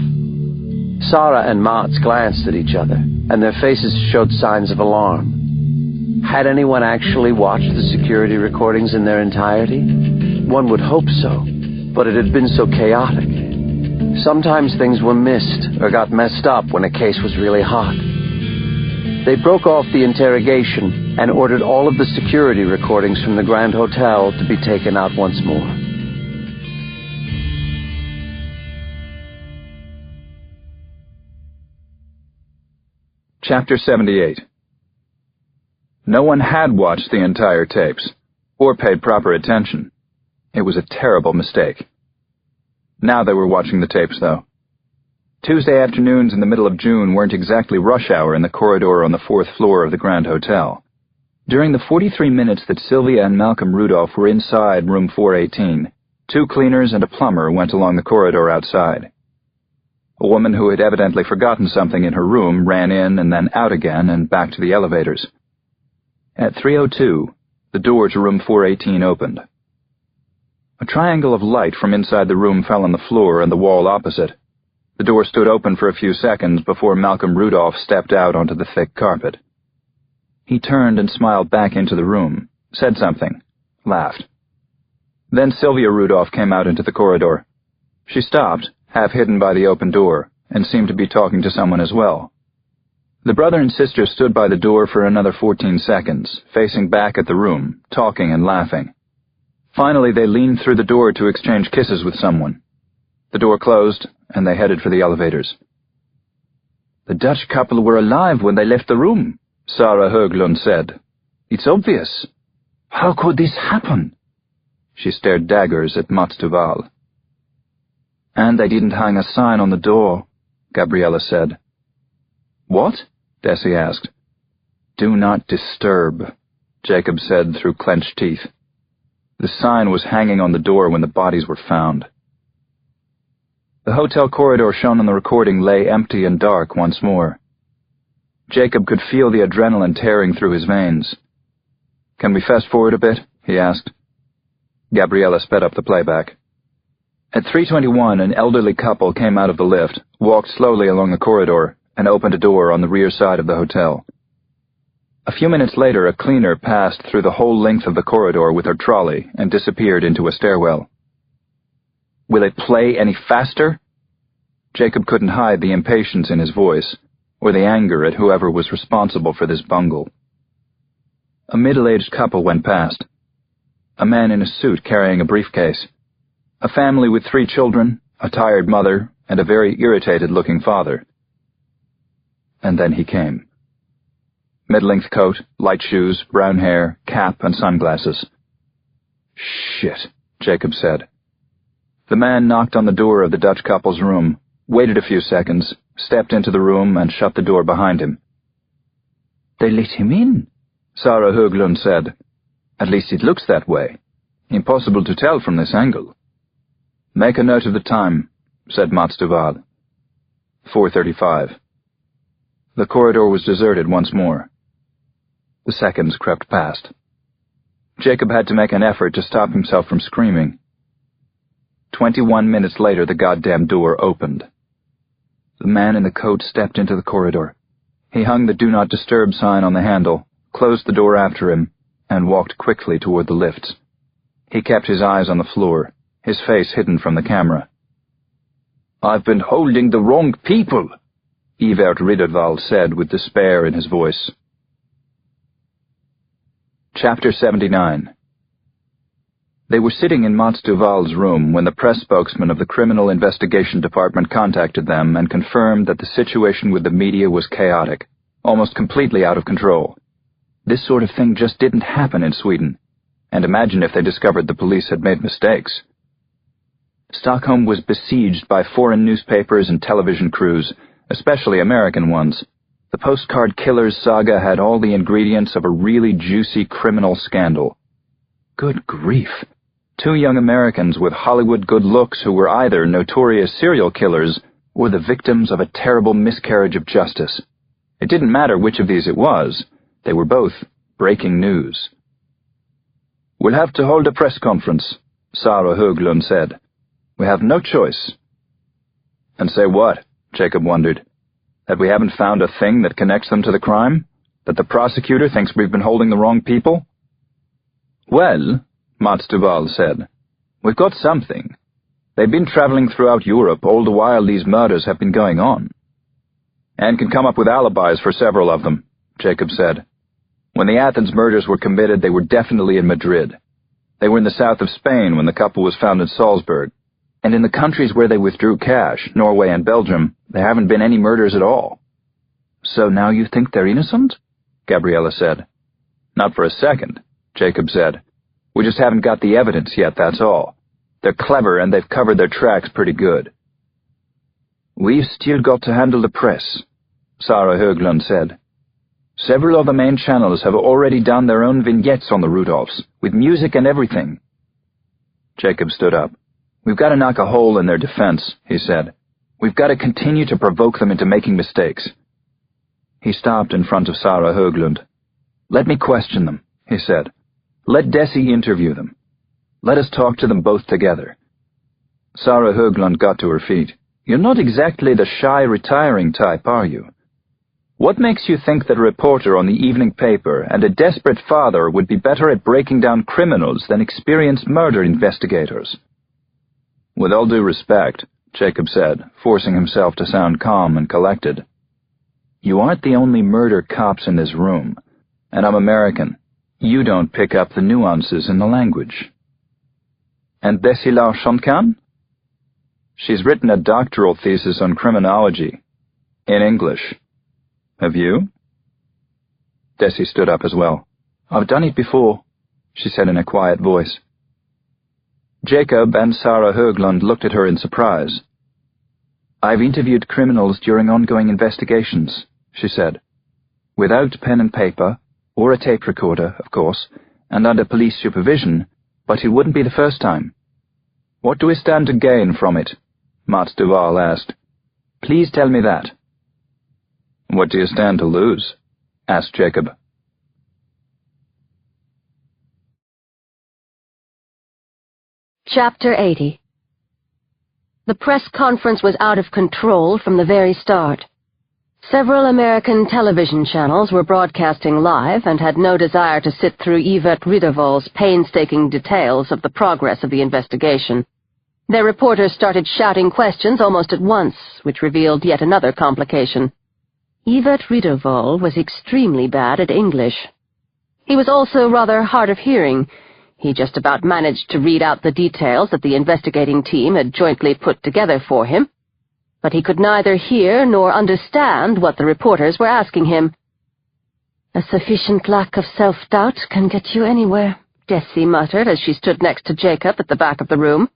Sarah and Mats glanced at each other, and their faces showed signs of alarm. Had anyone actually watched the security recordings in their entirety? One would hope so, but it had been so chaotic. Sometimes things were missed or got messed up when a case was really hot. They broke off the interrogation and ordered all of the security recordings from the Grand Hotel to be taken out once more. Chapter 78. No one had watched the entire tapes, or paid proper attention. It was a terrible mistake. Now they were watching the tapes, though. Tuesday afternoons in the middle of June weren't exactly rush hour in the corridor on the 4th floor of the Grand Hotel. During the 43 minutes that Sylvia and Malcolm Rudolph were inside room 418, 2 cleaners and a plumber went along the corridor outside. A woman who had evidently forgotten something in her room ran in and then out again and back to the elevators. At 3:02, the door to room 418 opened. A triangle of light from inside the room fell on the floor and the wall opposite. The door stood open for a few seconds before Malcolm Rudolph stepped out onto the thick carpet. He turned and smiled back into the room, said something, laughed. Then Sylvia Rudolph came out into the corridor. She stopped, half hidden by the open door, and seemed to be talking to someone as well. The brother and sister stood by the door for another 14 seconds, facing back at the room, talking and laughing. Finally, they leaned through the door to exchange kisses with someone. The door closed, and they headed for the elevators. "The Dutch couple were alive when they left the room," Sarah Höglund said. "It's obvious. How could this happen?" She stared daggers at Mats Duval. "And they didn't hang a sign on the door," Gabriella said. "What?" Desi asked. "Do not disturb," Jacob said through clenched teeth. The sign was hanging on the door when the bodies were found. The hotel corridor shown on the recording lay empty and dark once more. Jacob could feel the adrenaline tearing through his veins. "Can we fast forward a bit?" he asked. Gabriella sped up the playback. At 3:21, an elderly couple came out of the lift, walked slowly along the corridor, and opened a door on the rear side of the hotel. A few minutes later, a cleaner passed through the whole length of the corridor with her trolley and disappeared into a stairwell. "Will it play any faster?" Jacob couldn't hide the impatience in his voice, or the anger at whoever was responsible for this bungle. A middle-aged couple went past. A man in a suit carrying a briefcase. A family with 3 children, a tired mother, and a very irritated-looking father. And then he came. Mid-length coat, light shoes, brown hair, cap, and sunglasses. "Shit," Jacob said. The man knocked on the door of the Dutch couple's room, waited a few seconds, stepped into the room, and shut the door behind him. "They let him in," Sarah Höglund said. "At least it looks that way. Impossible to tell from this angle." "Make a note of the time," said Mats Duval. 4:35. The corridor was deserted once more. The seconds crept past. Jacob had to make an effort to stop himself from screaming. 21 minutes later, the goddamn door opened. The man in the coat stepped into the corridor. He hung the "Do Not Disturb" sign on the handle, closed the door after him, and walked quickly toward the lifts. He kept his eyes on the floor, his face hidden from the camera. "I've been holding the wrong people," Evert Riddervald said with despair in his voice. Chapter 79. They were sitting in Mats Duval's room when the press spokesman of the Criminal Investigation Department contacted them and confirmed that the situation with the media was chaotic, almost completely out of control. This sort of thing just didn't happen in Sweden, and imagine if they discovered the police had made mistakes. Stockholm was besieged by foreign newspapers and television crews, especially American ones. The Postcard Killers saga had all the ingredients of a really juicy criminal scandal. Good grief! 2 young Americans with Hollywood good looks who were either notorious serial killers or the victims of a terrible miscarriage of justice. It didn't matter which of these it was. They were both breaking news. "We'll have to hold a press conference," Sarah Höglund said. "We have no choice." "And say what?" Jacob wondered. "That we haven't found a thing that connects them to the crime? That the prosecutor thinks we've been holding the wrong people?" "Well," Mats Duval said, "we've got something. They've been traveling throughout Europe all the while these murders have been going on." "And can come up with alibis for several of them," Jacob said. "When the Athens murders were committed, they were definitely in Madrid. They were in the south of Spain when the couple was found in Salzburg. And in the countries where they withdrew cash, Norway and Belgium, there haven't been any murders at all." "So now you think they're innocent?" Gabriella said. "Not for a second," Jacob said. "We just haven't got the evidence yet, that's all. They're clever and they've covered their tracks pretty good." "We've still got to handle the press," Sarah Höglund said. "Several of the main channels have already done their own vignettes on the Rudolphs, with music and everything." Jacob stood up. "We've got to knock a hole in their defense," he said. "We've got to continue to provoke them into making mistakes." He stopped in front of Sarah Höglund. "Let me question them," he said. "Let Desi interview them. Let us talk to them both together." Sarah Höglund got to her feet. "You're not exactly the shy, retiring type, are you? What makes you think that a reporter on the evening paper and a desperate father would be better at breaking down criminals than experienced murder investigators?" "With all due respect," Jacob said, forcing himself to sound calm and collected, "you aren't the only murder cops in this room, and I'm American. You don't pick up the nuances in the language." "And Desi Larsson can?" She's written a doctoral thesis on criminology. In English. Have you? Desi stood up as well. I've done it before, she said in a quiet voice. Jacob and Sarah Höglund looked at her in surprise. I've interviewed criminals during ongoing investigations, she said. Without pen and paper, or a tape recorder, of course, and under police supervision, but it wouldn't be the first time. What do we stand to gain from it? Mats Duval asked. Please tell me that. What do you stand to lose? Asked Jacob. Chapter 80. The press conference was out of control from the very start. Several American television channels were broadcasting live and had no desire to sit through Yvette Rideval's painstaking details of the progress of the investigation. Their reporters started shouting questions almost at once, which revealed yet another complication. Yvette Rideval was extremely bad at English. He was also rather hard of hearing. He just about managed to read out the details that the investigating team had jointly put together for him, but he could neither hear nor understand what the reporters were asking him. A sufficient lack of self-doubt can get you anywhere, Desi muttered as she stood next to Jacob at the back of the room.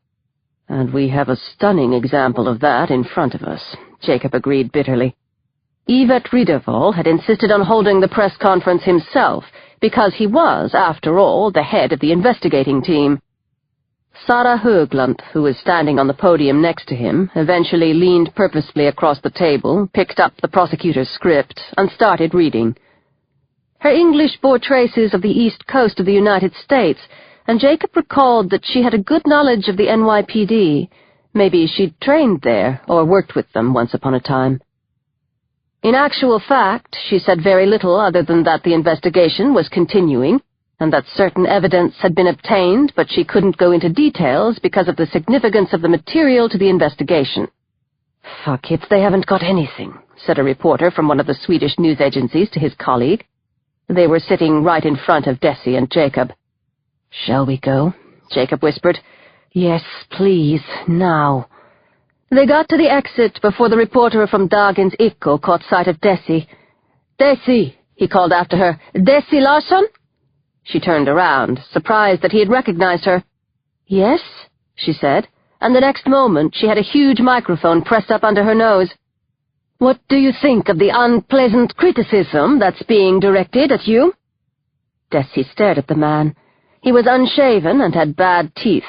And we have a stunning example of that in front of us, Jacob agreed bitterly. Yvette Rideval had insisted on holding the press conference himself, because he was, after all, the head of the investigating team. Sarah Höglund, who was standing on the podium next to him, eventually leaned purposefully across the table, picked up the prosecutor's script, and started reading. Her English bore traces of the east coast of the United States, and Jacob recalled that she had a good knowledge of the NYPD. Maybe she'd trained there, or worked with them once upon a time. In actual fact, she said very little other than that the investigation was continuing, and that certain evidence had been obtained, but she couldn't go into details because of the significance of the material to the investigation. Fuck it, they haven't got anything, said a reporter from one of the Swedish news agencies to his colleague. They were sitting right in front of Desi and Jacob. Shall we go? Jacob whispered. Yes, please, now. They got to the exit before the reporter from Dagens Eko caught sight of Desi. Desi, he called after her. Desi Larsson? She turned around, surprised that he had recognized her. Yes, she said, and the next moment she had a huge microphone pressed up under her nose. What do you think of the unpleasant criticism that's being directed at you? Desi stared at the man. He was unshaven and had bad teeth.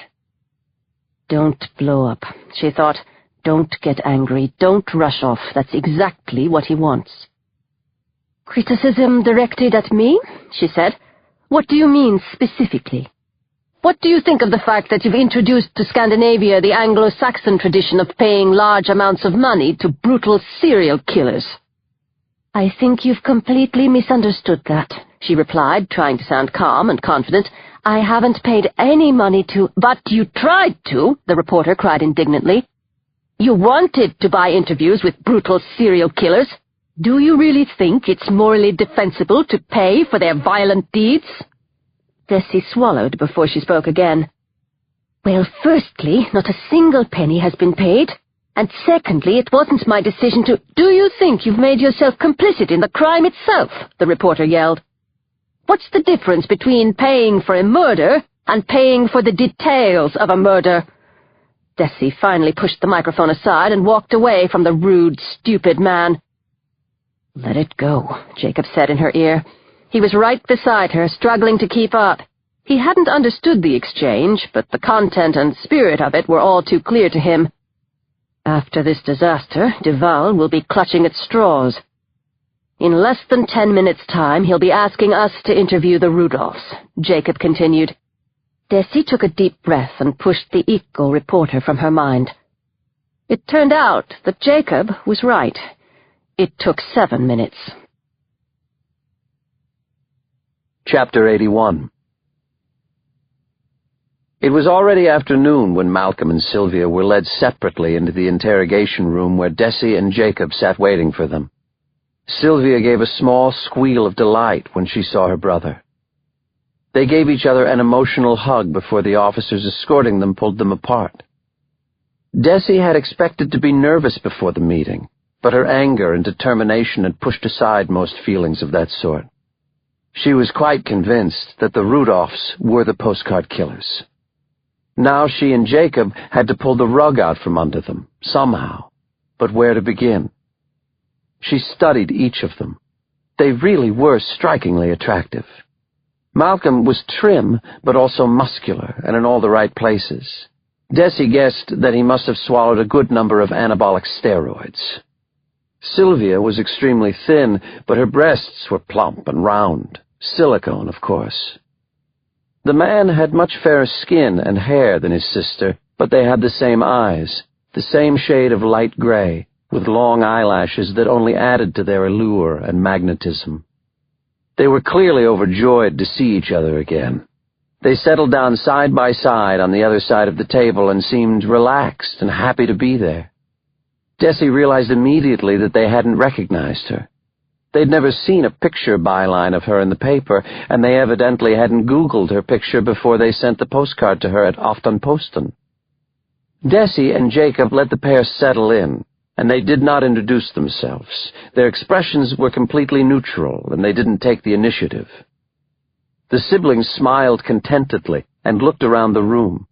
Don't blow up, she thought. Don't get angry. Don't rush off. That's exactly what he wants. Criticism directed at me? She said. What do you mean specifically? What do you think of the fact that you've introduced to Scandinavia the Anglo-Saxon tradition of paying large amounts of money to brutal serial killers? I think you've completely misunderstood that, she replied, trying to sound calm and confident. I haven't paid any money to— But you tried to, the reporter cried indignantly. You wanted to buy interviews with brutal serial killers. Do you really think it's morally defensible to pay for their violent deeds? Desi swallowed before she spoke again. Well, firstly, not a single penny has been paid. And secondly, it wasn't my decision to— Do you think you've made yourself complicit in the crime itself? The reporter yelled. What's the difference between paying for a murder and paying for the details of a murder? Desi finally pushed the microphone aside and walked away from the rude, stupid man. Let it go, Jacob said in her ear. He was right beside her, struggling to keep up. He hadn't understood the exchange, but the content and spirit of it were all too clear to him. After this disaster, Duval will be clutching at straws. In less than 10 minutes' time, he'll be asking us to interview the Rudolphs, Jacob continued. Desi took a deep breath and pushed the Eko reporter from her mind. It turned out that Jacob was right. It took 7 minutes. Chapter 81. It was already afternoon when Malcolm and Sylvia were led separately into the interrogation room where Desi and Jacob sat waiting for them. Sylvia gave a small squeal of delight when she saw her brother. They gave each other an emotional hug before the officers escorting them pulled them apart. Desi had expected to be nervous before the meeting, but her anger and determination had pushed aside most feelings of that sort. She was quite convinced that the Rudolphs were the Postcard Killers. Now she and Jacob had to pull the rug out from under them, somehow. But where to begin? She studied each of them. They really were strikingly attractive. Malcolm was trim, but also muscular and in all the right places. Desi guessed that he must have swallowed a good number of anabolic steroids. Sylvia was extremely thin, but her breasts were plump and round. Silicone, of course. The man had much fairer skin and hair than his sister, but they had the same eyes, the same shade of light gray, with long eyelashes that only added to their allure and magnetism. They were clearly overjoyed to see each other again. They settled down side by side on the other side of the table and seemed relaxed and happy to be there. Desi realized immediately that they hadn't recognized her. They'd never seen a picture byline of her in the paper, and they evidently hadn't Googled her picture before they sent the postcard to her at Aftenposten. Desi and Jacob let the pair settle in, and they did not introduce themselves. Their expressions were completely neutral, and they didn't take the initiative. The siblings smiled contentedly and looked around the room.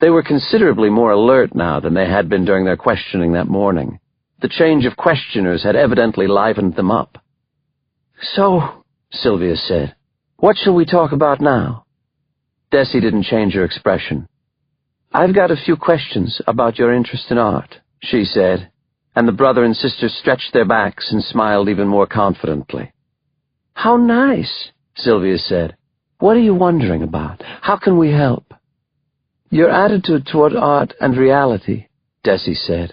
They were considerably more alert now than they had been during their questioning that morning. The change of questioners had evidently livened them up. "So," Sylvia said, "what shall we talk about now?" Desi didn't change her expression. "I've got a few questions about your interest in art," she said, and the brother and sister stretched their backs and smiled even more confidently. "How nice," Sylvia said. "What are you wondering about? How can we help?" "Your attitude toward art and reality," Desi said.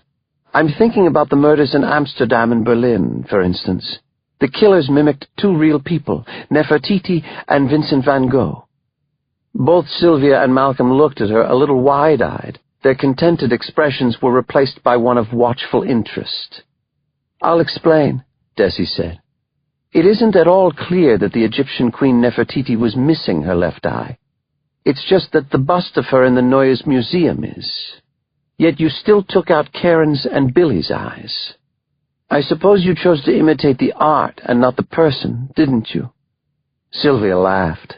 "I'm thinking about the murders in Amsterdam and Berlin, for instance. The killers mimicked two real people, Nefertiti and Vincent van Gogh." Both Sylvia and Malcolm looked at her a little wide-eyed. Their contented expressions were replaced by one of watchful interest. "I'll explain," Desi said. "It isn't at all clear that the Egyptian queen Nefertiti was missing her left eye. It's just that the bust of her in the Neues Museum is. Yet you still took out Karen's and Billy's eyes. I suppose you chose to imitate the art and not the person, didn't you?" Sylvia laughed.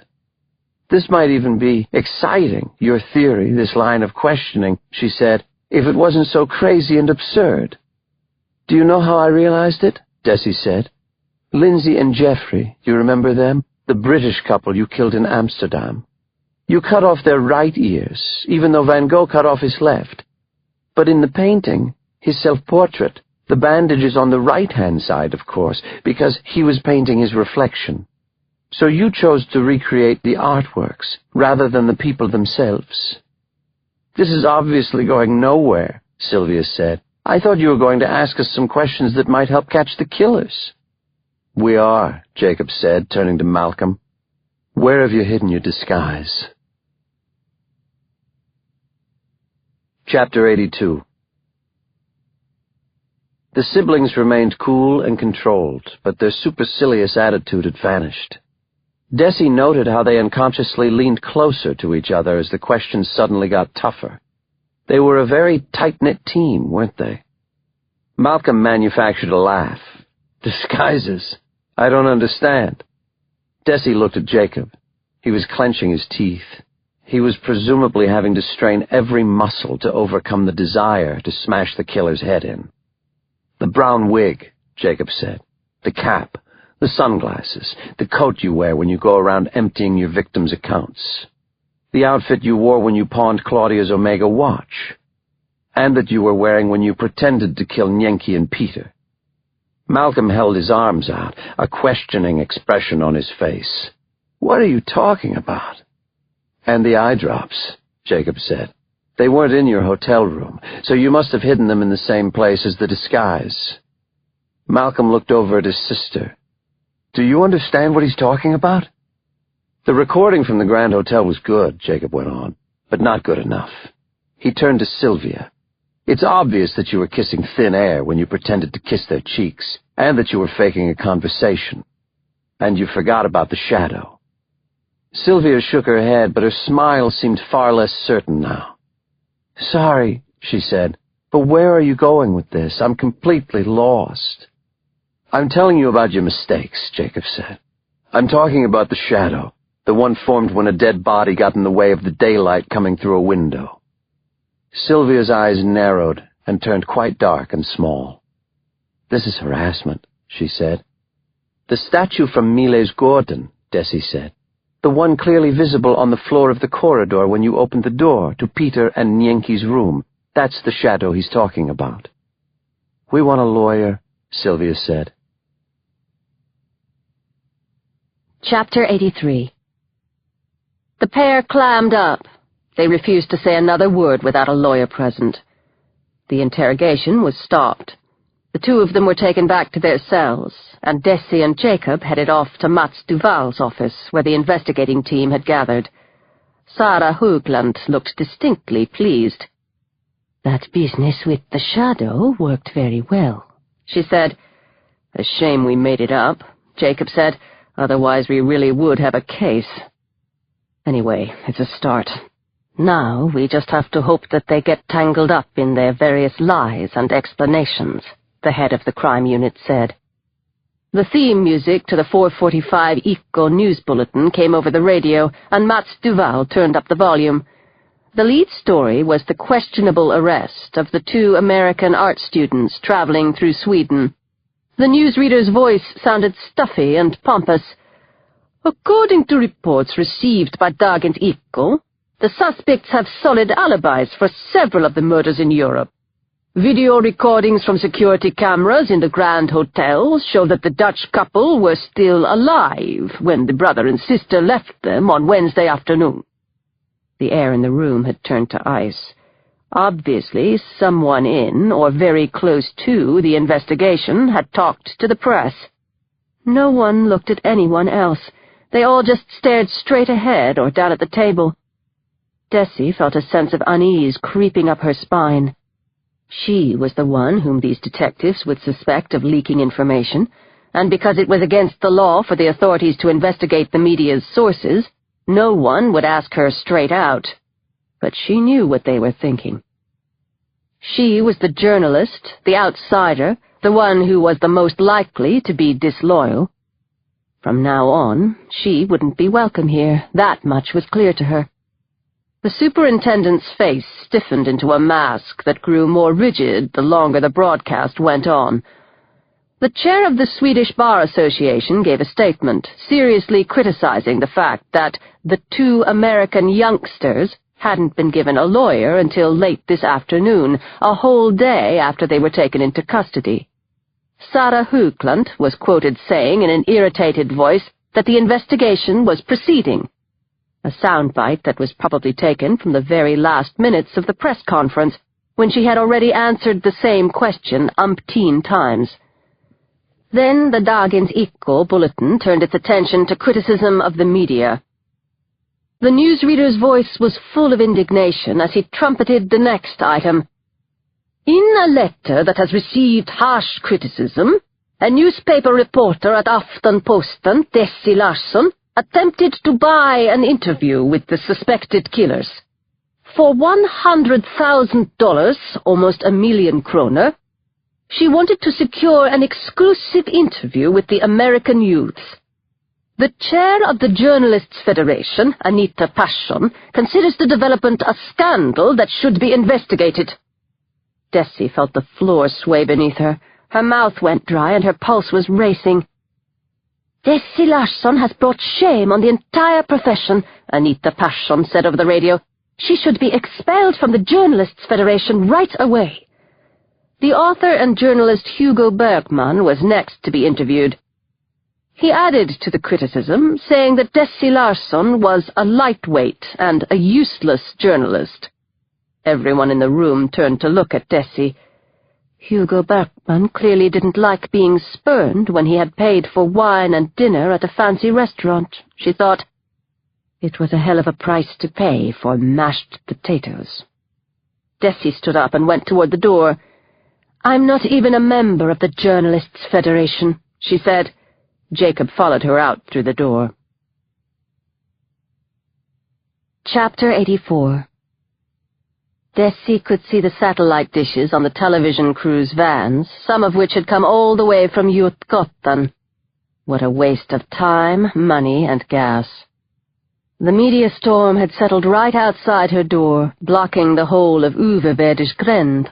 "This might even be exciting, your theory, this line of questioning," she said, "if it wasn't so crazy and absurd." "Do you know how I realized it?" Desi said. "Lindsay and Jeffrey, you remember them? The British couple you killed in Amsterdam. You cut off their right ears, even though Van Gogh cut off his left. But in the painting, his self-portrait, the bandage is on the right-hand side, of course, because he was painting his reflection. So you chose to recreate the artworks, rather than the people themselves." "This is obviously going nowhere," Sylvia said. "I thought you were going to ask us some questions that might help catch the killers." "We are," Jacob said, turning to Malcolm. "Where have you hidden your disguise?" Chapter 82. The siblings remained cool and controlled, but their supercilious attitude had vanished. Desi noted how they unconsciously leaned closer to each other as the questions suddenly got tougher. They were a very tight-knit team, weren't they? Malcolm manufactured a laugh. "Disguises? I don't understand." Desi looked at Jacob. He was clenching his teeth. He was presumably having to strain every muscle to overcome the desire to smash the killer's head in. "The brown wig," Jacob said. "The cap, the sunglasses, the coat you wear when you go around emptying your victims' accounts. The outfit you wore when you pawned Claudia's Omega watch. And that you were wearing when you pretended to kill Nyenki and Peter." Malcolm held his arms out, a questioning expression on his face. "What are you talking about?" "And the eye drops," Jacob said. "They weren't in your hotel room, so you must have hidden them in the same place as the disguise." Malcolm looked over at his sister. "Do you understand what he's talking about?" "The recording from the Grand Hotel was good," Jacob went on, "but not good enough." He turned to Sylvia. "It's obvious that you were kissing thin air when you pretended to kiss their cheeks, and that you were faking a conversation. And you forgot about the shadow." Sylvia shook her head, but her smile seemed far less certain now. "Sorry," she said. "But where are you going with this? I'm completely lost." "I'm telling you about your mistakes," Jacob said. "I'm talking about the shadow, the one formed when a dead body got in the way of the daylight coming through a window." Sylvia's eyes narrowed and turned quite dark and small. "This is harassment," she said. "The statue from Miles Gordon," Desi said. "The one clearly visible on the floor of the corridor when you opened the door to Peter and Nyenki's room. That's the shadow he's talking about." "We want a lawyer," Sylvia said. Chapter 83. The pair clammed up. They refused to say another word without a lawyer present. The interrogation was stopped. The two of them were taken back to their cells, and Desi and Jacob headed off to Mats Duval's office, where the investigating team had gathered. Sarah Högland looked distinctly pleased. "That business with the shadow worked very well," she said. "A shame we made it up," Jacob said. "Otherwise we really would have a case. Anyway, it's a start. Now we just have to hope that they get tangled up in their various lies and explanations," the head of the crime unit said. The theme music to the 4:45 ICO news bulletin came over the radio, and Mats Duval turned up the volume. The lead story was the questionable arrest of the two American art students traveling through Sweden. The newsreader's voice sounded stuffy and pompous. "According to reports received by Dagens Eko, the suspects have solid alibis for several of the murders in Europe. Video recordings from security cameras in the Grand Hotel show that the Dutch couple were still alive when the brother and sister left them on Wednesday afternoon." The air in the room had turned to ice. Obviously, someone in, or very close to, the investigation had talked to the press. No one looked at anyone else. They all just stared straight ahead or down at the table. Desi felt a sense of unease creeping up her spine. She was the one whom these detectives would suspect of leaking information, and because it was against the law for the authorities to investigate the media's sources, no one would ask her straight out. But she knew what they were thinking. She was the journalist, the outsider, the one who was the most likely to be disloyal. From now on, she wouldn't be welcome here. That much was clear to her. The superintendent's face stiffened into a mask that grew more rigid the longer the broadcast went on. The chair of the Swedish Bar Association gave a statement, seriously criticizing the fact that the two American youngsters hadn't been given a lawyer until late this afternoon, a whole day after they were taken into custody. Sarah Högland was quoted saying in an irritated voice that the investigation was proceeding, a soundbite that was probably taken from the very last minutes of the press conference, when she had already answered the same question umpteen times. Then the Dagens Eko bulletin turned its attention to criticism of the media. The newsreader's voice was full of indignation as he trumpeted the next item. "In a letter that has received harsh criticism, a newspaper reporter at Aftenposten, Desi Larsson, attempted to buy an interview with the suspected killers. For $100,000, almost $1 million kroner, she wanted to secure an exclusive interview with the American youths. The chair of the Journalists' Federation, Anita Persson, considers the development a scandal that should be investigated." Desi felt the floor sway beneath her. Her mouth went dry and her pulse was racing. "Desi Larsson has brought shame on the entire profession," Anita Persson said over the radio. "She should be expelled from the Journalists' Federation right away." The author and journalist Hugo Bergman was next to be interviewed. He added to the criticism, saying that Desi Larsson was a lightweight and a useless journalist. Everyone in the room turned to look at Desi. Hugo Bergman clearly didn't like being spurned when he had paid for wine and dinner at a fancy restaurant, she thought. It was a hell of a price to pay for mashed potatoes. Desi stood up and went toward the door. "I'm not even a member of the Journalists' Federation," she said. Jacob followed her out through the door. Chapter 84. Desi could see the satellite dishes on the television crew's vans, some of which had come all the way from Jutgottan. What a waste of time, money, and gas. The media storm had settled right outside her door, blocking the whole of Uvevedisgrend.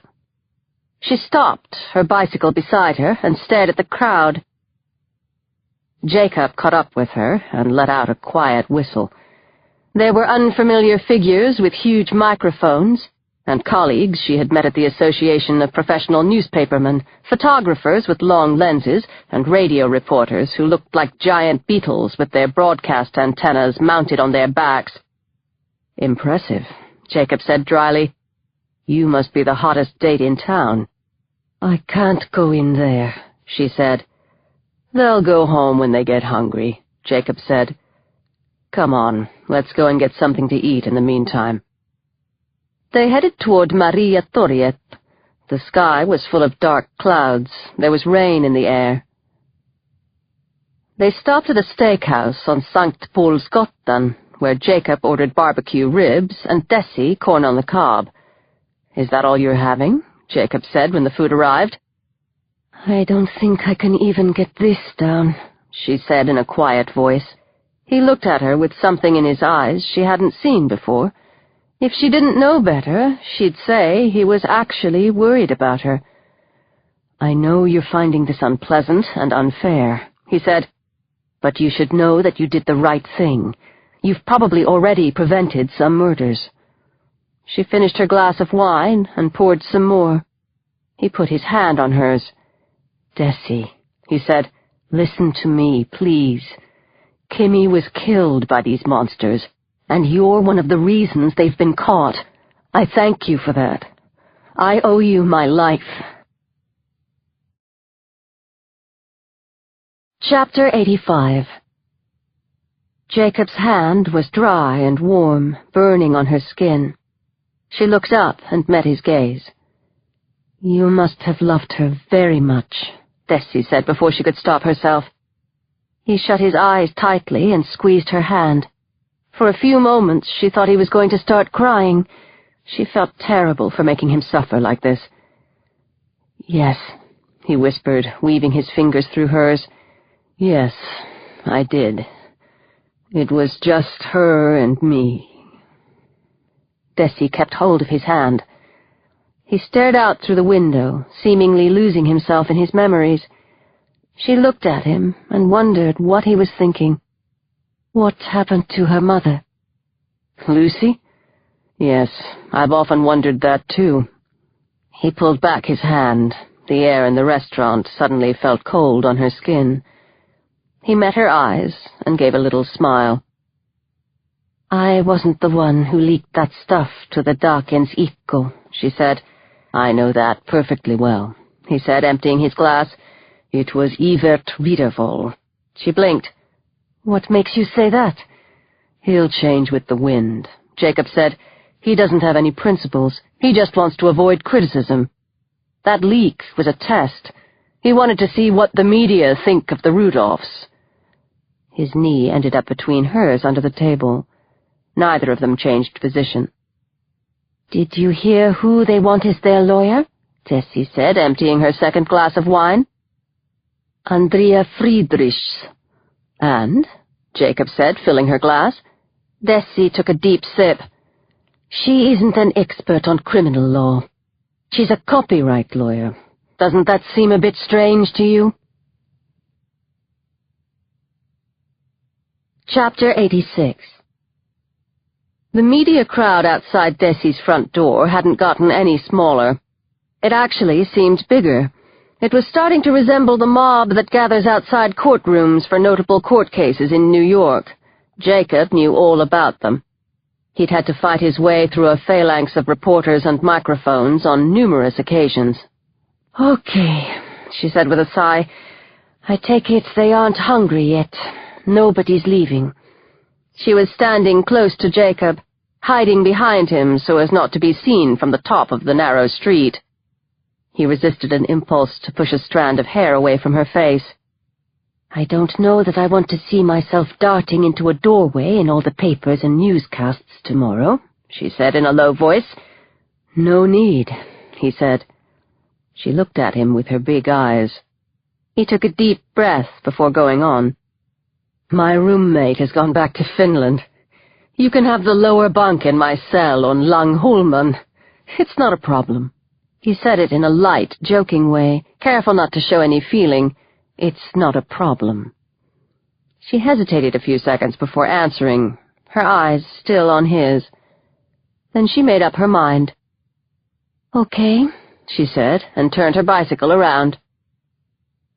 She stopped, her bicycle beside her, and stared at the crowd. Jacob caught up with her and let out a quiet whistle. There were unfamiliar figures with huge microphones, and colleagues she had met at the Association of Professional Newspapermen, photographers with long lenses, and radio reporters who looked like giant beetles with their broadcast antennas mounted on their backs. "Impressive," Jacob said dryly. "You must be the hottest date in town." "I can't go in there," she said. "They'll go home when they get hungry," Jacob said. "Come on, let's go and get something to eat in the meantime." They headed toward Maria Toriet. The sky was full of dark clouds. There was rain in the air. They stopped at a steakhouse on Sankt Paulsgatan, where Jacob ordered barbecue ribs and Desi corn on the cob. "Is that all you're having?" Jacob said when the food arrived. "I don't think I can even get this down," she said in a quiet voice. He looked at her with something in his eyes she hadn't seen before. If she didn't know better, she'd say he was actually worried about her. "I know you're finding this unpleasant and unfair," he said, "but you should know that you did the right thing. You've probably already prevented some murders." She finished her glass of wine and poured some more. He put his hand on hers. "Desi," he said, "listen to me, please. Kimmy was killed by these monsters, and you're one of the reasons they've been caught. I thank you for that. I owe you my life." Chapter 85. Jacob's hand was dry and warm, burning on her skin. She looked up and met his gaze. "You must have loved her very much," Desi said before she could stop herself. He shut his eyes tightly and squeezed her hand. For a few moments she thought he was going to start crying. She felt terrible for making him suffer like this. "Yes," he whispered, weaving his fingers through hers. "Yes, I did. It was just her and me." Desi kept hold of his hand. He stared out through the window, seemingly losing himself in his memories. She looked at him and wondered what he was thinking. What happened to her mother? "Lucy? Yes, I've often wondered that too." He pulled back his hand. The air in the restaurant suddenly felt cold on her skin. He met her eyes and gave a little smile. "I wasn't the one who leaked that stuff to the Dakens Ikko," she said. "I know that perfectly well," he said, emptying his glass. "It was Evert Wiedervoll." She blinked. "What makes you say that?" "He'll change with the wind," Jacob said. "He doesn't have any principles. He just wants to avoid criticism. That leak was a test. He wanted to see what the media think of the Rudolphs." His knee ended up between hers under the table. Neither of them changed position. "Did you hear who they want as their lawyer?" Desi said, emptying her second glass of wine. "Andrea Friedrichs." "And?" Jacob said, filling her glass. Desi took a deep sip. "She isn't an expert on criminal law. She's a copyright lawyer. Doesn't that seem a bit strange to you?" Chapter 86. The media crowd outside Desi's front door hadn't gotten any smaller. It actually seemed bigger. It was starting to resemble the mob that gathers outside courtrooms for notable court cases in New York. Jacob knew all about them. He'd had to fight his way through a phalanx of reporters and microphones on numerous occasions. "Okay," she said with a sigh. "I take it they aren't hungry yet. Nobody's leaving." She was standing close to Jacob, hiding behind him so as not to be seen from the top of the narrow street. He resisted an impulse to push a strand of hair away from her face. "I don't know that I want to see myself darting into a doorway in all the papers and newscasts tomorrow," she said in a low voice. "No need," he said. She looked at him with her big eyes. He took a deep breath before going on. "My roommate has gone back to Finland. You can have the lower bunk in my cell on Langholmen. It's not a problem." He said it in a light, joking way, careful not to show any feeling. "It's not a problem." She hesitated a few seconds before answering, her eyes still on his. Then she made up her mind. "Okay," she said, and turned her bicycle around.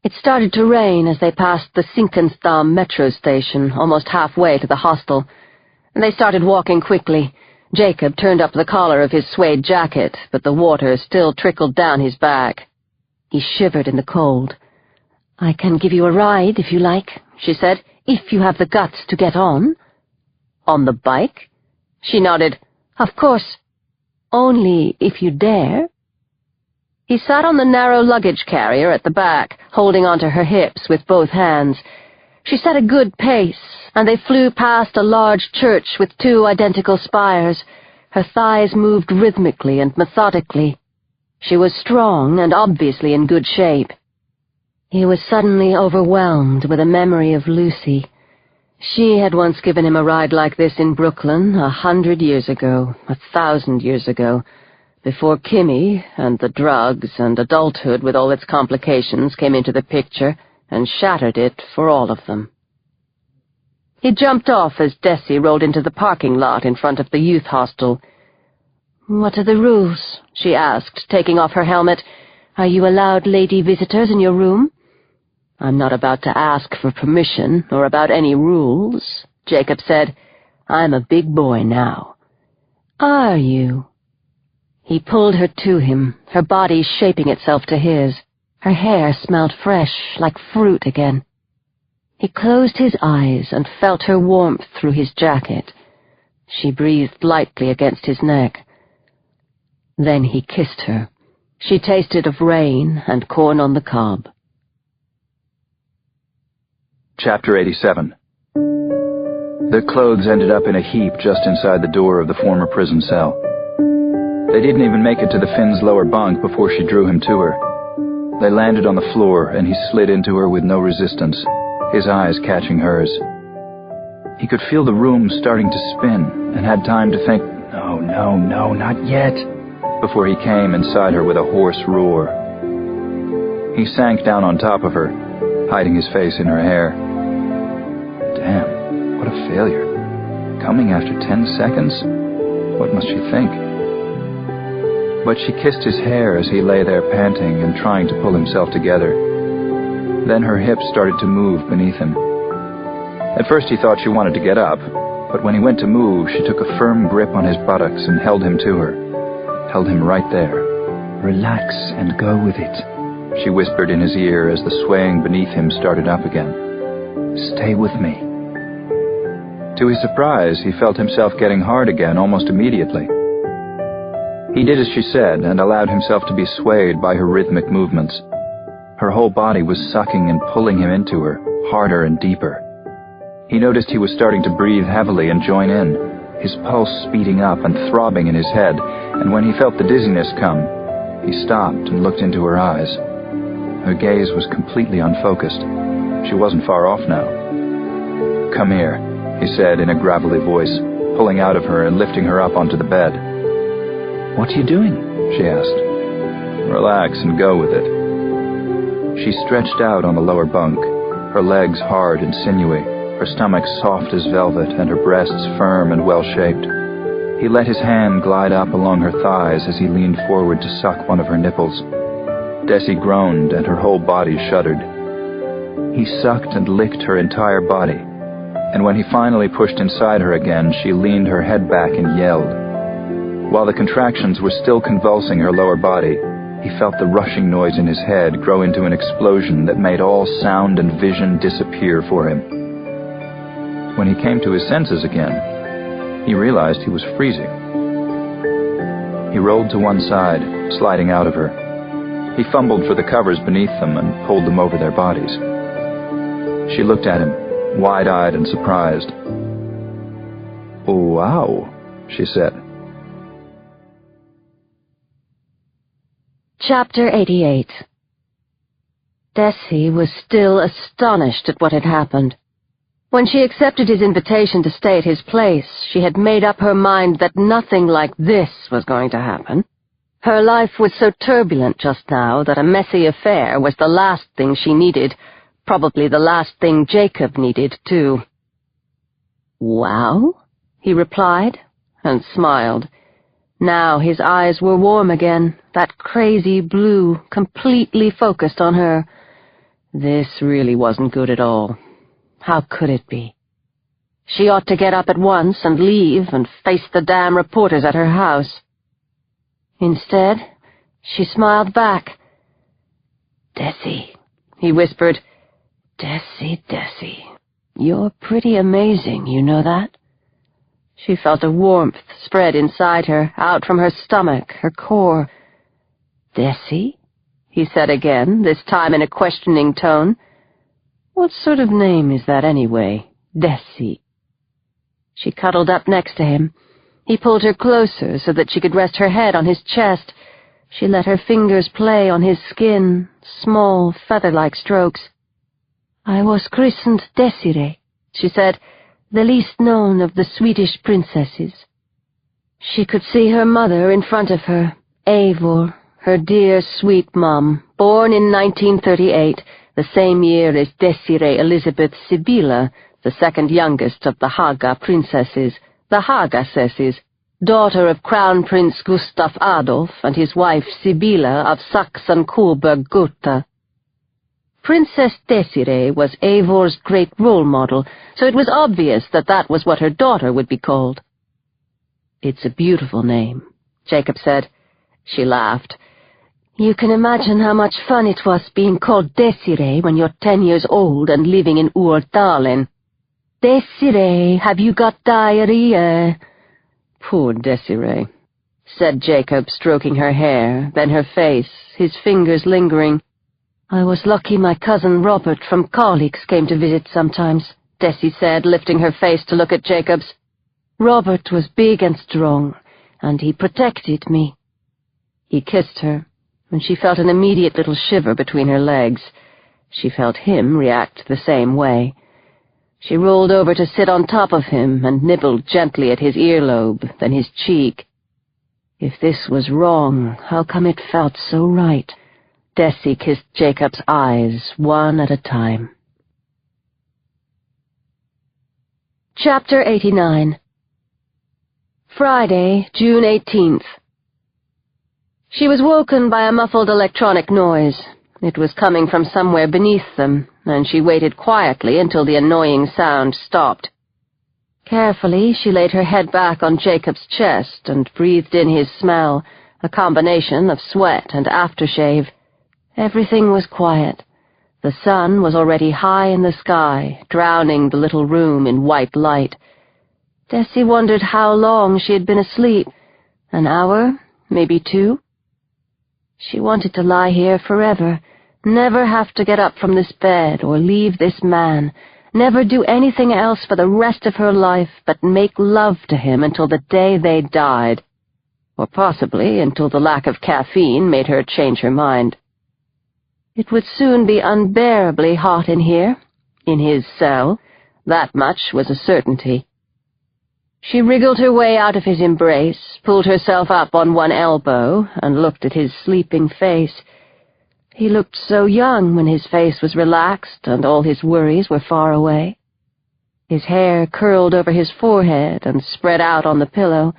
It started to rain as they passed the Zinkensdamm metro station, almost halfway to the hostel. They started walking quickly. Jacob turned up the collar of his suede jacket, but the water still trickled down his back. He shivered in the cold. "I can give you a ride, if you like," she said, "if you have the guts to get on." "On the bike?" She nodded. "Of course. Only if you dare." He sat on the narrow luggage carrier at the back, holding onto her hips with both hands. She set a good pace, and they flew past a large church with 2 identical spires. Her thighs moved rhythmically and methodically. She was strong and obviously in good shape. He was suddenly overwhelmed with a memory of Lucy. She had once given him a ride like this in Brooklyn 100 years ago, 1,000 years ago, before Kimmy and the drugs and adulthood with all its complications came into the picture and shattered it for all of them. He jumped off as Desi rolled into the parking lot in front of the youth hostel. "What are the rules?" she asked, taking off her helmet. "Are you allowed lady visitors in your room?" "I'm not about to ask for permission or about any rules," Jacob said. "I'm a big boy now." "Are you?" He pulled her to him, her body shaping itself to his. Her hair smelled fresh, like fruit again. He closed his eyes and felt her warmth through his jacket. She breathed lightly against his neck. Then he kissed her. She tasted of rain and corn on the cob. Chapter 87. Their clothes ended up in a heap just inside the door of the former prison cell. They didn't even make it to the Finn's lower bunk before she drew him to her. They landed on the floor, and he slid into her with no resistance, his eyes catching hers. He could feel the room starting to spin, and had time to think, "No, no, no, not yet," before he came inside her with a hoarse roar. He sank down on top of her, hiding his face in her hair. Damn, what a failure. Coming after 10 seconds? What must she think? But she kissed his hair as he lay there panting and trying to pull himself together. Then her hips started to move beneath him. At first he thought she wanted to get up, but when he went to move, she took a firm grip on his buttocks and held him to her. Held him right there. "Relax and go with it," she whispered in his ear as the swaying beneath him started up again. "Stay with me." To his surprise, he felt himself getting hard again almost immediately. He did as she said and allowed himself to be swayed by her rhythmic movements. Her whole body was sucking and pulling him into her, harder and deeper. He noticed he was starting to breathe heavily and join in, his pulse speeding up and throbbing in his head, and when he felt the dizziness come, he stopped and looked into her eyes. Her gaze was completely unfocused. She wasn't far off now. "Come here," he said in a gravelly voice, pulling out of her and lifting her up onto the bed. "What are you doing?" she asked. "Relax and go with it." She stretched out on the lower bunk, her legs hard and sinewy, her stomach soft as velvet and her breasts firm and well-shaped. He let his hand glide up along her thighs as he leaned forward to suck one of her nipples. Desi groaned and her whole body shuddered. He sucked and licked her entire body, and when he finally pushed inside her again, she leaned her head back and yelled. While the contractions were still convulsing her lower body, he felt the rushing noise in his head grow into an explosion that made all sound and vision disappear for him. When he came to his senses again, he realized he was freezing. He rolled to one side, sliding out of her. He fumbled for the covers beneath them and pulled them over their bodies. She looked at him, wide-eyed and surprised. "Oh, wow," she said. Chapter 88. Desi was still astonished at what had happened. When she accepted his invitation to stay at his place, she had made up her mind that nothing like this was going to happen. Her life was so turbulent just now that a messy affair was the last thing she needed, probably the last thing Jacob needed, too. "Well?" he replied, and smiled. Now his eyes were warm again, that crazy blue, completely focused on her. This really wasn't good at all. How could it be? She ought to get up at once and leave and face the damn reporters at her house. Instead, she smiled back. "Desi," he whispered. Desi, you're pretty amazing, you know that?" She felt a warmth spread inside her, out from her stomach, her core. "Desi?" he said again, this time in a questioning tone. "What sort of name is that anyway, Desi?" She cuddled up next to him. He pulled her closer so that she could rest her head on his chest. She let her fingers play on his skin, small, feather-like strokes. "I was christened Desiree," she said, "the least known of the Swedish princesses." She could see her mother in front of her, Eivor, her dear, sweet mum, born in 1938, the same year as Desiree Elizabeth Sibylla, the second youngest of the Haga princesses, the Hagasesses, daughter of Crown Prince Gustav Adolf and his wife Sibylla of Saxon-Coburg-Gotha. Princess Desiree was Eivor's great role model, so it was obvious that that was what her daughter would be called. "It's a beautiful name," Jacob said. She laughed. "You can imagine how much fun it was being called Desiree when you're 10 years old and living in Urdalen. Desiree, have you got diarrhea?" "Poor Desiree," said Jacob, stroking her hair, then her face, his fingers lingering. "I was lucky my cousin Robert from colleagues came to visit sometimes," Desi said, lifting her face to look at Jacob's. "Robert was big and strong, and he protected me." He kissed her, and she felt an immediate little shiver between her legs. She felt him react the same way. She rolled over to sit on top of him and nibbled gently at his earlobe, then his cheek. If this was wrong, how come it felt so right? Desi kissed Jacob's eyes, one at a time. Chapter 89. Friday, June 18th. She was woken by a muffled electronic noise. It was coming from somewhere beneath them, and she waited quietly until the annoying sound stopped. Carefully, she laid her head back on Jacob's chest and breathed in his smell, a combination of sweat and aftershave. Everything was quiet. The sun was already high in the sky, drowning the little room in white light. Desi wondered how long she had been asleep. An hour, maybe 2? She wanted to lie here forever, never have to get up from this bed or leave this man, never do anything else for the rest of her life but make love to him until the day they died, or possibly until the lack of caffeine made her change her mind. It would soon be unbearably hot in here, in his cell. That much was a certainty. She wriggled her way out of his embrace, pulled herself up on one elbow, and looked at his sleeping face. He looked so young when his face was relaxed and all his worries were far away. His hair curled over his forehead and spread out on the pillow.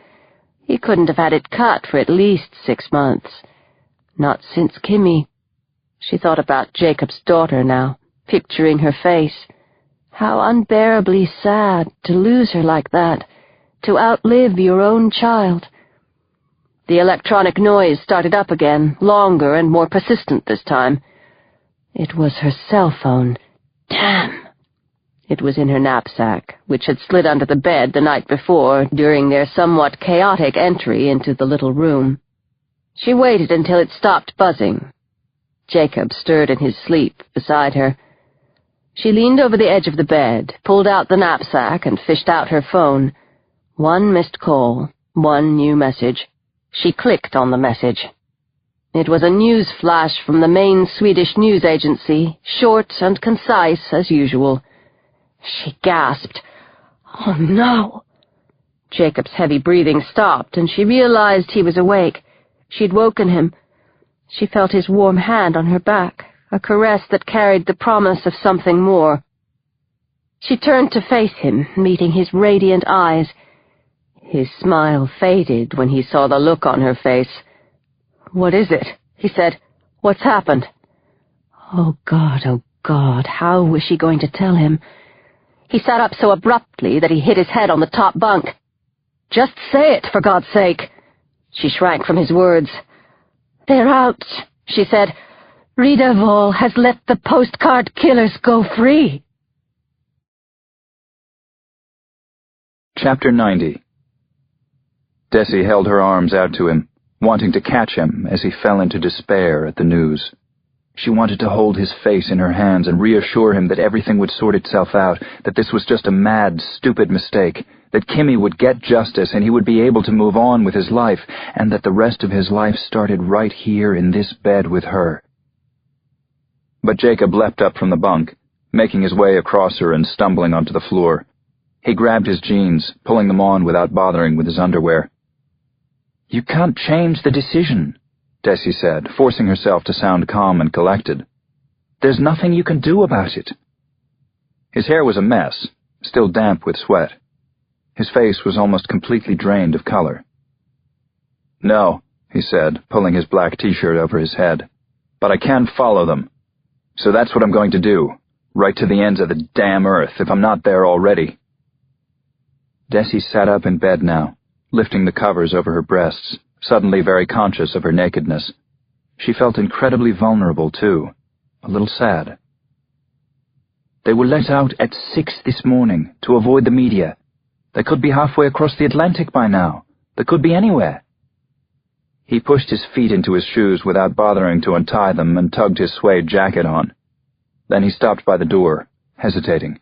He couldn't have had it cut for at least 6 months. Not since Kimmy. She thought about Jacob's daughter now, picturing her face. How unbearably sad to lose her like that, to outlive your own child. The electronic noise started up again, longer and more persistent this time. It was her cell phone. Damn! It was in her knapsack, which had slid under the bed the night before during their somewhat chaotic entry into the little room. She waited until it stopped buzzing. Jacob stirred in his sleep beside her. She leaned over the edge of the bed, pulled out the knapsack, and fished out her phone. 1 missed call, 1 new message. She clicked on the message. It was a news flash from the main Swedish news agency, short and concise as usual. She gasped. "Oh, no." Jacob's heavy breathing stopped, and she realized he was awake. She'd woken him. She felt his warm hand on her back, a caress that carried the promise of something more. She turned to face him, meeting his radiant eyes. His smile faded when he saw the look on her face. "What is it?" he said. "What's happened?" Oh, God, how was she going to tell him? He sat up so abruptly that he hit his head on the top bunk. "Just say it, for God's sake." She shrank from his words. "They're out," she said. "Rita Vall has let the Postcard Killers go free." Chapter 90. Desi held her arms out to him, wanting to catch him as he fell into despair at the news. She wanted to hold his face in her hands and reassure him that everything would sort itself out, that this was just a mad, stupid mistake, that Kimmy would get justice and he would be able to move on with his life, and that the rest of his life started right here in this bed with her. But Jacob leapt up from the bunk, making his way across her and stumbling onto the floor. He grabbed his jeans, pulling them on without bothering with his underwear. "You can't change the decision," Desi said, forcing herself to sound calm and collected. "There's nothing you can do about it." His hair was a mess, still damp with sweat. His face was almost completely drained of color. "No," he said, pulling his black t-shirt over his head, "but I can follow them. So that's what I'm going to do, right to the ends of the damn earth, if I'm not there already." Desi sat up in bed now, lifting the covers over her breasts, suddenly very conscious of her nakedness. She felt incredibly vulnerable, too, a little sad. "They were let out at 6 this morning to avoid the media. They could be halfway across the Atlantic by now. They could be anywhere." He pushed his feet into his shoes without bothering to untie them and tugged his suede jacket on. Then he stopped by the door, hesitating.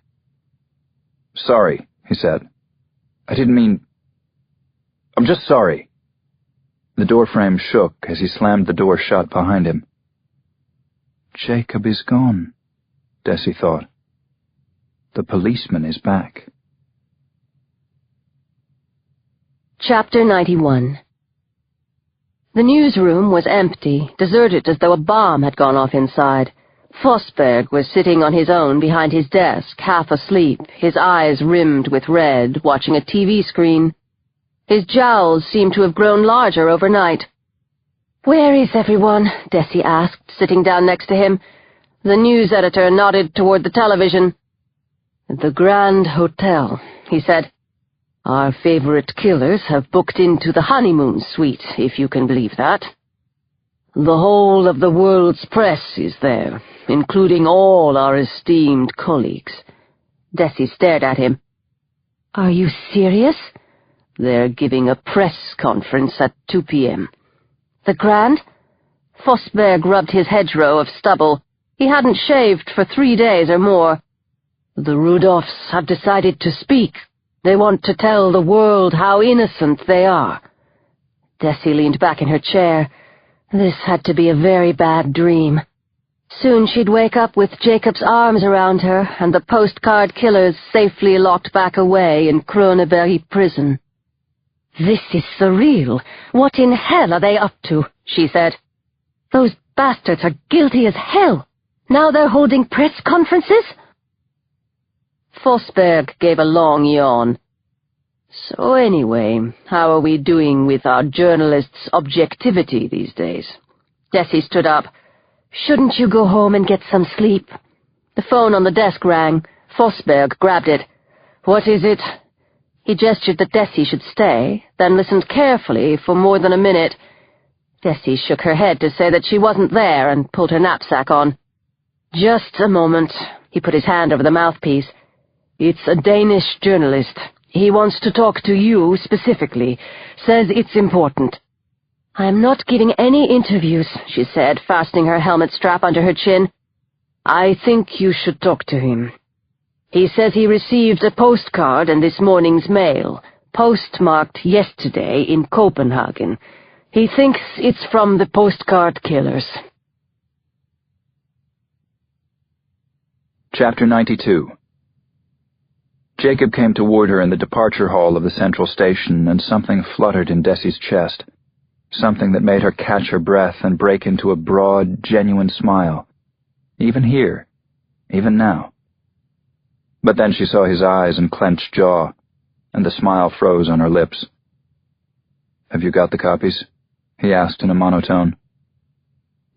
"Sorry," he said. "I didn't mean... I'm just sorry." The doorframe shook as he slammed the door shut behind him. Jacob is gone, Desi thought. The policeman is back. Chapter 91. The newsroom was empty, deserted as though a bomb had gone off inside. Forsberg was sitting on his own behind his desk, half asleep, his eyes rimmed with red, watching a TV screen. His jowls seemed to have grown larger overnight. "Where is everyone?" Desi asked, sitting down next to him. The news editor nodded toward the television. "The Grand Hotel," he said. "Our favorite killers have booked into the honeymoon suite, if you can believe that. The whole of the world's press is there, including all our esteemed colleagues." Desi stared at him. "Are you serious?" "They're giving a press conference at 2 p.m. "The Grand?" Forsberg rubbed his hedgerow of stubble. He hadn't shaved for 3 days or more. "The Rudolphs have decided to speak. They want to tell the world how innocent they are." Desi leaned back in her chair. This had to be a very bad dream. Soon she'd wake up with Jacob's arms around her and the Postcard Killers safely locked back away in Kroneberg prison. "This is surreal. What in hell are they up to?" she said. "Those bastards are guilty as hell. Now they're holding press conferences?" Forsberg gave a long yawn. "So anyway, how are we doing with our journalists' objectivity these days?" Desi stood up. "Shouldn't you go home and get some sleep?" The phone on the desk rang. Forsberg grabbed it. "What is it?" He gestured that Desi should stay, then listened carefully for more than a minute. Desi shook her head to say that she wasn't there and pulled her knapsack on. "Just a moment." He put his hand over the mouthpiece. "It's a Danish journalist. He wants to talk to you specifically. Says it's important." "I'm not giving any interviews," she said, fastening her helmet strap under her chin. "I think you should talk to him. He says he received a postcard in this morning's mail, postmarked yesterday in Copenhagen. He thinks it's from the Postcard Killers. Chapter 92. Jacob came toward her in the departure hall of the central station, and something fluttered in Desi's chest, something that made her catch her breath and break into a broad, genuine smile. Even here, even now. But then she saw his eyes and clenched jaw, and the smile froze on her lips. "Have you got the copies?" he asked in a monotone.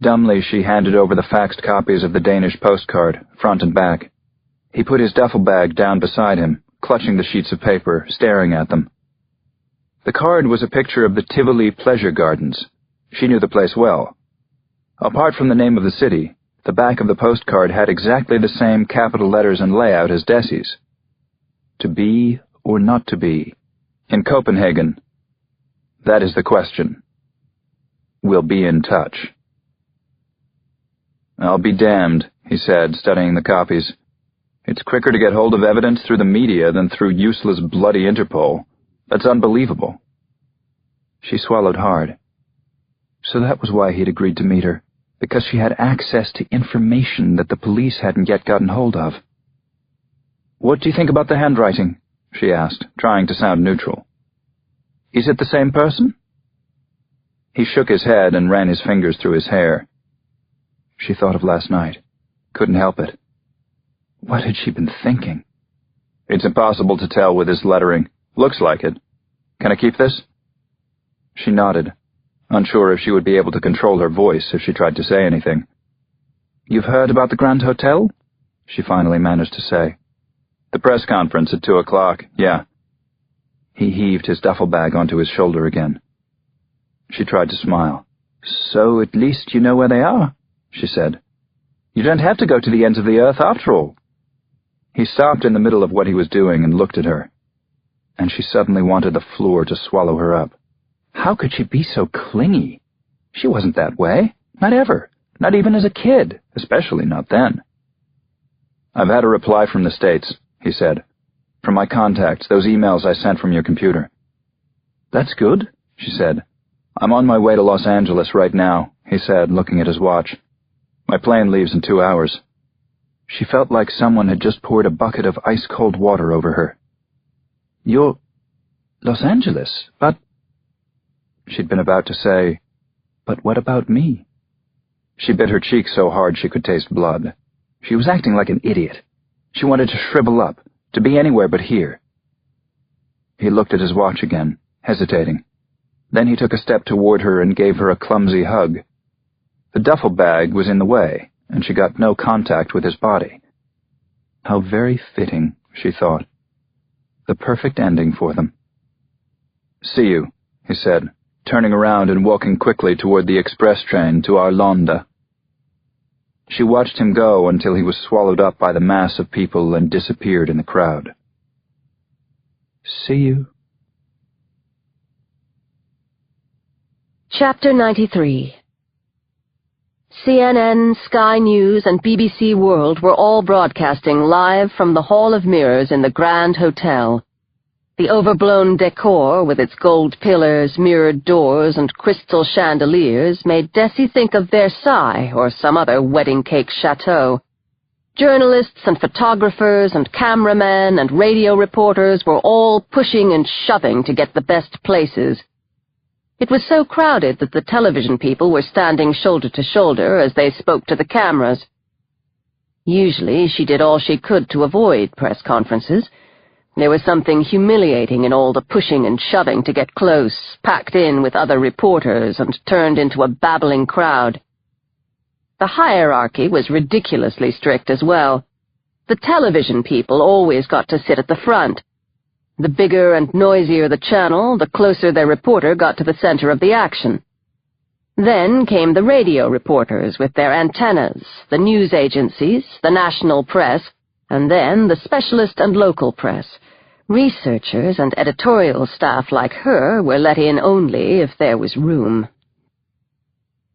Dumbly, she handed over the faxed copies of the Danish postcard, front and back. He put his duffel bag down beside him, clutching the sheets of paper, staring at them. The card was a picture of the Tivoli Pleasure Gardens. She knew the place well. Apart from the name of the city, the back of the postcard had exactly the same capital letters and layout as Desi's. To be or not to be? In Copenhagen? That is the question. We'll be in touch. "I'll be damned," he said, studying the copies. "It's quicker to get hold of evidence through the media than through useless bloody Interpol. That's unbelievable." She swallowed hard. So that was why he'd agreed to meet her, because she had access to information that the police hadn't yet gotten hold of. "What do you think about the handwriting?" she asked, trying to sound neutral. "Is it the same person?" He shook his head and ran his fingers through his hair. She thought of last night. Couldn't help it. What had she been thinking? "It's impossible to tell with this lettering. Looks like it. Can I keep this?" She nodded, unsure if she would be able to control her voice if she tried to say anything. "You've heard about the Grand Hotel?" she finally managed to say. "The press conference at 2 o'clock, yeah." He heaved his duffel bag onto his shoulder again. She tried to smile. "So at least you know where they are," she said. "You don't have to go to the ends of the earth after all." He stopped in the middle of what he was doing and looked at her, and she suddenly wanted the floor to swallow her up. How could she be so clingy? She wasn't that way. Not ever. Not even as a kid, especially not then. "I've had a reply from the States," he said. "From my contacts, those emails I sent from your computer." "That's good," she said. "I'm on my way to Los Angeles right now," he said, looking at his watch. "My plane leaves in 2 hours." She felt like someone had just poured a bucket of ice-cold water over her. "You're... Los Angeles? But..." She'd been about to say, "But what about me?" She bit her cheek so hard she could taste blood. She was acting like an idiot. She wanted to shrivel up, to be anywhere but here. He looked at his watch again, hesitating. Then he took a step toward her and gave her a clumsy hug. The duffel bag was in the way, and she got no contact with his body. How very fitting, she thought. The perfect ending for them. "See you," he said, turning around and walking quickly toward the express train to Arlanda. She watched him go until he was swallowed up by the mass of people and disappeared in the crowd. "See you." Chapter 93. CNN, Sky News, and BBC World were all broadcasting live from the Hall of Mirrors in the Grand Hotel. The overblown decor, with its gold pillars, mirrored doors, and crystal chandeliers, made Desi think of Versailles or some other wedding-cake chateau. Journalists and photographers and cameramen and radio reporters were all pushing and shoving to get the best places. It was so crowded that the television people were standing shoulder to shoulder as they spoke to the cameras. Usually she did all she could to avoid press conferences. There was something humiliating in all the pushing and shoving to get close, packed in with other reporters and turned into a babbling crowd. The hierarchy was ridiculously strict as well. The television people always got to sit at the front. The bigger and noisier the channel, the closer their reporter got to the center of the action. Then came the radio reporters with their antennas, the news agencies, the national press, and then the specialist and local press. Researchers and editorial staff like her were let in only if there was room.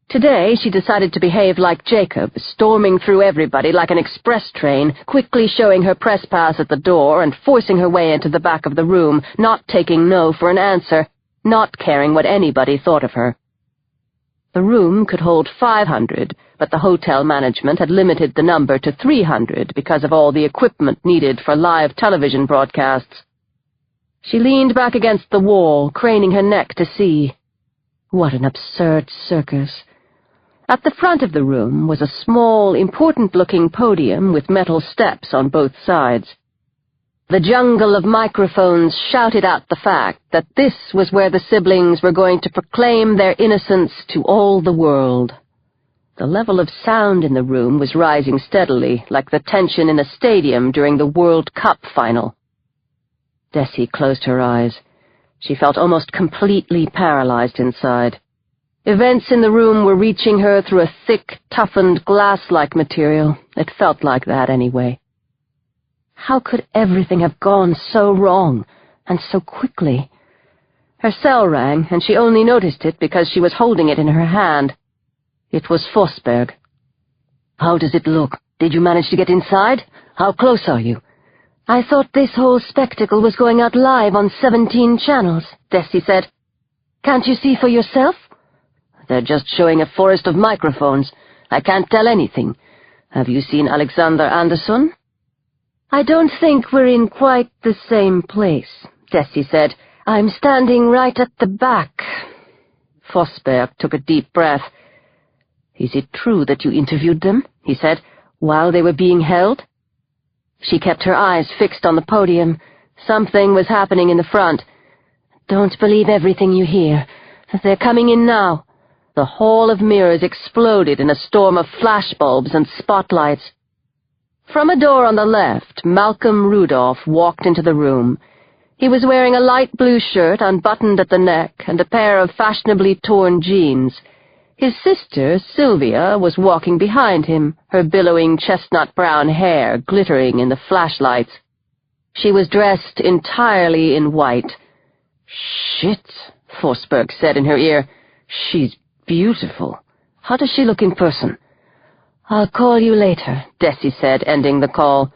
Today she decided to behave like Jacob, storming through everybody like an express train, quickly showing her press pass at the door and forcing her way into the back of the room, not taking no for an answer, not caring what anybody thought of her. The room could hold 500, but the hotel management had limited the number to 300 because of all the equipment needed for live television broadcasts. She leaned back against the wall, craning her neck to see. What an absurd circus. At the front of the room was a small, important-looking podium with metal steps on both sides. The jungle of microphones shouted out the fact that this was where the siblings were going to proclaim their innocence to all the world. The level of sound in the room was rising steadily, like the tension in a stadium during the World Cup final. Desi closed her eyes. She felt almost completely paralyzed inside. Events in the room were reaching her through a thick, toughened, glass-like material. It felt like that anyway. How could everything have gone so wrong, and so quickly? Her cell rang, and she only noticed it because she was holding it in her hand. It was Forsberg. "How does it look? Did you manage to get inside? How close are you?" "I thought this whole spectacle was going out live on 17 channels," Desi said. "Can't you see for yourself?" "They're just showing a forest of microphones. I can't tell anything. Have you seen Alexander Andersson?" "I don't think we're in quite the same place," Desi said. "I'm standing right at the back." Forsberg took a deep breath. "Is it true that you interviewed them?" he said, "while they were being held?" She kept her eyes fixed on the podium. Something was happening in the front. "Don't believe everything you hear. They're coming in now." The hall of mirrors exploded in a storm of flashbulbs and spotlights. From a door on the left, Malcolm Rudolph walked into the room. He was wearing a light blue shirt unbuttoned at the neck and a pair of fashionably torn jeans. His sister, Sylvia, was walking behind him, her billowing chestnut-brown hair glittering in the flashlights. She was dressed entirely in white. "Shit," Forsberg said in her ear. "She's beautiful. How does she look in person?" "I'll call you later," Desi said, ending the call.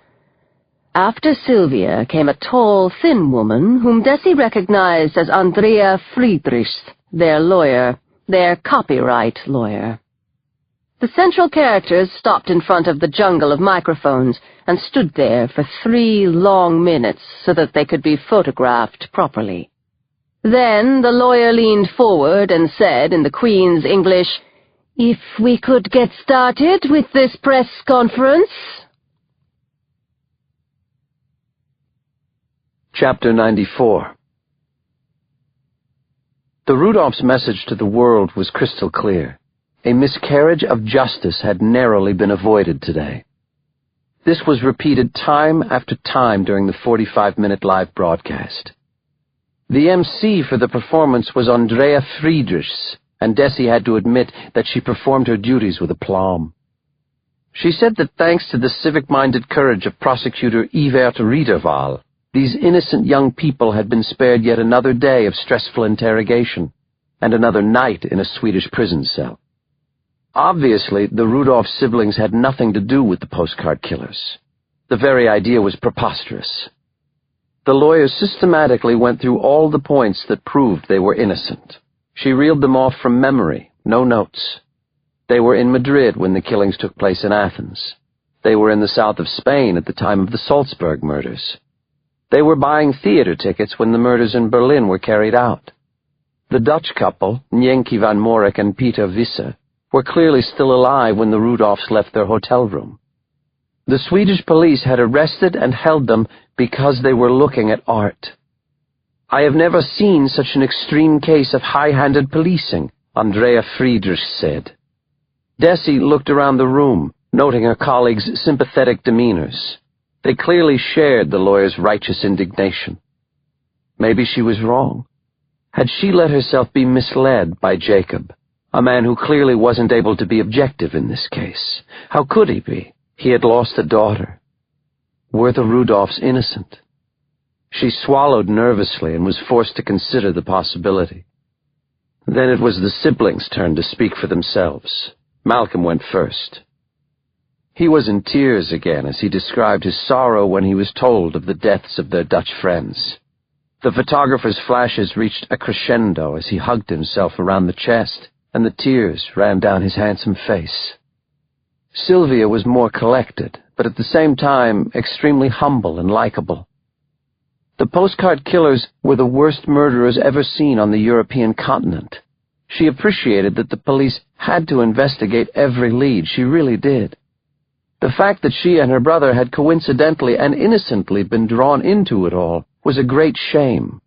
After Sylvia came a tall, thin woman whom Desi recognized as Andrea Friedrichs, their lawyer, their copyright lawyer. The central characters stopped in front of the jungle of microphones and stood there for 3 long minutes so that they could be photographed properly. Then the lawyer leaned forward and said in the Queen's English, "If we could get started with this press conference." Chapter 94. The Rudolph's message to the world was crystal clear. A miscarriage of justice had narrowly been avoided today. This was repeated time after time during the 45-minute live broadcast. The MC for the performance was Andrea Friedrichs, and Desi had to admit that she performed her duties with aplomb. She said that thanks to the civic-minded courage of prosecutor Evert Riederval, these innocent young people had been spared yet another day of stressful interrogation, and another night in a Swedish prison cell. Obviously, the Rudolph siblings had nothing to do with the Postcard Killers. The very idea was preposterous. The lawyer systematically went through all the points that proved they were innocent. She reeled them off from memory, no notes. They were in Madrid when the killings took place in Athens. They were in the south of Spain at the time of the Salzburg murders. They were buying theater tickets when the murders in Berlin were carried out. The Dutch couple, Nyenki van Morik and Peter Wisse, were clearly still alive when the Rudolphs left their hotel room. The Swedish police had arrested and held them because they were looking at art. "I have never seen such an extreme case of high-handed policing," Andrea Friedrichs said. Desi looked around the room, noting her colleagues' sympathetic demeanors. They clearly shared the lawyer's righteous indignation. Maybe she was wrong. Had she let herself be misled by Jacob, a man who clearly wasn't able to be objective in this case? How could he be? He had lost a daughter. Were the Rudolphs innocent? She swallowed nervously and was forced to consider the possibility. Then it was the siblings' turn to speak for themselves. Malcolm went first. He was in tears again as he described his sorrow when he was told of the deaths of their Dutch friends. The photographer's flashes reached a crescendo as he hugged himself around the chest and the tears ran down his handsome face. Sylvia was more collected, but at the same time extremely humble and likable. The Postcard Killers were the worst murderers ever seen on the European continent. She appreciated that the police had to investigate every lead. She really did. The fact that she and her brother had coincidentally and innocently been drawn into it all was a great shame.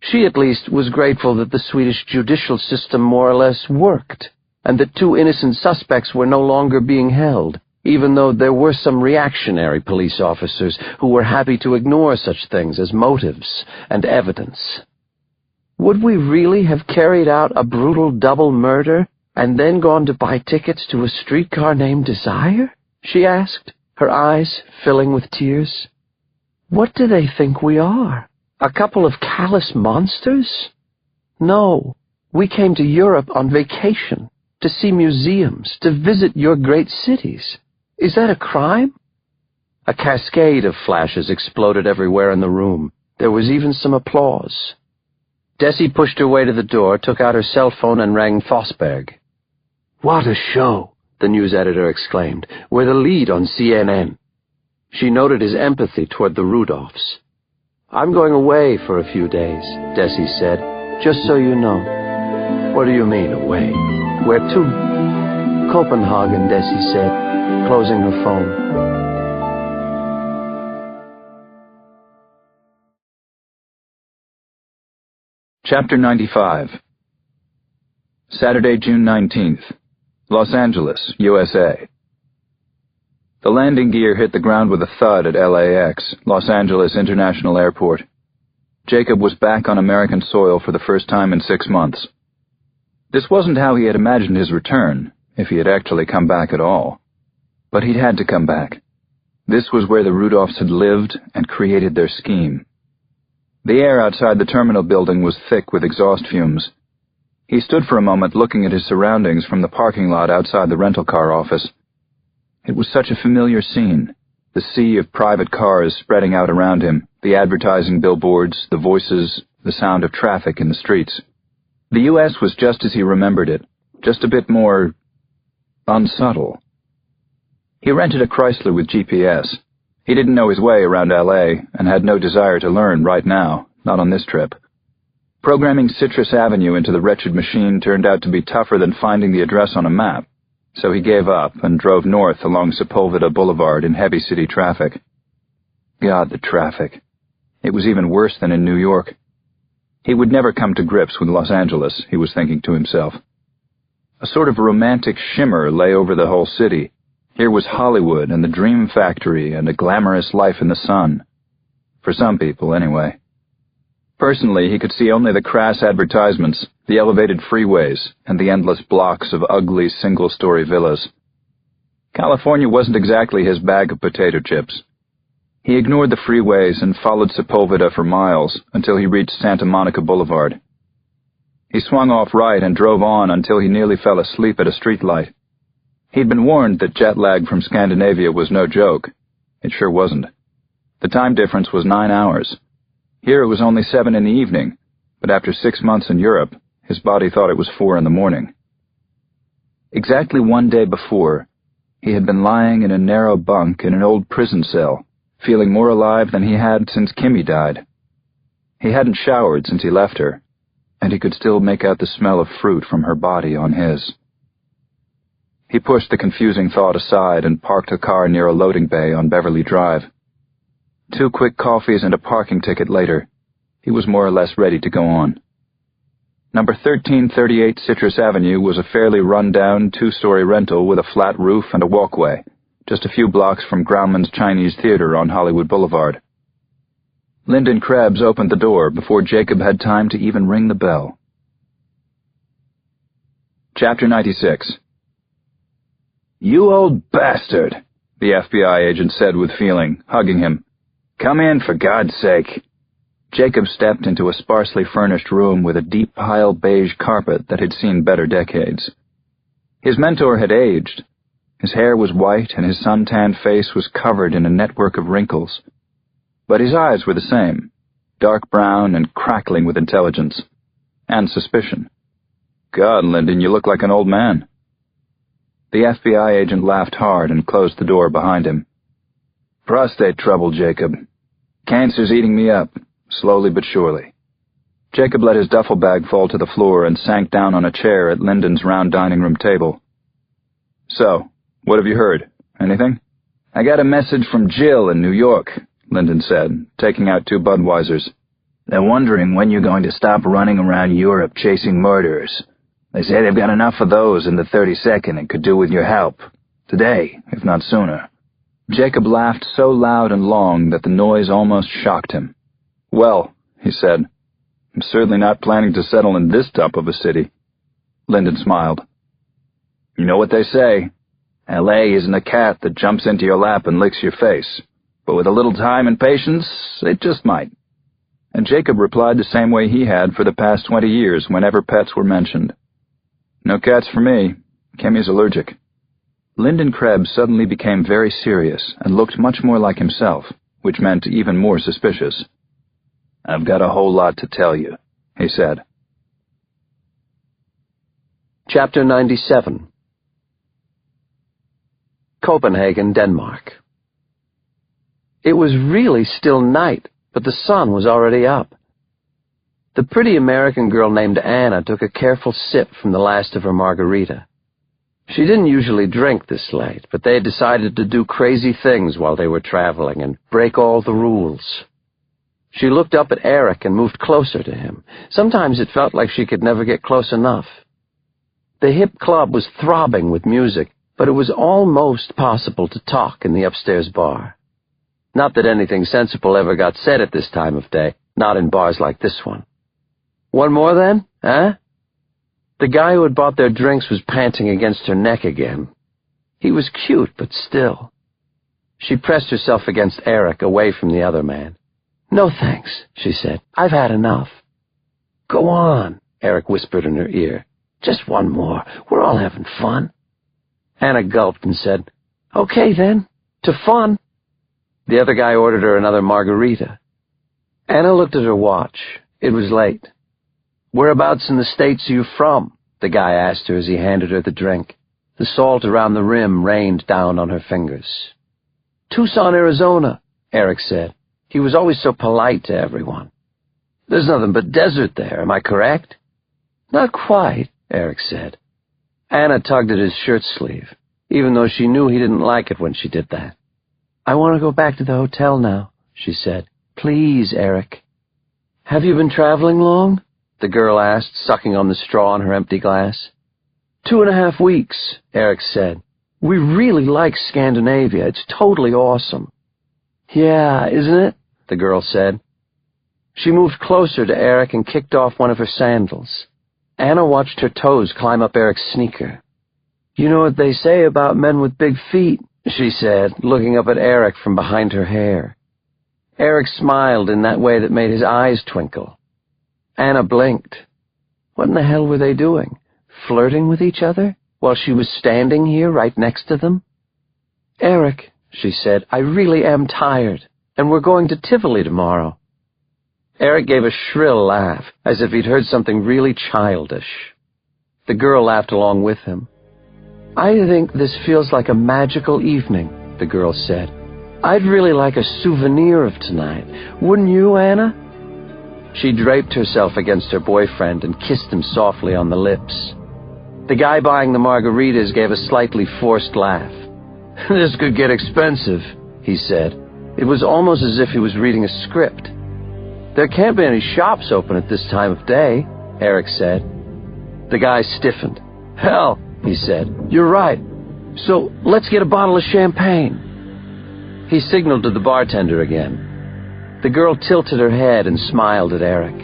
She at least was grateful that the Swedish judicial system more or less worked, and that two innocent suspects were no longer being held, even though there were some reactionary police officers who were happy to ignore such things as motives and evidence. Would we really have carried out a brutal double murder and then gone to buy tickets to a streetcar named Desire? She asked, her eyes filling with tears. What do they think we are? A couple of callous monsters? No, we came to Europe on vacation, to see museums, to visit your great cities. Is that a crime? A cascade of flashes exploded everywhere in the room. There was even some applause. Desi pushed her way to the door, took out her cell phone, and rang Fosberg. What a show, the news editor exclaimed. We're the lead on CNN. She noted his empathy toward the Rudolphs. I'm going away for a few days, Desi said, just so you know. What do you mean, away? Where to? Copenhagen, Desi said, closing her phone. Chapter 95. Saturday, June 19th. Los Angeles, USA. The landing gear hit the ground with a thud at LAX, Los Angeles International Airport. Jacob was back on American soil for the first time in 6 months. This wasn't how he had imagined his return, if he had actually come back at all. But he'd had to come back. This was where the Rudolphs had lived and created their scheme. The air outside the terminal building was thick with exhaust fumes. He stood for a moment looking at his surroundings from the parking lot outside the rental car office. It was such a familiar scene, the sea of private cars spreading out around him, the advertising billboards, the voices, the sound of traffic in the streets. The U.S. was just as he remembered it, just a bit more unsubtle. He rented a Chrysler with GPS. He didn't know his way around L.A. and had no desire to learn right now, not on this trip. Programming Citrus Avenue into the wretched machine turned out to be tougher than finding the address on a map, so he gave up and drove north along Sepulveda Boulevard in heavy city traffic. God, the traffic. It was even worse than in New York. He would never come to grips with Los Angeles, he was thinking to himself. A sort of romantic shimmer lay over the whole city. Here was Hollywood and the dream factory and a glamorous life in the sun. For some people, anyway. Personally, he could see only the crass advertisements, the elevated freeways, and the endless blocks of ugly single-story villas. California wasn't exactly his bag of potato chips. He ignored the freeways and followed Sepulveda for miles until he reached Santa Monica Boulevard. He swung off right and drove on until he nearly fell asleep at a streetlight. He'd been warned that jet lag from Scandinavia was no joke. It sure wasn't. The time difference was 9 hours. Here it was only 7 in the evening, but after 6 months in Europe, his body thought it was 4 in the morning. Exactly 1 day before, he had been lying in a narrow bunk in an old prison cell, feeling more alive than he had since Kimmy died. He hadn't showered since he left her, and he could still make out the smell of fruit from her body on his. He pushed the confusing thought aside and parked the car near a loading bay on Beverly Drive. 2 quick coffees and a parking ticket later, he was more or less ready to go on. Number 1338 Citrus Avenue was a fairly run-down 2-story rental with a flat roof and a walkway, just a few blocks from Grauman's Chinese Theater on Hollywood Boulevard. Lyndon Krebs opened the door before Jacob had time to even ring the bell. Chapter 96. "You old bastard," the FBI agent said with feeling, hugging him. "Come in, for God's sake." Jacob stepped into a sparsely furnished room with a deep pile beige carpet that had seen better decades. His mentor had aged. His hair was white and his sun-tanned face was covered in a network of wrinkles. But his eyes were the same, dark brown and crackling with intelligence. And suspicion. God, Lyndon, you look like an old man. The FBI agent laughed hard and closed the door behind him. Prostate trouble, Jacob. Cancer's eating me up, slowly but surely. Jacob let his duffel bag fall to the floor and sank down on a chair at Lyndon's round dining room table. So, what have you heard? Anything? I got a message from Jill in New York, Lyndon said, taking out 2 Budweisers. They're wondering when you're going to stop running around Europe chasing murderers. They say they've got enough of those in the 32nd and could do with your help. Today, if not sooner. Jacob laughed so loud and long that the noise almost shocked him. Well, he said, I'm certainly not planning to settle in this dump of a city. Lyndon smiled. You know what they say. L.A. isn't a cat that jumps into your lap and licks your face. But with a little time and patience, it just might. And Jacob replied the same way he had for the past 20 years whenever pets were mentioned. No cats for me. Kemmy's allergic. Lyndon Krebs suddenly became very serious and looked much more like himself, which meant even more suspicious. I've got a whole lot to tell you, he said. Chapter 97. Copenhagen, Denmark. It was really still night, but the sun was already up. The pretty American girl named Anna took a careful sip from the last of her margarita. She didn't usually drink this late, but they had decided to do crazy things while they were traveling and break all the rules. She looked up at Eric and moved closer to him. Sometimes it felt like she could never get close enough. The hip club was throbbing with music, but it was almost possible to talk in the upstairs bar. Not that anything sensible ever got said at this time of day, not in bars like this one. One more then, huh? The guy who had bought their drinks was panting against her neck again. He was cute, but still. She pressed herself against Eric, away from the other man. No thanks, she said. I've had enough. Go on, Eric whispered in her ear. Just one more. We're all having fun. Anna gulped and said, Okay then, to fun. The other guy ordered her another margarita. Anna looked at her watch. It was late. Whereabouts in the States are you from? The guy asked her as he handed her the drink. The salt around the rim rained down on her fingers. Tucson, Arizona, Eric said. He was always so polite to everyone. There's nothing but desert there, am I correct? Not quite, Eric said. Anna tugged at his shirt sleeve, even though she knew he didn't like it when she did that. I want to go back to the hotel now, she said. Please, Eric. Have you been traveling long? The girl asked, sucking on the straw in her empty glass. 2.5 weeks, Eric said. We really like Scandinavia. It's totally awesome. Yeah, isn't it? The girl said. She moved closer to Eric and kicked off one of her sandals. Anna watched her toes climb up Eric's sneaker. You know what they say about men with big feet, she said, looking up at Eric from behind her hair. Eric smiled in that way that made his eyes twinkle. Anna blinked. What in the hell were they doing? Flirting with each other while she was standing here right next to them? Eric, she said, I really am tired, and we're going to Tivoli tomorrow. Eric gave a shrill laugh, as if he'd heard something really childish. The girl laughed along with him. I think this feels like a magical evening, the girl said. I'd really like a souvenir of tonight. Wouldn't you, Anna? She draped herself against her boyfriend and kissed him softly on the lips. The guy buying the margaritas gave a slightly forced laugh. This could get expensive, he said. It was almost as if he was reading a script. There can't be any shops open at this time of day, Eric said. The guy stiffened. Hell, he said, you're right. So let's get a bottle of champagne. He signaled to the bartender again. The girl tilted her head and smiled at Eric.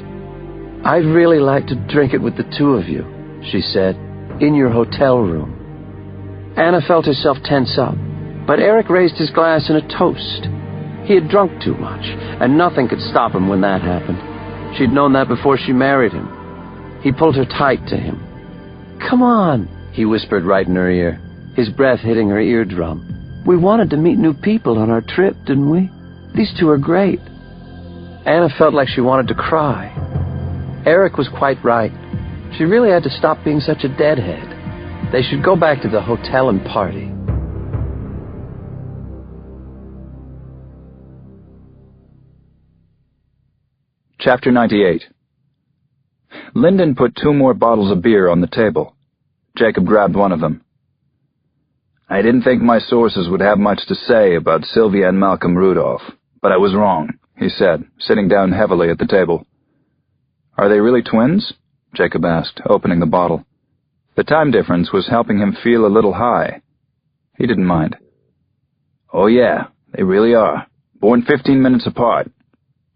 I'd really like to drink it with the two of you, she said, in your hotel room. Anna felt herself tense up, but Eric raised his glass in a toast. He had drunk too much, and nothing could stop him when that happened. She'd known that before she married him. He pulled her tight to him. Come on, he whispered right in her ear, his breath hitting her eardrum. We wanted to meet new people on our trip, didn't we? These two are great. Anna felt like she wanted to cry. Eric was quite right. She really had to stop being such a deadhead. They should go back to the hotel and party. Chapter 98. Lyndon put 2 more bottles of beer on the table. Jacob grabbed one of them. I didn't think my sources would have much to say about Sylvia and Malcolm Rudolph, but I was wrong, he said, sitting down heavily at the table. Are they really twins? Jacob asked, opening the bottle. The time difference was helping him feel a little high. He didn't mind. Oh yeah, they really are. Born 15 minutes apart.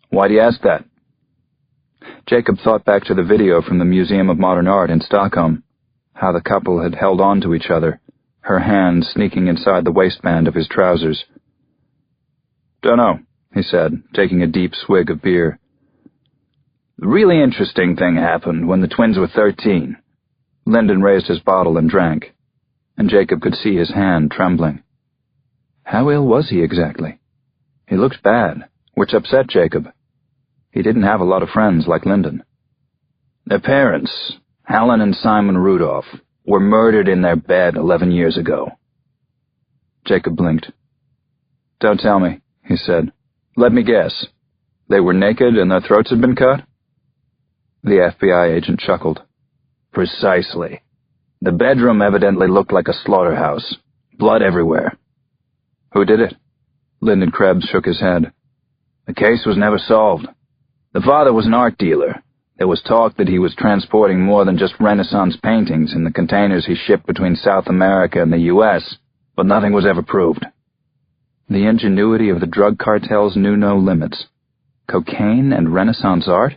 Why do you ask that? Jacob thought back to the video from the Museum of Modern Art in Stockholm, how the couple had held on to each other, her hand sneaking inside the waistband of his trousers. Dunno, he said, taking a deep swig of beer. The really interesting thing happened when the twins were 13. Lyndon raised his bottle and drank, and Jacob could see his hand trembling. How ill was he exactly? He looked bad, which upset Jacob. He didn't have a lot of friends like Lyndon. Their parents, Alan and Simon Rudolph, were murdered in their bed 11 years ago. Jacob blinked. Don't tell me, he said. Let me guess. They were naked and their throats had been cut? The FBI agent chuckled. Precisely. The bedroom evidently looked like a slaughterhouse. Blood everywhere. Who did it? Lyndon Krebs shook his head. The case was never solved. The father was an art dealer. There was talk that he was transporting more than just Renaissance paintings in the containers he shipped between South America and the U.S., but nothing was ever proved. The ingenuity of the drug cartels knew no limits. Cocaine and Renaissance art?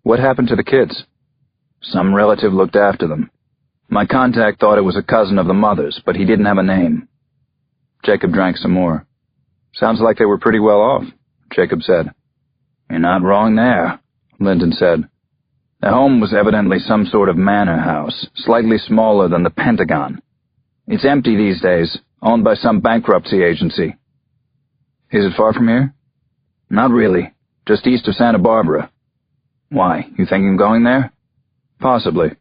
What happened to the kids? Some relative looked after them. My contact thought it was a cousin of the mother's, but he didn't have a name. Jacob drank some more. Sounds like they were pretty well off, Jacob said. You're not wrong there, Lyndon said. The home was evidently some sort of manor house, slightly smaller than the Pentagon. It's empty these days, owned by some bankruptcy agency. Is it far from here? Not really, just east of Santa Barbara. Why, you thinking of going there? Possibly.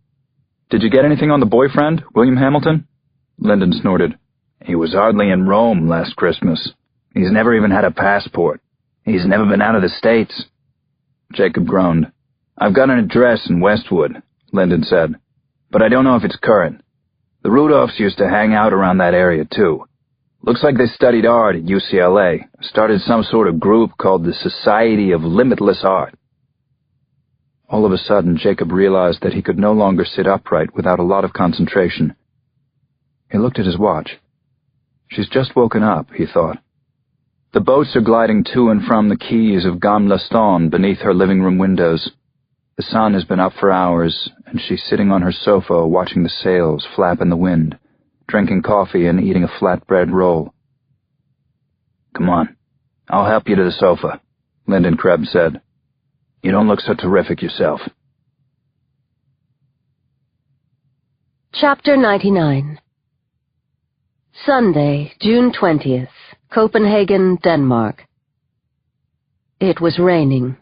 Did you get anything on the boyfriend, William Hamilton? Lyndon snorted. He was hardly in Rome last Christmas. He's never even had a passport. He's never been out of the States. Jacob groaned. I've got an address in Westwood, Lyndon said, but I don't know if it's current. The Rudolphs used to hang out around that area, too. Looks like they studied art at UCLA, started some sort of group called the Society of Limitless Art. All of a sudden, Jacob realized that he could no longer sit upright without a lot of concentration. He looked at his watch. She's just woken up, he thought. The boats are gliding to and from the quays of Gamla beneath her living room windows. The sun has been up for hours, and she's sitting on her sofa watching the sails flap in the wind, drinking coffee and eating a flatbread roll. Come on, I'll help you to the sofa, Lyndon Krebs said. You don't look so terrific yourself. Chapter 99. Sunday, June 20th. Copenhagen, Denmark. It was raining.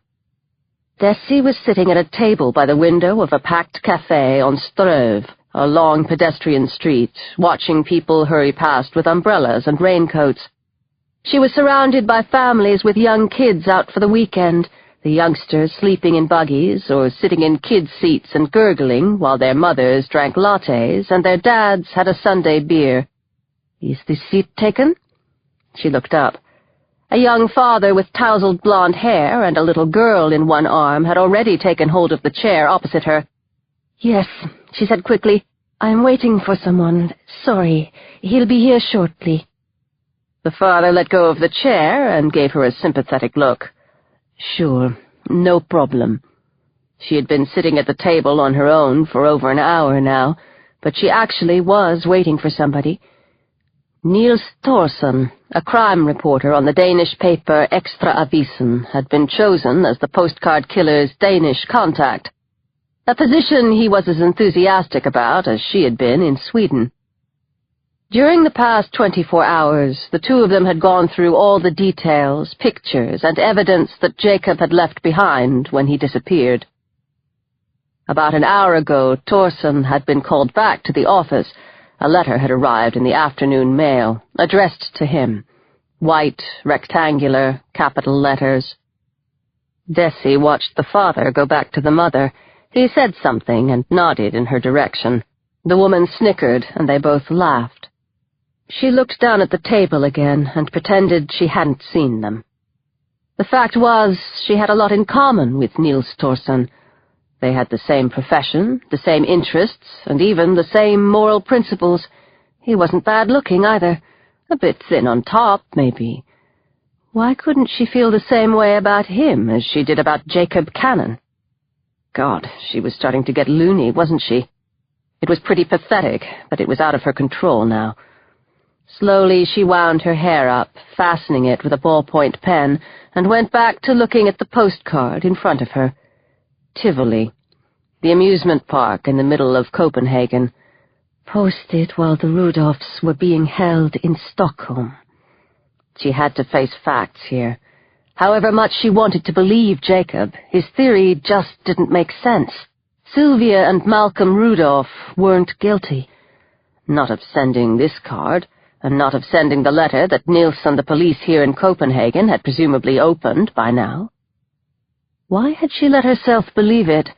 Desi was sitting at a table by the window of a packed cafe on Strøv, a long pedestrian street, watching people hurry past with umbrellas and raincoats. She was surrounded by families with young kids out for the weekend, the youngsters sleeping in buggies or sitting in kids' seats and gurgling while their mothers drank lattes and their dads had a Sunday beer. Is the seat taken? She looked up. A young father with tousled blonde hair and a little girl in one arm had already taken hold of the chair opposite her. Yes, she said quickly. I'm waiting for someone. Sorry, he'll be here shortly. The father let go of the chair and gave her a sympathetic look. Sure, no problem. She had been sitting at the table on her own for over an hour now, but she actually was waiting for somebody. Niels Thorsen, a crime reporter on the Danish paper Extra Avisen, had been chosen as the Postcard Killers' Danish contact, a position he was as enthusiastic about as she had been in Sweden. During the past 24 hours, the two of them had gone through all the details, pictures, and evidence that Jacob had left behind when he disappeared. About an hour ago, Thorson had been called back to the office. A letter had arrived in the afternoon mail, addressed to him. White, rectangular, capital letters. Desi watched the father go back to the mother. He said something and nodded in her direction. The woman snickered, and they both laughed. She looked down at the table again and pretended she hadn't seen them. The fact was, she had a lot in common with Niels Thorson. They had the same profession, the same interests, and even the same moral principles. He wasn't bad-looking either. A bit thin on top, maybe. Why couldn't she feel the same way about him as she did about Jacob Kanon? God, she was starting to get loony, wasn't she? It was pretty pathetic, but it was out of her control now. Slowly she wound her hair up, fastening it with a ballpoint pen, and went back to looking at the postcard in front of her. Tivoli, the amusement park in the middle of Copenhagen. Posted while the Rudolphs were being held in Stockholm. She had to face facts here. However much she wanted to believe Jacob, his theory just didn't make sense. Sylvia and Malcolm Rudolph weren't guilty. Not of sending this card, and not of sending the letter that Niels and the police here in Copenhagen had presumably opened by now. Why had she let herself believe it?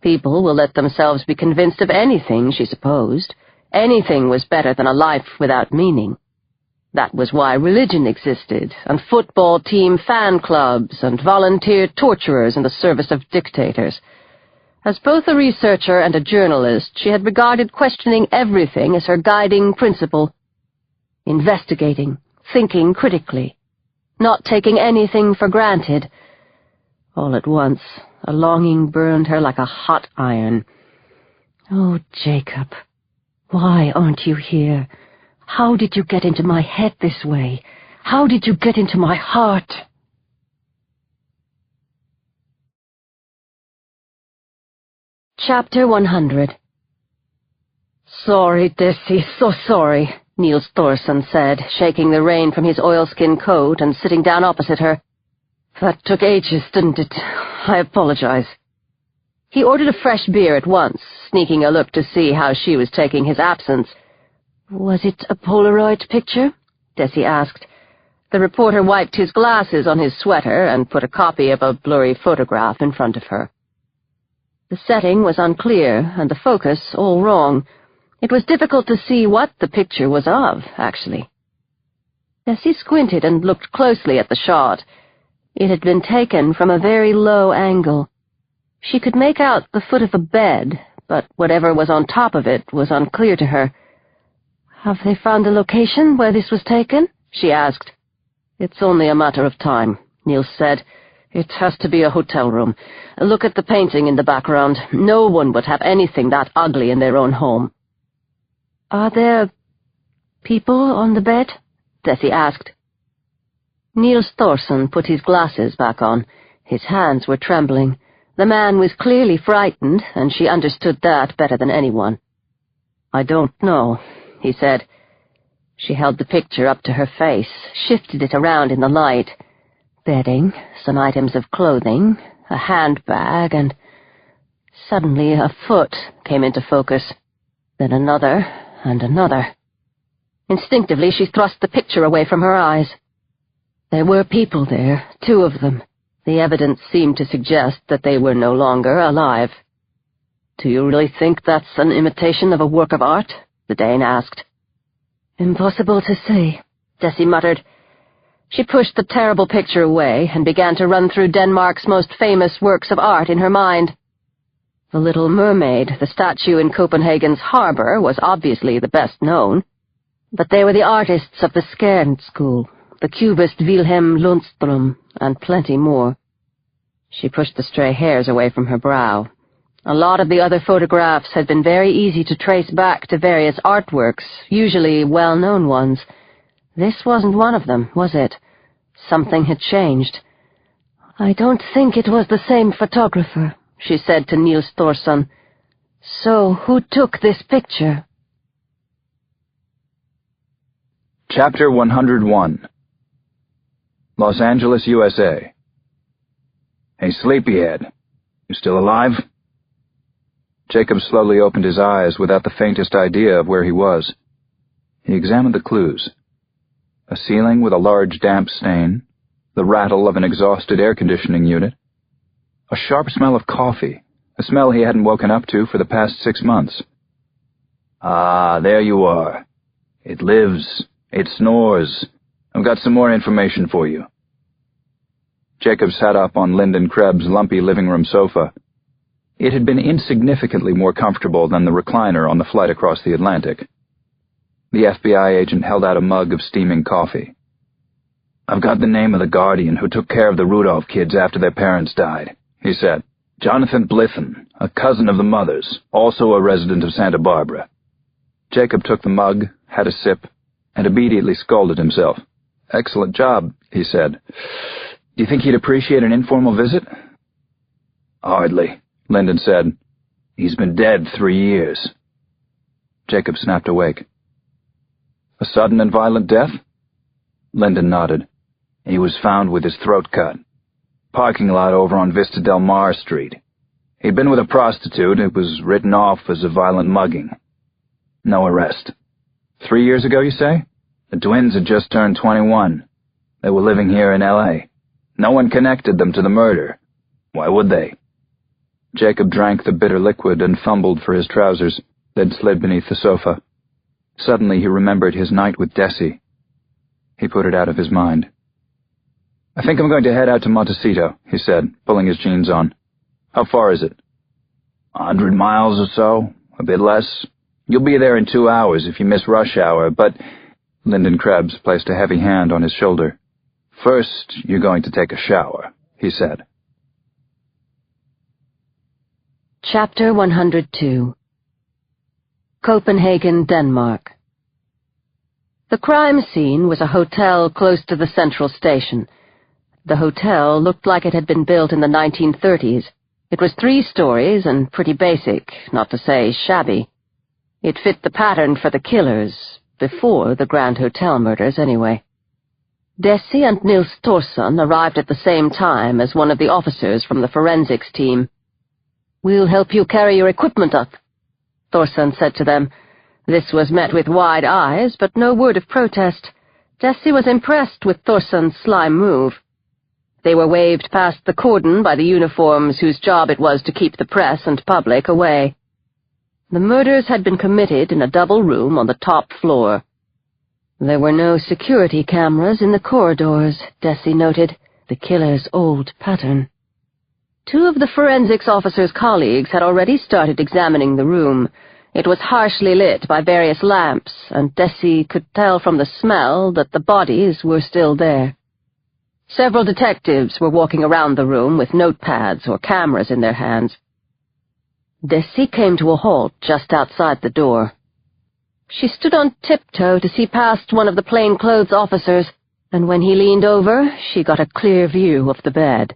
People will let themselves be convinced of anything, she supposed. Anything was better than a life without meaning. That was why religion existed, and football team fan clubs, and volunteer torturers in the service of dictators. As both a researcher and a journalist, she had regarded questioning everything as her guiding principle. Investigating, thinking critically, not taking anything for granted. All at once, a longing burned her like a hot iron. Oh, Jacob, why aren't you here? How did you get into my head this way? How did you get into my heart? Chapter 100. Sorry, Desi, so sorry, Niels Thorson said, shaking the rain from his oilskin coat and sitting down opposite her. That took ages, didn't it? I apologize. He ordered a fresh beer at once, sneaking a look to see how she was taking his absence. Was it a Polaroid picture? Desi asked. The reporter wiped his glasses on his sweater and put a copy of a blurry photograph in front of her. The setting was unclear, and the focus all wrong. It was difficult to see what the picture was of, actually. Desi squinted and looked closely at the shot. It had been taken from a very low angle. She could make out the foot of a bed, but whatever was on top of it was unclear to her. Have they found the location where this was taken? She asked. It's only a matter of time, Niels said. It has to be a hotel room. Look at the painting in the background. No one would have anything that ugly in their own home. Are there people on the bed? Desi asked. Niels Thorson put his glasses back on. His hands were trembling. The man was clearly frightened, and she understood that better than anyone. I don't know, he said. She held the picture up to her face, shifted it around in the light. Bedding, some items of clothing, a handbag, and suddenly a foot came into focus. Then another, and another. Instinctively, she thrust the picture away from her eyes. There were people there, 2 of them. The evidence seemed to suggest that they were no longer alive. Do you really think that's an imitation of a work of art? The Dane asked. Impossible to say, Desi muttered. She pushed the terrible picture away and began to run through Denmark's most famous works of art in her mind. The Little Mermaid, the statue in Copenhagen's harbour, was obviously the best known, but they were the artists of the Skjern school, the cubist Wilhelm Lundström, and plenty more. She pushed the stray hairs away from her brow. A lot of the other photographs had been very easy to trace back to various artworks, usually well-known ones. This wasn't one of them, was it? Something had changed. I don't think it was the same photographer, she said to Niels Thorson. So, who took this picture? Chapter 101. Los Angeles, USA. Hey, sleepyhead. You still alive? Jacob slowly opened his eyes without the faintest idea of where he was. He examined the clues. A ceiling with a large damp stain, the rattle of an exhausted air conditioning unit, a sharp smell of coffee, a smell he hadn't woken up to for the past 6 months. Ah, there you are. It lives. It snores. I've got some more information for you. Jacob sat up on Lyndon Krebs' lumpy living room sofa. It had been insignificantly more comfortable than the recliner on the flight across the Atlantic. The FBI agent held out a mug of steaming coffee. I've got the name of the guardian who took care of the Rudolph kids after their parents died, he said. Jonathan Blithen, a cousin of the mother's, also a resident of Santa Barbara. Jacob took the mug, had a sip, and immediately scolded himself. Excellent job, he said. Do you think he'd appreciate an informal visit? Hardly, Lyndon said. He's been dead 3 years. Jacob snapped awake. A sudden and violent death? Lyndon nodded. He was found with his throat cut. Parking lot over on Vista Del Mar Street. He'd been with a prostitute. It was written off as a violent mugging. No arrest. 3 years ago, you say? The twins had just turned 21. They were living here in L.A. No one connected them to the murder. Why would they? Jacob drank the bitter liquid and fumbled for his trousers, then slid beneath the sofa. Suddenly he remembered his night with Desi. He put it out of his mind. I think I'm going to head out to Montecito, he said, pulling his jeans on. How far is it? 100 miles or so, a bit less. You'll be there in 2 hours if you miss rush hour, but... Lyndon Krebs placed a heavy hand on his shoulder. First, you're going to take a shower, he said. Chapter 102. Copenhagen, Denmark. The crime scene was a hotel close to the central station. The hotel looked like it had been built in the 1930s. It was 3 stories and pretty basic, not to say shabby. It fit the pattern for the killers, before the Grand Hotel murders anyway. Desi and Nils Thorsson arrived at the same time as one of the officers from the forensics team. We'll help you carry your equipment up, Thorsson said to them. This was met with wide eyes, but no word of protest. Desi was impressed with Thorsson's sly move. They were waved past the cordon by the uniforms whose job it was to keep the press and public away. The murders had been committed in a double room on the top floor. There were no security cameras in the corridors, Desi noted, the killer's old pattern. 2 of the forensics officer's colleagues had already started examining the room. It was harshly lit by various lamps, and Desi could tell from the smell that the bodies were still there. Several detectives were walking around the room with notepads or cameras in their hands. Desi came to a halt just outside the door. She stood on tiptoe to see past one of the plainclothes officers, and when he leaned over, she got a clear view of the bed.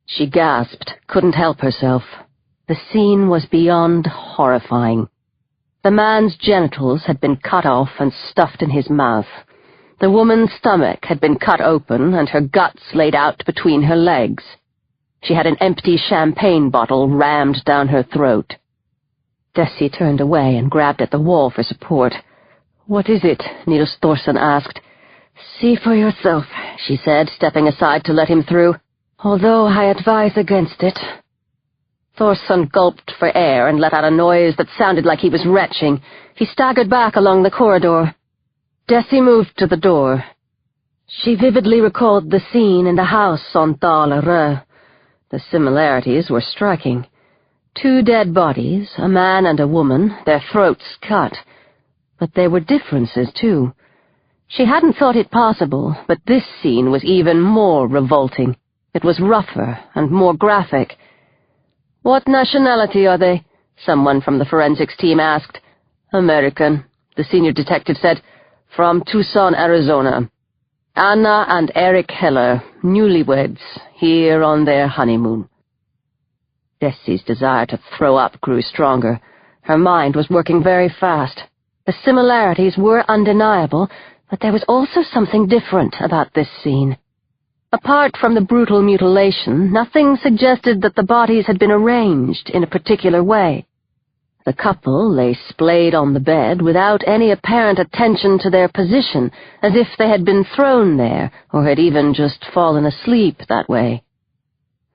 She gasped, couldn't help herself. The scene was beyond horrifying. The man's genitals had been cut off and stuffed in his mouth. The woman's stomach had been cut open and her guts laid out between her legs. She had an empty champagne bottle rammed down her throat. Desi turned away and grabbed at the wall for support. What is it? Nils Thorsson asked. See for yourself, she said, stepping aside to let him through, although I advise against it. Thorsson gulped for air and let out a noise that sounded like he was retching. He staggered back along the corridor. Desi moved to the door. She vividly recalled the scene in the house on Dalarö. The similarities were striking. 2 dead bodies, a man and a woman, their throats cut. But there were differences, too. She hadn't thought it possible, but this scene was even more revolting. It was rougher and more graphic. What nationality are they? Someone from the forensics team asked. American, the senior detective said. From Tucson, Arizona. Anna and Eric Heller, newlyweds, here on their honeymoon. Desi's desire to throw up grew stronger. Her mind was working very fast. The similarities were undeniable, but there was also something different about this scene. Apart from the brutal mutilation, nothing suggested that the bodies had been arranged in a particular way. The couple lay splayed on the bed without any apparent attention to their position, as if they had been thrown there, or had even just fallen asleep that way.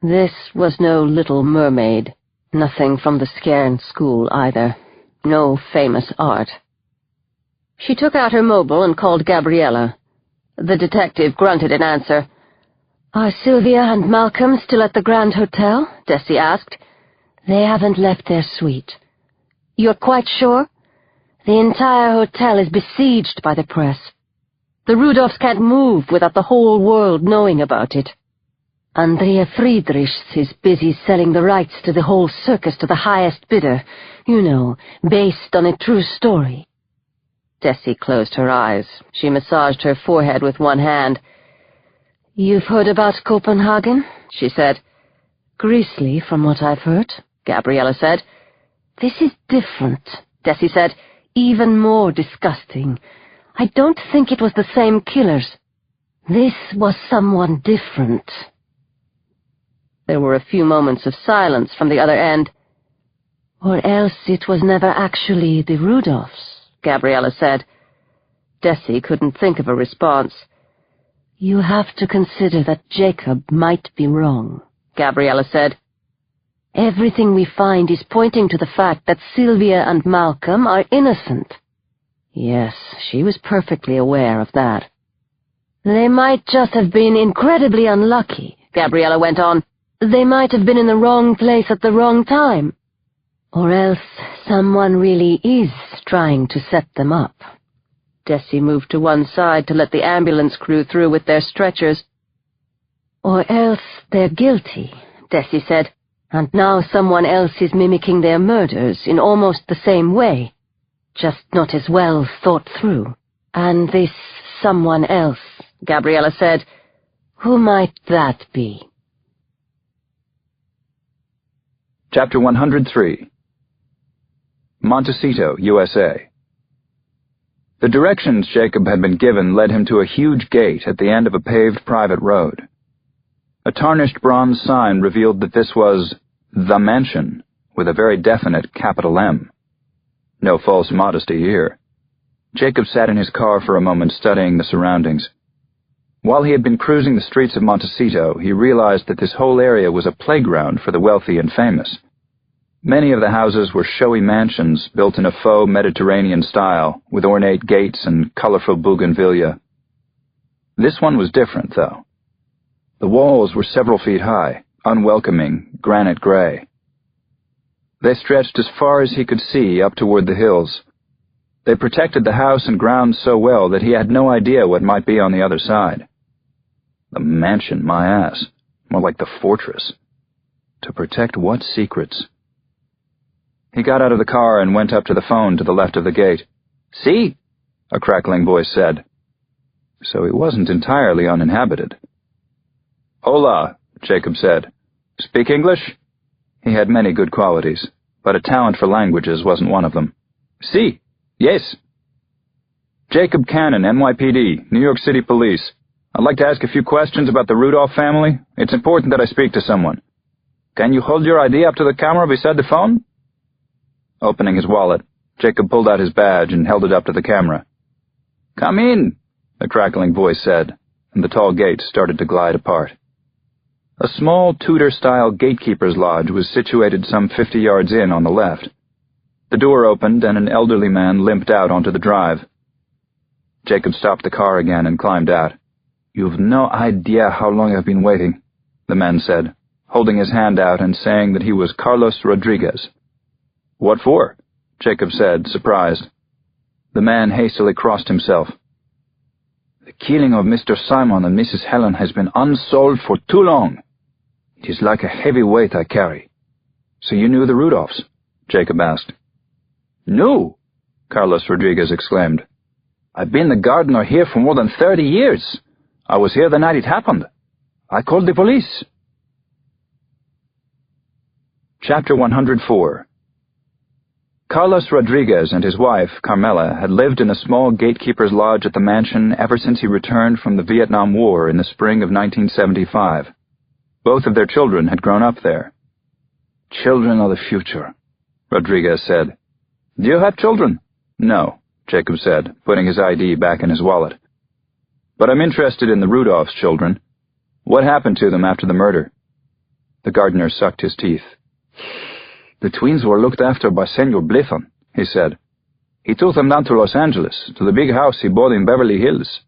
This was no Little Mermaid, nothing from the Scairn School either, no famous art. She took out her mobile and called Gabriella. The detective grunted in answer. "Are Sylvia and Malcolm still at the Grand Hotel?" Desi asked. "They haven't left their suite." "You're quite sure?" "The entire hotel is besieged by the press. The Rudolphs can't move without the whole world knowing about it. Andrea Friedrichs is busy selling the rights to the whole circus to the highest bidder, you know, based on a true story." Desi closed her eyes. She massaged her forehead with one hand. "You've heard about Copenhagen?" she said. "Grisly, from what I've heard," Gabriella said. "This is different," Desi said. "Even more disgusting. I don't think it was the same killers. This was someone different." There were a few moments of silence from the other end. "Or else it was never actually the Rudolphs," Gabriella said. Desi couldn't think of a response. "You have to consider that Jacob might be wrong," Gabriella said. "Everything we find is pointing to the fact that Sylvia and Malcolm are innocent." Yes, she was perfectly aware of that. "They might just have been incredibly unlucky," Gabriella went on. "They might have been in the wrong place at the wrong time. Or else someone really is trying to set them up." Desi moved to one side to let the ambulance crew through with their stretchers. "Or else they're guilty," Desi said, "and now someone else is mimicking their murders in almost the same way, just not as well thought through." "And this someone else," Gabriella said, "who might that be?" Chapter 103. Montecito, USA. The directions Jacob had been given led him to a huge gate at the end of a paved private road. A tarnished bronze sign revealed that this was The Mansion, with a very definite capital M. No false modesty here. Jacob sat in his car for a moment studying the surroundings. While he had been cruising the streets of Montecito, he realized that this whole area was a playground for the wealthy and famous. Many of the houses were showy mansions built in a faux Mediterranean style, with ornate gates and colorful bougainvillea. This one was different, though. The walls were several feet high, unwelcoming, granite gray. They stretched as far as he could see up toward the hills. They protected the house and grounds so well that he had no idea what might be on the other side. The mansion, my ass. More like the fortress. To protect what secrets? He got out of the car and went up to the phone to the left of the gate. "See?" a crackling voice said. So it wasn't entirely uninhabited. "Hola," Jacob said. "Speak English?" He had many good qualities, but a talent for languages wasn't one of them. "Si. Yes." "Jacob Kanon, NYPD, New York City Police. I'd like to ask a few questions about the Rudolph family. It's important that I speak to someone. Can you hold your ID up to the camera beside the phone?" Opening his wallet, Jacob pulled out his badge and held it up to the camera. "Come in," the crackling voice said, and the tall gate started to glide apart. A small Tudor-style gatekeeper's lodge was situated some 50 yards in on the left. The door opened and an elderly man limped out onto the drive. Jacob stopped the car again and climbed out. "You've no idea how long I've been waiting," the man said, holding his hand out and saying that he was Carlos Rodriguez. "What for?" Jacob said, surprised. The man hastily crossed himself. "The killing of Mr. Simon and Mrs. Helen has been unsolved for too long. It is like a heavy weight I carry." "So you knew the Rudolphs?" Jacob asked. "Knew?" Carlos Rodriguez exclaimed. "I've been the gardener here for more than 30 years. I was here the night it happened. I called the police." Chapter 104. Carlos Rodriguez and his wife, Carmela, had lived in a small gatekeeper's lodge at the mansion ever since he returned from the Vietnam War in the spring of 1975. Both of their children had grown up there. "Children are the future," Rodriguez said. Do you have children? No, Jacob said, putting his ID back in his wallet. But I'm interested in the Rudolphs' children. What happened to them after the murder? The gardener sucked his teeth. The twins were looked after by Senor Bliffen, he said. He took them down to Los Angeles, to the big house he bought in Beverly Hills.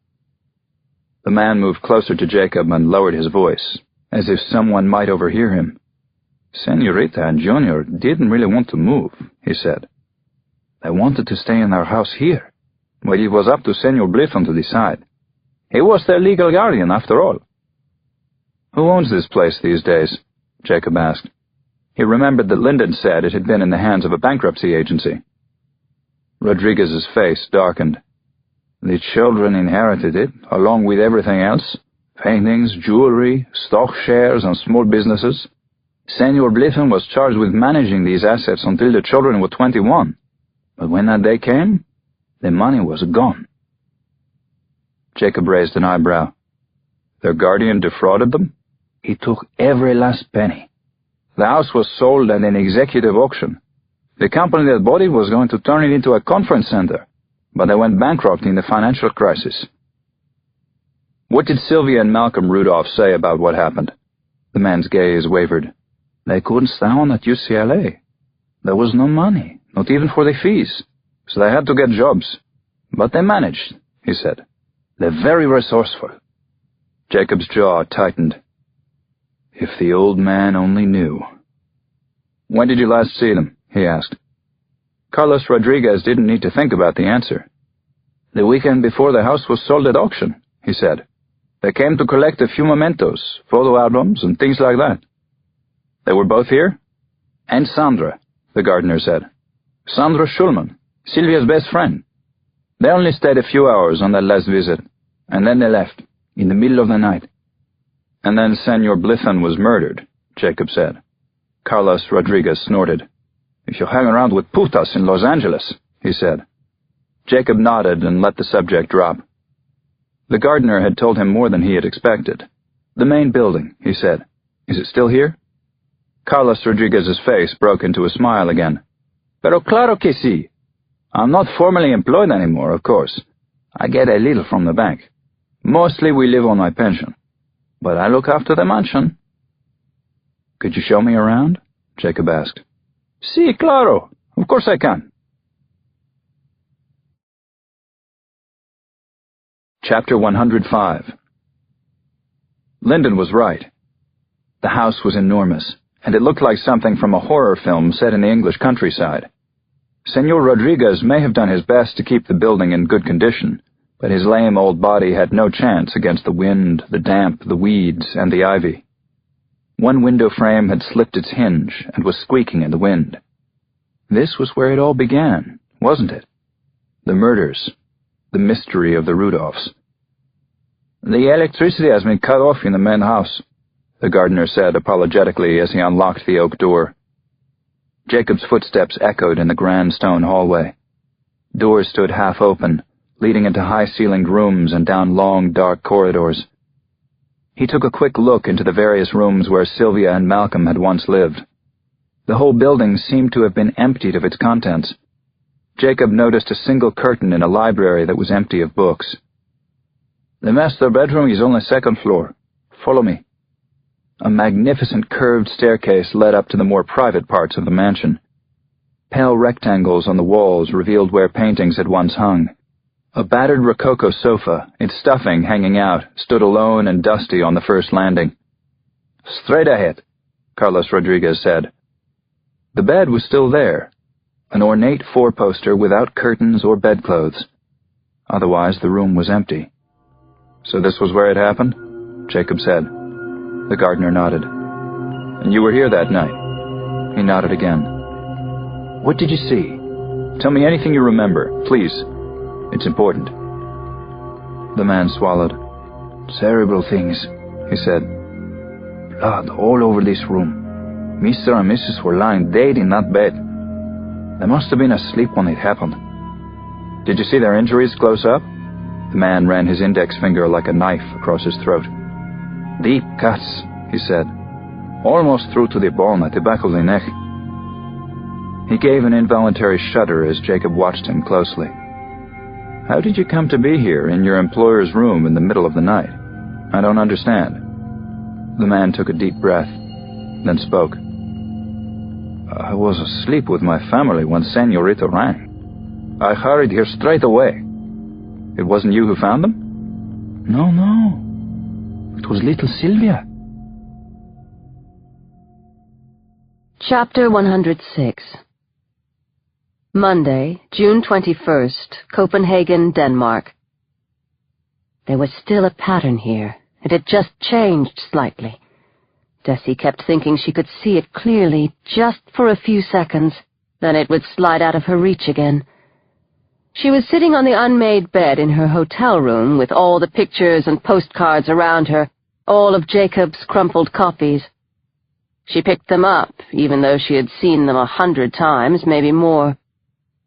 The man moved closer to Jacob and lowered his voice, as if someone might overhear him. Senorita and Junior didn't really want to move, he said. They wanted to stay in our house here, but it was up to Senor Bliffen to decide. He was their legal guardian, after all. Who owns this place these days? Jacob asked. He remembered that Linden said it had been in the hands of a bankruptcy agency. Rodriguez's face darkened. The children inherited it, along with everything else. Paintings, jewelry, stock shares, and small businesses. Senor Bliffen was charged with managing these assets until the children were 21. But when that day came, the money was gone. Jacob raised an eyebrow. Their guardian defrauded them? He took every last penny. The house was sold at an executive auction. The company that bought it was going to turn it into a conference center, but they went bankrupt in the financial crisis. What did Sylvia and Malcolm Rudolph say about what happened? The man's gaze wavered. They couldn't stay on at UCLA. There was no money, not even for the fees, so they had to get jobs. But they managed, he said. They're very resourceful. Jacob's jaw tightened. If the old man only knew. When did you last see them? He asked. Carlos Rodriguez didn't need to think about the answer. The weekend before the house was sold at auction, he said. They came to collect a few mementos, photo albums, and things like that. They were both here? And Sandra, the gardener said. Sandra Schulman, Sylvia's best friend. They only stayed a few hours on that last visit, and then they left, in the middle of the night. And then Senor Bliffen was murdered, Jacob said. Carlos Rodriguez snorted. If you hang around with putas in Los Angeles, he said. Jacob nodded and let the subject drop. The gardener had told him more than he had expected. The main building, he said. Is it still here? Carlos Rodriguez's face broke into a smile again. Pero claro que sí. I'm not formally employed anymore, of course. I get a little from the bank. Mostly we live on my pension. But I look after the mansion. Could you show me around? Jacob asked. Sí, claro. Of course I can. Chapter 105. Linden was right. The house was enormous, and it looked like something from a horror film set in the English countryside. Senor Rodriguez may have done his best to keep the building in good condition, but his lame old body had no chance against the wind, the damp, the weeds, and the ivy. One window frame had slipped its hinge and was squeaking in the wind. This was where it all began, wasn't it? The murders, the mystery of the Rudolphs. The electricity has been cut off in the main house, the gardener said apologetically as he unlocked the oak door. Jacob's footsteps echoed in the grand stone hallway. Doors stood half open, leading into high-ceilinged rooms and down long, dark corridors. He took a quick look into the various rooms where Sylvia and Malcolm had once lived. The whole building seemed to have been emptied of its contents. Jacob noticed a single curtain in a library that was empty of books. The master bedroom is on the second floor. Follow me. A magnificent curved staircase led up to the more private parts of the mansion. Pale rectangles on the walls revealed where paintings had once hung. A battered rococo sofa, its stuffing hanging out, stood alone and dusty on the first landing. Straight ahead, Carlos Rodriguez said. The bed was still there, an ornate four-poster without curtains or bedclothes. Otherwise, the room was empty. So this was where it happened? Jacob said. The gardener nodded. And you were here that night? He nodded again. What did you see? Tell me anything you remember, please. It's important. The man swallowed. Terrible things, he said. Blood all over this room. Mr. and Mrs. were lying dead in that bed. They must have been asleep when it happened. Did you see their injuries close up? The man ran his index finger like a knife across his throat. Deep cuts, he said. Almost through to the bone at the back of the neck. He gave an involuntary shudder as Jacob watched him closely. How did you come to be here in your employer's room in the middle of the night? I don't understand. The man took a deep breath, then spoke. I was asleep with my family when Senorita rang. I hurried here straight away. It wasn't you who found them? No. It was little Sylvia. Chapter 106. Monday, June 21st, Copenhagen, Denmark. There was still a pattern here. It had just changed slightly. Desi kept thinking she could see it clearly just for a few seconds, then it would slide out of her reach again. She was sitting on the unmade bed in her hotel room with all the pictures and postcards around her, all of Jacob's crumpled copies. She picked them up, even though she had seen them 100 times, maybe more.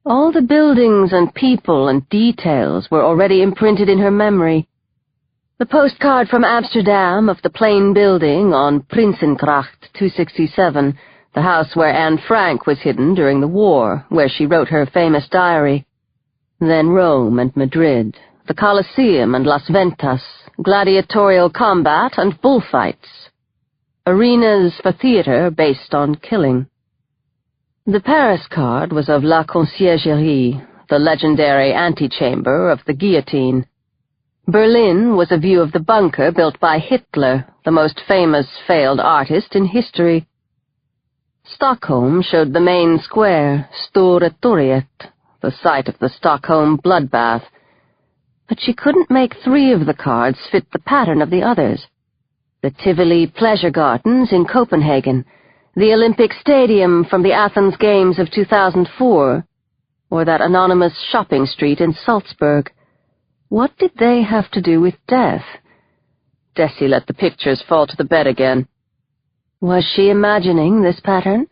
All the buildings and people and details were already imprinted in her memory. The postcard from Amsterdam of the plain building on Prinsengracht 267, the house where Anne Frank was hidden during the war, where she wrote her famous diary. Then Rome and Madrid, the Colosseum and Las Ventas, gladiatorial combat and bullfights, arenas for theater based on killing. The Paris card was of La Conciergerie, the legendary antechamber of the guillotine. Berlin was a view of the bunker built by Hitler, the most famous failed artist in history. Stockholm showed the main square, Stora Torget, the site of the Stockholm bloodbath. But she couldn't make 3 of the cards fit the pattern of the others. The Tivoli Pleasure Gardens in Copenhagen, the Olympic Stadium from the Athens Games of 2004, or that anonymous shopping street in Salzburg. What did they have to do with death? Desi let the pictures fall to the bed again. Was she imagining this pattern?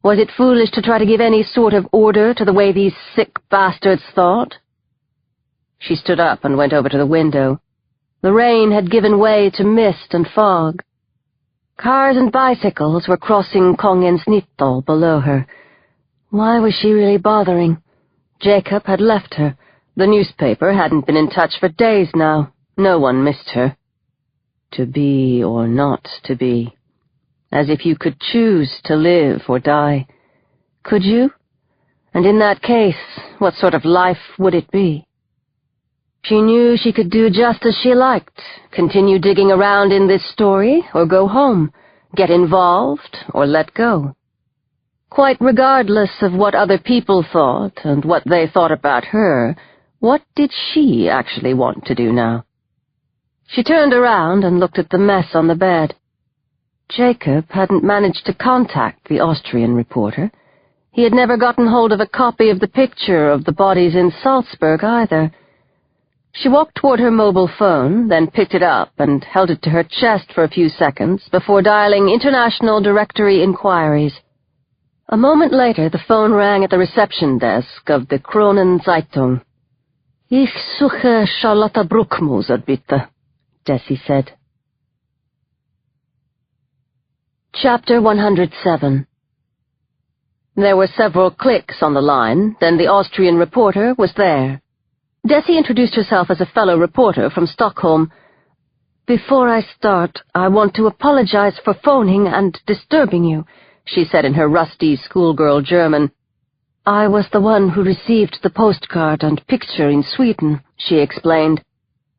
Was it foolish to try to give any sort of order to the way these sick bastards thought? She stood up and went over to the window. The rain had given way to mist and fog. Cars and bicycles were crossing Kongens Nyttol below her. Why was she really bothering? Jacob had left her. The newspaper hadn't been in touch for days now. No one missed her. To be or not to be. As if you could choose to live or die. Could you? And in that case, what sort of life would it be? She knew she could do just as she liked, continue digging around in this story, or go home, get involved, or let go. Quite regardless of what other people thought and what they thought about her, what did she actually want to do now? She turned around and looked at the mess on the bed. Jacob hadn't managed to contact the Austrian reporter. He had never gotten hold of a copy of the picture of the bodies in Salzburg either. She walked toward her mobile phone, then picked it up and held it to her chest for a few seconds before dialing International Directory Inquiries. A moment later, the phone rang at the reception desk of the Kronen Zeitung. Ich suche Charlotte Bruckmoser, bitte, Desi said. Chapter 107. There were several clicks on the line, then the Austrian reporter was there. Desi introduced herself as a fellow reporter from Stockholm. Before I start, I want to apologize for phoning and disturbing you, she said in her rusty schoolgirl German. I was the one who received the postcard and picture in Sweden, she explained.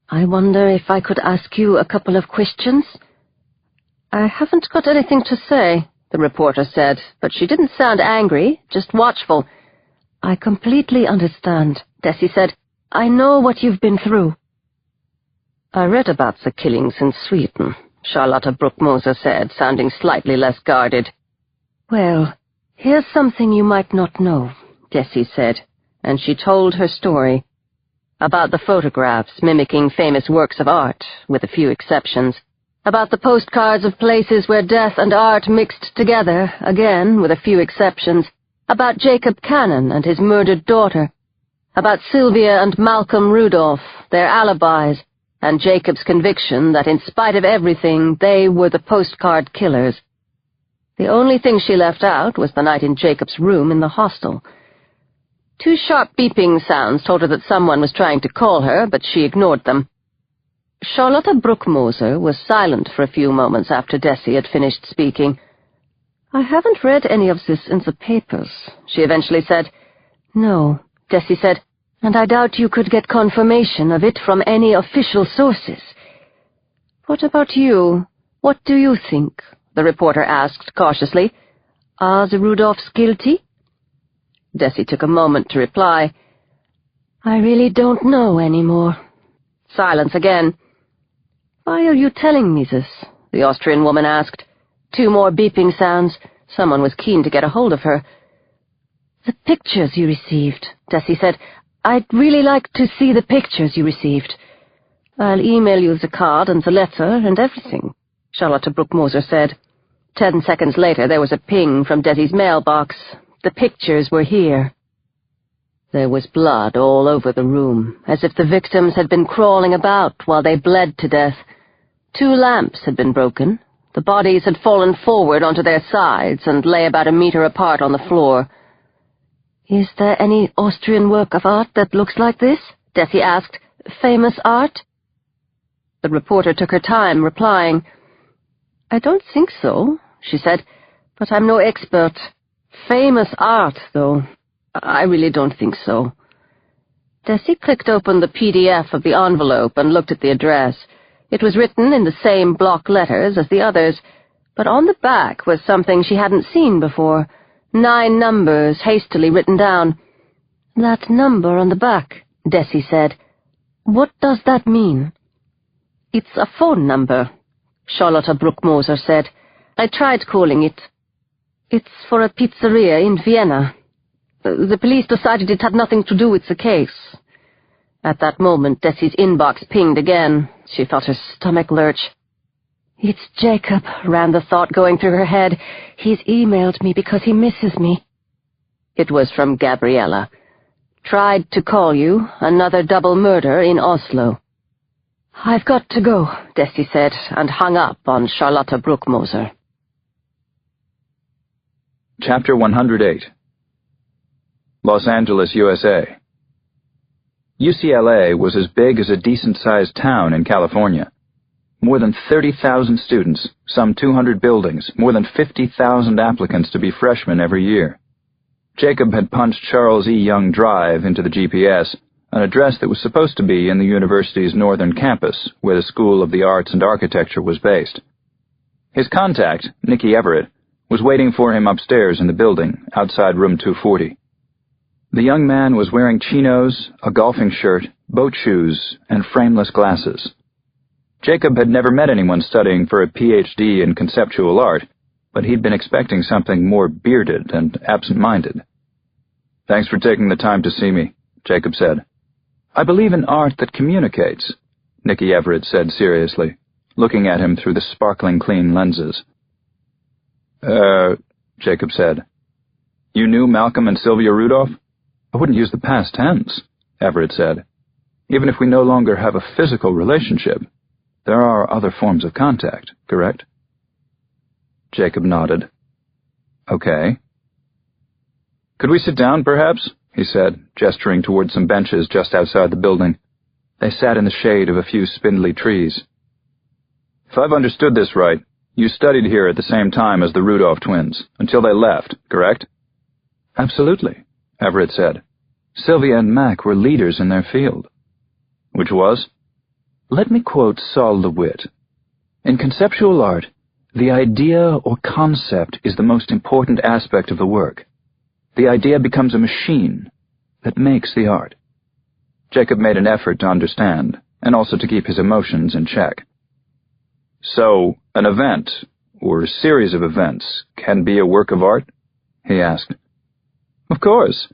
I wonder if I could ask you a couple of questions? I haven't got anything to say, the reporter said, but she didn't sound angry, just watchful. I completely understand, Desi said. I know what you've been through. I read about the killings in Sweden, Charlotte Bruckmoser said, sounding slightly less guarded. Well, here's something you might not know, Desi said, and she told her story. About the photographs mimicking famous works of art, with a few exceptions. About the postcards of places where death and art mixed together, again, with a few exceptions. About Jacob Kanon and his murdered daughter. About Sylvia and Malcolm Rudolph, their alibis, and Jacob's conviction that in spite of everything, they were the postcard killers. The only thing she left out was the night in Jacob's room in the hostel. 2 sharp beeping sounds told her that someone was trying to call her, but she ignored them. Charlotta Bruckmoser was silent for a few moments after Desi had finished speaking. "I haven't read any of this in the papers," she eventually said. "No," Desi said, "and I doubt you could get confirmation of it from any official sources." "What about you? What do you think?" the reporter asked cautiously. "Are the Rudolphs guilty?" Desi took a moment to reply. "I really don't know anymore." Silence again. "Why are you telling me this?" the Austrian woman asked. 2 more beeping sounds. Someone was keen to get a hold of her. "The pictures you received," Desi said. "I'd really like to see the pictures you received." "I'll email you the card and the letter and everything," Charlotta Bruckmoser said. 10 seconds later, there was a ping from Desi's mailbox. The pictures were here. There was blood all over the room, as if the victims had been crawling about while they bled to death. 2 lamps had been broken. The bodies had fallen forward onto their sides and lay about a meter apart on the floor. "Is there any Austrian work of art that looks like this?" Desi asked. "Famous art?" The reporter took her time, replying. "I don't think so," she said, "but I'm no expert. Famous art, though. I really don't think so." Desi clicked open the PDF of the envelope and looked at the address. It was written in the same block letters as the others, but on the back was something she hadn't seen before. 9 numbers hastily written down. "That number on the back," Desi said. "What does that mean?" "It's a phone number," Charlotta Bruckmoser said. "I tried calling it. It's for a pizzeria in Vienna. The police decided it had nothing to do with the case." At that moment, Desi's inbox pinged again. She felt her stomach lurch. "It's Jacob," ran the thought going through her head. "He's emailed me because he misses me." It was from Gabriella. "Tried to call you. Another double murder in Oslo." "I've got to go," Desi said, and hung up on Charlotta Bruckmoser. Chapter 108. Los Angeles, USA. UCLA was as big as a decent-sized town in California. More than 30,000 students, some 200 buildings, more than 50,000 applicants to be freshmen every year. Jacob had punched Charles E. Young Drive into the GPS, an address that was supposed to be in the university's northern campus, where the School of the Arts and Architecture was based. His contact, Nicky Everett, was waiting for him upstairs in the building, outside room 240. The young man was wearing chinos, a golfing shirt, boat shoes, and frameless glasses. Jacob had never met anyone studying for a Ph.D. in conceptual art, but he'd been expecting something more bearded and absent-minded. "Thanks for taking the time to see me," Jacob said. "I believe in art that communicates," Nicky Everett said seriously, looking at him through the sparkling clean lenses. Jacob said. "You knew Malcolm and Sylvia Rudolph?" "I wouldn't use the past tense," Everett said. "Even if we no longer have a physical relationship, there are other forms of contact, correct?" Jacob nodded. "Okay." "Could we sit down, perhaps?" he said, gesturing toward some benches just outside the building. They sat in the shade of a few spindly trees. "If I've understood this right, you studied here at the same time as the Rudolph twins, until they left, correct?" "Absolutely," Everett said. "Sylvia and Mac were leaders in their field." "Which was?" "Let me quote Sol LeWitt. In conceptual art, the idea or concept is the most important aspect of the work. The idea becomes a machine that makes the art." Jacob made an effort to understand, and also to keep his emotions in check. "So, an event, or a series of events, can be a work of art?" he asked. "Of course.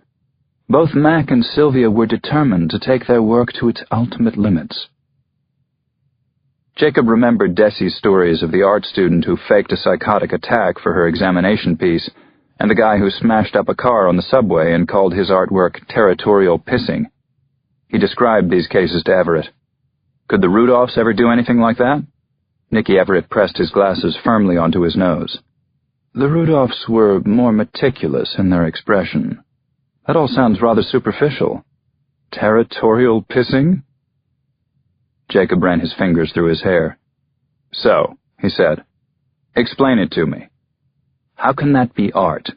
Both Mac and Sylvia were determined to take their work to its ultimate limits." Jacob remembered Desi's stories of the art student who faked a psychotic attack for her examination piece, and the guy who smashed up a car on the subway and called his artwork territorial pissing. He described these cases to Everett. Could the Rudolphs ever do anything like that? Nicky Everett pressed his glasses firmly onto his nose. The Rudolphs were more meticulous in their expression. That all sounds rather superficial. Territorial pissing? Jacob ran his fingers through his hair. So, he said, explain it to me. How can that be art?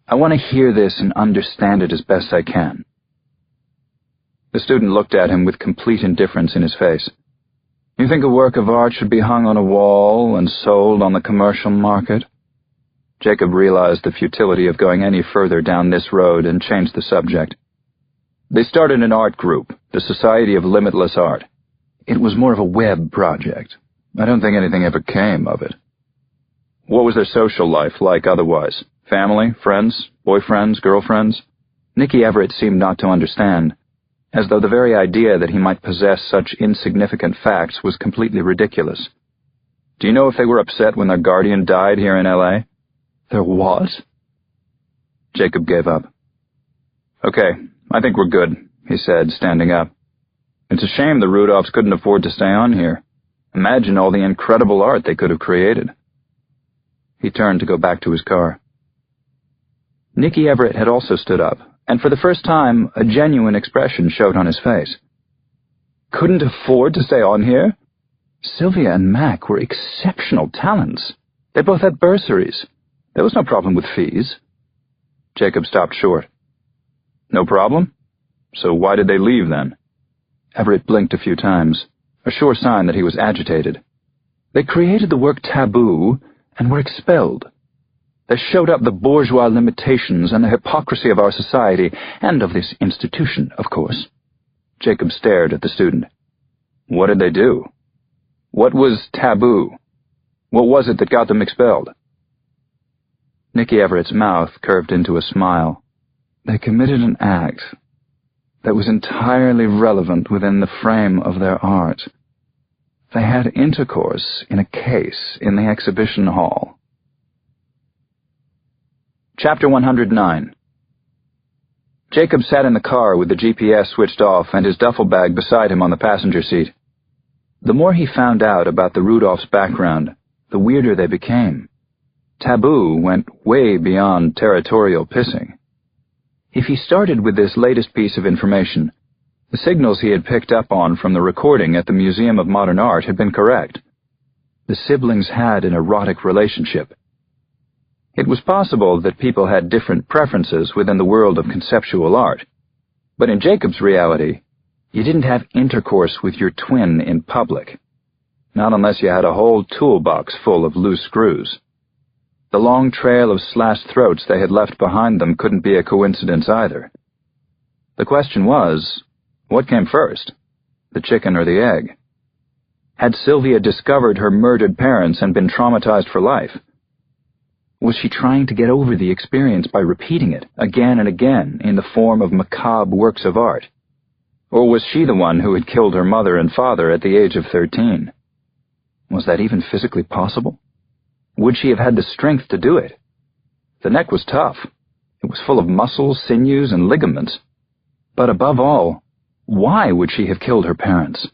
I want to hear this and understand it as best I can. The student looked at him with complete indifference in his face. You think a work of art should be hung on a wall and sold on the commercial market? Jacob realized the futility of going any further down this road and changed the subject. They started an art group, the Society of Limitless Art. It was more of a web project. I don't think anything ever came of it. What was their social life like otherwise? Family, friends, boyfriends, girlfriends? Nicky Everett seemed not to understand, as though the very idea that he might possess such insignificant facts was completely ridiculous. Do you know if they were upset when their guardian died here in L.A.? There was? Jacob gave up. Okay, I think we're good, he said, standing up. It's a shame the Rudolphs couldn't afford to stay on here. Imagine all the incredible art they could have created. He turned to go back to his car. Nicky Everett had also stood up, and for the first time, a genuine expression showed on his face. Couldn't afford to stay on here? Sylvia and Mac were exceptional talents. They both had bursaries. There was no problem with fees. Jacob stopped short. No problem? So why did they leave then? Everett blinked a few times, a sure sign that he was agitated. They created the work taboo and were expelled. They showed up the bourgeois limitations and the hypocrisy of our society, and of this institution, of course. Jacob stared at the student. What did they do? What was taboo? What was it that got them expelled? Nicky Everett's mouth curved into a smile. They committed an act that was entirely relevant within the frame of their art. They had intercourse in a case in the exhibition hall. Chapter 109. Jacob sat in the car with the GPS switched off and his duffel bag beside him on the passenger seat. The more he found out about the Rudolphs' background, the weirder they became. Taboo went way beyond territorial pissing. If he started with this latest piece of information, the signals he had picked up on from the recording at the Museum of Modern Art had been correct. The siblings had an erotic relationship. It was possible that people had different preferences within the world of conceptual art, but in Jacob's reality, you didn't have intercourse with your twin in public, not unless you had a whole toolbox full of loose screws. The long trail of slashed throats they had left behind them couldn't be a coincidence either. The question was, what came first, the chicken or the egg? Had Sylvia discovered her murdered parents and been traumatized for life? Was she trying to get over the experience by repeating it again and again in the form of macabre works of art? Or was she the one who had killed her mother and father at the age of 13? Was that even physically possible? Would she have had the strength to do it? The neck was tough. It was full of muscles, sinews, and ligaments. But above all, why would she have killed her parents?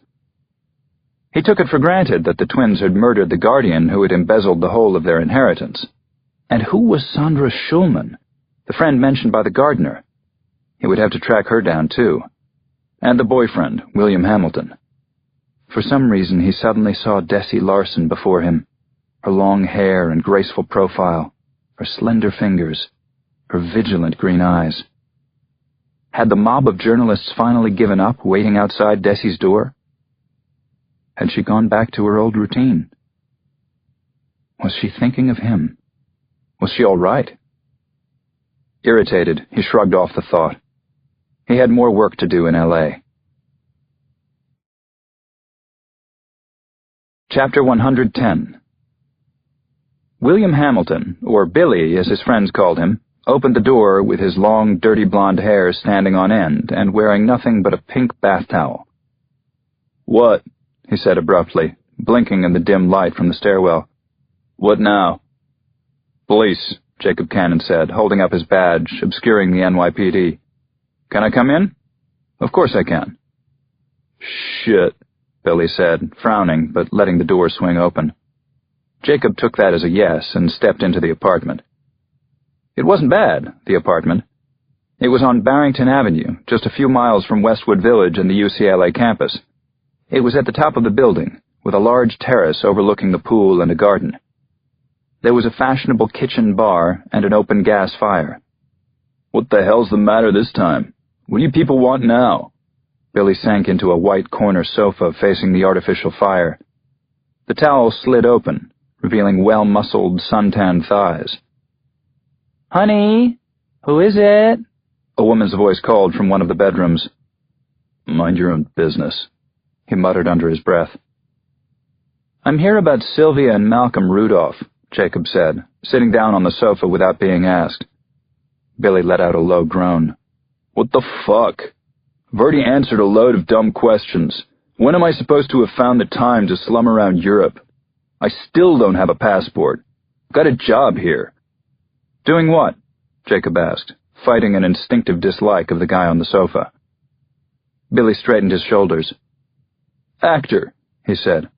He took it for granted that the twins had murdered the guardian who had embezzled the whole of their inheritance. And who was Sandra Schulman, the friend mentioned by the gardener? He would have to track her down, too. And the boyfriend, William Hamilton. For some reason, he suddenly saw Desi Larson before him, her long hair and graceful profile, her slender fingers, her vigilant green eyes. Had the mob of journalists finally given up waiting outside Desi's door? Had she gone back to her old routine? Was she thinking of him? Was she all right? Irritated, he shrugged off the thought. He had more work to do in L.A. Chapter 110. William Hamilton, or Billy as his friends called him, opened the door with his long, dirty blonde hair standing on end and wearing nothing but a pink bath towel. What? He said abruptly, blinking in the dim light from the stairwell. What now? Police, Jacob Kanon said, holding up his badge, obscuring the NYPD. Can I come in? Of course I can. Shit, Billy said, frowning, but letting the door swing open. Jacob took that as a yes and stepped into the apartment. It wasn't bad, the apartment. It was on Barrington Avenue, just a few miles from Westwood Village and the UCLA campus. It was at the top of the building, with a large terrace overlooking the pool and a garden. There was a fashionable kitchen bar and an open gas fire. "What the hell's the matter this time? What do you people want now?" Billy sank into a white corner sofa facing the artificial fire. The towel slid open, revealing well-muscled, suntanned thighs. "Honey, who is it?" a woman's voice called from one of the bedrooms. "Mind your own business," he muttered under his breath. "I'm here about Sylvia and Malcolm Rudolph," Jacob said, sitting down on the sofa without being asked. Billy let out a low groan. "What the fuck? I've already answered a load of dumb questions. When am I supposed to have found the time to slum around Europe? I still don't have a passport. I've got a job here." "Doing what?" Jacob asked, fighting an instinctive dislike of the guy on the sofa. Billy straightened his shoulders. "Actor," he said.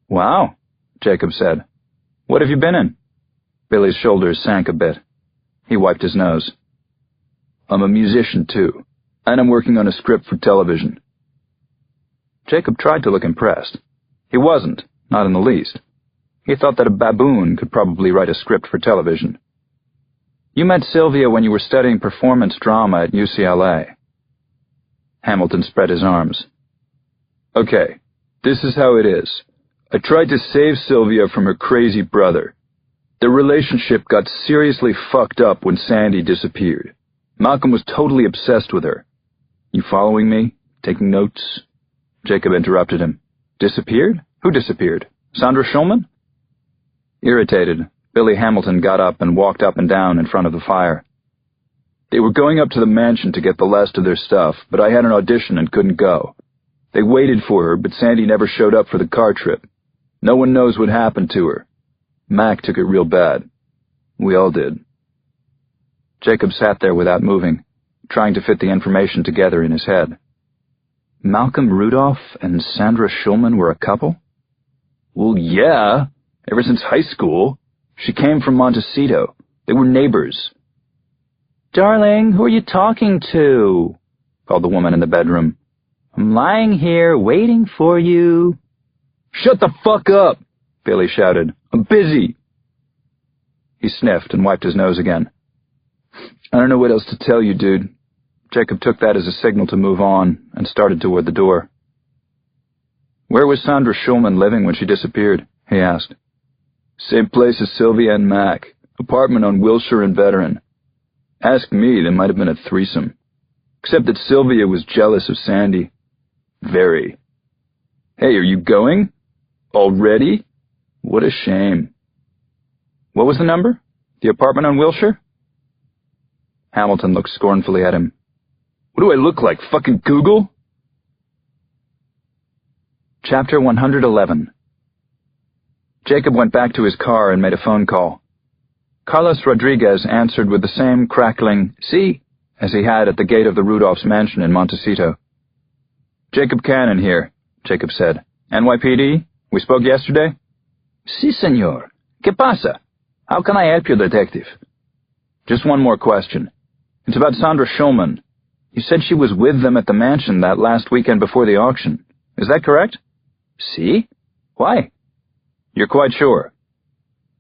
"Wow," Jacob said. "What have you been in?" Billy's shoulders sank a bit. He wiped his nose. "I'm a musician, too, and I'm working on a script for television." Jacob tried to look impressed. He wasn't, not in the least. He thought that a baboon could probably write a script for television. "You met Sylvia when you were studying performance drama at UCLA. Hamilton spread his arms. "Okay, this is how it is. I tried to save Sylvia from her crazy brother. Their relationship got seriously fucked up when Sandy disappeared. Malcolm was totally obsessed with her. You following me? Taking notes?" Jacob interrupted him. "Disappeared? Who disappeared? Sandra Schulman?" Irritated, Billy Hamilton got up and walked up and down in front of the fire. "They were going up to the mansion to get the last of their stuff, but I had an audition and couldn't go. They waited for her, but Sandy never showed up for the car trip. No one knows what happened to her. Mac took it real bad. We all did." Jacob sat there without moving, trying to fit the information together in his head. Malcolm Rudolph and Sandra Schulman were a couple? "Well, yeah, ever since high school. She came from Montecito. They were neighbors." "Darling, who are you talking to?" called the woman in the bedroom. "I'm lying here waiting for you." "Shut the fuck up!" Billy shouted. "I'm busy." He sniffed and wiped his nose again. "I don't know what else to tell you, dude." Jacob took that as a signal to move on and started toward the door. "Where was Sandra Schulman living when she disappeared?" he asked. "Same place as Sylvia and Mac. Apartment on Wilshire and Veteran. Ask me, there might have been a threesome. Except that Sylvia was jealous of Sandy. Very. Hey, are you going? Already? What a shame." "What was the number? The apartment on Wilshire?" Hamilton looked scornfully at him. "What do I look like, fucking Google?" Chapter 111. Jacob went back to his car and made a phone call. Carlos Rodriguez answered with the same crackling "Si" as he had at the gate of the Rudolphs' mansion in Montecito. "Jacob Kanon here," Jacob said. "NYPD? We spoke yesterday?" "Si, senor. ¿Qué pasa? How can I help you, detective?" "Just one more question. It's about Sandra Schulman. You said she was with them at the mansion that last weekend before the auction. Is that correct?" "Si? Why?" "You're quite sure?"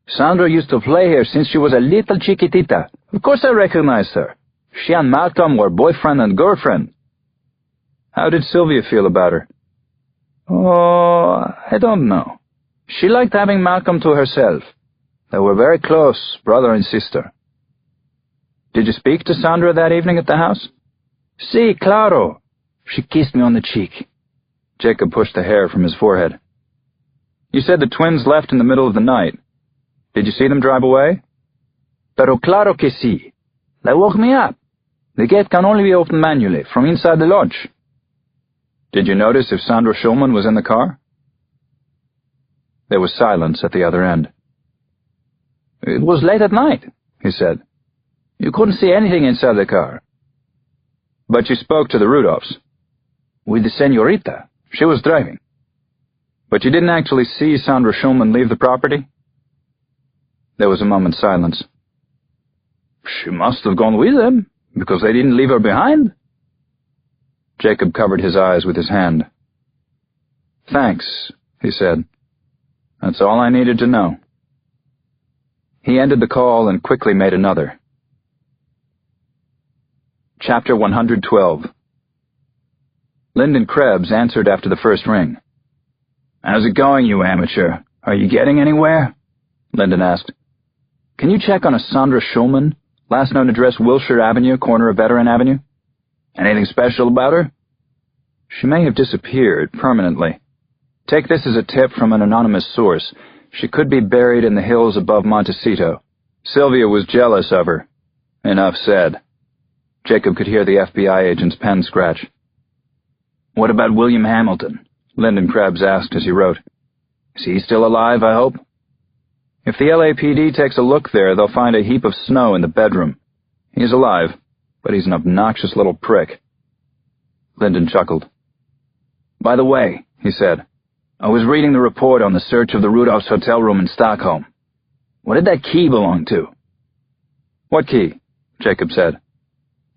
"Sandra used to play here since she was a little chiquitita. Of course I recognized her. She and Malcolm were boyfriend and girlfriend." "How did Sylvia feel about her?" "Oh, I don't know. She liked having Malcolm to herself. They were very close, brother and sister." "Did you speak to Sandra that evening at the house?" "Si, claro. She kissed me on the cheek." Jacob pushed the hair from his forehead. "You said the twins left in the middle of the night. Did you see them drive away?" "Pero claro que si. They woke me up. The gate can only be opened manually, from inside the lodge." "Did you notice if Sandra Schulman was in the car?" There was silence at the other end. "It was late at night," he said. "You couldn't see anything inside the car." "But you spoke to the Rudolphs?" "With the senorita. She was driving." "But you didn't actually see Sandra Schulman leave the property?" There was a moment's silence. She must have gone with them, because they didn't leave her behind. Jacob covered his eyes with his hand. Thanks, he said. That's all I needed to know. He ended the call and quickly made another. Chapter 112. Lyndon Krebs answered after the first ring. How's it going, you amateur? Are you getting anywhere? Lyndon asked. Can you check on a Sandra Schulman, last known address Wilshire Avenue, corner of Veteran Avenue? Anything special about her? She may have disappeared permanently. Take this as a tip from an anonymous source. She could be buried in the hills above Montecito. Sylvia was jealous of her. Enough said. Jacob could hear the FBI agent's pen scratch. What about William Hamilton? Lyndon Krebs asked as he wrote. Is he still alive, I hope? If the LAPD takes a look there, they'll find a heap of snow in the bedroom. He's alive, but he's an obnoxious little prick. Lyndon chuckled. By the way, he said, I was reading the report on the search of the Rudolph's hotel room in Stockholm. What did that key belong to? What key? Jacob said.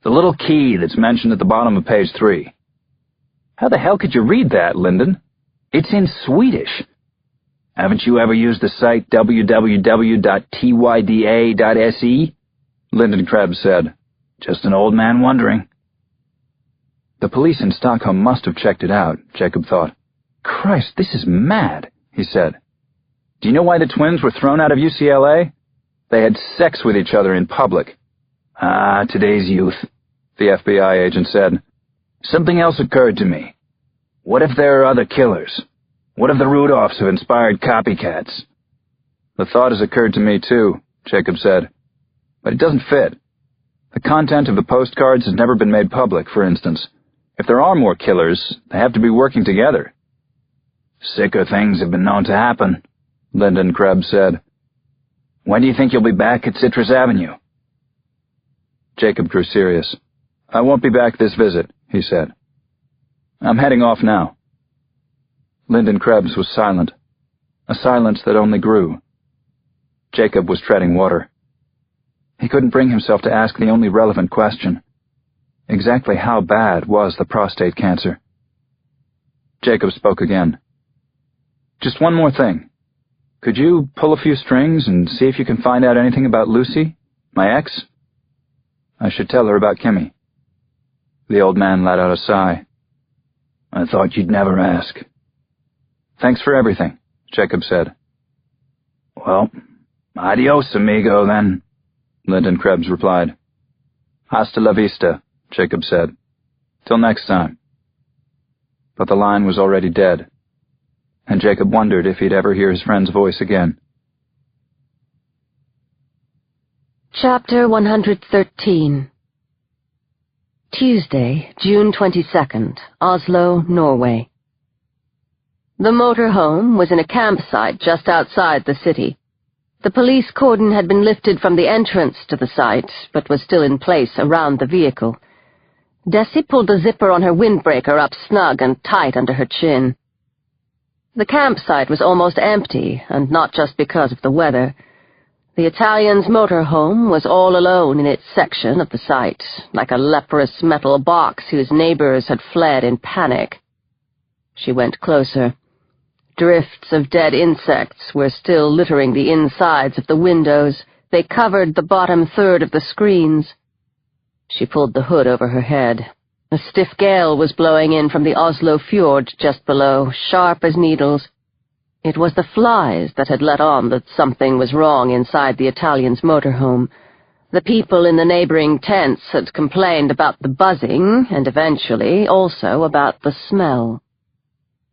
The little key that's mentioned at the bottom of page 3. How the hell could you read that, Lyndon? It's in Swedish. Haven't you ever used the site www.tyda.se? Lyndon Krebs said. Just an old man wondering. The police in Stockholm must have checked it out, Jacob thought. Christ, this is mad, he said. Do you know why the twins were thrown out of UCLA? They had sex with each other in public. Ah, today's youth, the FBI agent said. Something else occurred to me. What if there are other killers? What if the Rudolphs have inspired copycats? The thought has occurred to me too, Jacob said. But it doesn't fit. The content of the postcards has never been made public, for instance. If there are more killers, they have to be working together. Sicker things have been known to happen, Lyndon Krebs said. When do you think you'll be back at Citrus Avenue? Jacob grew serious. I won't be back this visit, he said. I'm heading off now. Lyndon Krebs was silent, a silence that only grew. Jacob was treading water. He couldn't bring himself to ask the only relevant question. Exactly how bad was the prostate cancer? Jacob spoke again. Just one more thing. Could you pull a few strings and see if you can find out anything about Lucy, my ex? I should tell her about Kimmy. The old man let out a sigh. I thought you'd never ask. Thanks for everything, Jacob said. Well, adios, amigo, then, Lyndon Krebs replied. Hasta la vista, Jacob said. Till next time. But the line was already dead, and Jacob wondered if he'd ever hear his friend's voice again. Chapter 113. Tuesday, June 22nd, Oslo, Norway. The motorhome was in a campsite just outside the city. The police cordon had been lifted from the entrance to the site, but was still in place around the vehicle. Desi pulled the zipper on her windbreaker up snug and tight under her chin. The campsite was almost empty, and not just because of the weather. The Italian's motorhome was all alone in its section of the site, like a leprous metal box whose neighbors had fled in panic. She went closer. Drifts of dead insects were still littering the insides of the windows. They covered the bottom third of the screens. She pulled the hood over her head. A stiff gale was blowing in from the Oslo fjord just below, sharp as needles. It was the flies that had let on that something was wrong inside the Italian's motorhome. The people in the neighboring tents had complained about the buzzing, and eventually also about the smell.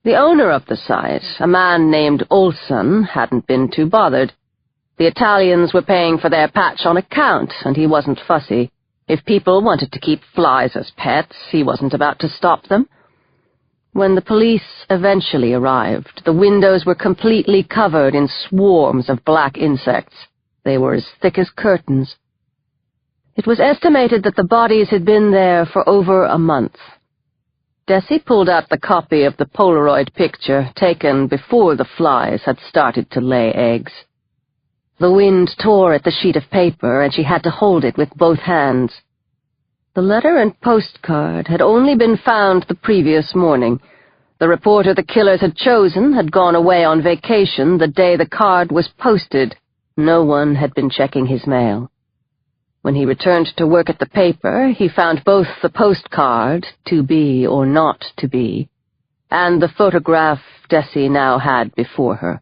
The owner of the site, a man named Olsen, hadn't been too bothered. The Italians were paying for their patch on account, and he wasn't fussy. If people wanted to keep flies as pets, he wasn't about to stop them. When the police eventually arrived, the windows were completely covered in swarms of black insects. They were as thick as curtains. It was estimated that the bodies had been there for over a month. Desi pulled out the copy of the Polaroid picture taken before the flies had started to lay eggs. The wind tore at the sheet of paper, and she had to hold it with both hands. The letter and postcard had only been found the previous morning. The reporter the killers had chosen had gone away on vacation the day the card was posted. No one had been checking his mail. When he returned to work at the paper, he found both the postcard, to be or not to be, and the photograph Desi now had before her.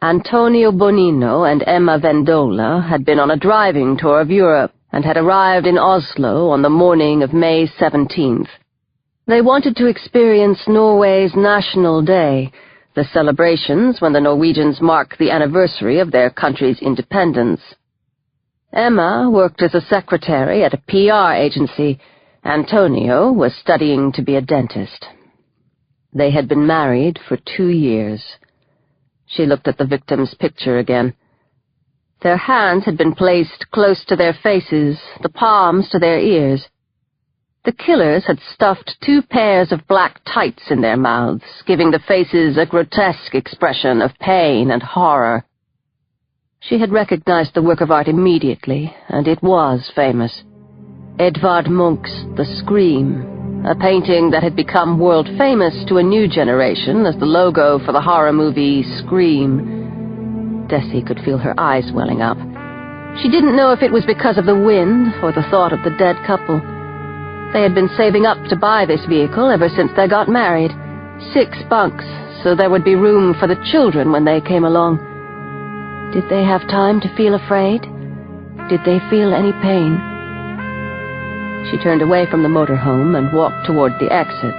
Antonio Bonino and Emma Vendola had been on a driving tour of Europe and had arrived in Oslo on the morning of May 17th. They wanted to experience Norway's National Day, the celebrations when the Norwegians mark the anniversary of their country's independence. Emma worked as a secretary at a PR agency. Antonio was studying to be a dentist. They had been married for 2 years. She looked at the victim's picture again. Their hands had been placed close to their faces, the palms to their ears. The killers had stuffed 2 pairs of black tights in their mouths, giving the faces a grotesque expression of pain and horror. She had recognized the work of art immediately, and it was famous. Edvard Munch's The Scream, a painting that had become world-famous to a new generation as the logo for the horror movie Scream. Desi could feel her eyes welling up. She didn't know if it was because of the wind or the thought of the dead couple. They had been saving up to buy this vehicle ever since they got married. 6 bunks, so there would be room for the children when they came along. Did they have time to feel afraid? Did they feel any pain? She turned away from the motorhome and walked toward the exit,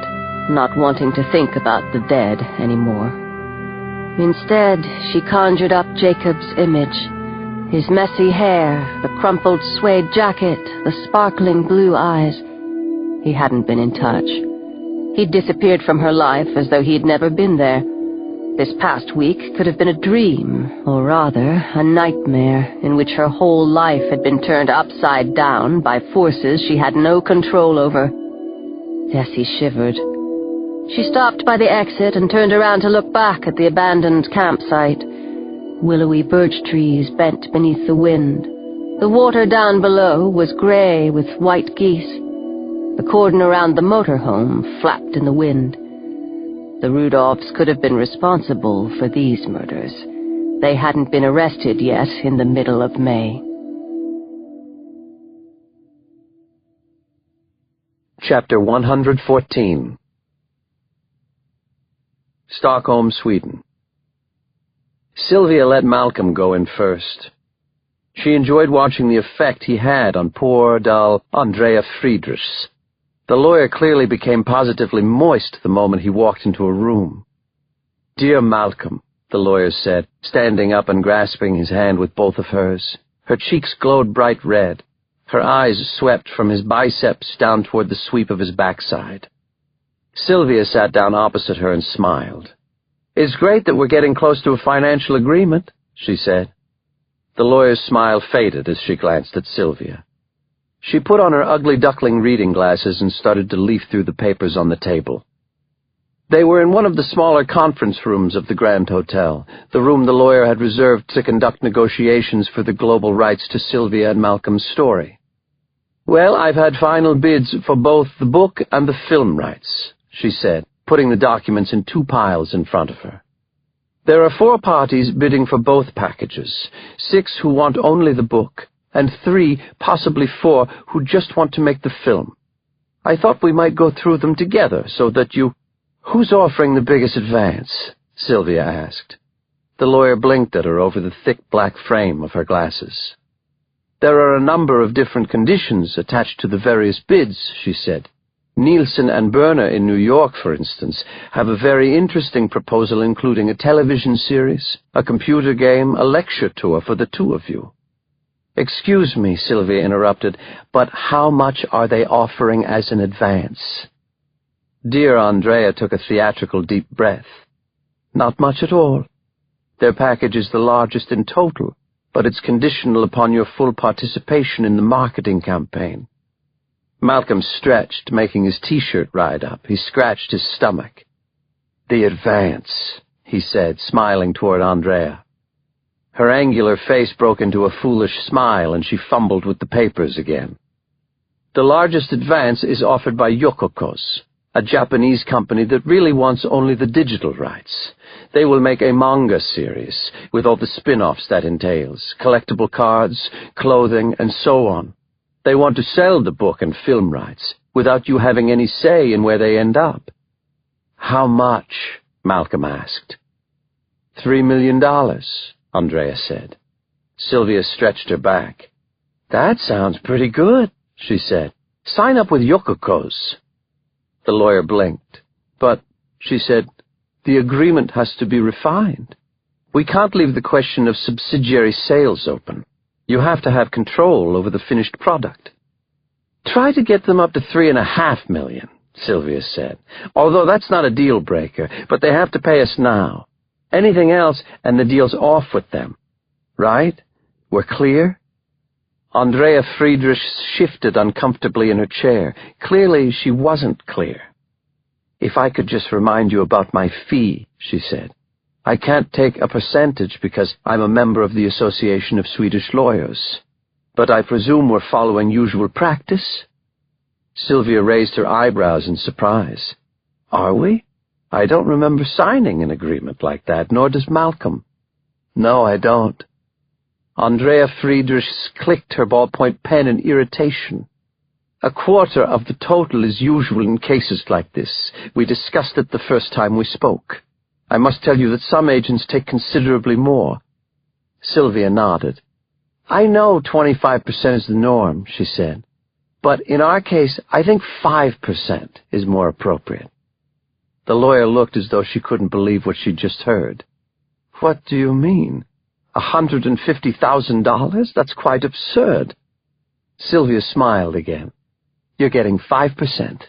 not wanting to think about the dead anymore. Instead, she conjured up Jacob's image. His messy hair, the crumpled suede jacket, the sparkling blue eyes. He hadn't been in touch. He'd disappeared from her life as though he'd never been there. This past week could have been a dream, or rather, a nightmare, in which her whole life had been turned upside down by forces she had no control over. Desi shivered. She stopped by the exit and turned around to look back at the abandoned campsite. Willowy birch trees bent beneath the wind. The water down below was grey with white geese. The cordon around the motorhome flapped in the wind. The Rudolphs could have been responsible for these murders. They hadn't been arrested yet in the middle of May. Chapter 114. Stockholm, Sweden. Sylvia let Malcolm go in first. She enjoyed watching the effect he had on poor, dull Andrea Friedrichs. The lawyer clearly became positively moist the moment he walked into a room. "Dear Malcolm," the lawyer said, standing up and grasping his hand with both of hers. Her cheeks glowed bright red. Her eyes swept from his biceps down toward the sweep of his backside. Sylvia sat down opposite her and smiled. "It's great that we're getting close to a financial agreement," she said. The lawyer's smile faded as she glanced at Sylvia. She put on her ugly duckling reading glasses and started to leaf through the papers on the table. They were in one of the smaller conference rooms of the Grand Hotel, the room the lawyer had reserved to conduct negotiations for the global rights to Sylvia and Malcolm's story. "Well, I've had final bids for both the book and the film rights," she said, putting the documents in 2 piles in front of her. "There are 4 parties bidding for both packages, 6 who want only the book, and 3, possibly 4, who just want to make the film. I thought we might go through them together so that you—" "Who's offering the biggest advance?" Sylvia asked. The lawyer blinked at her over the thick black frame of her glasses. "There are a number of different conditions attached to the various bids," she said. "Nielsen and Berner in New York, for instance, have a very interesting proposal including a television series, a computer game, a lecture tour for the 2 of you." "Excuse me," Sylvia interrupted, "but how much are they offering as an advance?" Dear Andrea took a theatrical deep breath. "Not much at all. Their package is the largest in total, but it's conditional upon your full participation in the marketing campaign." Malcolm stretched, making his T-shirt ride up. He scratched his stomach. "The advance," he said, smiling toward Andrea. Her angular face broke into a foolish smile, and she fumbled with the papers again. The largest advance is offered by Yokokos, a Japanese company that really wants only the digital rights. They will make a manga series, with all the spin-offs that entails, collectible cards, clothing, and so on. They want to sell the book and film rights, without you having any say in where they end up. How much? Malcolm asked. $3 million, Andrea said. Sylvia stretched her back. That sounds pretty good, she said. Sign up with Yokokos. The lawyer blinked. But, she said, the agreement has to be refined. We can't leave the question of subsidiary sales open. You have to have control over the finished product. Try to get them up to $3.5 million, Sylvia said. Although that's not a deal breaker, but they have to pay us now. Anything else, and the deal's off with them. Right? We're clear? Andrea Friedrich shifted uncomfortably in her chair. Clearly, she wasn't clear. If I could just remind you about my fee, she said. I can't take a percentage because I'm a member of the Association of Swedish Lawyers. But I presume we're following usual practice? Sylvia raised her eyebrows in surprise. Are we? I don't remember signing an agreement like that, nor does Malcolm. No, I don't. Andrea Friedrich clicked her ballpoint pen in irritation. A quarter of the total is usual in cases like this. We discussed it the first time we spoke. I must tell you that some agents take considerably more. Sylvia nodded. I know 25% is the norm, she said. But in our case, I think 5% is more appropriate. The lawyer looked as though she couldn't believe what she'd just heard. What do you mean? $150,000? That's quite absurd. Sylvia smiled again. You're getting 5%.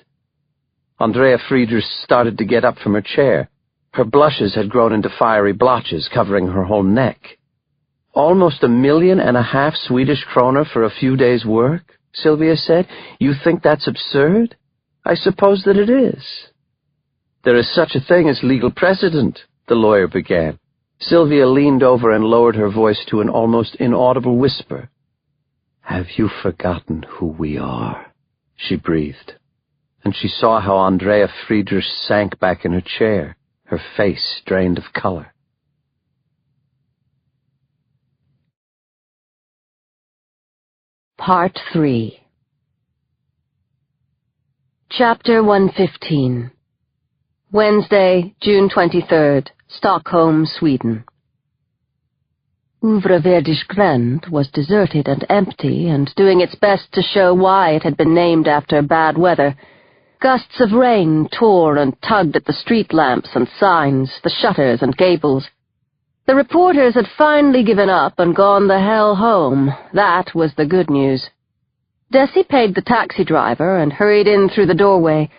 Andrea Friedrich started to get up from her chair. Her blushes had grown into fiery blotches covering her whole neck. Almost $1.5 million Swedish kroner for a few days' work, Sylvia said. You think that's absurd? I suppose that it is. There is such a thing as legal precedent, the lawyer began. Sylvia leaned over and lowered her voice to an almost inaudible whisper. Have you forgotten who we are? She breathed. And she saw how Andrea Friedrich sank back in her chair, her face drained of color. Part 3. Chapter 115. Wednesday, June 23rd, Stockholm, Sweden. Uvreverdish Gränd was deserted and empty, and doing its best to show why it had been named after bad weather. Gusts of rain tore and tugged at the street lamps and signs, the shutters and gables. The reporters had finally given up and gone the hell home. That was the good news. Desi paid the taxi driver and hurried in through the doorway.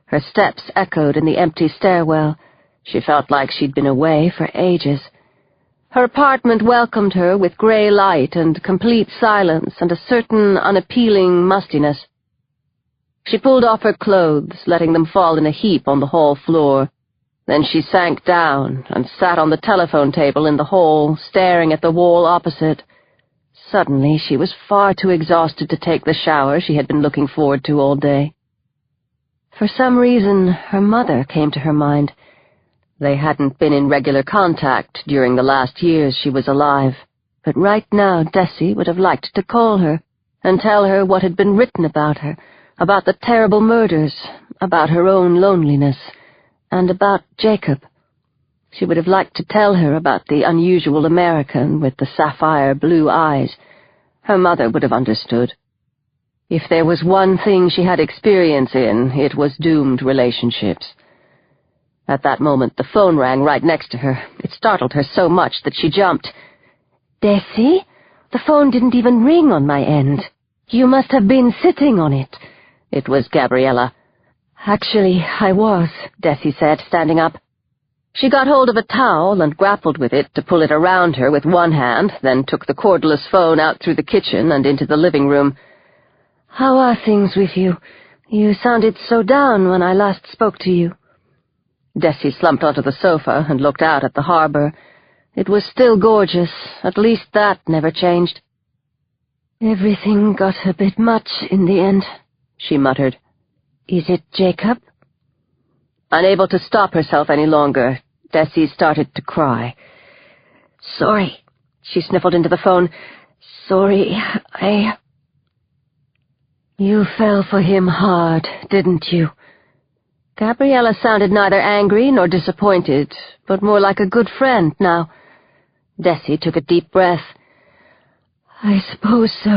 Her steps echoed in the empty stairwell. She felt like she'd been away for ages. Her apartment welcomed her with grey light and complete silence and a certain unappealing mustiness. She pulled off her clothes, letting them fall in a heap on the hall floor. Then she sank down and sat on the telephone table in the hall, staring at the wall opposite. Suddenly, she was far too exhausted to take the shower she had been looking forward to all day. For some reason, her mother came to her mind. They hadn't been in regular contact during the last years she was alive, but right now Desi would have liked to call her and tell her what had been written about her, about the terrible murders, about her own loneliness, and about Jacob. She would have liked to tell her about the unusual American with the sapphire blue eyes. Her mother would have understood. If there was one thing she had experience in, it was doomed relationships. At that moment, the phone rang right next to her. It startled her so much that she jumped. Desi? The phone didn't even ring on my end. You must have been sitting on it. It was Gabriella. Actually, I was, Desi said, standing up. She got hold of a towel and grappled with it to pull it around her with one hand, then took the cordless phone out through the kitchen and into the living room. How are things with you? You sounded so down when I last spoke to you. Desi slumped onto the sofa and looked out at the harbor. It was still gorgeous. At least that never changed. "Everything got a bit much in the end," she muttered. "Is it Jacob?" Unable to stop herself any longer, Desi started to cry. "Sorry," she sniffled into the phone. "Sorry, You fell for him hard, didn't you?" Gabriella sounded neither angry nor disappointed, but more like a good friend now. Desi took a deep breath. "I suppose so,"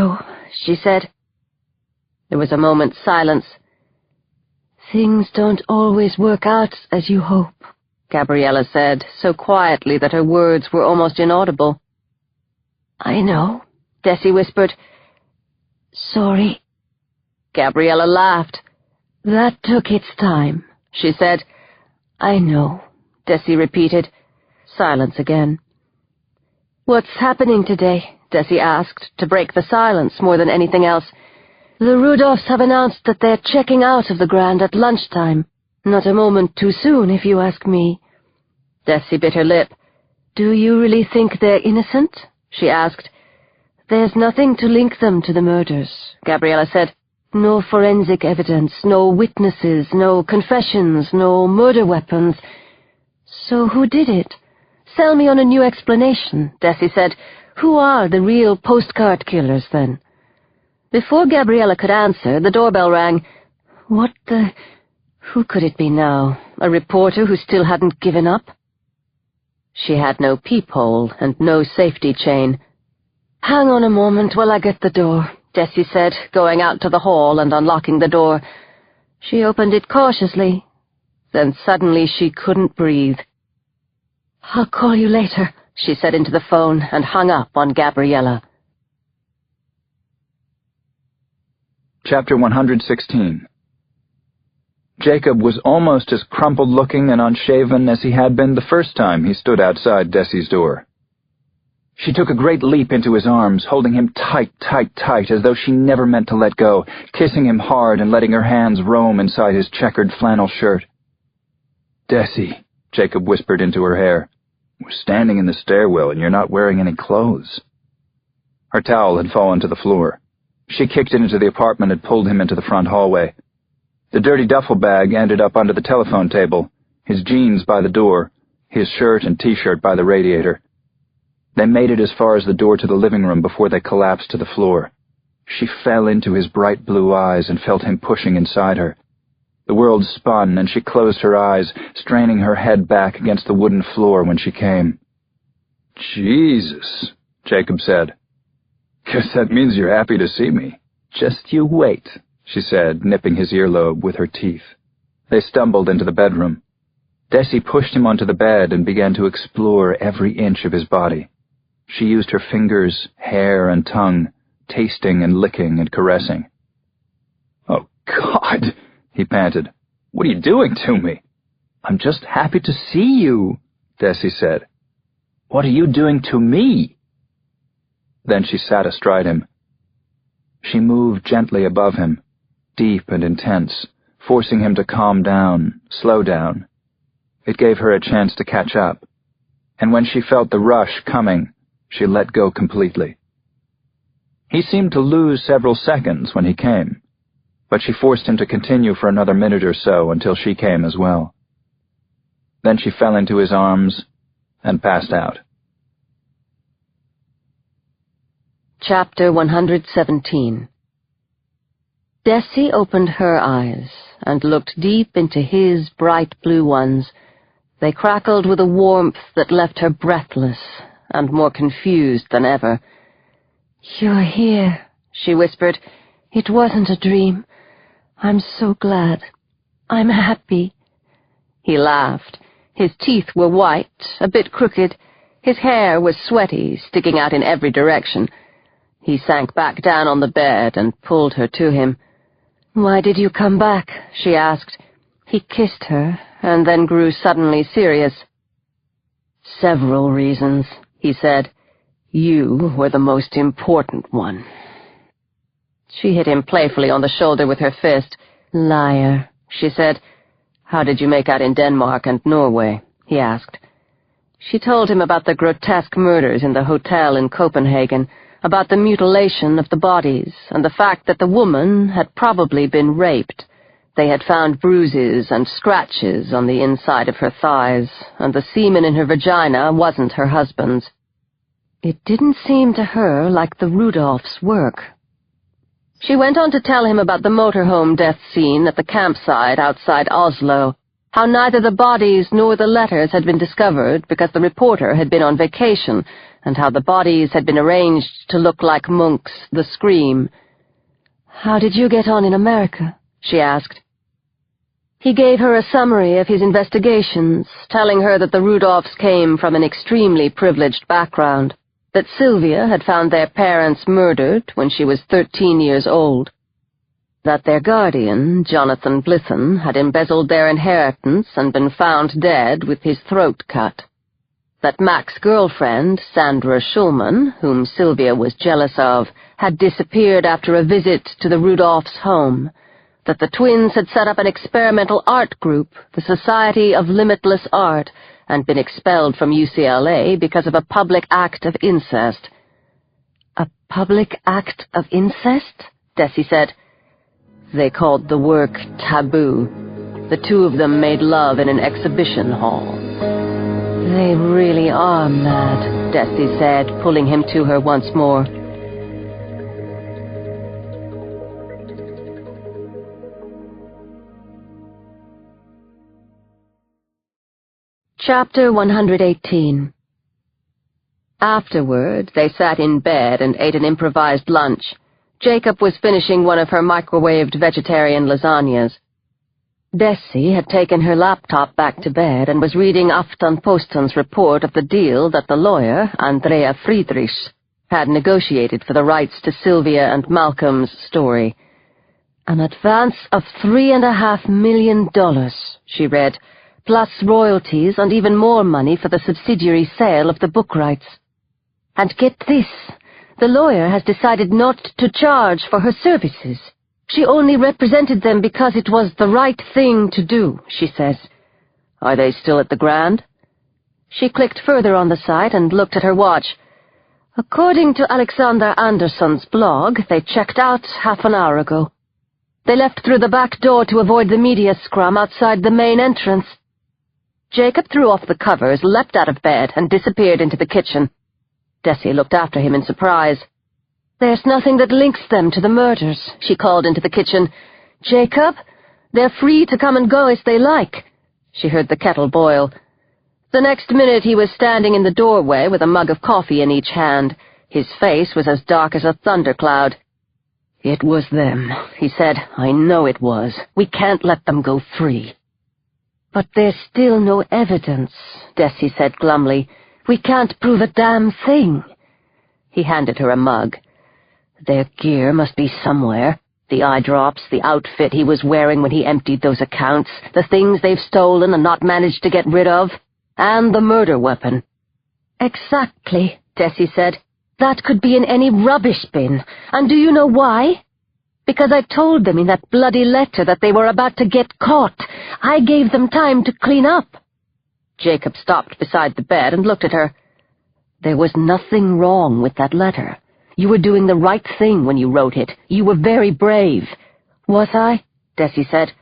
she said. There was a moment's silence. "Things don't always work out as you hope," Gabriella said, so quietly that her words were almost inaudible. "I know," Desi whispered. "Sorry." Gabriella laughed. "That took its time," she said. "I know," Desi repeated. Silence again. "What's happening today?" Desi asked, to break the silence more than anything else. "The Rudolphs have announced that they're checking out of the Grand at lunchtime. Not a moment too soon, if you ask me." Desi bit her lip. "Do you really think they're innocent?" she asked. "There's nothing to link them to the murders," Gabriella said. "No forensic evidence, no witnesses, no confessions, no murder weapons. So who did it? Sell me on a new explanation," Desi said. "Who are the real postcard killers, then?" Before Gabriella could answer, the doorbell rang. Who could it be now? A reporter who still hadn't given up? She had no peephole and no safety chain. "Hang on a moment while I get the door," Desi said, going out to the hall and unlocking the door. She opened it cautiously. Then suddenly she couldn't breathe. "I'll call you later," she said into the phone and hung up on Gabriella. Chapter 116. Jacob was almost as crumpled-looking and unshaven as he had been the first time he stood outside Desi's door. She took a great leap into his arms, holding him tight, as though she never meant to let go, kissing him hard and letting her hands roam inside his checkered flannel shirt. "Desi," Jacob whispered into her hair, "we're standing in the stairwell and you're not wearing any clothes." Her towel had fallen to the floor. She kicked it into the apartment and pulled him into the front hallway. The dirty duffel bag ended up under the telephone table, his jeans by the door, his shirt and T-shirt by the radiator. They made it as far as the door to the living room before they collapsed to the floor. She fell into his bright blue eyes and felt him pushing inside her. The world spun, and she closed her eyes, straining her head back against the wooden floor when she came. "Jesus," Jacob said. "Guess that means you're happy to see me." "Just you wait," she said, nipping his earlobe with her teeth. They stumbled into the bedroom. Desi pushed him onto the bed and began to explore every inch of his body. She used her fingers, hair, and tongue, tasting and licking and caressing. "Oh, God," he panted. "What are you doing to me?" "I'm just happy to see you," Desi said. "What are you doing to me?" Then she sat astride him. She moved gently above him, deep and intense, forcing him to calm down, slow down. It gave her a chance to catch up, and when she felt the rush coming, she let go completely. He seemed to lose several seconds when he came, but she forced him to continue for another minute or so until she came as well. Then she fell into his arms and passed out. Chapter 117. Desi opened her eyes and looked deep into his bright blue ones. They crackled with a warmth that left her breathless and more confused than ever. "You're here," she whispered. "It wasn't a dream. I'm so glad. I'm happy." He laughed. His teeth were white, a bit crooked. His hair was sweaty, sticking out in every direction. He sank back down on the bed and pulled her to him. "Why did you come back?" she asked. He kissed her, and then grew suddenly serious. "Several reasons," he said. "You were the most important one." She hit him playfully on the shoulder with her fist. "Liar," she said. "How did you make out in Denmark and Norway?" he asked. She told him about the grotesque murders in the hotel in Copenhagen, about the mutilation of the bodies, and the fact that the woman had probably been raped. They had found bruises and scratches on the inside of her thighs, and the semen in her vagina wasn't her husband's. It didn't seem to her like the Rudolphs' work. She went on to tell him about the motorhome death scene at the campsite outside Oslo, how neither the bodies nor the letters had been discovered because the reporter had been on vacation, and how the bodies had been arranged to look like Munch's The Scream. "How did you get on in America?" she asked. He gave her a summary of his investigations, telling her that the Rudolphs came from an extremely privileged background, that Sylvia had found their parents murdered when she was 13 years old, that their guardian, Jonathan Blithen, had embezzled their inheritance and been found dead with his throat cut, that Mac's girlfriend, Sandra Schulman, whom Sylvia was jealous of, had disappeared after a visit to the Rudolphs' home, that the twins had set up an experimental art group, the Society of Limitless Art, and been expelled from UCLA because of a public act of incest. "A public act of incest?" Desi said. "They called the work taboo. The two of them made love in an exhibition hall." "They really are mad," Desi said, pulling him to her once more. Chapter 118. Afterward, they sat in bed and ate an improvised lunch. Jacob was finishing one of her microwaved vegetarian lasagnas. Desi had taken her laptop back to bed and was reading Aftenposten's report of the deal that the lawyer, Andrea Friedrichs, had negotiated for the rights to Sylvia and Malcolm's story. "An advance of $3.5 million, she read, plus royalties and even more money for the subsidiary sale of the book rights. And get this, the lawyer has decided not to charge for her services. She only represented them because it was the right thing to do, she says." "Are they still at the Grand?" She clicked further on the site and looked at her watch. "According to Alexander Anderson's blog, they checked out half an hour ago. They left through the back door to avoid the media scrum outside the main entrance." Jacob threw off the covers, leapt out of bed, and disappeared into the kitchen. Desi looked after him in surprise. "There's nothing that links them to the murders," she called into the kitchen. "Jacob, they're free to come and go as they like." She heard the kettle boil. The next minute he was standing in the doorway with a mug of coffee in each hand. His face was as dark as a thundercloud. "It was them," he said. "I know it was. We can't let them go free." "But there's still no evidence," Desi said glumly. "We can't prove a damn thing." He handed her a mug. "Their gear must be somewhere. The eye drops, the outfit he was wearing when he emptied those accounts, the things they've stolen and not managed to get rid of, and the murder weapon." "Exactly," Desi said. "That could be in any rubbish bin. And do you know why? Because I told them in that bloody letter that they were about to get caught. I gave them time to clean up." Jacob stopped beside the bed and looked at her. "There was nothing wrong with that letter. You were doing the right thing when you wrote it. You were very brave." "Was I?" Desi said.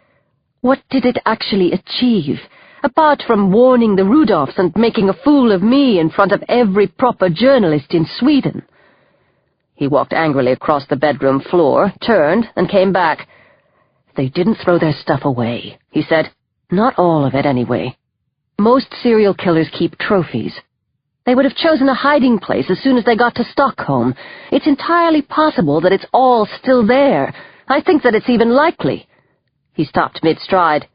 "What did it actually achieve, apart from warning the Rudolphs and making a fool of me in front of every proper journalist in Sweden?" He walked angrily across the bedroom floor, turned, and came back. "They didn't throw their stuff away," he said. "Not all of it, anyway. Most serial killers keep trophies. They would have chosen a hiding place as soon as they got to Stockholm. It's entirely possible that it's all still there. I think that it's even likely." He stopped mid-stride.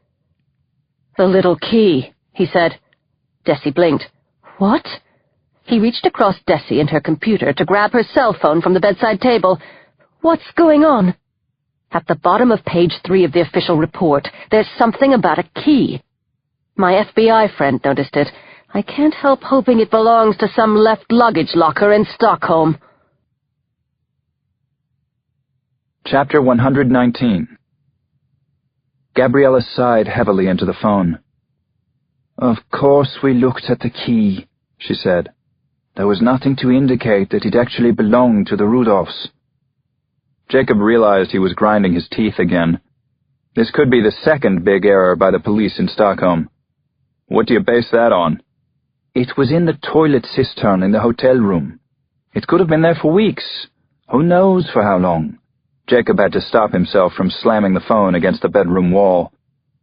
"The little key," he said. Desi blinked. "What?" He reached across Desi and her computer to grab her cell phone from the bedside table. "What's going on?" "At the bottom of page 3 of the official report, there's something about a key. My FBI friend noticed it. I can't help hoping it belongs to some left luggage locker in Stockholm." Chapter 119. Gabriella sighed heavily into the phone. "Of course we looked at the key," she said. There was nothing to indicate that it actually belonged to the Rudolphs. Jacob realized he was grinding his teeth again. This could be the second big error by the police in Stockholm. What do you base that on? It was in the toilet cistern in the hotel room. It could have been there for weeks. Who knows for how long? Jacob had to stop himself from slamming the phone against the bedroom wall.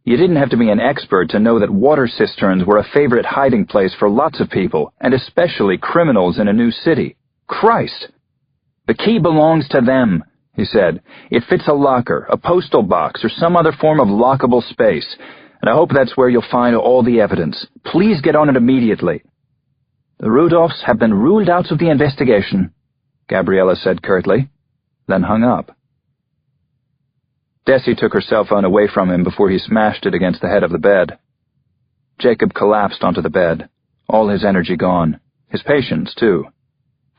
You didn't have to be an expert to know that water cisterns were a favorite hiding place for lots of people, and especially criminals in a new city. Christ! The key belongs to them, he said. It fits a locker, a postal box, or some other form of lockable space, and I hope that's where you'll find all the evidence. Please get on it immediately. The Rudolphs have been ruled out of the investigation, Gabriella said curtly, then hung up. Desi took her cell phone away from him before he smashed it against the head of the bed. Jacob collapsed onto the bed, all his energy gone, his patience, too.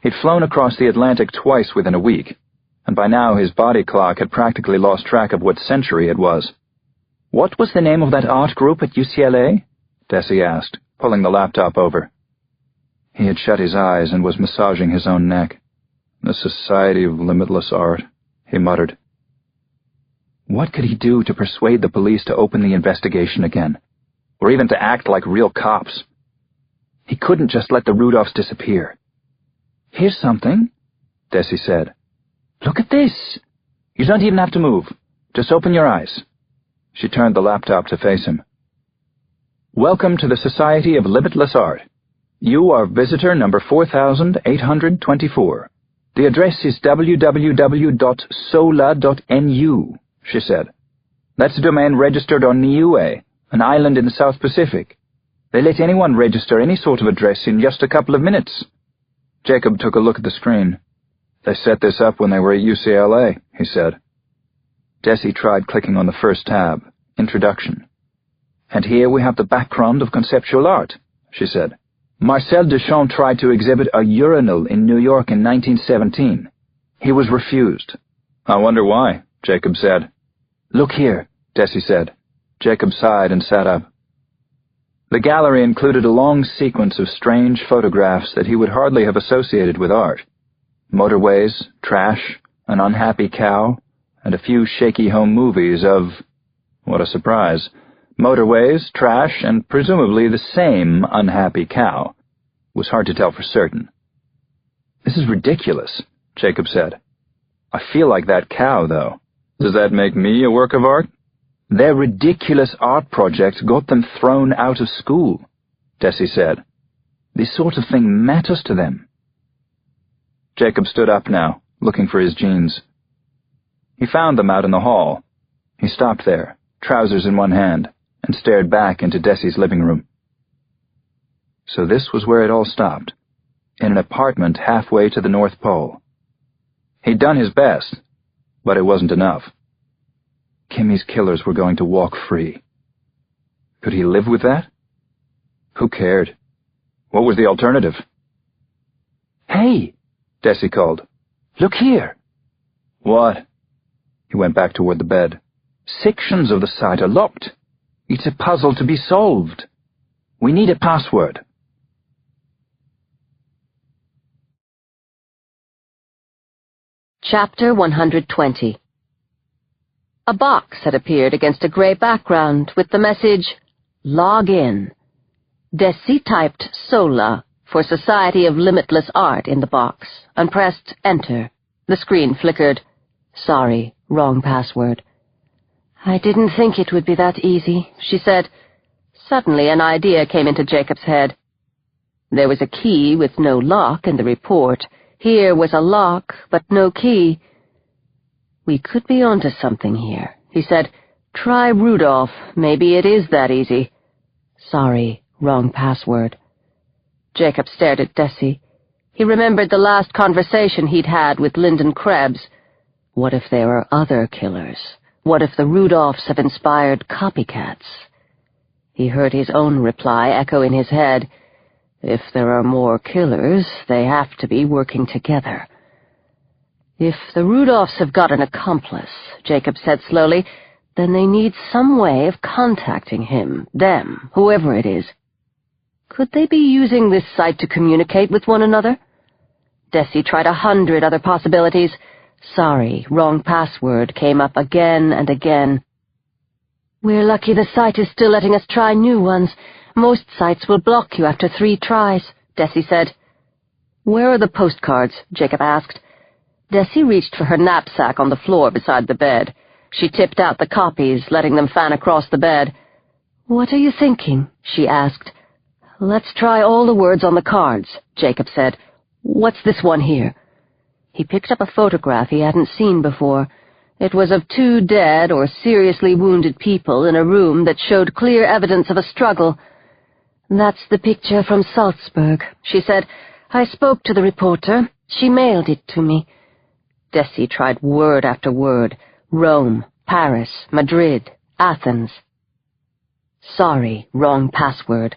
He'd flown across the Atlantic twice within a week, and by now his body clock had practically lost track of what century it was. What was the name of that art group at UCLA? Desi asked, pulling the laptop over. He had shut his eyes and was massaging his own neck. The Society of Limitless Art, he muttered. What could he do to persuade the police to open the investigation again, or even to act like real cops? He couldn't just let the Rudolphs disappear. Here's something, Desi said. Look at this. You don't even have to move. Just open your eyes. She turned the laptop to face him. Welcome to the Society of Limitless Art. You are visitor number 4824. The address is www.sola.nu. She said. That's a domain registered on Niue, an island in the South Pacific. They let anyone register any sort of address in just a couple of minutes. Jacob took a look at the screen. They set this up when they were at UCLA, he said. Desi tried clicking on the first tab, Introduction. And here we have the background of conceptual art, she said. Marcel Duchamp tried to exhibit a urinal in New York in 1917. He was refused. I wonder why, Jacob said. Look here, Desi said. Jacob sighed and sat up. The gallery included a long sequence of strange photographs that he would hardly have associated with art. Motorways, trash, an unhappy cow, and a few shaky home movies of, what a surprise, motorways, trash, and presumably the same unhappy cow. It was hard to tell for certain. This is ridiculous, Jacob said. I feel like that cow, though. Does that make me a work of art? Their ridiculous art project got them thrown out of school, Desi said. This sort of thing matters to them. Jacob stood up now, looking for his jeans. He found them out in the hall. He stopped there, trousers in one hand, and stared back into Desi's living room. So this was where it all stopped, in an apartment halfway to the North Pole. He'd done his best, but it wasn't enough. Kimmy's killers were going to walk free. Could he live with that? Who cared? What was the alternative? Hey, Desi called. Look here. What? He went back toward the bed. Sections of the site are locked. It's a puzzle to be solved. We need a password. Chapter 120. A box had appeared against a grey background with the message, Log in. Desi typed SOLA for Society of Limitless Art in the box and pressed Enter. The screen flickered. Sorry, wrong password. I didn't think it would be that easy, she said. Suddenly an idea came into Jacob's head. There was a key with no lock in the report. Here was a lock, but no key. We could be onto something here, he said. Try Rudolph. Maybe it is that easy. Sorry, wrong password. Jacob stared at Desi. He remembered the last conversation he'd had with Lyndon Krebs. What if there are other killers? What if the Rudolphs have inspired copycats? He heard his own reply echo in his head. If there are more killers, they have to be working together. If the Rudolphs have got an accomplice, Jacob said slowly, then they need some way of contacting him, them, whoever it is. Could they be using this site to communicate with one another? Desi tried 100 other possibilities. Sorry, wrong password came up again and again. We're lucky the site is still letting us try new ones. Most sites will block you after 3 tries, Desi said. Where are the postcards? Jacob asked. Desi reached for her knapsack on the floor beside the bed. She tipped out the copies, letting them fan across the bed. What are you thinking? She asked. Let's try all the words on the cards, Jacob said. What's this one here? He picked up a photograph he hadn't seen before. It was of 2 dead or seriously wounded people in a room that showed clear evidence of a struggle. That's the picture from Salzburg, she said. I spoke to the reporter. She mailed it to me. Desi tried word after word. Rome, Paris, Madrid, Athens. Sorry, wrong password.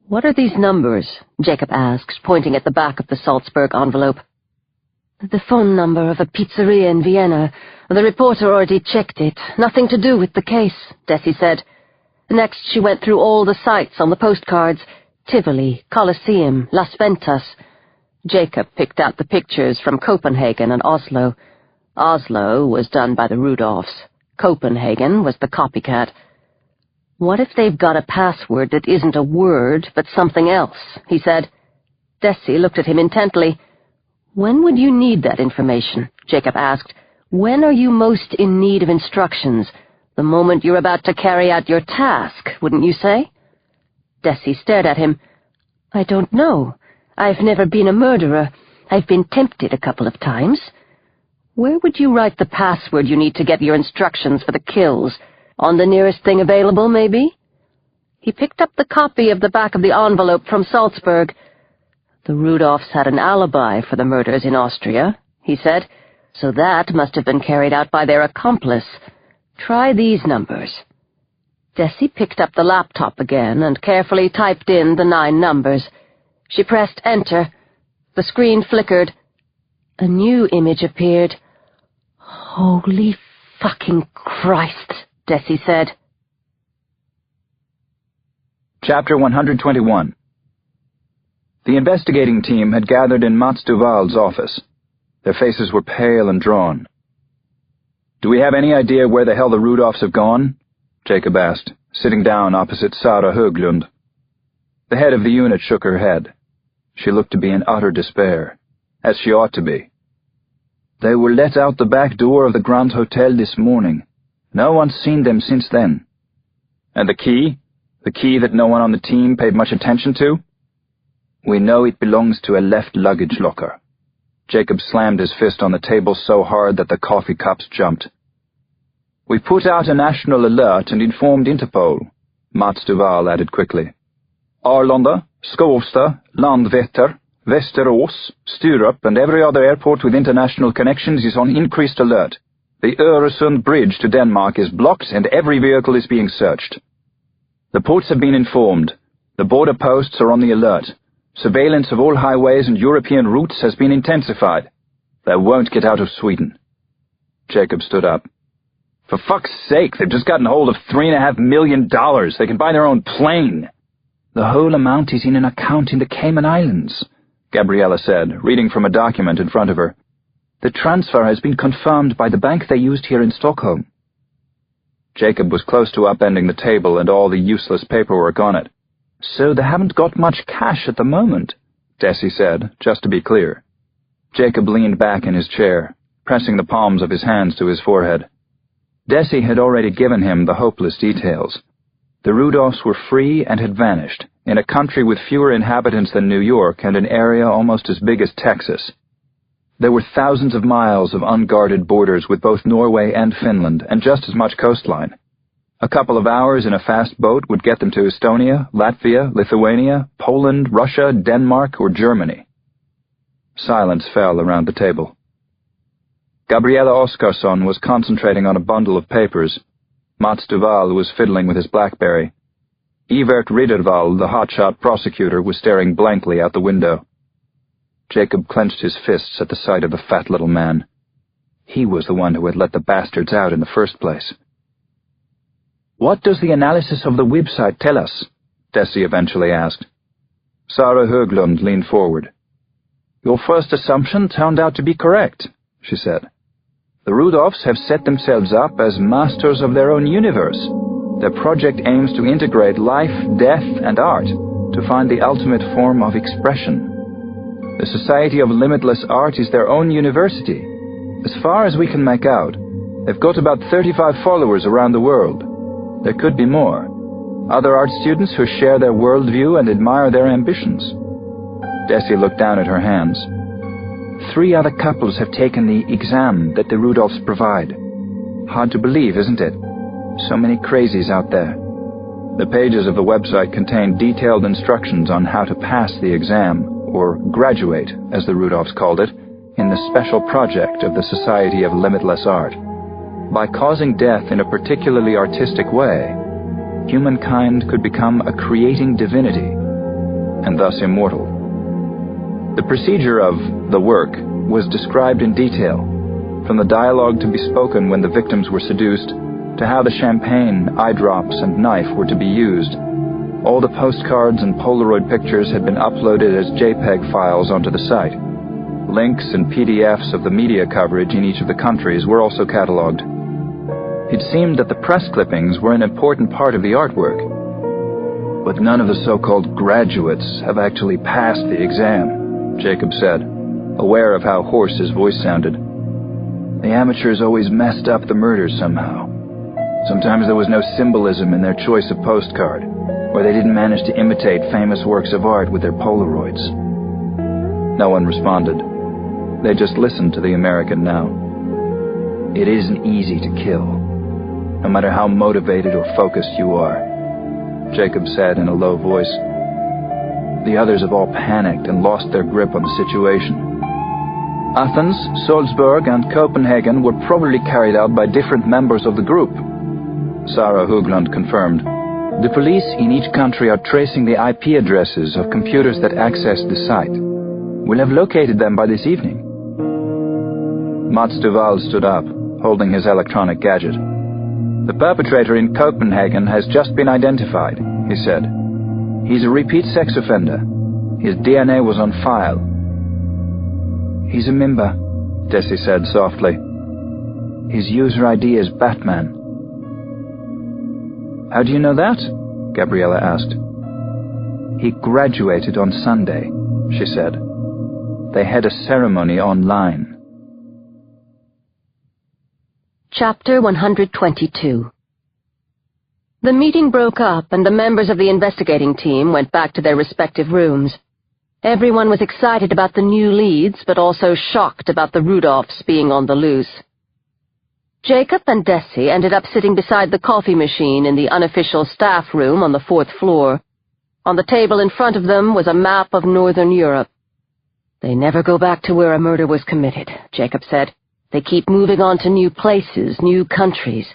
What are these numbers? Jacob asked, pointing at the back of the Salzburg envelope. The phone number of a pizzeria in Vienna. The reporter already checked it. Nothing to do with the case, Desi said. Next she went through all the sites on the postcards. Tivoli, Colosseum, Las Ventas. Jacob picked out the pictures from Copenhagen and Oslo. Oslo was done by the Rudolphs. Copenhagen was the copycat. What if they've got a password that isn't a word, but something else? He said. Desi looked at him intently. When would you need that information? Jacob asked. When are you most in need of instructions? The moment you're about to carry out your task, wouldn't you say? Desi stared at him. I don't know. I've never been a murderer. I've been tempted a couple of times. Where would you write the password you need to get your instructions for the kills? On the nearest thing available, maybe? He picked up the copy of the back of the envelope from Salzburg. The Rudolphs had an alibi for the murders in Austria, he said, so that must have been carried out by their accomplice. Try these numbers. Desi picked up the laptop again and carefully typed in the 9 numbers. She pressed enter. The screen flickered. A new image appeared. Holy fucking Christ, Desi said. Chapter 121. The investigating team had gathered in Mats Duval's office. Their faces were pale and drawn. Do we have any idea where the hell the Rudolphs have gone? Jacob asked, sitting down opposite Sara Höglund. The head of the unit shook her head. She looked to be in utter despair, as she ought to be. They were let out the back door of the Grand Hotel this morning. No one's seen them since then. And the key? The key that no one on the team paid much attention to? We know it belongs to a left luggage locker. Jacob slammed his fist on the table so hard that the coffee cups jumped. We put out a national alert and informed Interpol, Mats Duval added quickly. Arlanda, Skålsta, Landvetter, Västerås, Sturup, and every other airport with international connections is on increased alert. The Öresund bridge to Denmark is blocked and every vehicle is being searched. The ports have been informed. The border posts are on the alert. Surveillance of all highways and European routes has been intensified. They won't get out of Sweden. Jacob stood up. For fuck's sake, they've just gotten hold of $3.5 million. They can buy their own plane. The whole amount is in an account in the Cayman Islands, Gabriella said, reading from a document in front of her. The transfer has been confirmed by the bank they used here in Stockholm. Jacob was close to upending the table and all the useless paperwork on it. So they haven't got much cash at the moment, Desi said, just to be clear. Jacob leaned back in his chair, pressing the palms of his hands to his forehead. Desi had already given him the hopeless details. The Rudolphs were free and had vanished, in a country with fewer inhabitants than New York and an area almost as big as Texas. There were thousands of miles of unguarded borders with both Norway and Finland, and just as much coastline. A couple of hours in a fast boat would get them to Estonia, Latvia, Lithuania, Poland, Russia, Denmark, or Germany. Silence fell around the table. Gabriella Oskarsson was concentrating on a bundle of papers. Mats Duval was fiddling with his BlackBerry. Evert Riddervall, the hotshot prosecutor, was staring blankly out the window. Jacob clenched his fists at the sight of the fat little man. He was the one who had let the bastards out in the first place. What does the analysis of the website tell us? Desi eventually asked. Sarah Höglund leaned forward. Your first assumption turned out to be correct, she said. The Rudolphs have set themselves up as masters of their own universe. Their project aims to integrate life, death, and art to find the ultimate form of expression. The Society of Limitless Art is their own university. As far as we can make out, they've got about 35 followers around the world. There could be more. Other art students who share their worldview and admire their ambitions. Desi looked down at her hands. 3 other couples have taken the exam that the Rudolphs provide. Hard to believe, isn't it? So many crazies out there. The pages of the website contain detailed instructions on how to pass the exam, or graduate, as the Rudolphs called it, in the special project of the Society of Limitless Art. By causing death in a particularly artistic way, humankind could become a creating divinity, and thus immortal. The procedure of the work was described in detail, from the dialogue to be spoken when the victims were seduced, to how the champagne, eye drops, and knife were to be used. All the postcards and Polaroid pictures had been uploaded as JPEG files onto the site. Links and PDFs of the media coverage in each of the countries were also catalogued. It seemed that the press clippings were an important part of the artwork, but none of the so-called graduates have actually passed the exam, Jacob said, aware of how hoarse his voice sounded. The amateurs always messed up the murders somehow. Sometimes there was no symbolism in their choice of postcard, or they didn't manage to imitate famous works of art with their Polaroids. No one responded. They just listened to the American now. It isn't easy to kill, no matter how motivated or focused you are, Jacob said in a low voice. The others have all panicked and lost their grip on the situation. Athens, Salzburg, and Copenhagen were probably carried out by different members of the group, Sarah Höglund confirmed. The police in each country are tracing the IP addresses of computers that accessed the site. We'll have located them by this evening. Mats Duval stood up, holding his electronic gadget. The perpetrator in Copenhagen has just been identified, he said. He's a repeat sex offender. His DNA was on file. He's a member, Desi said softly. His user ID is Batman. How do you know that? Gabriella asked. He graduated on Sunday, she said. They had a ceremony online. Chapter 122. The meeting broke up and the members of the investigating team went back to their respective rooms. Everyone was excited about the new leads, but also shocked about the Rudolphs being on the loose. Jacob and Desi ended up sitting beside the coffee machine in the unofficial staff room on the 4th floor. On the table in front of them was a map of Northern Europe. They never go back to where a murder was committed, Jacob said. They keep moving on to new places, new countries.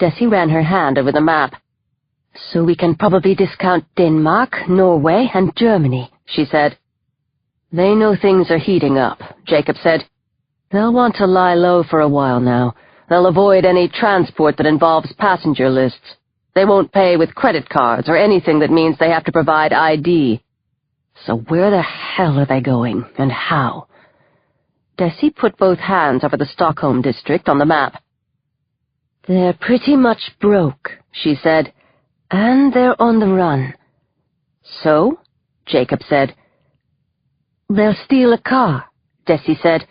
Desi ran her hand over the map. So we can probably discount Denmark, Norway, and Germany, she said. They know things are heating up, Jacob said. They'll want to lie low for a while now. They'll avoid any transport that involves passenger lists. They won't pay with credit cards or anything that means they have to provide ID. So where the hell are they going, and how? Desi put both hands over the Stockholm district on the map. They're pretty much broke, she said, and they're on the run. So? Jacob said. They'll steal a car, Desi said.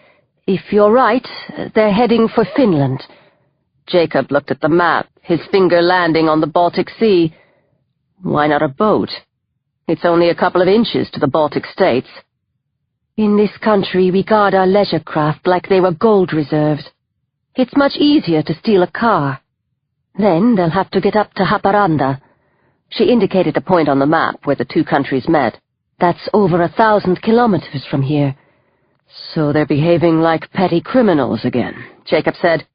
If you're right, they're heading for Finland. Jacob looked at the map, his finger landing on the Baltic Sea. Why not a boat? It's only a couple of inches to the Baltic states. In this country, we guard our leisure craft like they were gold reserves. It's much easier to steal a car. Then they'll have to get up to Haparanda. She indicated a point on the map where the two countries met. That's over 1,000 kilometers from here. So they're behaving like petty criminals again, Jacob said.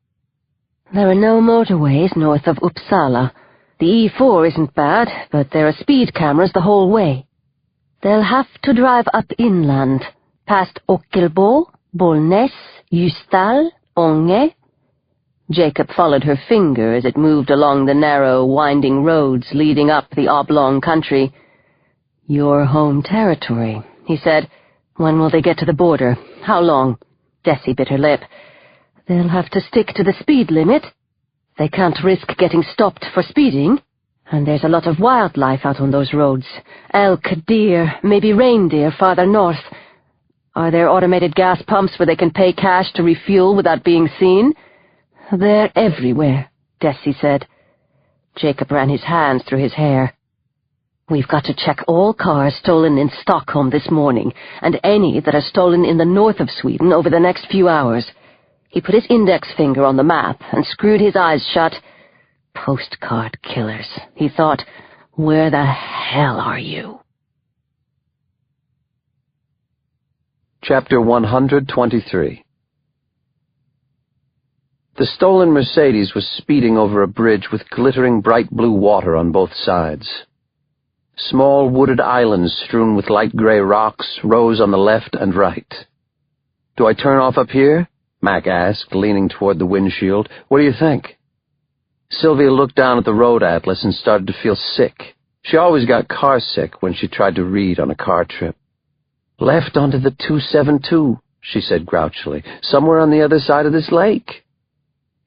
There are no motorways north of Uppsala. The E4 isn't bad, but there are speed cameras the whole way. They'll have to drive up inland, past Ockelbo, Bollnäs, Ljusdal, Ånge. Jacob followed her finger as it moved along the narrow, winding roads leading up the oblong country. "Your home territory," he said. "When will they get to the border? How long?" Desi bit her lip. "They'll have to stick to the speed limit. They can't risk getting stopped for speeding. And there's a lot of wildlife out on those roads. Elk, deer, maybe reindeer farther north. Are there automated gas pumps where they can pay cash to refuel without being seen?" "They're everywhere," Desi said. Jacob ran his hands through his hair. "We've got to check all cars stolen in Stockholm this morning, and any that are stolen in the north of Sweden over the next few hours." He put his index finger on the map and screwed his eyes shut. "Postcard Killers," he thought. "Where the hell are you?" Chapter 123. The stolen Mercedes was speeding over a bridge with glittering bright blue water on both sides. Small wooded islands strewn with light gray rocks rose on the left and right. "Do I turn off up here?" Mac asked, leaning toward the windshield. "What do you think?" Sylvia looked down at the road atlas and started to feel sick. She always got car sick when she tried to read on a car trip. "Left onto the 272, she said grouchily, "somewhere on the other side of this lake."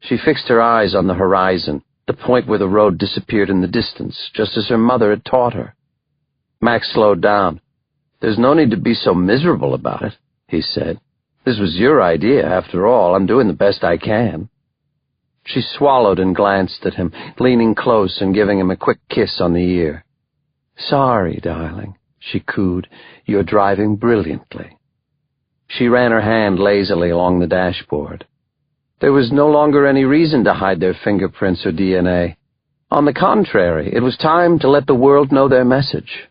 She fixed her eyes on the horizon, the point where the road disappeared in the distance, just as her mother had taught her. Max slowed down. "There's no need to be so miserable about it," he said. "This was your idea, after all. I'm doing the best I can." She swallowed and glanced at him, leaning close and giving him a quick kiss on the ear. "Sorry, darling," she cooed. "You're driving brilliantly." She ran her hand lazily along the dashboard. There was no longer any reason to hide their fingerprints or DNA. On the contrary, it was time to let the world know their message.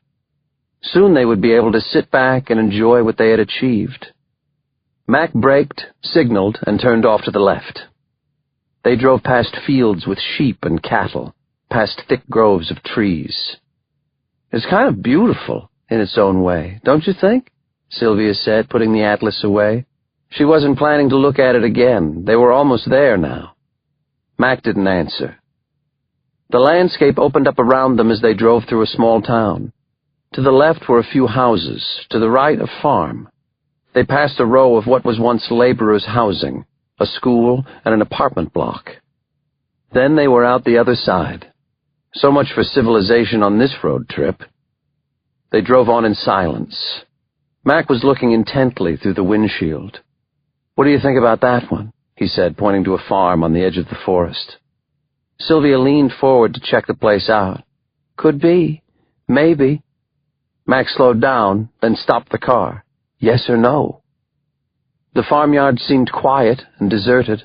Soon they would be able to sit back and enjoy what they had achieved. Mac braked, signaled, and turned off to the left. They drove past fields with sheep and cattle, past thick groves of trees. "It's kind of beautiful in its own way, don't you think?" Sylvia said, putting the atlas away. She wasn't planning to look at it again. They were almost there now. Mac didn't answer. The landscape opened up around them as they drove through a small town. To the left were a few houses, to the right a farm. They passed a row of what was once laborers' housing, a school, and an apartment block. Then they were out the other side. So much for civilization on this road trip. They drove on in silence. Mac was looking intently through the windshield. "What do you think about that one?" he said, pointing to a farm on the edge of the forest. Sylvia leaned forward to check the place out. "Could be. Maybe." Mac slowed down, then stopped the car. "Yes or no?" The farmyard seemed quiet and deserted.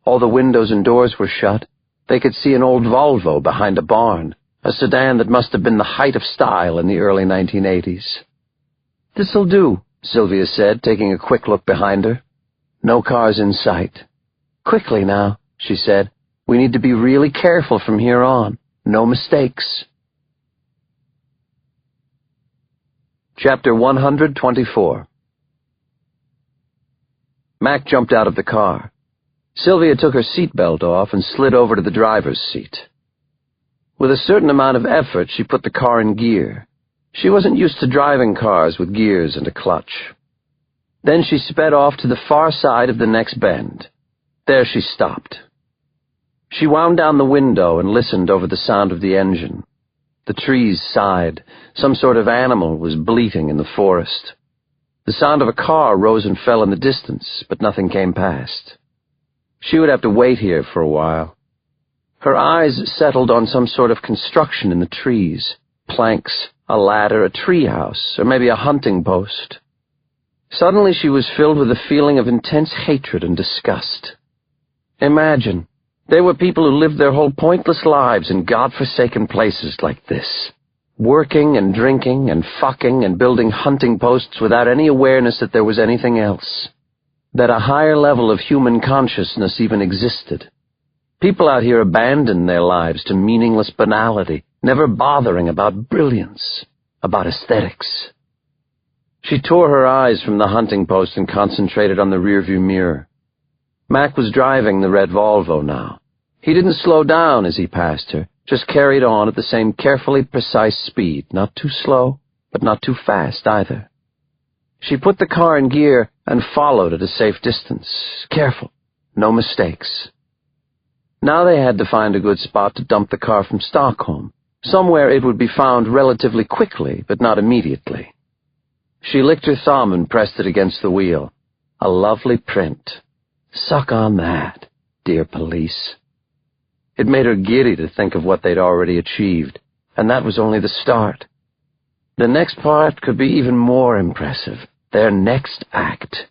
All the windows and doors were shut. They could see an old Volvo behind a barn, a sedan that must have been the height of style in the early 1980s. "This'll do," Sylvia said, taking a quick look behind her. No cars in sight. "Quickly now," she said. "We need to be really careful from here on. No mistakes." Chapter 124. Mac jumped out of the car. Sylvia took her seatbelt off and slid over to the driver's seat. With a certain amount of effort, she put the car in gear. She wasn't used to driving cars with gears and a clutch. Then she sped off to the far side of the next bend. There she stopped. She wound down the window and listened over the sound of the engine. The trees sighed. Some sort of animal was bleating in the forest. The sound of a car rose and fell in the distance, but nothing came past. She would have to wait here for a while. Her eyes settled on some sort of construction in the trees. Planks, a ladder, a treehouse, or maybe a hunting post. Suddenly she was filled with a feeling of intense hatred and disgust. Imagine, there were people who lived their whole pointless lives in God-forsaken places like this, working and drinking and fucking and building hunting posts without any awareness that there was anything else, that a higher level of human consciousness even existed. People out here abandoned their lives to meaningless banality, never bothering about brilliance, about aesthetics. She tore her eyes from the hunting post and concentrated on the rearview mirror. Mac was driving the red Volvo now. He didn't slow down as he passed her, just carried on at the same carefully precise speed, not too slow, but not too fast either. She put the car in gear and followed at a safe distance, careful, no mistakes. Now they had to find a good spot to dump the car from Stockholm, somewhere it would be found relatively quickly, but not immediately. She licked her thumb and pressed it against the wheel. A lovely print. Suck on that, dear police. It made her giddy to think of what they'd already achieved, and that was only the start. The next part could be even more impressive, their next act.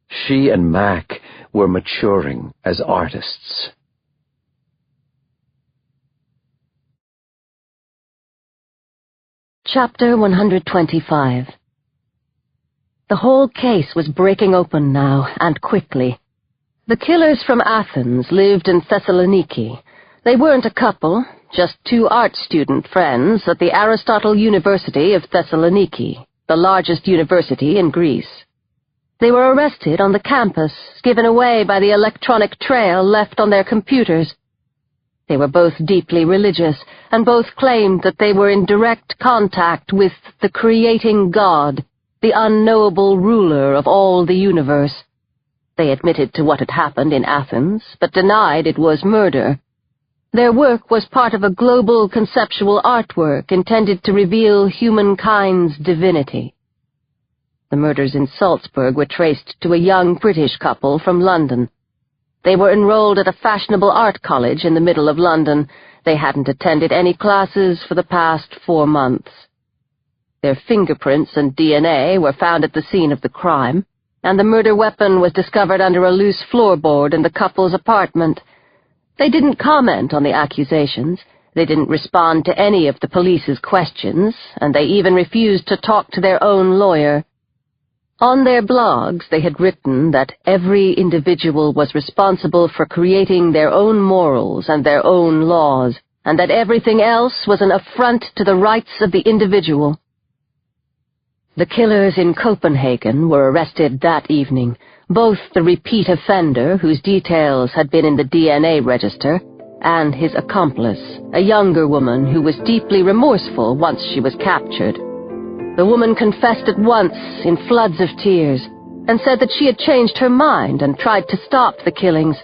She and Mac were maturing as artists. Chapter 125. The whole case was breaking open now, and quickly. The killers from Athens lived in Thessaloniki. They weren't a couple, just two art student friends at the Aristotle University of Thessaloniki, the largest university in Greece. They were arrested on the campus, given away by the electronic trail left on their computers. They were both deeply religious, and both claimed that they were in direct contact with the creating God, the unknowable ruler of all the universe. They admitted to what had happened in Athens, but denied it was murder. Their work was part of a global conceptual artwork intended to reveal humankind's divinity. The murders in Salzburg were traced to a young British couple from London. They were enrolled at a fashionable art college in the middle of London. They hadn't attended any classes for the past 4 months. Their fingerprints and DNA were found at the scene of the crime, and the murder weapon was discovered under a loose floorboard in the couple's apartment. They didn't comment on the accusations. They didn't respond to any of the police's questions, and they even refused to talk to their own lawyer. On their blogs, they had written that every individual was responsible for creating their own morals and their own laws, and that everything else was an affront to the rights of the individual. The killers in Copenhagen were arrested that evening, both the repeat offender, whose details had been in the DNA register, and his accomplice, a younger woman who was deeply remorseful once she was captured. The woman confessed at once in floods of tears, and said that she had changed her mind and tried to stop the killings.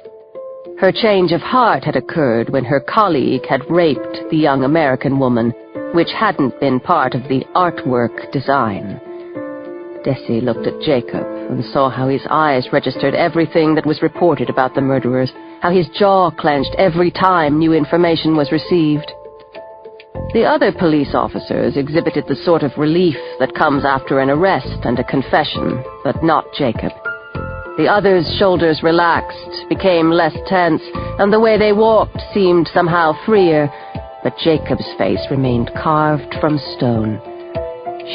Her change of heart had occurred when her colleague had raped the young American woman, which hadn't been part of the artwork design. Desi looked at Jacob and saw how his eyes registered everything that was reported about the murderers, how his jaw clenched every time new information was received. The other police officers exhibited the sort of relief that comes after an arrest and a confession, but not Jacob. The others' shoulders relaxed, became less tense, and the way they walked seemed somehow freer, but Jacob's face remained carved from stone.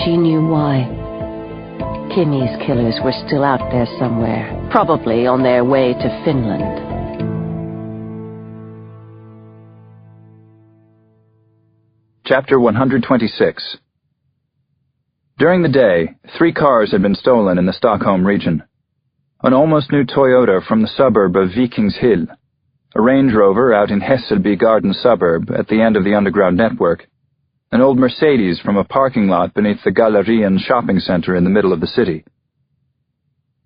She knew why. Kimmy's killers were still out there somewhere, probably on their way to Finland. Chapter 126. During the day, 3 cars had been stolen in the Stockholm region. An almost new Toyota from the suburb of Vikingshill, a Range Rover out in Hässelby Garden suburb at the end of the underground network, an old Mercedes from a parking lot beneath the Gallerian shopping center in the middle of the city.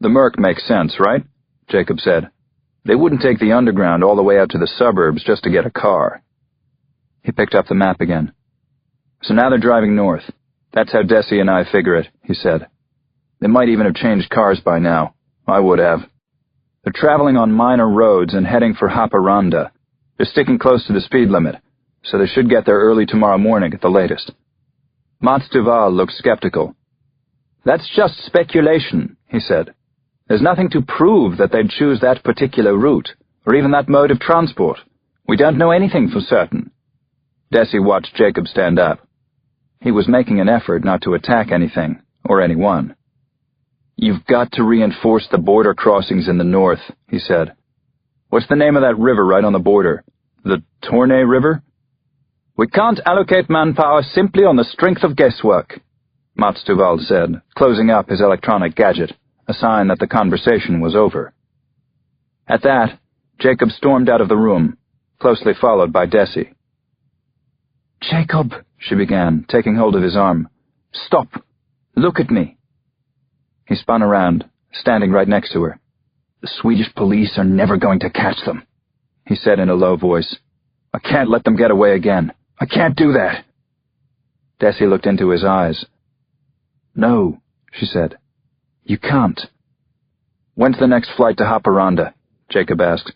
The Merc makes sense, right? Jacob said. They wouldn't take the underground all the way out to the suburbs just to get a car. He picked up the map again. So now they're driving north. That's how Desi and I figure it, he said. They might even have changed cars by now. I would have. They're traveling on minor roads and heading for Haparanda. They're sticking close to the speed limit, so they should get there early tomorrow morning at the latest. Mats Duval looked skeptical. That's just speculation, he said. There's nothing to prove that they'd choose that particular route, or even that mode of transport. We don't know anything for certain. Desi watched Jacob stand up. He was making an effort not to attack anything, or anyone. You've got to reinforce the border crossings in the north, he said. What's the name of that river right on the border? The Tournai River? We can't allocate manpower simply on the strength of guesswork, Mats Duval said, closing up his electronic gadget, a sign that the conversation was over. At that, Jacob stormed out of the room, closely followed by Desi. "Jacob," she began, taking hold of his arm. "Stop. Look at me." He spun around, standing right next to her. "The Swedish police are never going to catch them," he said in a low voice. "I can't let them get away again. I can't do that." Desi looked into his eyes. "No," she said. "You can't." "When's the next flight to Haparanda?" Jacob asked.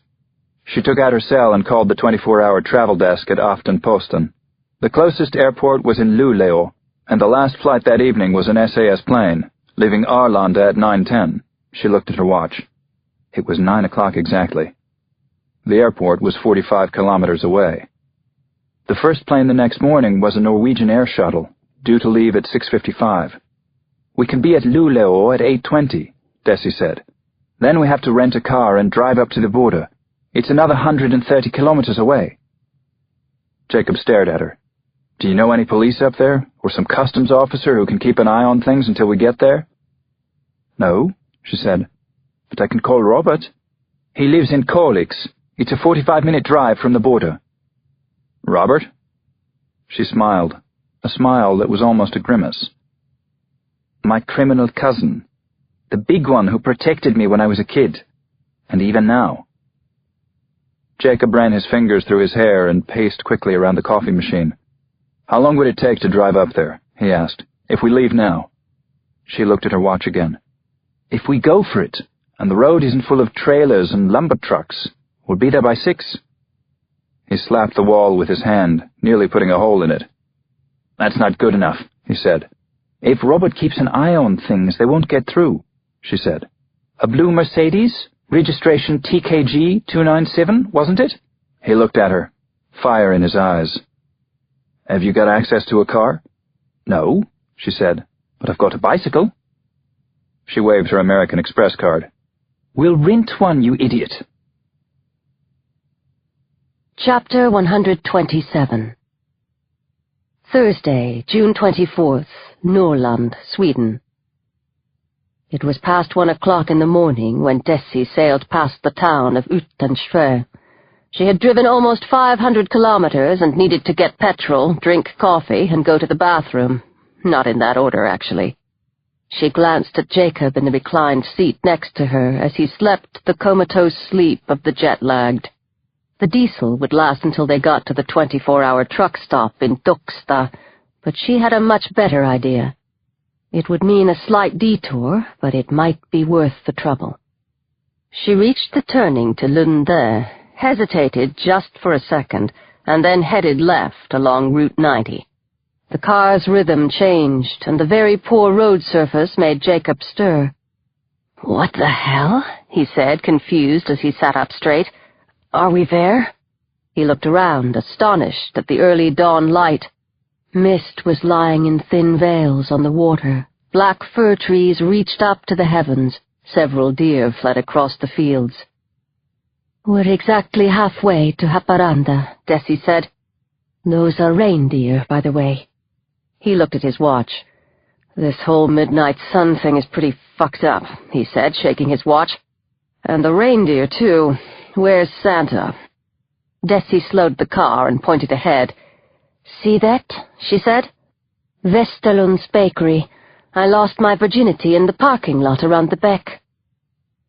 She took out her cell and called the 24-hour travel desk at Aftenposten. The closest airport was in Luleå, and the last flight that evening was an SAS plane, leaving Arlanda at 9:10. She looked at her watch. It was 9 o'clock exactly. The airport was 45 kilometers away. The first plane the next morning was a Norwegian air shuttle, due to leave at 6:55. "We can be at Luleå at 8:20, Desi said. "Then we have to rent a car and drive up to the border. It's another 130 kilometers away." Jacob stared at her. "Do you know any police up there, or some customs officer who can keep an eye on things until we get there?" "No," she said, "but I can call Robert. He lives in Kalix. It's a 45-minute drive from the border." "Robert?" She smiled, a smile that was almost a grimace. "My criminal cousin. The big one who protected me when I was a kid. And even now." Jacob ran his fingers through his hair and paced quickly around the coffee machine. "How long would it take to drive up there?" he asked. "If we leave now?" She looked at her watch again. "If we go for it, and the road isn't full of trailers and lumber trucks, we'll be there by 6. He slapped the wall with his hand, nearly putting a hole in it. "That's not good enough," he said. "If Robert keeps an eye on things, they won't get through," she said. "A blue Mercedes, registration TKG 297, wasn't it?" He looked at her, fire in his eyes. "Have you got access to a car?" "No," she said, "but I've got a bicycle." She waved her American Express card. "We'll rent one, you idiot." Chapter 127. Thursday, June 24th, Norrland, Sweden. It was past 1 o'clock in the morning when Desi sailed past the town of Uttensjö. She had driven almost 500 kilometers and needed to get petrol, drink coffee, and go to the bathroom. Not in that order, actually. She glanced at Jacob in the reclined seat next to her as he slept the comatose sleep of the jet-lagged. The diesel would last until they got to the 24-hour truck stop in Doksta, but she had a much better idea. It would mean a slight detour, but it might be worth the trouble. She reached the turning to Lunde, hesitated just for a second, and then headed left along Route 90. The car's rhythm changed, and the very poor road surface made Jacob stir. "What the hell?" he said, confused as he sat up straight. "Are we there?" He looked around, astonished at the early dawn light. Mist was lying in thin veils on the water. Black fir trees reached up to the heavens. Several deer fled across the fields. "We're exactly halfway to Haparanda," Desi said. "Those are reindeer, by the way." He looked at his watch. "This whole midnight sun thing is pretty fucked up," he said, shaking his watch. "And the reindeer, too. Where's Santa?" Desi slowed the car and pointed ahead. "See that?" she said. "Westerlund's bakery. I lost my virginity in the parking lot around the beck."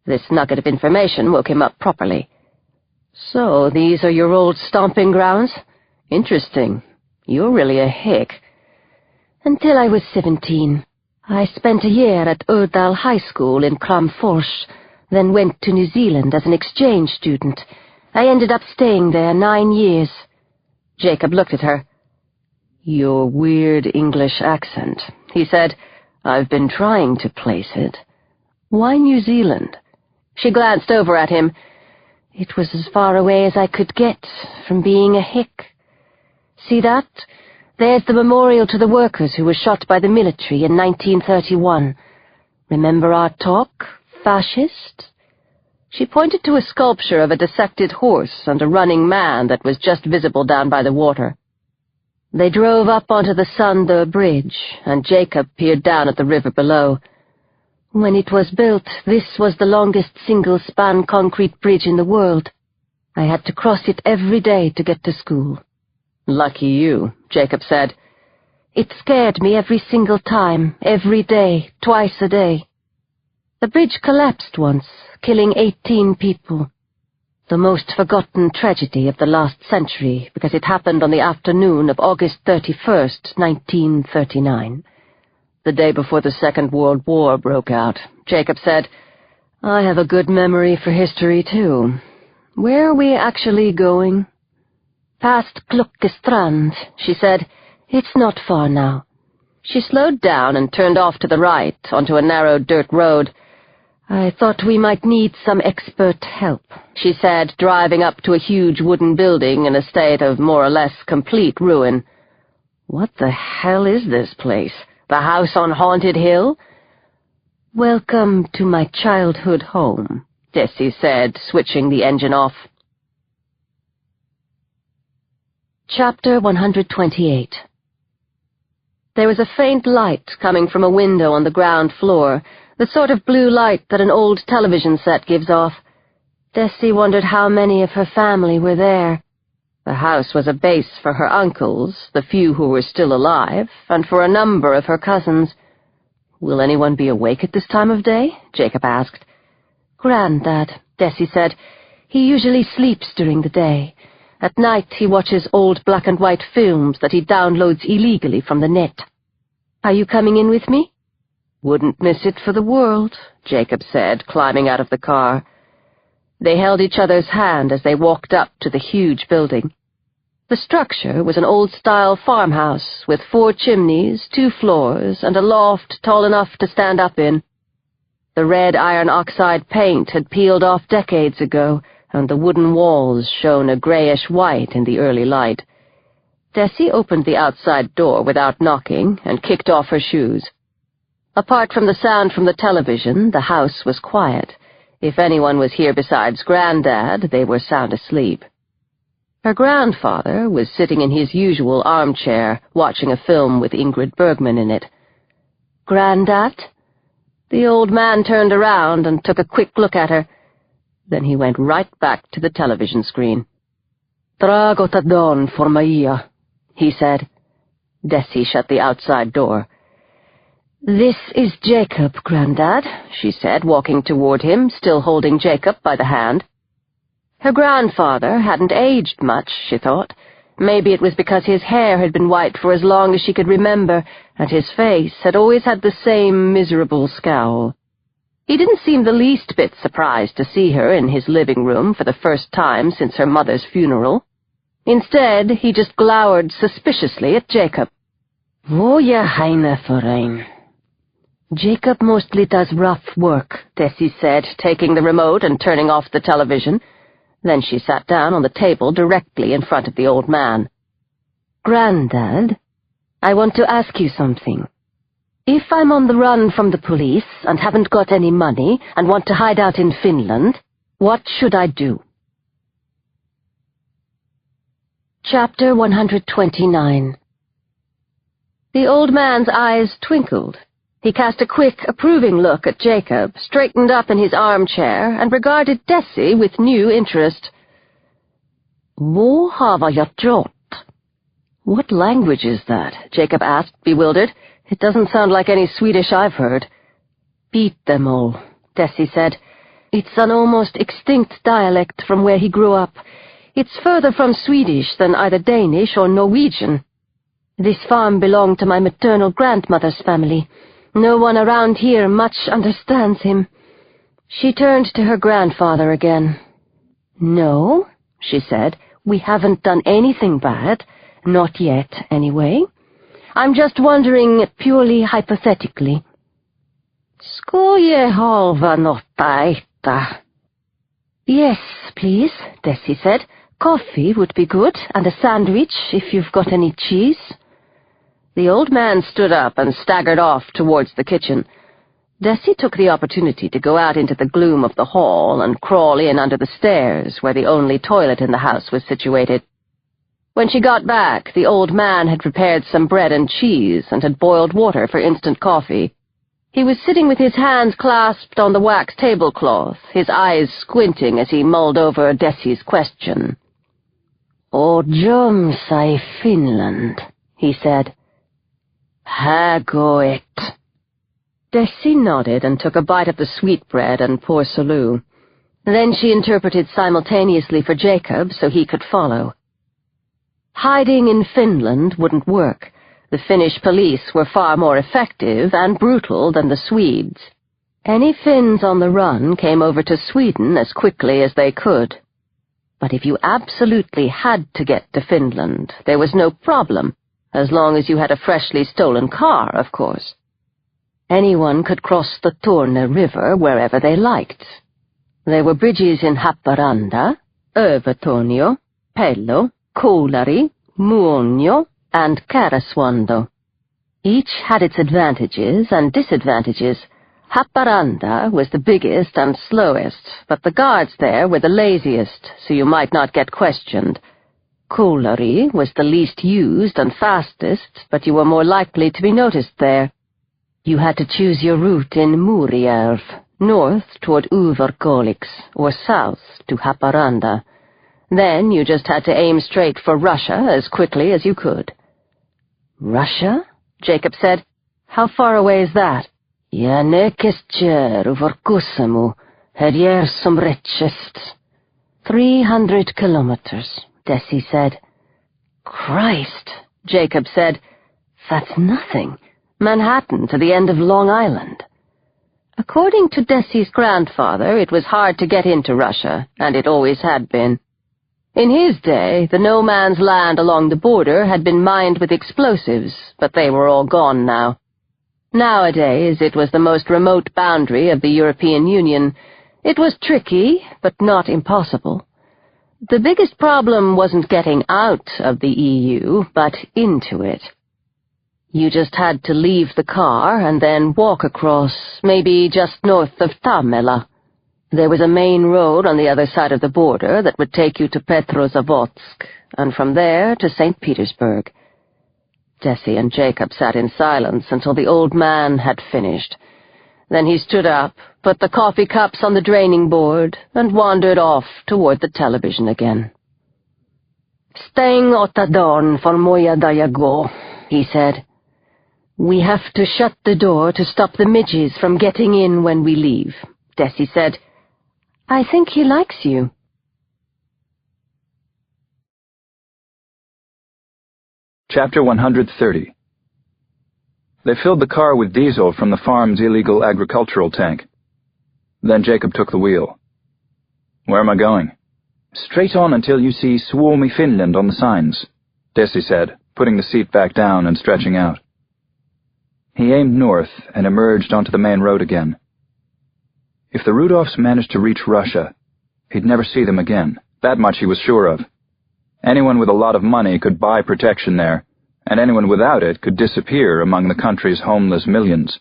This nugget of information woke him up properly. "So, these are your old stomping grounds? Interesting. You're really a hick." "Until I was 17. I spent a year at Urdal High School in Kramfors, then went to New Zealand as an exchange student. I ended up staying there 9 years. Jacob looked at her. "Your weird English accent," he said. "I've been trying to place it. Why New Zealand?" She glanced over at him. "It was as far away as I could get from being a hick. See that? There's the memorial to the workers who were shot by the military in 1931. Remember our talk, fascist?" She pointed to a sculpture of a dissected horse and a running man that was just visible down by the water. They drove up onto the Sandö Bridge, and Jacob peered down at the river below. When it was built, this was the longest single-span concrete bridge in the world. I had to cross it every day to get to school. Lucky you, Jacob said. It scared me every single time, every day, twice a day. The bridge collapsed once, killing 18 people. The most forgotten tragedy of the last century, because it happened on the afternoon of August 31st, 1939. The day before the Second World War broke out, Jacob said. I have a good memory for history, too. Where are we actually going? Past Klokkestrand, she said. It's not far now. She slowed down and turned off to the right, onto a narrow dirt road. I thought we might need some expert help, she said, driving up to a huge wooden building in a state of more or less complete ruin. What the hell is this place? The house on Haunted Hill? Welcome to my childhood home, Desi said, switching the engine off. Chapter 128. There was a faint light coming from a window on the ground floor, the sort of blue light that an old television set gives off. Desi wondered how many of her family were there. The house was a base for her uncles, the few who were still alive, and for a number of her cousins. Will anyone be awake at this time of day? Jacob asked. Granddad, Desi said. He usually sleeps during the day. At night he watches old black-and-white films that he downloads illegally from the net. Are you coming in with me? Wouldn't miss it for the world, Jacob said, climbing out of the car. They held each other's hand as they walked up to the huge building. The structure was an old-style farmhouse with 4 chimneys, 2 floors, and a loft tall enough to stand up in. The red iron oxide paint had peeled off decades ago, and the wooden walls shone a grayish-white in the early light. Desi opened the outside door without knocking and kicked off her shoes. Apart from the sound from the television, the house was quiet. If anyone was here besides Granddad, they were sound asleep. Her grandfather was sitting in his usual armchair, watching a film with Ingrid Bergman in it. Granddad? The old man turned around and took a quick look at her. Then he went right back to the television screen. Dragot a don for Maia, he said. Desi shut the outside door. This is Jacob, Granddad, she said, walking toward him, still holding Jacob by the hand. Her grandfather hadn't aged much, she thought. Maybe it was because his hair had been white for as long as she could remember, and his face had always had the same miserable scowl. He didn't seem the least bit surprised to see her in his living room for the first time since her mother's funeral. Instead, he just glowered suspiciously at Jacob. Wo je heine verein? Jacob mostly does rough work, Desi said, taking the remote and turning off the television. Then she sat down on the table directly in front of the old man. Granddad, I want to ask you something. If I'm on the run from the police and haven't got any money and want to hide out in Finland, what should I do? Chapter 129. The old man's eyes twinkled. He cast a quick, approving look at Jacob, straightened up in his armchair, and regarded Desi with new interest. Wo hava jag trott? What language is that? Jacob asked, bewildered. It doesn't sound like any Swedish I've heard. Beat them all, Desi said. It's an almost extinct dialect from where he grew up. It's further from Swedish than either Danish or Norwegian. This farm belonged to my maternal grandmother's family. No one around here much understands him. She turned to her grandfather again. No, she said, we haven't done anything bad. Not yet, anyway. I'm just wondering, purely hypothetically. Skulle halva notta äta? Yes, please, Desi said. Coffee would be good, and a sandwich, if you've got any cheese. The old man stood up and staggered off towards the kitchen. Desi took the opportunity to go out into the gloom of the hall and crawl in under the stairs, where the only toilet in the house was situated. When she got back, the old man had prepared some bread and cheese and had boiled water for instant coffee. He was sitting with his hands clasped on the wax tablecloth, his eyes squinting as he mulled over Desi's question. "Ojum sai Finland," he said. "Hagoet." Desi nodded and took a bite of the sweetbread and pourcelou. Then she interpreted simultaneously for Jacob so he could follow. Hiding in Finland wouldn't work. The Finnish police were far more effective and brutal than the Swedes. Any Finns on the run came over to Sweden as quickly as they could. But if you absolutely had to get to Finland, there was no problem, as long as you had a freshly stolen car, of course. Anyone could cross the Torne River wherever they liked. There were bridges in Haparanda, Övertorneå, Pello, Kolari, Muonio, and Karesuando. Each had its advantages and disadvantages. Haparanda was the biggest and slowest, but the guards there were the laziest, so you might not get questioned. Kolari was the least used and fastest, but you were more likely to be noticed there. You had to choose your route in Muurjärv, north toward Uverkolix, or south to Haparanda. Then you just had to aim straight for Russia as quickly as you could. "Russia?" Jacob said. "How far away is that?" "Jäänekestjär over Kuusamo, herjer som rättchest." 300 kilometers, Desi said. "Christ," Jacob said. "That's nothing. Manhattan to the end of Long Island." According to Desi's grandfather, it was hard to get into Russia, and it always had been. In his day, the no-man's land along the border had been mined with explosives, but they were all gone now. Nowadays, it was the most remote boundary of the European Union. It was tricky, but not impossible. The biggest problem wasn't getting out of the EU, but into it. You just had to leave the car and then walk across, maybe just north of Tammela. There was a main road on the other side of the border that would take you to Petrozavodsk, and from there to St. Petersburg. Desi and Jacob sat in silence until the old man had finished. Then he stood up, put the coffee cups on the draining board, and wandered off toward the television again. "Stäng åtta dörren för moja där jag går," he said. "We have to shut the door to stop the midges from getting in when we leave," Desi said. "I think he likes you." Chapter 130. They filled the car with diesel from the farm's illegal agricultural tank. Then Jacob took the wheel. "Where am I going?" "Straight on until you see Suomi Finland on the signs," Desi said, putting the seat back down and stretching out. He aimed north and emerged onto the main road again. If the Rudolphs managed to reach Russia, he'd never see them again. That much he was sure of. Anyone with a lot of money could buy protection there, and anyone without it could disappear among the country's homeless millions.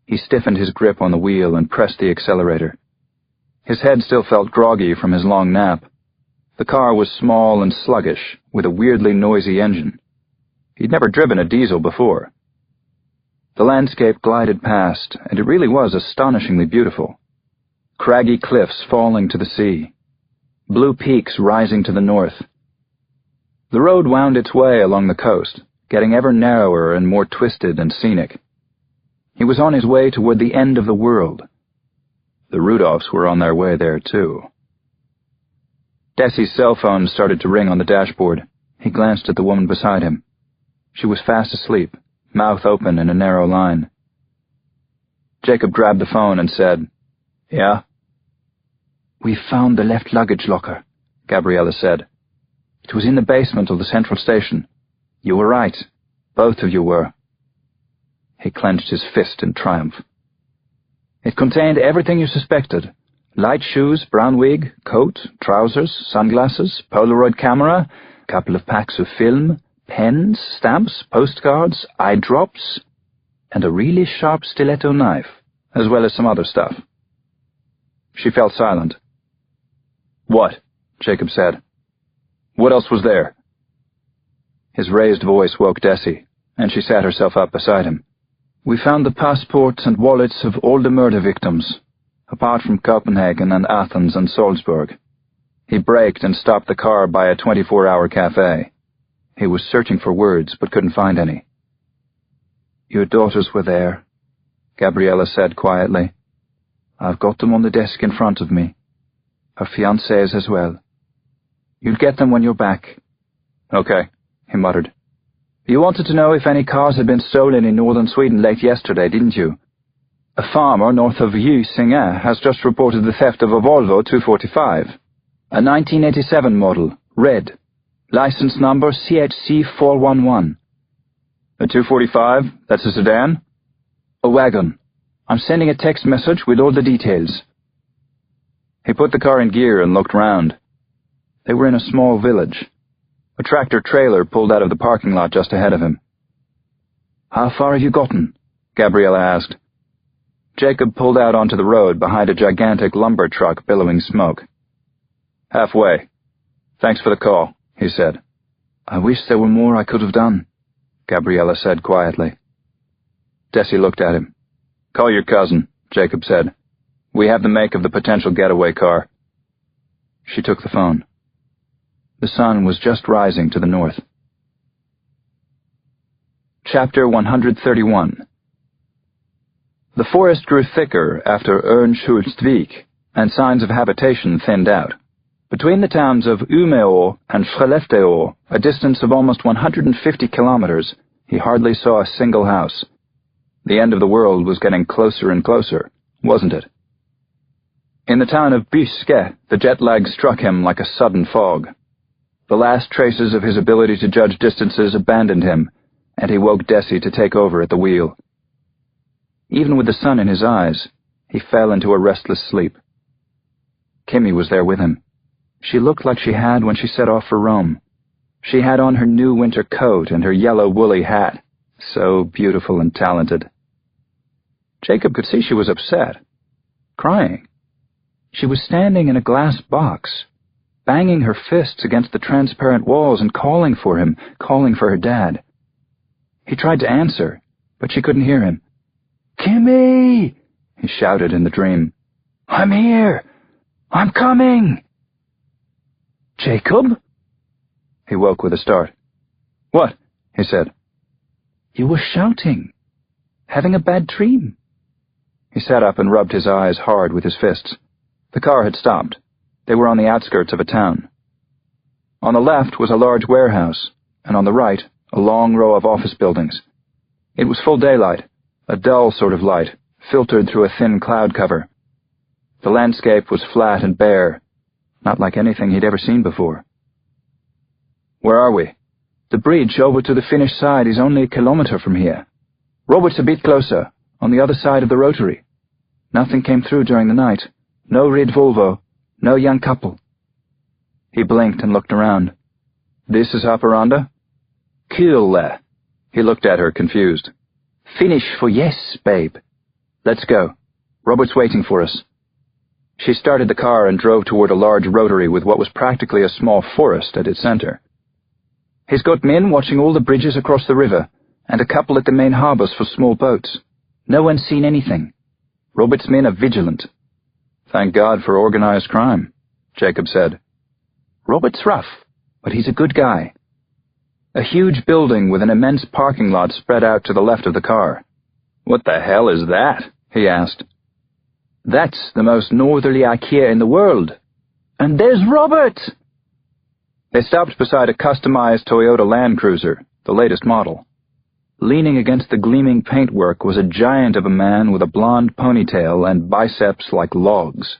He stiffened his grip on the wheel and pressed the accelerator. His head still felt groggy from his long nap. The car was small and sluggish, with a weirdly noisy engine. He'd never driven a diesel before. The landscape glided past, and it really was astonishingly beautiful. Craggy cliffs falling to the sea. Blue peaks rising to the north. The road wound its way along the coast, getting ever narrower and more twisted and scenic. He was on his way toward the end of the world. The Rudolphs were on their way there, too. Desi's cell phone started to ring on the dashboard. He glanced at the woman beside him. She was fast asleep, mouth open in a narrow line. Jacob grabbed the phone and said, "Yeah?" "We found the left luggage locker," Gabriella said. "It was in the basement of the central station. You were right. Both of you were." He clenched his fist in triumph. "It contained everything you suspected. Light shoes, brown wig, coat, trousers, sunglasses, Polaroid camera, a couple of packs of film, pens, stamps, postcards, eye drops, and a really sharp stiletto knife, as well as some other stuff." She fell silent. "What?" Jacob said. "What else was there?" His raised voice woke Desi, and she sat herself up beside him. We found the passports and wallets of all the murder victims, apart from Copenhagen and Athens and Salzburg. He braked and stopped the car by a 24-hour cafe. He was searching for words, but couldn't find any. Your daughters were there, Gabriella said quietly. I've got them on the desk in front of me. Her fiancés as well. You'll get them when you're back. Okay, he muttered. You wanted to know if any cars had been stolen in northern Sweden late yesterday, didn't you? A farmer north of Gysinge has just reported the theft of a Volvo 245, a 1987 model, red, license number CHC 411. A 245? That's a sedan? A wagon. I'm sending a text message with all the details. He put the car in gear and looked round. They were in a small village. A tractor-trailer pulled out of the parking lot just ahead of him. How far have you gotten? Gabriella asked. Jacob pulled out onto the road behind a gigantic lumber truck billowing smoke. Halfway. Thanks for the call, he said. I wish there were more I could have done, Gabriella said quietly. Desi looked at him. Call your cousin, Jacob said. We have the make of the potential getaway car. She took the phone. The sun was just rising to the north. Chapter 131. The forest grew thicker after Örnsköldsvik, and signs of habitation thinned out. Between the towns of Umeå and Skellefteå, a distance of almost 150 kilometers, he hardly saw a single house. The end of the world was getting closer and closer, wasn't it? In the town of Byske, the jet lag struck him like a sudden fog. The last traces of his ability to judge distances abandoned him, and he woke Desi to take over at the wheel. Even with the sun in his eyes, he fell into a restless sleep. Kimmy was there with him. She looked like she had when she set off for Rome. She had on her new winter coat and her yellow woolly hat, so beautiful and talented. Jacob could see she was upset, crying. She was standing in a glass box, banging her fists against the transparent walls and calling for him, calling for her dad. He tried to answer, but she couldn't hear him. Kimmy! He shouted in the dream. I'm here! I'm coming! Jacob? He woke with a start. What? He said. You were shouting. Having a bad dream. He sat up and rubbed his eyes hard with his fists. The car had stopped. They were on the outskirts of a town. On the left was a large warehouse, and on the right, a long row of office buildings. It was full daylight, a dull sort of light, filtered through a thin cloud cover. The landscape was flat and bare, not like anything he'd ever seen before. Where are we? The bridge over to the Finnish side is only a kilometer from here. Robert's a bit closer, on the other side of the rotary. Nothing came through during the night. No red Volvo. No young couple. He blinked and looked around. This is Haparanda? Kyllä. He looked at her, confused. Finnish for yes, babe. Let's go. Robert's waiting for us. She started the car and drove toward a large rotary with what was practically a small forest at its center. He's got men watching all the bridges across the river, and a couple at the main harbors for small boats. No one's seen anything. Robert's men are vigilant. Thank God for organized crime, Jacob said. Robert's rough, but he's a good guy. A huge building with an immense parking lot spread out to the left of the car. What the hell is that? He asked. That's the most northerly IKEA in the world. And there's Robert! They stopped beside a customized Toyota Land Cruiser, the latest model. Leaning against the gleaming paintwork was a giant of a man with a blonde ponytail and biceps like logs.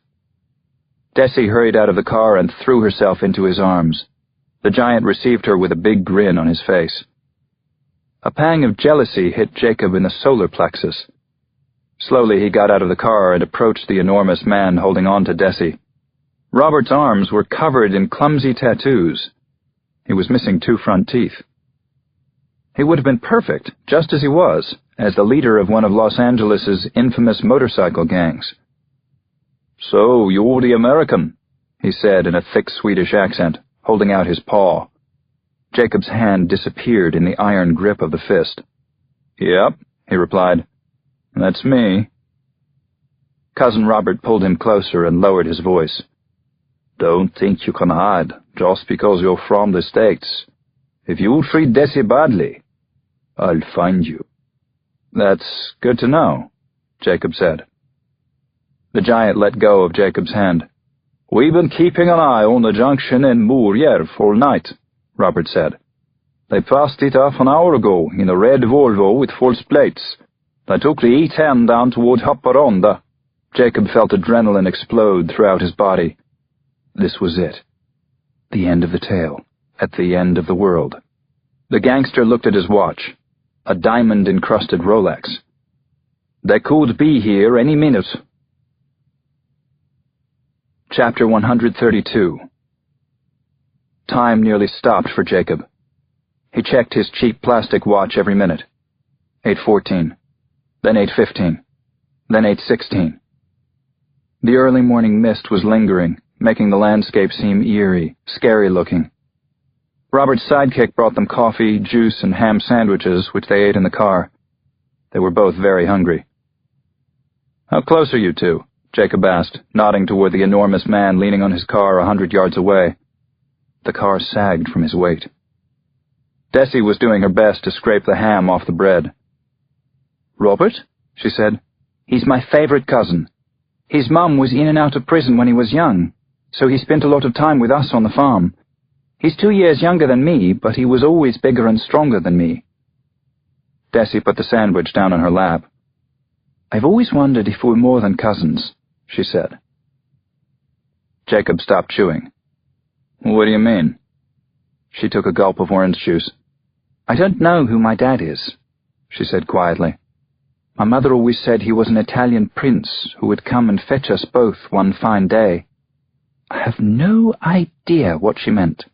Desi hurried out of the car and threw herself into his arms. The giant received her with a big grin on his face. A pang of jealousy hit Jacob in the solar plexus. Slowly he got out of the car and approached the enormous man holding on to Desi. Robert's arms were covered in clumsy tattoos. He was missing 2 front teeth. He would have been perfect, just as he was, as the leader of one of Los Angeles's infamous motorcycle gangs. So, you're the American, he said in a thick Swedish accent, holding out his paw. Jacob's hand disappeared in the iron grip of the fist. Yep, he replied. That's me. Cousin Robert pulled him closer and lowered his voice. Don't think you can hide just because you're from the States. If you treat Desi badly, I'll find you. That's good to know, Jacob said. The giant let go of Jacob's hand. We've been keeping an eye on the junction in Moorjer all night, Robert said. They passed it half an hour ago in a red Volvo with false plates. They took the E10 down toward Haparanda. Jacob felt adrenaline explode throughout his body. This was it. The end of the tale. At the end of the world. The gangster looked at his watch. A diamond-encrusted Rolex. They could be here any minute. Chapter 132. Time nearly stopped for Jacob. He checked his cheap plastic watch every minute. 8:14. Then 8:15. Then 8:16. The early morning mist was lingering, making the landscape seem eerie, scary-looking. Robert's sidekick brought them coffee, juice, and ham sandwiches, which they ate in the car. They were both very hungry. How close are you two? Jacob asked, nodding toward the enormous man leaning on his car 100 yards away. The car sagged from his weight. Desi was doing her best to scrape the ham off the bread. Robert, she said, he's my favorite cousin. His mum was in and out of prison when he was young, so he spent a lot of time with us on the farm. He's 2 years younger than me, but he was always bigger and stronger than me. Desi put the sandwich down on her lap. I've always wondered if we're more than cousins, she said. Jacob stopped chewing. What do you mean? She took a gulp of orange juice. I don't know who my dad is, she said quietly. My mother always said he was an Italian prince who would come and fetch us both one fine day. I have no idea what she meant.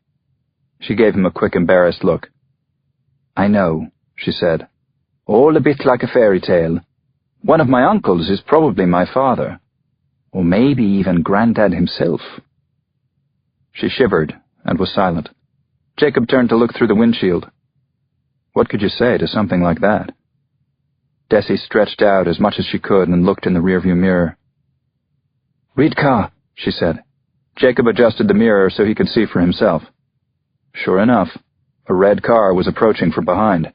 She gave him a quick, embarrassed look. I know, she said. All a bit like a fairy tale. One of my uncles is probably my father. Or maybe even Granddad himself. She shivered and was silent. Jacob turned to look through the windshield. What could you say to something like that? Desi stretched out as much as she could and looked in the rearview mirror. Red car, she said. Jacob adjusted the mirror so he could see for himself. Sure enough, a red car was approaching from behind.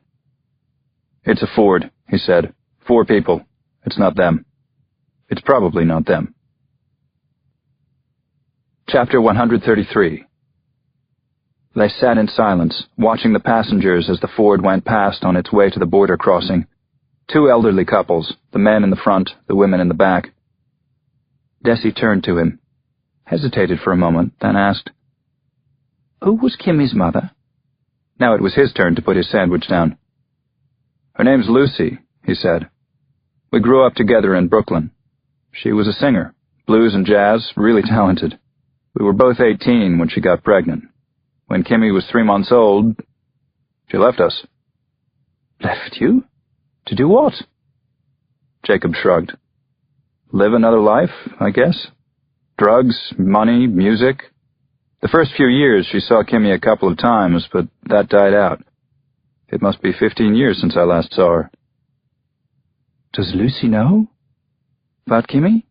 It's a Ford, he said. 4 people. It's not them. It's probably not them. Chapter 133. They sat in silence, watching the passengers as the Ford went past on its way to the border crossing. 2 elderly couples, the men in the front, the women in the back. Desi turned to him, hesitated for a moment, then asked, Who was Kimmy's mother? Now it was his turn to put his sandwich down. Her name's Lucy, he said. We grew up together in Brooklyn. She was a singer, blues and jazz, really talented. We were both 18 when she got pregnant. When Kimmy was 3 months old, she left us. Left you? To do what? Jacob shrugged. Live another life, I guess. Drugs, money, music. The first few years she saw Kimmy a couple of times, but that died out. It must be 15 years since I last saw her. Does Lucy know? About Kimmy?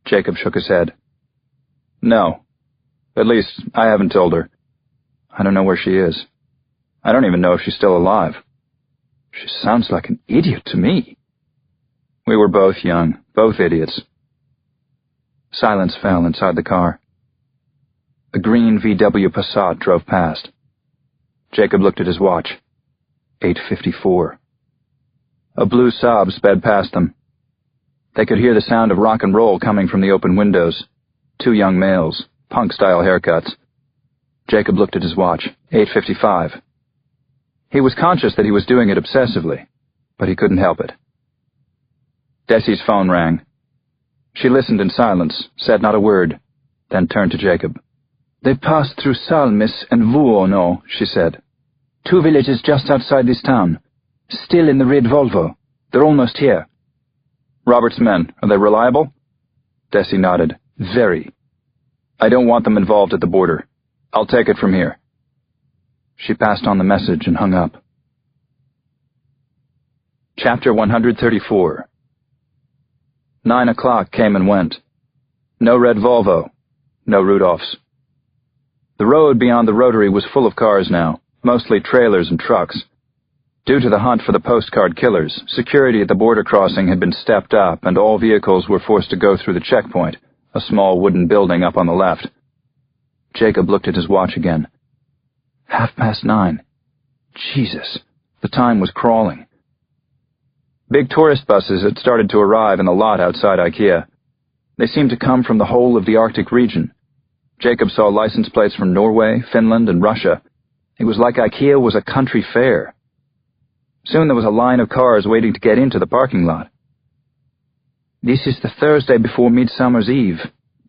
Jacob shook his head. No. At least, I haven't told her. I don't know where she is. I don't even know if she's still alive. She sounds like an idiot to me. We were both young, both idiots. Silence fell inside the car. A green VW Passat drove past. Jacob looked at his watch. 8:54. A blue Saab sped past them. They could hear the sound of rock and roll coming from the open windows. 2 young males, punk-style haircuts. Jacob looked at his watch. 8:55. He was conscious that he was doing it obsessively, but he couldn't help it. Desi's phone rang. She listened in silence, said not a word, then turned to Jacob. They passed through Salmis and Vuono, she said. 2 villages just outside this town. Still in the red Volvo. They're almost here. Robert's men, are they reliable? Desi nodded. Very. I don't want them involved at the border. I'll take it from here. She passed on the message and hung up. Chapter 134. 9 o'clock came and went. No red Volvo. No Rudolphs. The road beyond the rotary was full of cars now, mostly trailers and trucks. Due to the hunt for the postcard killers, security at the border crossing had been stepped up and all vehicles were forced to go through the checkpoint, a small wooden building up on the left. Jacob looked at his watch again. 9:30. Jesus, the time was crawling. Big tourist buses had started to arrive in the lot outside IKEA. They seemed to come from the whole of the Arctic region. Jacob saw license plates from Norway, Finland, and Russia. It was like IKEA was a country fair. Soon there was a line of cars waiting to get into the parking lot. "This is the Thursday before Midsummer's Eve,"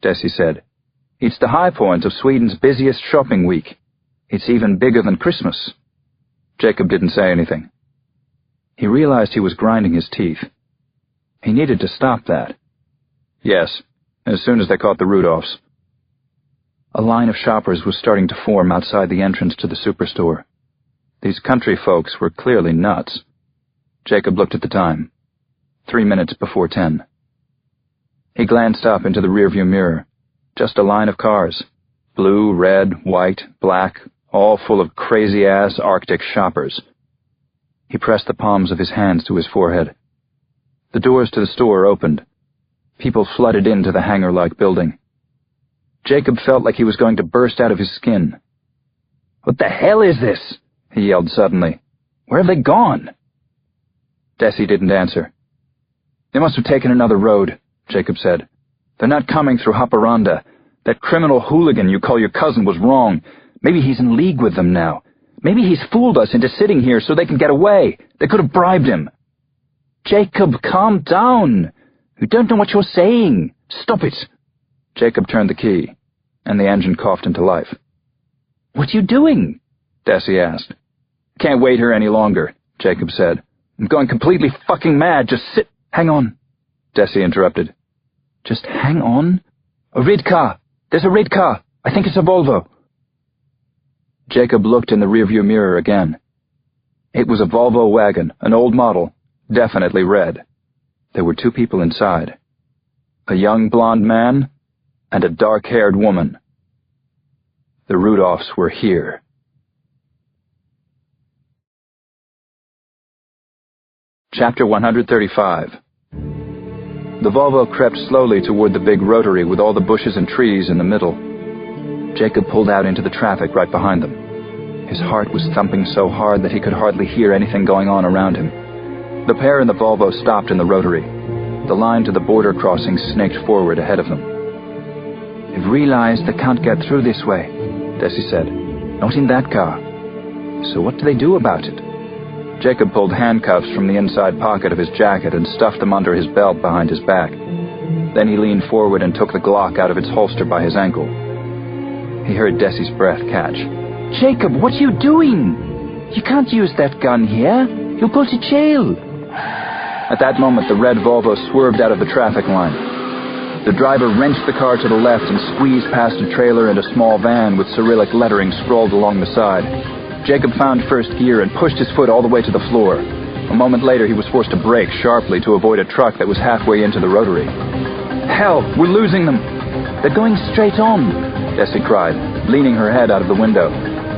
Desi said. "It's the high point of Sweden's busiest shopping week. It's even bigger than Christmas." Jacob didn't say anything. He realized he was grinding his teeth. He needed to stop that. Yes, as soon as they caught the Rudolphs. A line of shoppers was starting to form outside the entrance to the superstore. These country folks were clearly nuts. Jacob looked at the time. 3 minutes before 10. He glanced up into the rearview mirror. Just a line of cars. Blue, red, white, black, all full of crazy-ass Arctic shoppers. He pressed the palms of his hands to his forehead. The doors to the store opened. People flooded into the hangar-like building. Jacob felt like he was going to burst out of his skin. "What the hell is this?" he yelled suddenly. "Where have they gone?" Desi didn't answer. "They must have taken another road," Jacob said. "They're not coming through Haparanda. That criminal hooligan you call your cousin was wrong. Maybe he's in league with them now. Maybe he's fooled us into sitting here so they can get away. They could have bribed him." "Jacob, calm down. You don't know what you're saying. Stop it." Jacob turned the key, and the engine coughed into life. "What are you doing?" Desi asked. "Can't wait here any longer," Jacob said. "I'm going completely fucking mad. Just sit—" "Hang on," Desi interrupted. "Just hang on. A red car. There's a red car. I think it's a Volvo." Jacob looked in the rearview mirror again. It was a Volvo wagon, an old model, definitely red. There were 2 people inside. A young blonde man and a dark-haired woman. The Rudolphs were here. Chapter 135. The Volvo crept slowly toward the big rotary with all the bushes and trees in the middle. Jacob pulled out into the traffic right behind them. His heart was thumping so hard that he could hardly hear anything going on around him. The pair in the Volvo stopped in the rotary. The line to the border crossing snaked forward ahead of them. "They've realized they can't get through this way," Desi said. "Not in that car. So what do they do about it?" Jacob pulled handcuffs from the inside pocket of his jacket and stuffed them under his belt behind his back. Then he leaned forward and took the Glock out of its holster by his ankle. He heard Desi's breath catch. "Jacob, what are you doing? You can't use that gun here. You'll go to jail." At that moment, the red Volvo swerved out of the traffic line. The driver wrenched the car to the left and squeezed past a trailer and a small van with Cyrillic lettering scrawled along the side. Jacob found first gear and pushed his foot all the way to the floor. A moment later, he was forced to brake sharply to avoid a truck that was halfway into the rotary. "Hell, we're losing them." "They're going straight on," Desi cried, leaning her head out of the window.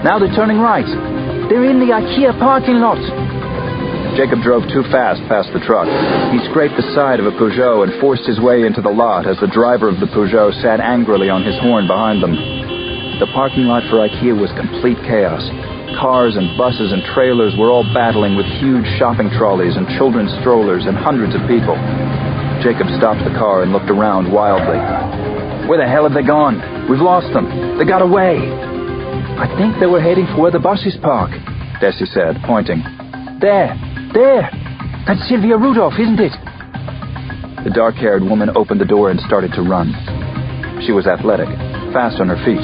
"Now they're turning right. They're in the IKEA parking lot." Jacob drove too fast past the truck. He scraped the side of a Peugeot and forced his way into the lot as the driver of the Peugeot sat angrily on his horn behind them. The parking lot for IKEA was complete chaos. Cars and buses and trailers were all battling with huge shopping trolleys and children's strollers and hundreds of people. Jacob stopped the car and looked around wildly. "Where the hell have they gone? We've lost them. They got away." "I think they were heading for where the buses park," Desi said, pointing. There! That's Sylvia Rudolph, isn't it?" The dark-haired woman opened the door and started to run. She was athletic, fast on her feet.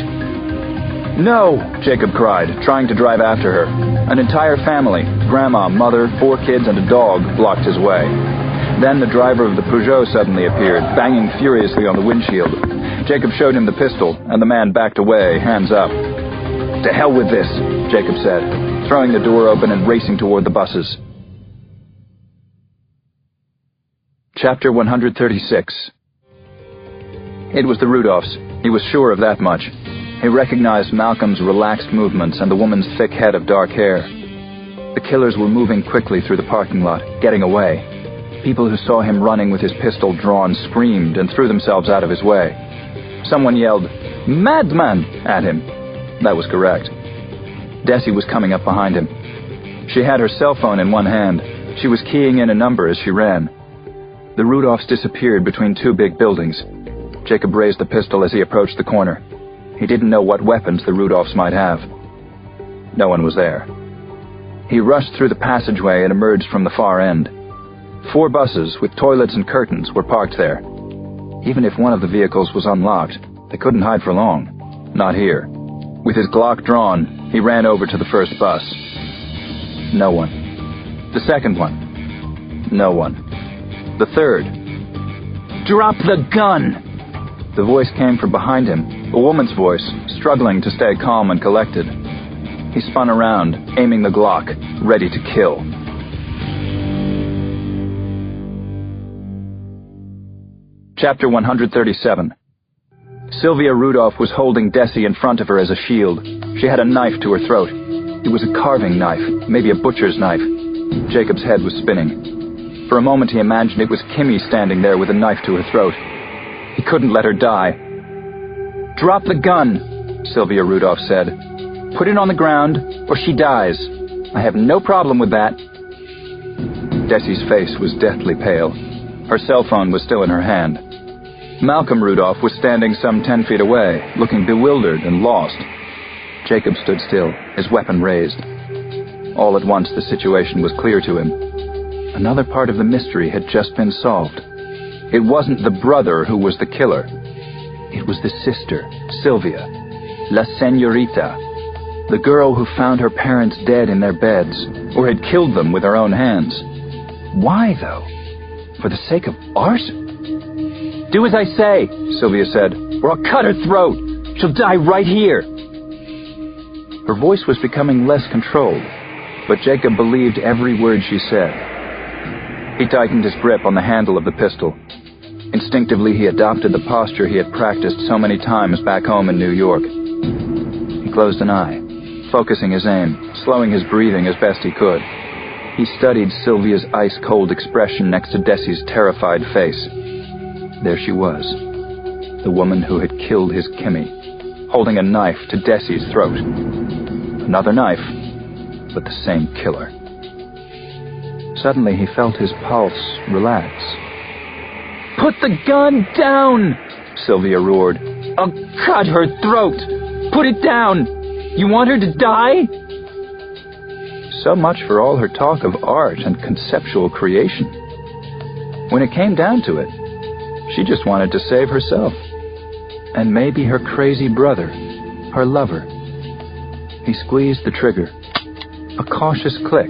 "No!" Jacob cried, trying to drive after her. An entire family, grandma, mother, 4 kids, and a dog, blocked his way. Then the driver of the Peugeot suddenly appeared, banging furiously on the windshield. Jacob showed him the pistol, and the man backed away, hands up. "To hell with this," Jacob said, throwing the door open and racing toward the buses. Chapter 136. It was the Rudolphs. He was sure of that much. He recognized Malcolm's relaxed movements and the woman's thick head of dark hair. The killers were moving quickly through the parking lot, getting away. People who saw him running with his pistol drawn screamed and threw themselves out of his way. Someone yelled, "Madman!" at him. That was correct. Desi was coming up behind him. She had her cell phone in one hand. She was keying in a number as she ran. The Rudolphs disappeared between two big buildings. Jacob raised the pistol as he approached the corner. He didn't know what weapons the Rudolphs might have. No one was there. He rushed through the passageway and emerged from the far end. 4 buses with toilets and curtains were parked there. Even if one of the vehicles was unlocked, they couldn't hide for long. Not here. With his Glock drawn, he ran over to the first bus. No one. The second one. No one. The third. "Drop the gun!" The voice came from behind him, a woman's voice, struggling to stay calm and collected. He spun around, aiming the Glock, ready to kill. Chapter 137. Sylvia Rudolph was holding Desi in front of her as a shield. She had a knife to her throat. It was a carving knife, maybe a butcher's knife. Jacob's head was spinning. For a moment he imagined it was Kimmy standing there with a knife to her throat. He couldn't let her die. "Drop the gun," Sylvia Rudolph said. "Put it on the ground, or she dies. I have no problem with that." Desi's face was deathly pale. Her cell phone was still in her hand. Malcolm Rudolph was standing some 10 feet away, looking bewildered and lost. Jacob stood still, his weapon raised. All at once the situation was clear to him. Another part of the mystery had just been solved. It wasn't the brother who was the killer. It was the sister, Sylvia, La Señorita, the girl who found her parents dead in their beds, or had killed them with her own hands. Why, though? For the sake of art? "Do as I say," Sylvia said, "or I'll cut her throat. She'll die right here." Her voice was becoming less controlled, but Jacob believed every word she said. He tightened his grip on the handle of the pistol. Instinctively, he adopted the posture he had practiced so many times back home in New York. He closed an eye, focusing his aim, slowing his breathing as best he could. He studied Sylvia's ice-cold expression next to Desi's terrified face. There she was, the woman who had killed his Kimmy, holding a knife to Desi's throat. Another knife, but the same killer. Suddenly he felt his pulse relax. "Put the gun down!" Sylvia roared. "I'll cut her throat! Put it down! You want her to die?" So much for all her talk of art and conceptual creation. When it came down to it, she just wanted to save herself. And maybe her crazy brother, her lover. He squeezed the trigger. A cautious click.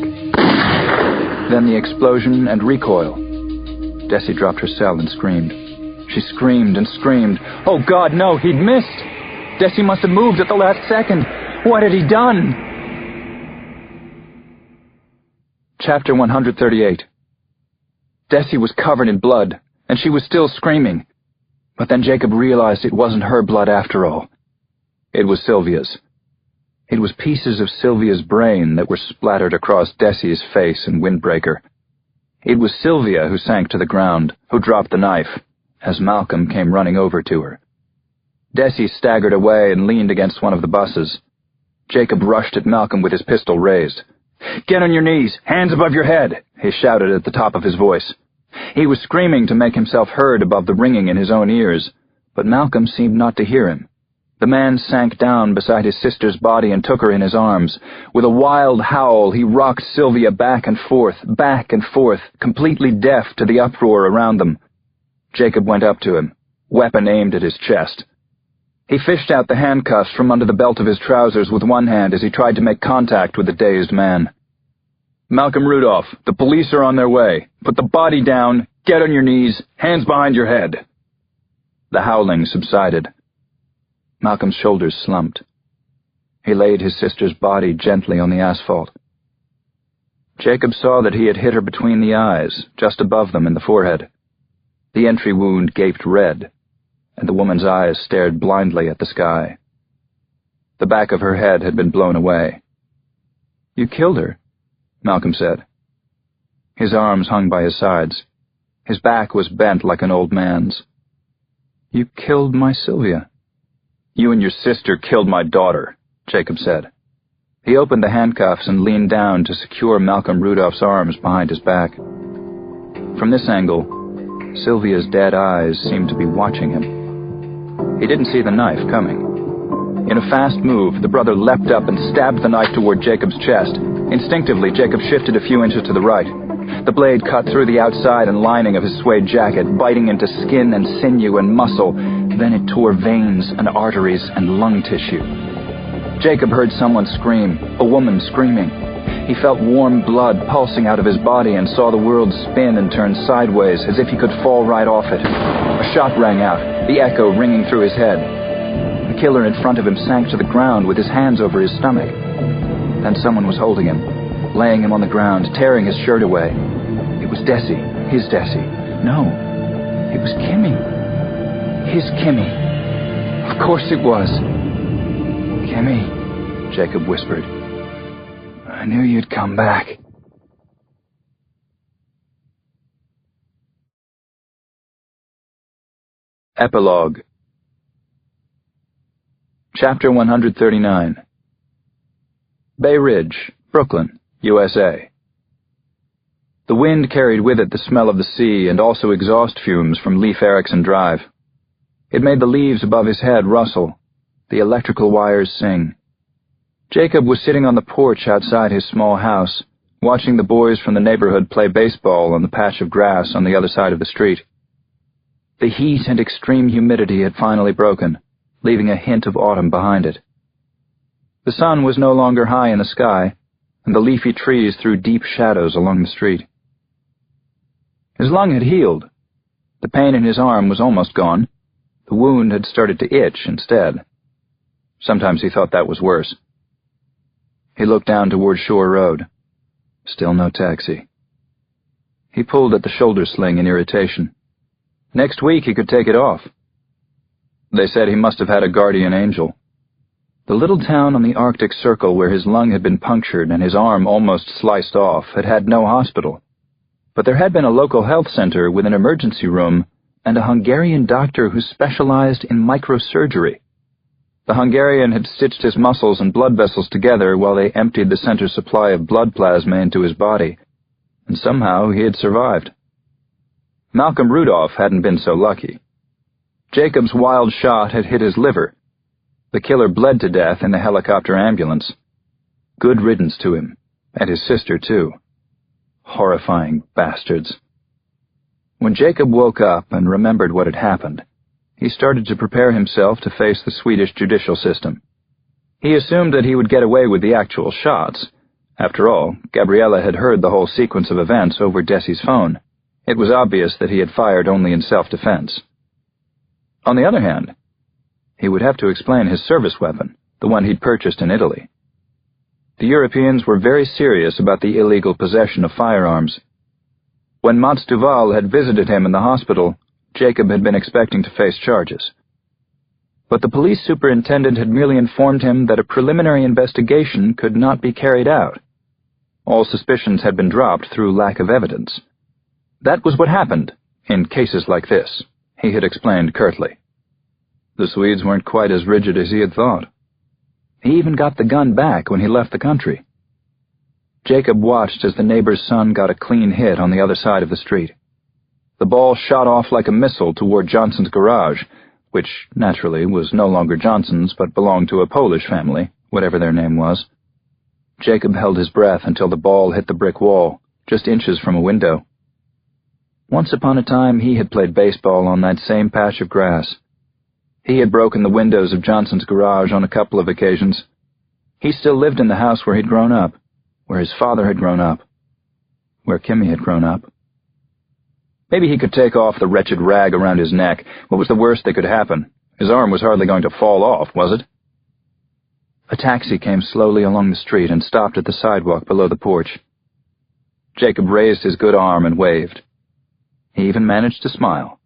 Then the explosion and recoil. Desi dropped her cell and screamed. She screamed and screamed. Oh God, no, he'd missed! Desi must have moved at the last second. What had he done? Chapter 138. Desi was covered in blood, and she was still screaming. But then Jacob realized it wasn't her blood after all. It was Sylvia's. It was pieces of Sylvia's brain that were splattered across Desi's face and windbreaker. It was Sylvia who sank to the ground, who dropped the knife, as Malcolm came running over to her. Desi staggered away and leaned against one of the buses. Jacob rushed at Malcolm with his pistol raised. "Get on your knees, hands above your head," he shouted at the top of his voice. He was screaming to make himself heard above the ringing in his own ears, but Malcolm seemed not to hear him. The man sank down beside his sister's body and took her in his arms. With a wild howl, he rocked Sylvia back and forth, completely deaf to the uproar around them. Jacob went up to him, weapon aimed at his chest. He fished out the handcuffs from under the belt of his trousers with one hand as he tried to make contact with the dazed man. "Malcolm Rudolph, the police are on their way. Put the body down, get on your knees, hands behind your head." The howling subsided. Malcolm's shoulders slumped. He laid his sister's body gently on the asphalt. Jacob saw that he had hit her between the eyes, just above them in the forehead. The entry wound gaped red, and the woman's eyes stared blindly at the sky. The back of her head had been blown away. "You killed her," Malcolm said. His arms hung by his sides. His back was bent like an old man's. "You killed my Sylvia." "You and your sister killed my daughter," Jacob said. He opened the handcuffs and leaned down to secure Malcolm Rudolph's arms behind his back. From this angle, Sylvia's dead eyes seemed to be watching him. He didn't see the knife coming. In a fast move, the brother leapt up and stabbed the knife toward Jacob's chest. Instinctively, Jacob shifted a few inches to the right. The blade cut through the outside and lining of his suede jacket, biting into skin and sinew and muscle. Then it tore veins and arteries and lung tissue. Jacob heard someone scream, a woman screaming. He felt warm blood pulsing out of his body and saw the world spin and turn sideways as if he could fall right off it. A shot rang out, the echo ringing through his head. The killer in front of him sank to the ground with his hands over his stomach. Then someone was holding him, laying him on the ground, tearing his shirt away. It was Desi, his Desi. No, it was Kimmy. His Kimmy. Of course it was. "Kimmy," Jacob whispered. "I knew you'd come back." Epilogue. Chapter 139. Bay Ridge, Brooklyn, USA. The wind carried with it the smell of the sea and also exhaust fumes from Leif Erikson Drive. It made the leaves above his head rustle, the electrical wires sing. Jacob was sitting on the porch outside his small house, watching the boys from the neighborhood play baseball on the patch of grass on the other side of the street. The heat and extreme humidity had finally broken, leaving a hint of autumn behind it. The sun was no longer high in the sky, and the leafy trees threw deep shadows along the street. His lung had healed. The pain in his arm was almost gone. The wound had started to itch instead. Sometimes he thought that was worse. He looked down toward Shore Road. Still no taxi. He pulled at the shoulder sling in irritation. Next week he could take it off. They said he must have had a guardian angel. The little town on the Arctic Circle where his lung had been punctured and his arm almost sliced off had had no hospital. But there had been a local health center with an emergency room and a Hungarian doctor who specialized in microsurgery. The Hungarian had stitched his muscles and blood vessels together while they emptied the center's supply of blood plasma into his body, and somehow he had survived. Malcolm Rudolph hadn't been so lucky. Jacob's wild shot had hit his liver. The killer bled to death in the helicopter ambulance. Good riddance to him, and his sister, too. Horrifying bastards. When Jacob woke up and remembered what had happened, he started to prepare himself to face the Swedish judicial system. He assumed that he would get away with the actual shots. After all, Gabriella had heard the whole sequence of events over Desi's phone. It was obvious that he had fired only in self-defense. On the other hand, he would have to explain his service weapon, the one he'd purchased in Italy. The Europeans were very serious about the illegal possession of firearms. When Mats Duval had visited him in the hospital, Jacob had been expecting to face charges. But the police superintendent had merely informed him that a preliminary investigation could not be carried out. All suspicions had been dropped through lack of evidence. That was what happened in cases like this, he had explained curtly. The Swedes weren't quite as rigid as he had thought. He even got the gun back when he left the country. Jacob watched as the neighbor's son got a clean hit on the other side of the street. The ball shot off like a missile toward Johnson's garage, which, naturally, was no longer Johnson's but belonged to a Polish family, whatever their name was. Jacob held his breath until the ball hit the brick wall, just inches from a window. Once upon a time he had played baseball on that same patch of grass. He had broken the windows of Johnson's garage on a couple of occasions. He still lived in the house where he'd grown up, where his father had grown up, where Kimmy had grown up. Maybe he could take off the wretched rag around his neck. What was the worst that could happen? His arm was hardly going to fall off, was it? A taxi came slowly along the street and stopped at the sidewalk below the porch. Jacob raised his good arm and waved. He even managed to smile.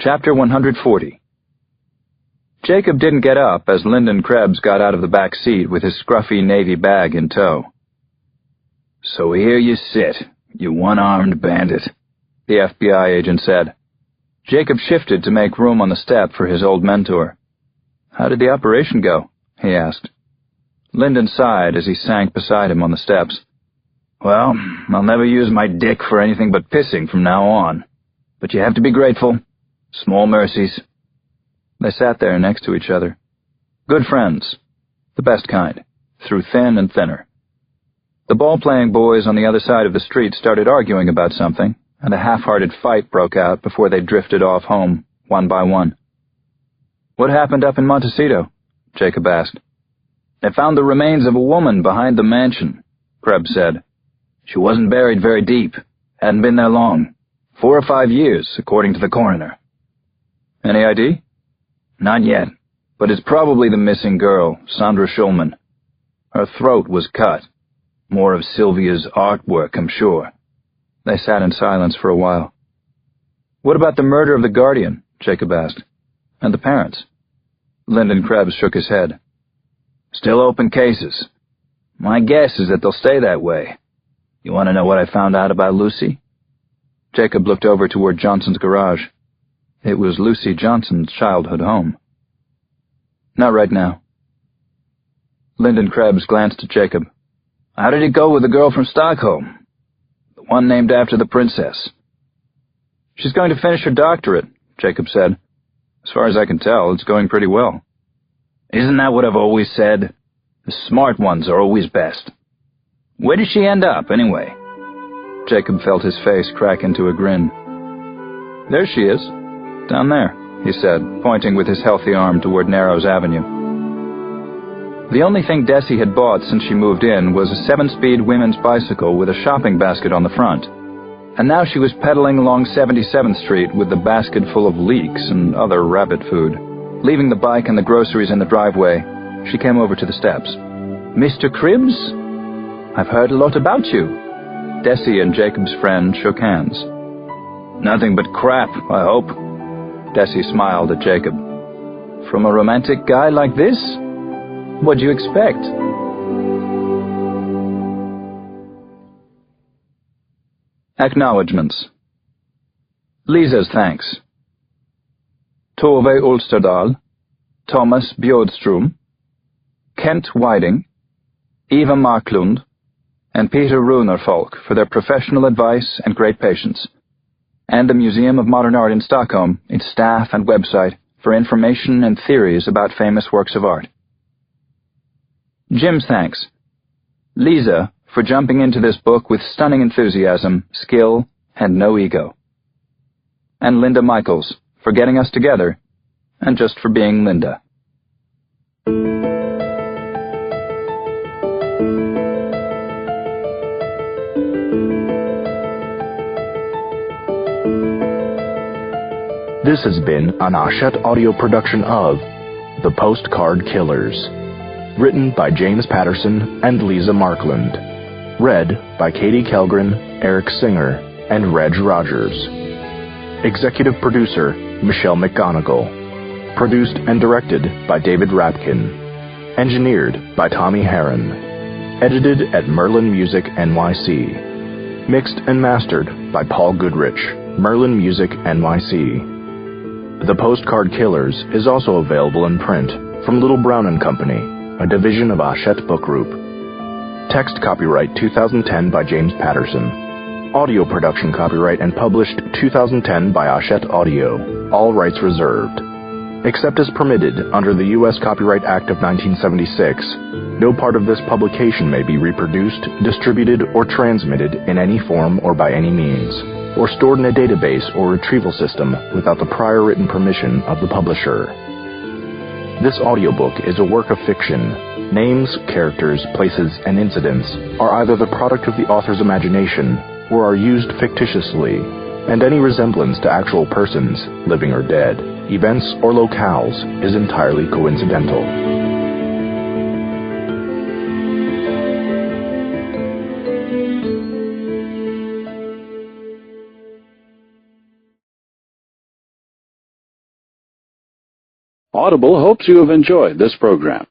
Chapter 140. Jacob didn't get up as Lyndon Krebs got out of the back seat with his scruffy navy bag in tow. "So here you sit, you one-armed bandit," the FBI agent said. Jacob shifted to make room on the step for his old mentor. "How did the operation go?" he asked. Lyndon sighed as he sank beside him on the steps. "Well, I'll never use my dick for anything but pissing from now on. But you have to be grateful. Small mercies." They sat there next to each other. Good friends. The best kind, through thin and thinner. The ball-playing boys on the other side of the street started arguing about something, and a half-hearted fight broke out before they drifted off home, one by one. "What happened up in Montecito?" Jacob asked. "They found the remains of a woman behind the mansion," Krebs said. "She wasn't buried very deep. Hadn't been there long. 4 or 5 years, according to the coroner." "Any ID?" "Not yet, but it's probably the missing girl, Sandra Schulman. Her throat was cut. More of Sylvia's artwork, I'm sure." They sat in silence for a while. "What about the murder of the guardian?" Jacob asked. "And the parents?" Lyndon Krebs shook his head. "Still open cases. My guess is that they'll stay that way. You want to know what I found out about Lucy?" Jacob looked over toward Johnson's garage. It was Lucy Johnson's childhood home. "Not right now." Lyndon Krebs glanced at Jacob. "How did it go with the girl from Stockholm? The one named after the princess?" "She's going to finish her doctorate," Jacob said. "As far as I can tell, it's going pretty well." "Isn't that what I've always said? The smart ones are always best. Where did she end up, anyway?" Jacob felt his face crack into a grin. "There she is. Down there," he said, pointing with his healthy arm toward Narrows Avenue. The only thing Desi had bought since she moved in was a 7-speed women's bicycle with a shopping basket on the front, and now she was pedaling along 77th Street with the basket full of leeks and other rabbit food. Leaving the bike and the groceries in the driveway, she came over to the steps. "Mr. Krebs? I've heard a lot about you." Desi and Jacob's friend shook hands. "Nothing but crap, I hope." Desi smiled at Jacob. "From a romantic guy like this? What'd you expect?" Acknowledgements. Lisa's thanks. Tove Ulsterdal, Thomas Bjodstrom, Kent Whiting, Eva Marklund, and Peter Runerfolk for their professional advice and great patience, and the Museum of Modern Art in Stockholm, its staff and website, for information and theories about famous works of art. Jim's thanks. Lisa, for jumping into this book with stunning enthusiasm, skill, and no ego. And Linda Michaels, for getting us together, and just for being Linda. This has been an Hachette audio production of The Postcard Killers, written by James Patterson and Lisa Markland, read by Katie Kelgren, Eric Singer, and Reg Rogers. Executive producer Michelle McGonigal. Produced and directed by David Rapkin. Engineered by Tommy Herron. Edited at Merlin Music NYC. Mixed and mastered by Paul Goodrich, Merlin Music NYC. The Postcard Killers is also available in print from Little Brown & Company, a division of Hachette Book Group. Text copyright 2010 by James Patterson. Audio production copyright and published 2010 by Hachette Audio. All rights reserved. Except as permitted under the U.S. Copyright Act of 1976, no part of this publication may be reproduced, distributed, or transmitted in any form or by any means, or stored in a database or retrieval system without the prior written permission of the publisher. This audiobook is a work of fiction. Names, characters, places, and incidents are either the product of the author's imagination or are used fictitiously, and any resemblance to actual persons, living or dead, events, or locales is entirely coincidental. Audible hopes you have enjoyed this program.